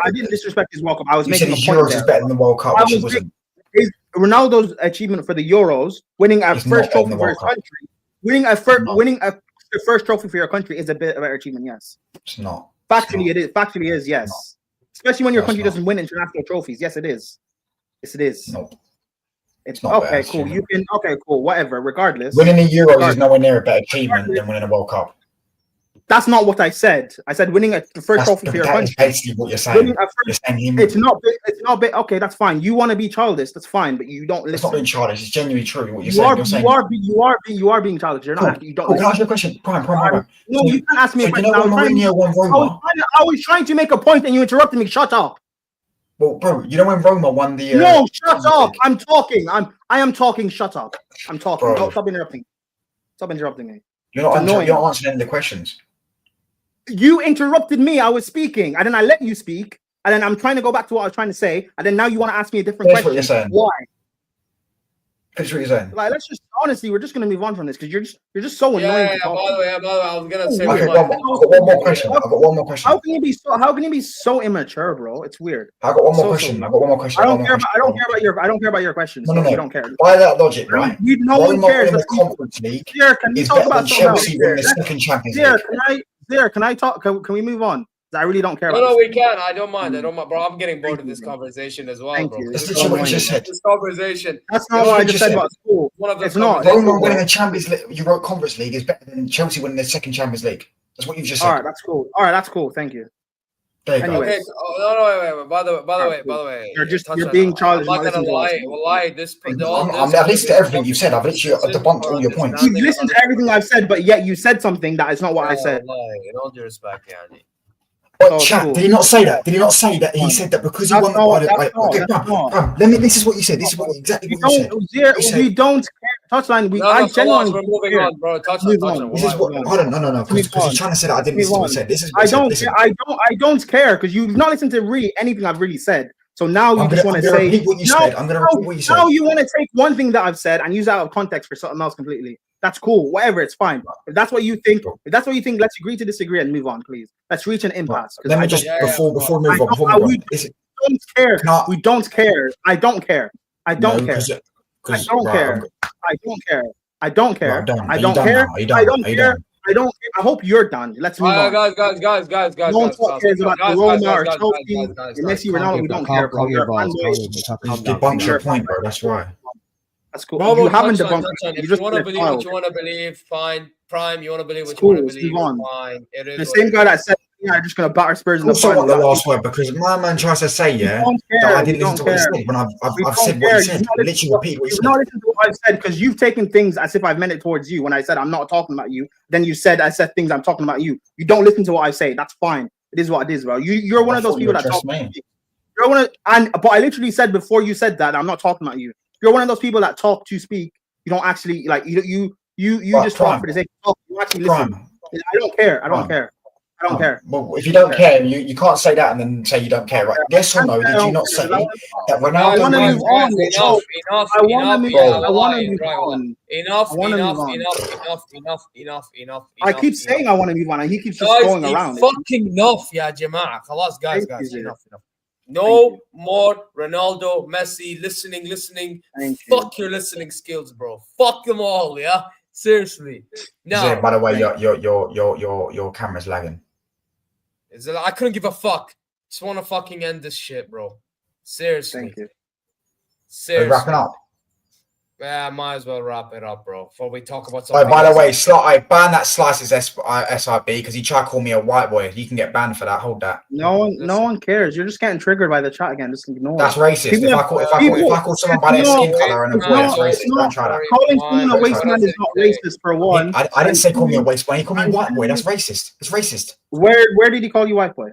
I didn't disrespect his World Cup. I was making a point. Euros is better than the World Cup, which it wasn't. Ronaldo's achievement for the Euros, winning a first trophy for his country, winning a first trophy for your country is a bit of a better achievement. Yes, it's not. Factually, it is. Factually, it is. Yes, especially when your country doesn't win international trophies. Yes, it is. Yes, it is. No. It's not okay. Cool. You can. Okay. Cool. Whatever. Regardless, winning the Euros is nowhere near a better achievement than winning a World Cup. That's not what I said. I said winning the first trophy for your country. That's basically what you're saying. It's not. Okay, that's fine. You want to be childish. That's fine, but you don't listen. It's not being childish. It's genuinely true. What you're saying. You are being childish. You're not. You don't. Can I ask you a question? Prime. No, you can't ask me a question. You know when Mourinho won Roma? I was trying to make a point and you interrupted me. Shut up. Well, bro, you know when Roma won the... No, shut up. I'm talking. I am talking. Shut up. I'm talking. Bro. Stop interrupting. Stop interrupting me. You're not answering any of the questions. You interrupted me. I was speaking. And then I let you speak. And then I'm trying to go back to what I was trying to say. And then now you want to ask me a different question. What you're saying. Why? That's what you're saying. Like, let's just honestly, we're just gonna move on from this because you're just so annoying. By the way, I was gonna say. Okay, I've got one more question. How can you be so immature, bro? It's weird. I got one more question. I don't care about your questions. No. You don't care. By that logic, right? No one cares. In the Conference League can you talk about Chelsea win the second Champions League. Can I talk? Can we move on? I really don't care. No, we can. I don't mind, bro. I'm getting bored of this conversation as well, bro. That's literally what you just said. This conversation. That's not what I just said about school. It's not. Roma winning the Champions League, Euro Conference League is better than Chelsea winning the second Champions League. That's what you've just said. All right, that's cool. Thank you. There you go. Okay. No, wait. By the way. You're being childish. I'm not gonna lie. I've listened to everything you've said. I've literally debunked all your points. You've listened to everything I've said, but yet you said something that is not what I said. In all due respect, Yanni. But chat, did he not say that? Did he not say that he said that because he won the this is what you said. This is exactly what you said. We don't care. Touchline. I genuinely. We're moving on, bro. Touchline. This is what. Hold on. No. Because he's trying to say that I didn't listen to what he said. This is. I don't care because you've not listened to anything I've really said. So now you just want to say. Repeat what you said. I'm going to repeat what you said. Now you want to take one thing that I've said and use that out of context for something else completely. That's cool. Whatever, it's fine. If that's what you think, let's agree to disagree and move on, please. Let's reach an impasse. Let me just before we move on. We don't care. We don't care. I don't care. I don't care. I don't care. I hope you're done. Let's move on. Guys. No one cares about the Roma or Chelsea, Messi, Ronaldo. We don't care, bro. Debunked your point, bro. That's right. That's cool. You haven't debunked. If you want to believe what you want to believe, fine. Prime, you want to believe what you want to believe, fine. It is the same guy that said, "Yeah, I'm just gonna batter Spurs in the final." The last word, because my man tries to say, that I didn't listen to what he said when I've said what he said. Literally repeat what he said. You've not listened to what I've said because you've taken things as if I've meant it towards you. When I said I'm not talking about you, then you said I said things I'm talking about you. You don't listen to what I say. That's fine. It is what it is, bro. You're one of those people that talk about me. You're one of, but I literally said before you said that I'm not talking about you. You're one of those people that talk to speak. You don't actually like you just talk for the sake of talk. You actually listen. I don't care. I don't care. Well, if you don't care, you can't say that and then say you don't care, right? Yes or no? Did you not say that Ronaldo? I want to move on. Enough. I keep saying I want to move on, and he keeps just going around. Fucking enough, yeah, Jama'ah. Khalas, guys, enough. No more Ronaldo, Messi, listening. Fuck your listening skills, bro. Fuck them all, yeah. Seriously. No. By the way, your camera's lagging. I couldn't give a fuck. Just want to fucking end this shit, bro. Seriously. Thank you. Seriously. Are you wrapping up? Yeah, might as well wrap it up, bro. Before we talk about something. Oh, by the way, I banned that Slice's SIB because he tried to call me a white boy. You can get banned for that. Hold that. No one cares. You're just getting triggered by the chat again. Just ignore That's racist. If I call someone by their skin color and a boy, that's racist. Don't try that. Calling someone a waste man is not racist for one. I didn't say call me a waste boy. He called me white boy. That's racist. It's racist. Where did he call you white boy?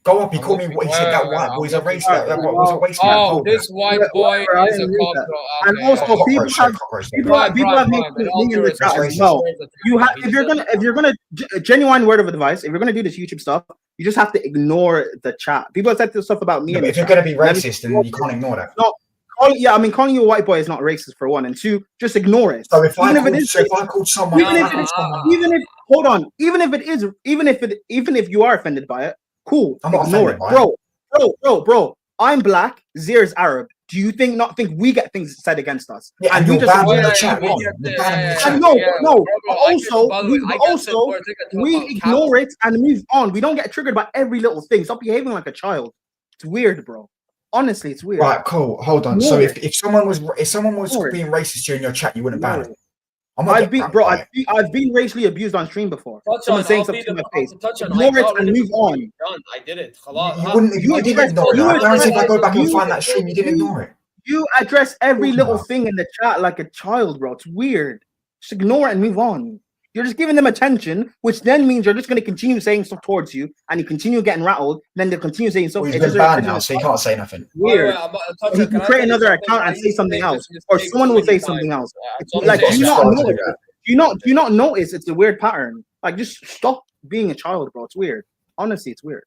Go up. He called me. He said that white boy's a racist. That was a waste man. Oh, this white boy is a cockroach. And also, people have made me in the chat as well. If you're gonna genuine word of advice, if you're gonna do this YouTube stuff, you just have to ignore the chat. People have said this stuff about me. If you're gonna be racist, then you can't ignore that. No, calling you a white boy is not racist for one, and two, just ignore it. So if I called someone, even if you are offended by it. Cool. Ignore it. Bro. I'm black. Zir's Arab. Do you think we get things said against us? Yeah, and you just banned in the chat. We ignore it and move on. We don't get triggered by every little thing. Stop behaving like a child. It's weird, bro. Honestly, it's weird. Right, cool. Hold on. So if someone was being racist during your chat, you wouldn't ban it. I've been racially abused on stream before. Someone saying something to my face. Ignore it and move on. I did it. You didn't ignore it. I guarantee if I go back and find that stream, you didn't ignore it. You address every little thing in the chat like a child, bro. It's weird. Just ignore it and move on. You're just giving them attention, which then means you're just going to continue saying stuff towards you, and you continue getting rattled. Then they'll continue saying stuff. Well, he's been banned now, so you can't say nothing. Weird. You can create another account and say something else, or someone will say something else. Like, do you not notice it's a weird pattern? Like, just stop being a child, bro. It's weird. Honestly, it's weird.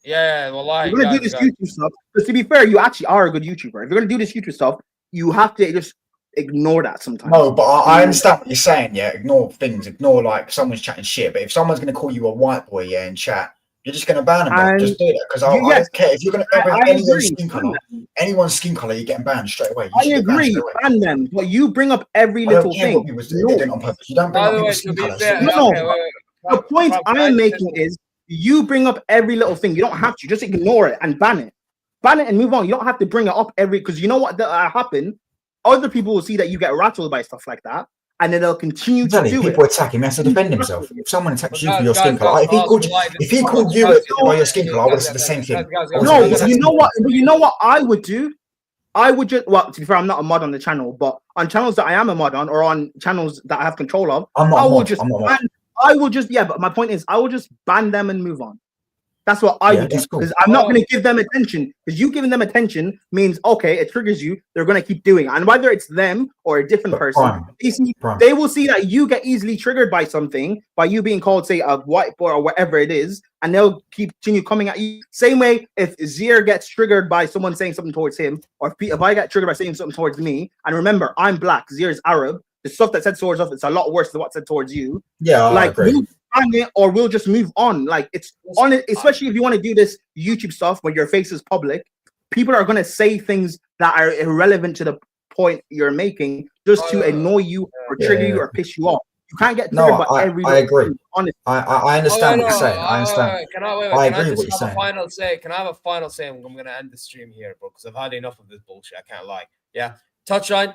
Yeah, well, you're gonna do this YouTube stuff. Because to be fair, you actually are a good YouTuber. If you're gonna do this YouTube stuff, you have to just ignore that sometimes. No, but I understand what you're saying. Yeah, ignore things. Ignore like someone's chatting shit. But if someone's gonna call you a white boy, in chat, you're just gonna ban them. Just do that because I don't care if you're gonna anyone's skin color, you're getting banned straight away. I agree, ban them. But you bring up every little thing. They did it on purpose. You don't bring up people's skin color. The point I am making is you bring up every little thing. You don't have to. Just ignore it and ban it. Ban it and move on. You don't have to bring it up because you know what happen. Other people will see that you get rattled by stuff like that, and then they'll continue to do it. People attack him. He has to defend himself. If someone attacks you for your skin color, if he called you by your skin color, I would have said the same thing. No, but you know what? You know what I would do? I would just, well, to be fair, I'm not a mod on the channel, but on channels that I am a mod on, or on channels that I have control of, I will just but my point is, I will just ban them and move on. That's what I would do, because I'm not going to give them attention. Because you giving them attention means, okay, it triggers you. They're going to keep doing it. And whether it's them or a different person, they will see that you get easily triggered by something, by you being called, say, a white boy or whatever it is, and they'll continue coming at you. Same way, if Zier gets triggered by someone saying something towards him, or if I get triggered by saying something towards me, and remember, I'm black, Zier is Arab, the stuff that said towards us, it's a lot worse than what said towards you. Yeah, like, it, or we'll just move on. Like, it's on it, especially if you want to do this YouTube stuff when your face is public. People are going to say things that are irrelevant to the point you're making just to annoy you or trigger you or piss you off. You can't get triggered by every. I agree. Honestly, I understand what you're saying. I understand. I agree with what you're saying. Can I have a final say? I'm going to end the stream here, bro, because I've had enough of this bullshit. I can't lie. Yeah, touchline.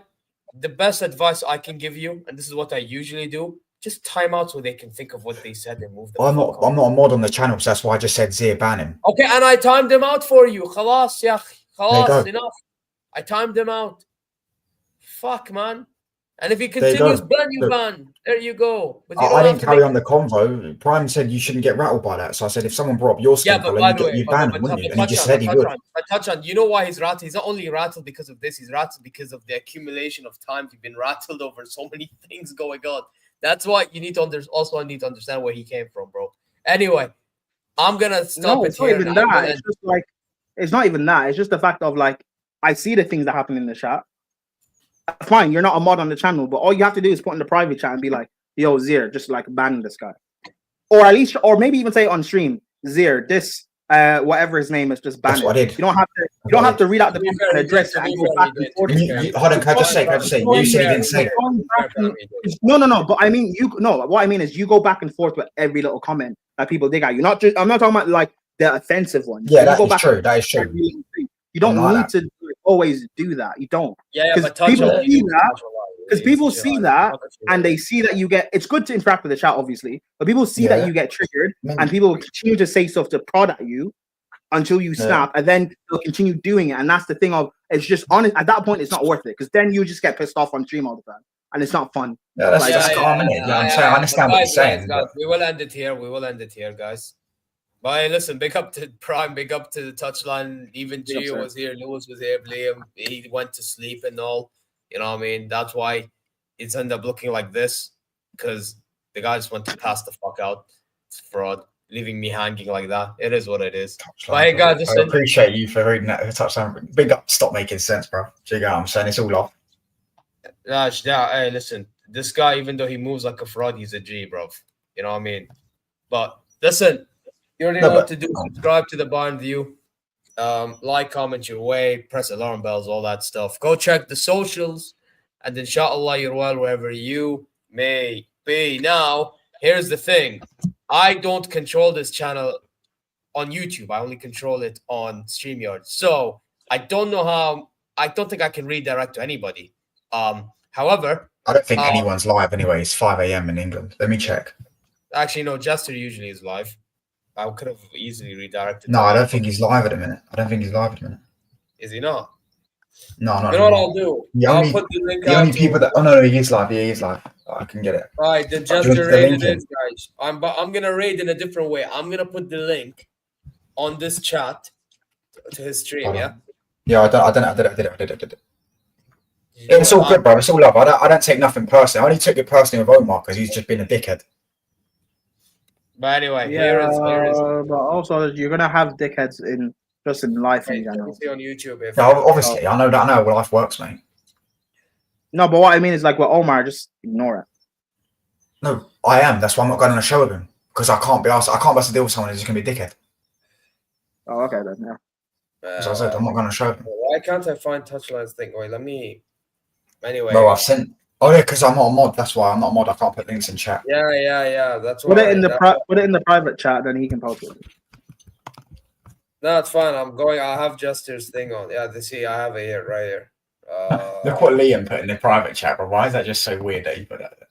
The best advice I can give you, and this is what I usually do. Just time out so they can think of what they said and move them. I'm not a mod on the channel, so that's why I just said Zier ban him. Okay, and I timed them out for you. Khalas, yeah. Khalas, enough. I timed them out. Fuck, man. And if he continues, ban. There you go. But I didn't carry on the convo. Prime said you shouldn't get rattled by that. So I said if someone brought up your skin color, you ban him, wouldn't you? And he just said he would. Touch on, you know why he's rattled? He's not only rattled because of this, he's rattled because of the accumulation of times you've been rattled over so many things going on. That's why you need to understand where he came from, bro. Anyway, I'm gonna stop it here. It's just like, it's not even that. It's just the fact of like, I see the things that happen in the chat. Fine, you're not a mod on the channel, but all you have to do is put in the private chat and be like, "Yo, Zier, just like ban this guy," or at least, or maybe even say on stream, "Zier, this whatever his name is, just ban it." You don't have to. You don't have to read out the and address it and go back and forth. Hold on, can I just say? You said he didn't say that. No. But I mean, what I mean is, you go back and forth with every little comment that people dig at you. Not just. I'm not talking about like the offensive ones. Yeah, that is true. That is true. You don't need to always do that. You don't. Yeah, because people see that. Because people see that and they see that you get. It's good to interact with the chat, obviously, but people see that you get triggered and people will continue to say stuff to prod at you until you snap, and then they'll continue doing it. And that's the thing of it's just honest. At that point, it's not worth it because then you just get pissed off on stream all the time, and it's not fun. Yeah, that's just common. I understand what you're saying. Guys, we will end it here. Guys. But hey, listen, big up to Prime, big up to the touchline. Even Gio was here, Lewis was here, Liam. He went to sleep and all. You know what I mean? That's why it's ended up looking like this, because the guy just went to pass the fuck out. It's fraud, leaving me hanging like that. It is what it is. But hey, guys, I appreciate you for reading that touchline. Big up, stop making sense, bro. Do you get what I'm saying? It's all off. Hey, listen, this guy, even though he moves like a fraud, he's a G, bro. You know what I mean? But listen. You already know what to do. Subscribe to the Bayern View. Like, comment your way, press alarm bells, all that stuff. Go check the socials, and inshallah you're well wherever you may be. Now, here's the thing. I don't control this channel on YouTube. I only control it on StreamYard. So I don't know how. I don't think I can redirect to anybody. However, I don't think anyone's live anyway. It's 5 a.m. in England. Let me check. Actually, no, Jester usually is live. I could have easily redirected. No, I don't think he's live at the minute. Is he not? No, not. You know what I'll do? I'll put the link. The only people that. Oh no, he is live. Yeah, he is live. I can get it. All right, then Jester raid it is, guys. I'm gonna raid in a different way. I'm gonna put the link on this chat to his stream. Yeah. Yeah, I did it. It's all good, bro. It's all love. I don't take nothing personally. I only took it personally with Omar because he's just been a dickhead. But anyway, here is. But also, you're gonna have dickheads in life in general. See on YouTube. Obviously, I know that. I know how life works, mate. No, but what I mean is like with Omar, just ignore it. No, I am. That's why I'm not going on a show with him because I can't be asked. I can't be asked to deal with someone who's just gonna be a dickhead. Oh, okay then. Yeah. As I said, I'm not going to show him. Why can't I find Touchline's thing? Wait, let me. Anyway. No, I've sent. Oh yeah, because I'm not a mod. That's why I'm not a mod. I can't put links in chat. Yeah. That's why. Put it in the private chat, then he can post it. No, it's fine. I have Jester's thing on. Yeah, see, I have it here, right here. Look what Liam put in the private chat, but why is that just so weird that he put that there?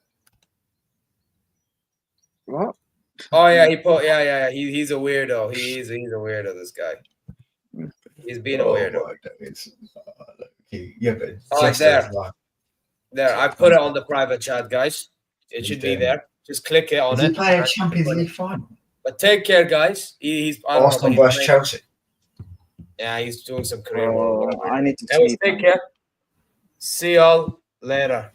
What? Oh yeah, he put. Yeah. He's a weirdo. He's a weirdo. This guy. He's being a weirdo. Yeah, but there. I put it on the private chat, guys. It should be there. Just click it on it. He's playing a Champions League final. But take care, guys. He's Arsenal versus Chelsea. Yeah, he's doing some career. I need to sleep. Take care. See y'all later.